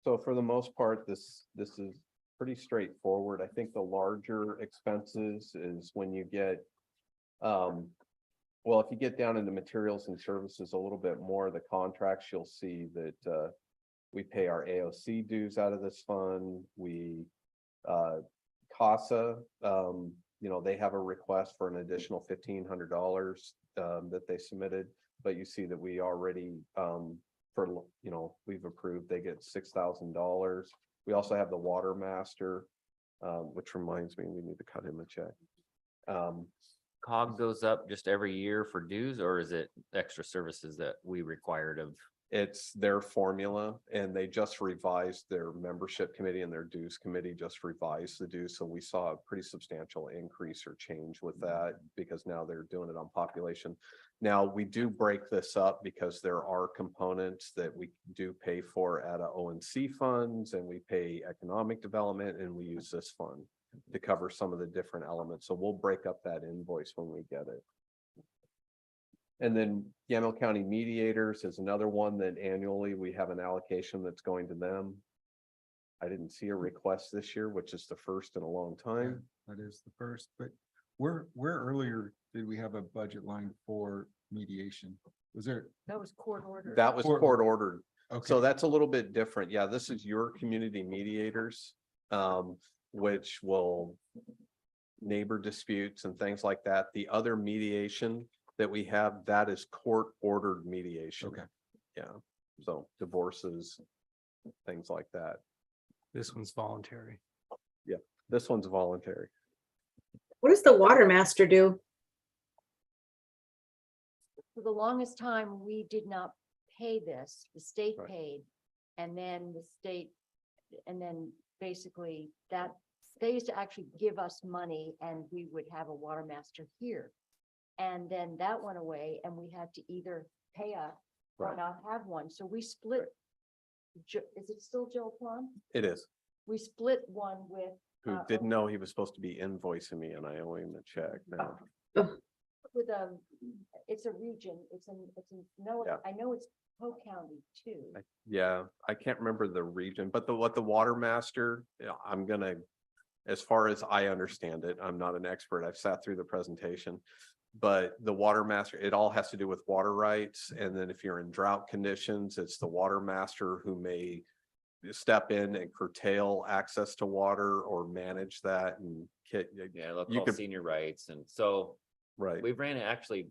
So for the most part, this is pretty straightforward. I think the larger expenses is when you get, well, if you get down into materials and services a little bit more, the contracts, you'll see that we pay our AOC dues out of this fund. We, CASA, you know, they have a request for an additional $1,500 that they submitted, but you see that we already, you know, we've approved, they get $6,000. We also have the water master, which reminds me, we need to cut him a check. COG goes up just every year for dues, or is it extra services that we required of? It's their formula and they just revised their membership committee and their dues committee just revised the dues. So we saw a pretty substantial increase or change with that because now they're doing it on population. Now, we do break this up because there are components that we do pay for out of ONC funds and we pay economic development and we use this fund to cover some of the different elements. So we'll break up that invoice when we get it. And then Yamhill County Mediators is another one that annually we have an allocation that's going to them. I didn't see a request this year, which is the first in a long time. That is the first, but where earlier did we have a budget line for mediation? Was there? That was court ordered. That was court ordered. Okay. So that's a little bit different. Yeah, this is your community mediators, which will neighbor disputes and things like that. The other mediation that we have, that is court ordered mediation. Okay. Yeah, so divorces, things like that. This one's voluntary. Yeah, this one's voluntary. What does the water master do? For the longest time, we did not pay this, the state Right. paid. And then the state, and then basically that, they used to actually give us money and we would have a water master here. And then that went away and we had to either pay up or Right. not have one. So we split. Is it still Joe Plum? It is. We split one with. Who didn't know he was supposed to be invoicing me and I owe him a check now. With it's a region, no, Yeah. I know it's Polk County too. Yeah, I can't remember the region, but what the water master, I'm gonna, as far as I understand it, I'm not an expert. I've sat through the presentation. But the water master, it all has to do with water rights. And then if you're in drought conditions, it's the water master who may step in and curtail access to water or manage that and Yeah, they'll you call could- senior rights. And so right. we've ran it actually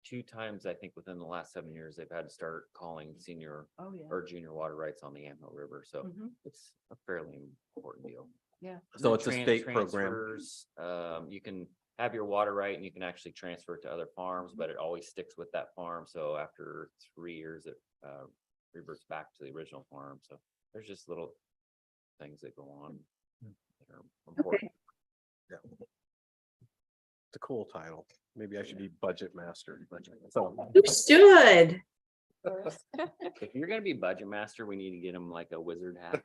2 times, I think, within the last 7 years, they've had to start calling senior Oh, yeah. or junior water rights on the Yamhill River. So Mhm. it's a fairly important deal. Yeah. And So then it's a state program. transfers, you can have your water right and you can actually transfer it to other farms, but it always sticks with that farm. So after 3 years, it reverts back to the original farm. So there's just little things that go on that are important. Yeah. It's a cool title. Maybe I should be budget master. So Understood. If you're gonna be budget master, we need to get him like a wizard hat.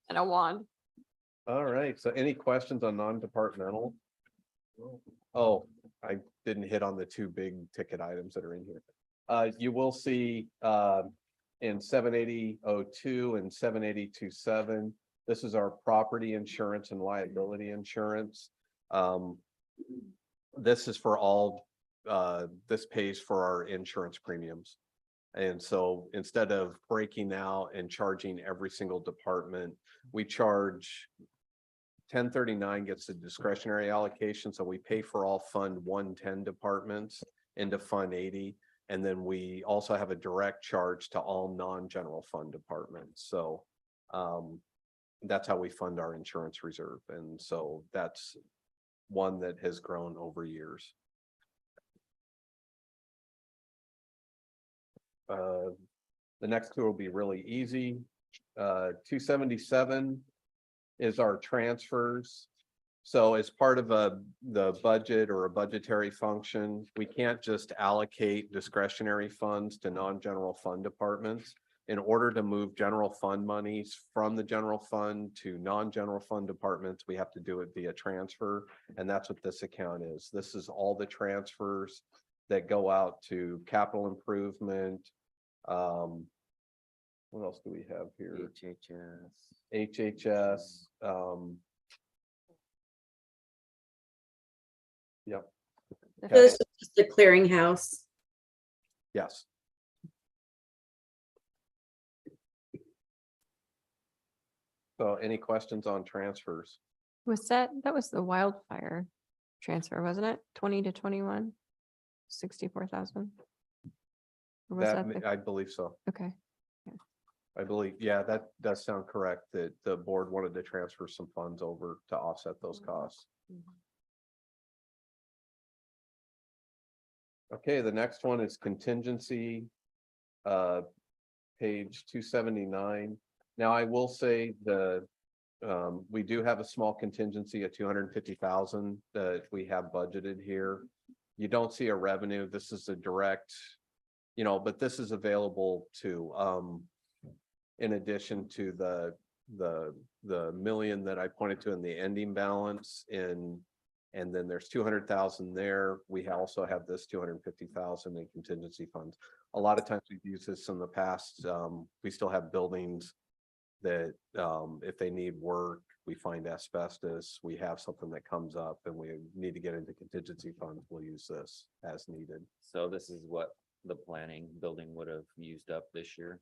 And a wand. all right, so any questions on non-departmental? Oh, I didn't hit on the 2 big ticket items that are in here. You will see in 78002 and 78027, this is our property insurance and liability insurance. This is for all, this pays for our insurance premiums. And so instead of breaking out and charging every single department, we charge 1039 gets a discretionary allocation. So we pay for all Fund 110 departments into Fund 80. And then we also have a direct charge to all non-general fund departments. So That's how we fund our insurance reserve. And so that's one that has grown over years. The next two will be really easy. 277 is our transfers. So as part of the budget or a budgetary function, we can't just allocate discretionary funds to non-general fund departments. In order to move general fund monies from the general fund to non-general fund departments, we have to do it via transfer. And that's what this account is. This is all the transfers that go out to capital improvement. What else do we have here? HHS. Yep. This is just the clearinghouse. Yes. So any questions on transfers? Was that was the wildfire transfer, wasn't it? 20 to 21? 64,000? Or was that the- I believe so. Okay. I believe, yeah, that does sound correct, that the board wanted to transfer some funds over to offset those costs. Okay, the next one is contingency. Page 279. Now, I will say we do have a small contingency at 250,000 that we have budgeted here. You don't see a revenue. This is a direct, but this is available to, in addition to the million that I pointed to in the ending balance and then there's 200,000 there. We also have this 250,000 in contingency funds. A lot of times we've used this in the past. We still have buildings that if they need work, we find asbestos, we have something that comes up and we need to get into contingency funds, we'll use this as needed. So this is what the planning building would have used up this year.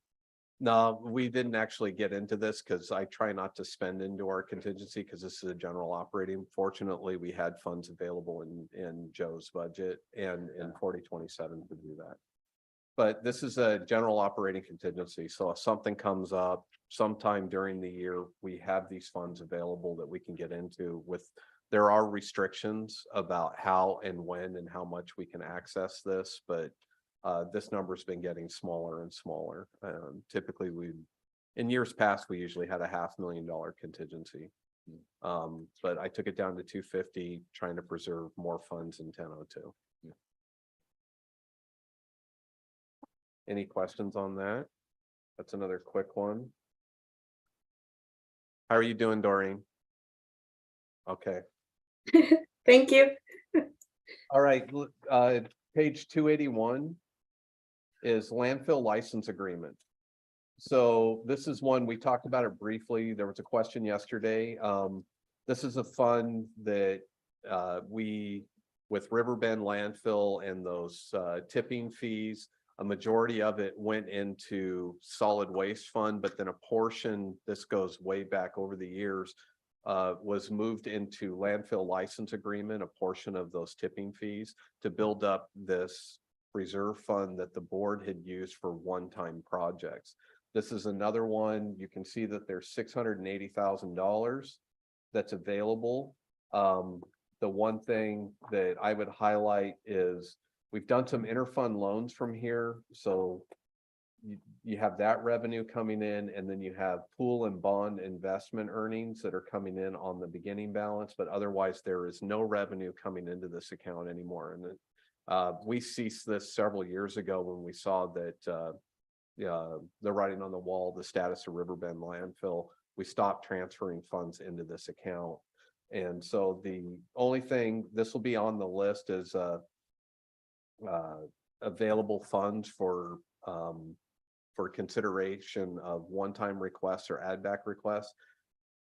No, we didn't actually get into this because I try not to spend into our contingency because this is a general operating. Fortunately, we had funds available in Joe's budget and in 4027 to do that. But this is a general operating contingency. So if something comes up sometime during the year, we have these funds available that we can get into with. There are restrictions about how and when and how much we can access this, but this number's been getting smaller and smaller. Typically, in years past, we usually had a $500,000 contingency. But I took it down to 250, trying to preserve more funds in 1002. Any questions on that? That's another quick one. How are you doing, Doreen? Okay. Thank you. All right, page 281 is landfill license agreement. So this is one, we talked about it briefly. There was a question yesterday. This is a fund that with Riverbend landfill and those tipping fees, a majority of it went into solid waste fund, but then a portion, this goes way back over the years, was moved into landfill license agreement, a portion of those tipping fees to build up this reserve fund that the board had used for one-time projects. This is another one. You can see that there's $680,000 that's available. The one thing that I would highlight is we've done some interfund loans from here. So you have that revenue coming in, and then you have pool and bond investment earnings that are coming in on the beginning balance, but otherwise there is no revenue coming into this account anymore. And we ceased this several years ago when we saw that the writing on the wall, the status of Riverbend landfill, we stopped transferring funds into this account. And so the only thing, this will be on the list is available funds for consideration of one-time requests or add back requests.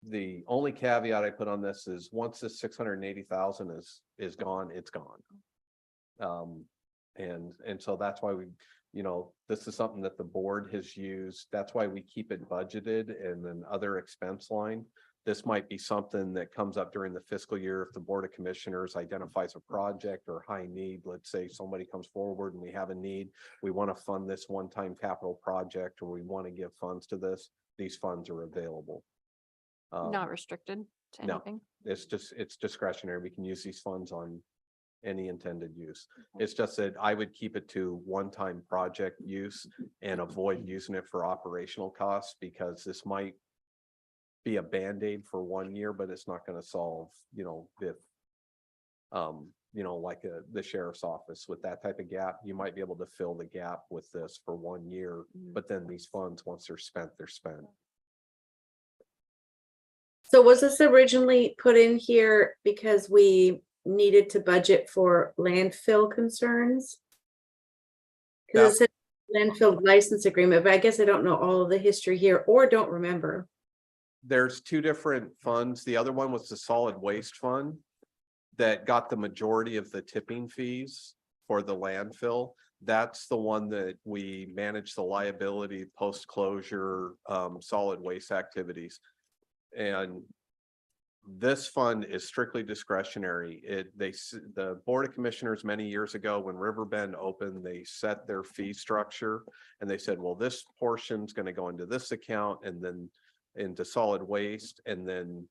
The only caveat I put on this is once this 680,000 is gone, it's gone. And so that's why this is something that the board has used. That's why we keep it budgeted and then other expense line. This might be something that comes up during the fiscal year if the Board of Commissioners identifies a project or high need. Let's say somebody comes forward and we have a need. We want to fund this one-time capital project, or we want to give funds to this. These funds are available. Not restricted to no. anything. It's discretionary. We can use these funds on any intended use. It's just that I would keep it to one-time project use and avoid using it for operational costs, because this might be a Band-Aid for 1 year, but it's not going to solve, if like the sheriff's office with that type of gap, you might be able to fill the gap with this for 1 year, but then these funds, once they're spent, they're spent. So was this originally put in here because we needed to budget for landfill concerns? Because it said landfill license agreement, but I guess I don't know all of the history here or don't remember. There's two different funds. The other one was the solid waste fund that got the majority of the tipping fees for the landfill. That's the one that we manage the liability post-closure solid waste activities. And this fund is strictly discretionary. The Board of Commissioners many years ago, when Riverbend opened, they set their fee structure and they said, well, this portion's going to go into this account and then into solid waste, and then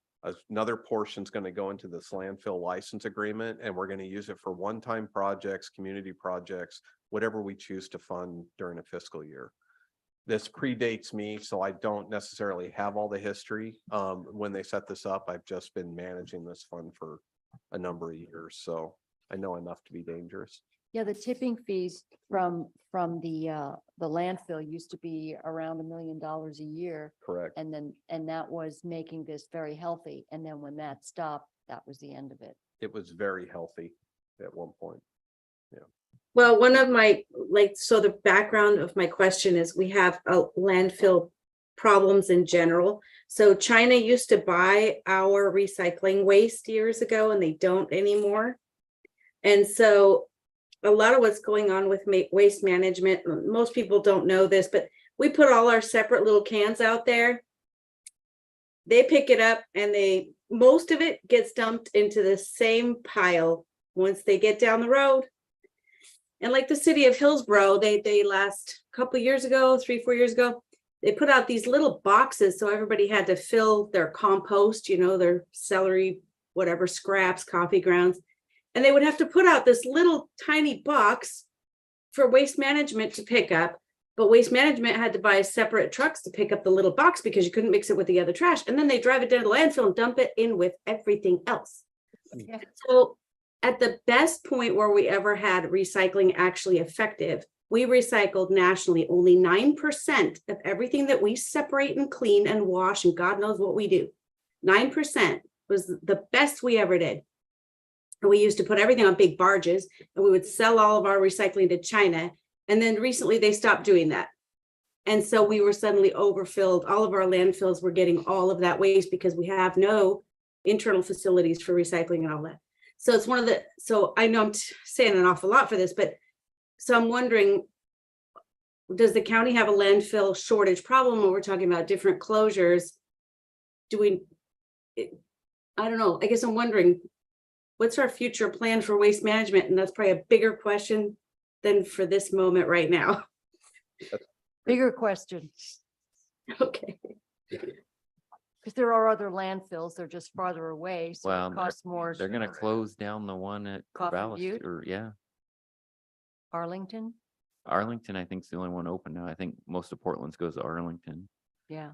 another portion's going to go into this landfill license agreement, and we're going to use it for one-time projects, community projects, whatever we choose to fund during a fiscal year. This predates me, so I don't necessarily have all the history. When they set this up, I've just been managing this fund for a number of years, so I know enough to be dangerous. Yeah, the tipping fees from the landfill used to be around $1 million a year. Correct. And that was making this very healthy. And then when that stopped, that was the end of it. It was very healthy at one point. Yeah. Well, one of my, so the background of my question is we have a landfill problems in general. So China used to buy our recycling waste years ago and they don't anymore. And so a lot of what's going on with waste management, most people don't know this, but we put all our separate little cans out there. They pick it up and most of it gets dumped into the same pile once they get down the road. And like the city of Hillsborough, they last couple years ago, 3-4 years ago, they put out these little boxes. So everybody had to fill their compost, their celery, whatever, scraps, coffee grounds. And they would have to put out this little tiny box for waste management to pick up. But waste management had to buy separate trucks to pick up the little box because you couldn't mix it with the other trash. And then they drive it down to the landfill and dump it in with everything else. Yeah. So at the best point where we ever had recycling actually effective, we recycled nationally only 9% of everything that we separate and clean and wash, and God knows what we do. 9% was the best we ever did. And we used to put everything on big barges and we would sell all of our recycling to China. And then recently they stopped doing that. And so we were suddenly overfilled. All of our landfills were getting all of that waste because we have no internal facilities for recycling and all that. So it's so I know I'm saying an awful lot for this, but so I'm wondering, does the county have a landfill shortage problem when we're talking about different closures? I don't know. I guess I'm wondering, what's our future plan for waste management? And that's probably a bigger question than for this moment right now. Bigger question. Okay. Because there are other landfills, they're just farther away, so Well, it costs more. They're gonna close down the one at Coffee Corvallis, Butte? or Arlington, Arlington, I think is the only one open now. I think most of Portland's goes to Arlington. yeah.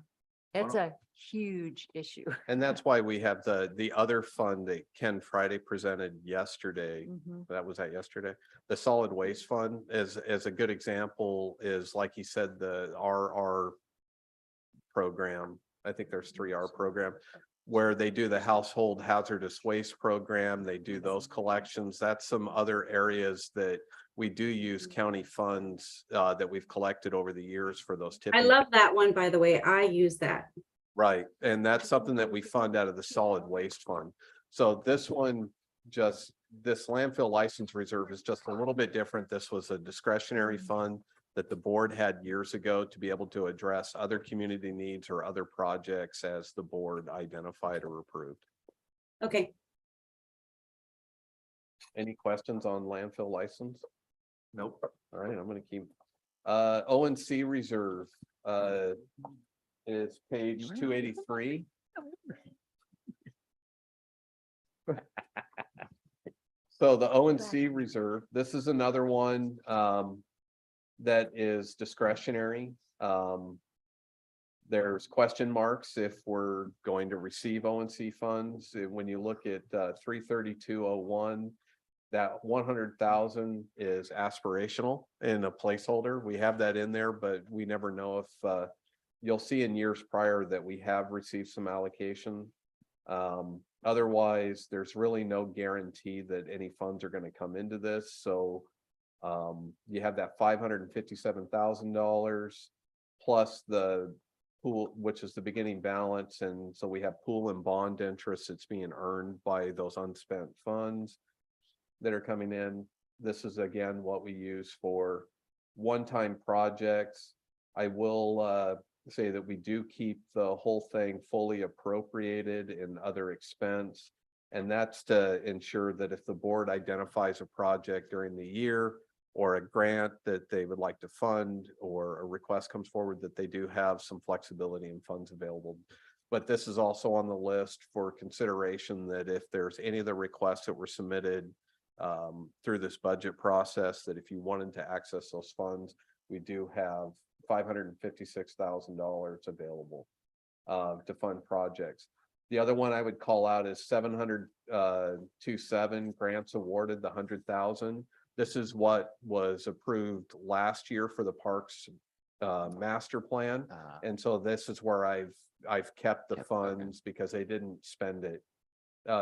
It's a huge issue. And that's why we have the other fund that Ken Friday presented yesterday. Mhm. That was yesterday. The solid waste fund as a good example is, like he said, the RR program. I think there's 3R program where they do the household hazardous waste program. They do those collections. That's some other areas that we do use county funds that we've collected over the years for those tipping. I love that one, by the way. I use that. Right, and that's something that we fund out of the solid waste fund. So this one, this landfill license reserve is just a little bit different. This was a discretionary fund that the board had years ago to be able to address other community needs or other projects as the board identified or approved. Okay, Any questions on landfill license? Nope. All right, I'm gonna keep. ONC reserve, is page 283. So the ONC reserve, this is another one, that is discretionary. There's question marks if we're going to receive ONC funds. When you look at 33201, that 100,000 is aspirational in a placeholder. We have that in there, but we never know if you'll see in years prior that we have received some allocation. Otherwise, there's really no guarantee that any funds are going to come into this. So you have that $557,000 plus the pool, which is the beginning balance. And so we have pool and bond interest that's being earned by those unspent funds that are coming in. This is again what we use for one-time projects. I will say that we do keep the whole thing fully appropriated in other expense. And that's to ensure that if the board identifies a project during the year or a grant that they would like to fund, or a request comes forward, that they do have some flexibility and funds available. But this is also on the list for consideration, that if there's any of the requests that were submitted through this budget process, that if you wanted to access those funds, we do have $556,000 available to fund projects. The other one I would call out is 700-27 grants awarded, the 100,000. This is what was approved last year for the parks master plan. And so this is where I've kept the funds because they didn't spend it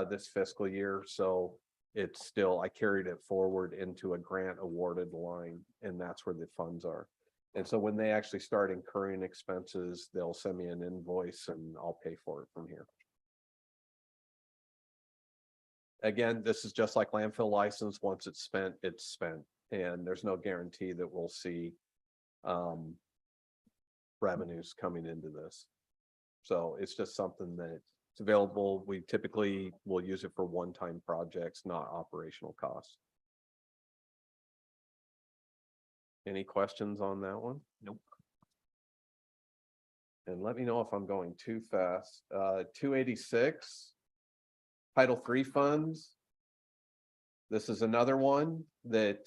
this fiscal year. So it's still, I carried it forward into a grant awarded line, and that's where the funds are. And so when they actually start incurring expenses, they'll send me an invoice and I'll pay for it from here. Again, this is just like landfill license. Once it's spent, it's spent. And there's no guarantee that we'll see revenues coming into this. So it's just something that it's available. We typically will use it for one-time projects, not operational costs. Any questions on that one? Nope. And let me know if I'm going too fast. 286, Title III funds. This is another one that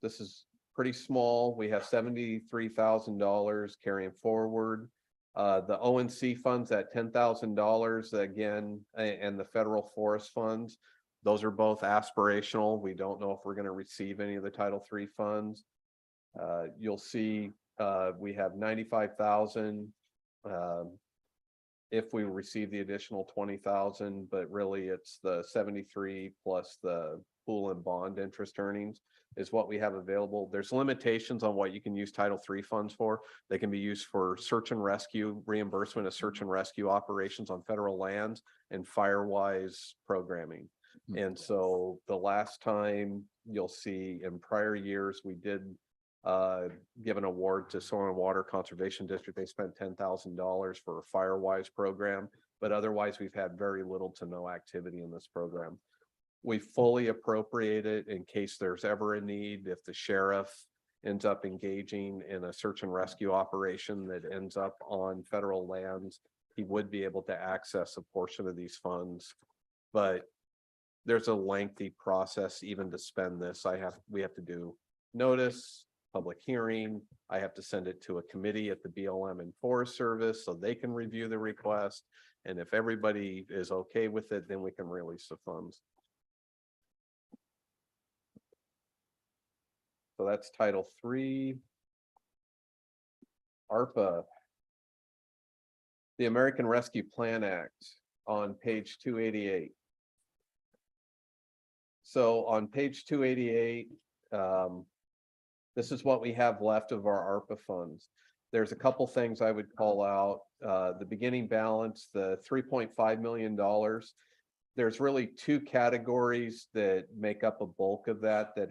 this is pretty small. We have $73,000 carrying forward. The ONC funds at $10,000 again, and the federal forest funds. Those are both aspirational. We don't know if we're going to receive any of the Title III funds. You'll see we have 95,000 if we receive the additional 20,000, but really it's the 73 plus the pool and bond interest earnings is what we have available. There's limitations on what you can use Title III funds for. They can be used for search and rescue, reimbursement of search and rescue operations on federal lands, and Firewise programming. And so the last time you'll see in prior years, we did give an award to Soil and Water Conservation District. They spent $10,000 for a Firewise program, but otherwise we've had very little to no activity in this program. We fully appropriate it in case there's ever a need. If the sheriff ends up engaging in a search and rescue operation that ends up on federal lands, he would be able to access a portion of these funds. But there's a lengthy process even to spend this. We have to do notice, public hearing. I have to send it to a committee at the BLM and Forest Service so they can review the request. And if everybody is okay with it, then we can release the funds. So that's Title III. ARPA. The American Rescue Plan Act on page 288. So on page 288, this is what we have left of our ARPA funds. There's a couple things I would call out. The beginning balance, the $3.5 million. there's really two categories that make up a bulk of that that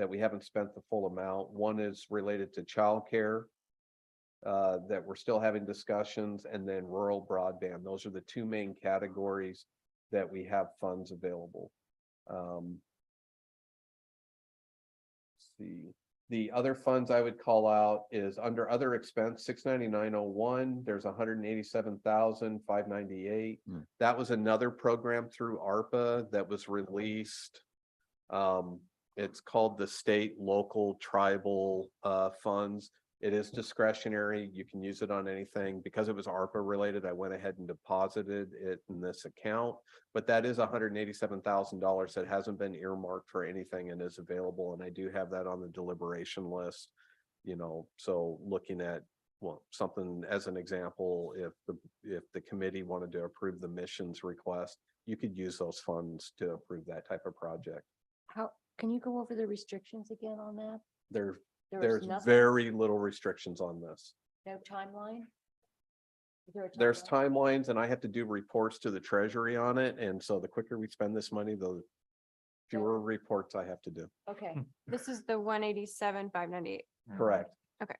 we haven't spent the full amount. One is related to childcare. That we're still having discussions, and then rural broadband. Those are the two main categories that we have funds available. Let's see, the other funds I would call out is under other expense, 69901, there's 187,598. That was another program through ARPA that was released. It's called the state, local, tribal funds. It is discretionary. You can use it on anything. Because it was ARPA related, I went ahead and deposited it in this account. But that is $187,000 that hasn't been earmarked for anything and is available. And I do have that on the deliberation list. So looking at, well, something as an example, if the committee wanted to approve the missions request, you could use those funds to approve that type of project. How, can you go over the restrictions again on that? There's nothing? very little restrictions on this. No timeline? Is there a There's timeline? timelines, and I have to do reports to the treasury on it. And so the quicker we spend this money, the fewer reports I have to do. Okay, This is the 187,598. Correct. Okay.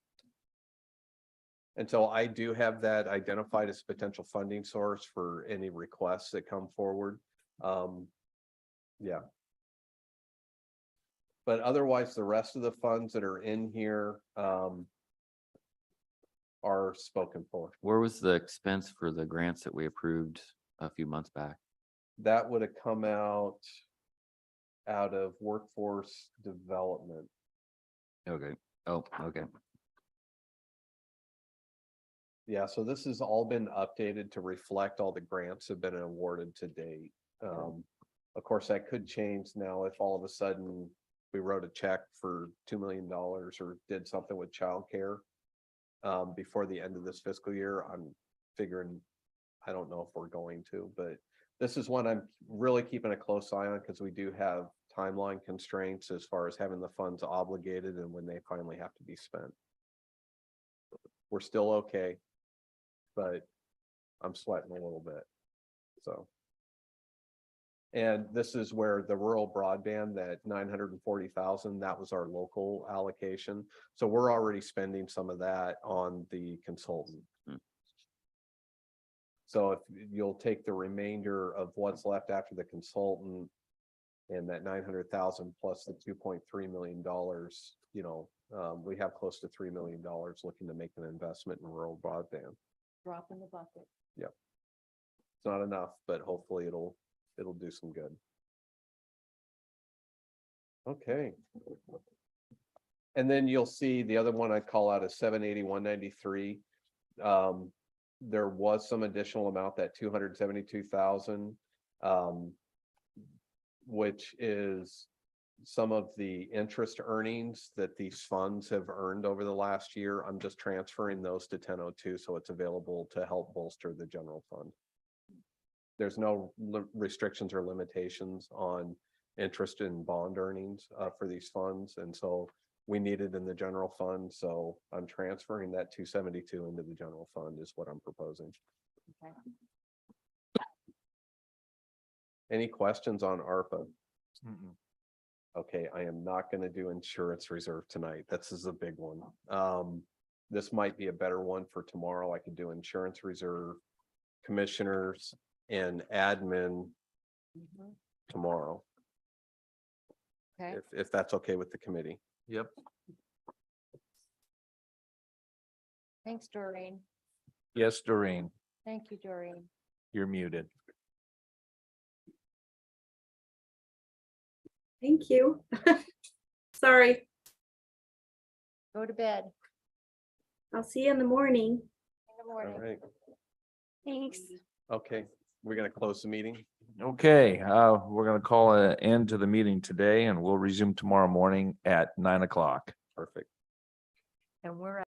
And so I do have that identified as potential funding source for any requests that come forward. Yeah. But otherwise, the rest of the funds that are in here are spoken for. Where was the expense for the grants that we approved a few months back? That would have come out of workforce development. Okay. Oh, okay. Yeah, so this has all been updated to reflect all the grants have been awarded to date. Of course, that could change now if all of a sudden we wrote a check for $2 million or did something with childcare before the end of this fiscal year. I'm figuring, I don't know if we're going to, but this is one I'm really keeping a close eye on because we do have timeline constraints as far as having the funds obligated and when they finally have to be spent. We're still okay, but I'm sweating a little bit, so. And this is where the rural broadband, that 940,000, that was our local allocation. So we're already spending some of that on the consultant. So if you'll take the remainder of what's left after the consultant and that 900,000 plus the $2.3 million, we have close to $3 million looking to make an investment in rural broadband. Drop in the bucket. Yep. It's not enough, but hopefully it'll do some good. Okay. And then you'll see the other one I call out is 780,193. There was some additional amount, that 272,000, which is some of the interest earnings that these funds have earned over the last year. I'm just transferring those to 1002, so it's available to help bolster the general fund. There's no restrictions or limitations on interest in bond earnings for these funds. And so we need it in the general fund. So I'm transferring that 272 into the general fund is what I'm proposing. Okay. Any questions on ARPA? Okay, I am not going to do insurance reserve tonight. This is a big one. This might be a better one for tomorrow. I could do insurance reserve, commissioners, and admin tomorrow. Okay. If that's okay with the committee. Yep. Thanks, Doreen. Yes, Doreen, Thank you, Doreen. you're muted. Thank you. Sorry. Go to bed I'll see you in the morning. in the All morning. right. Thanks. Okay, we're going to close the meeting. Okay, we're gonna call an end to the meeting today and we'll resume tomorrow morning at 9 o'clock. Perfect. And we're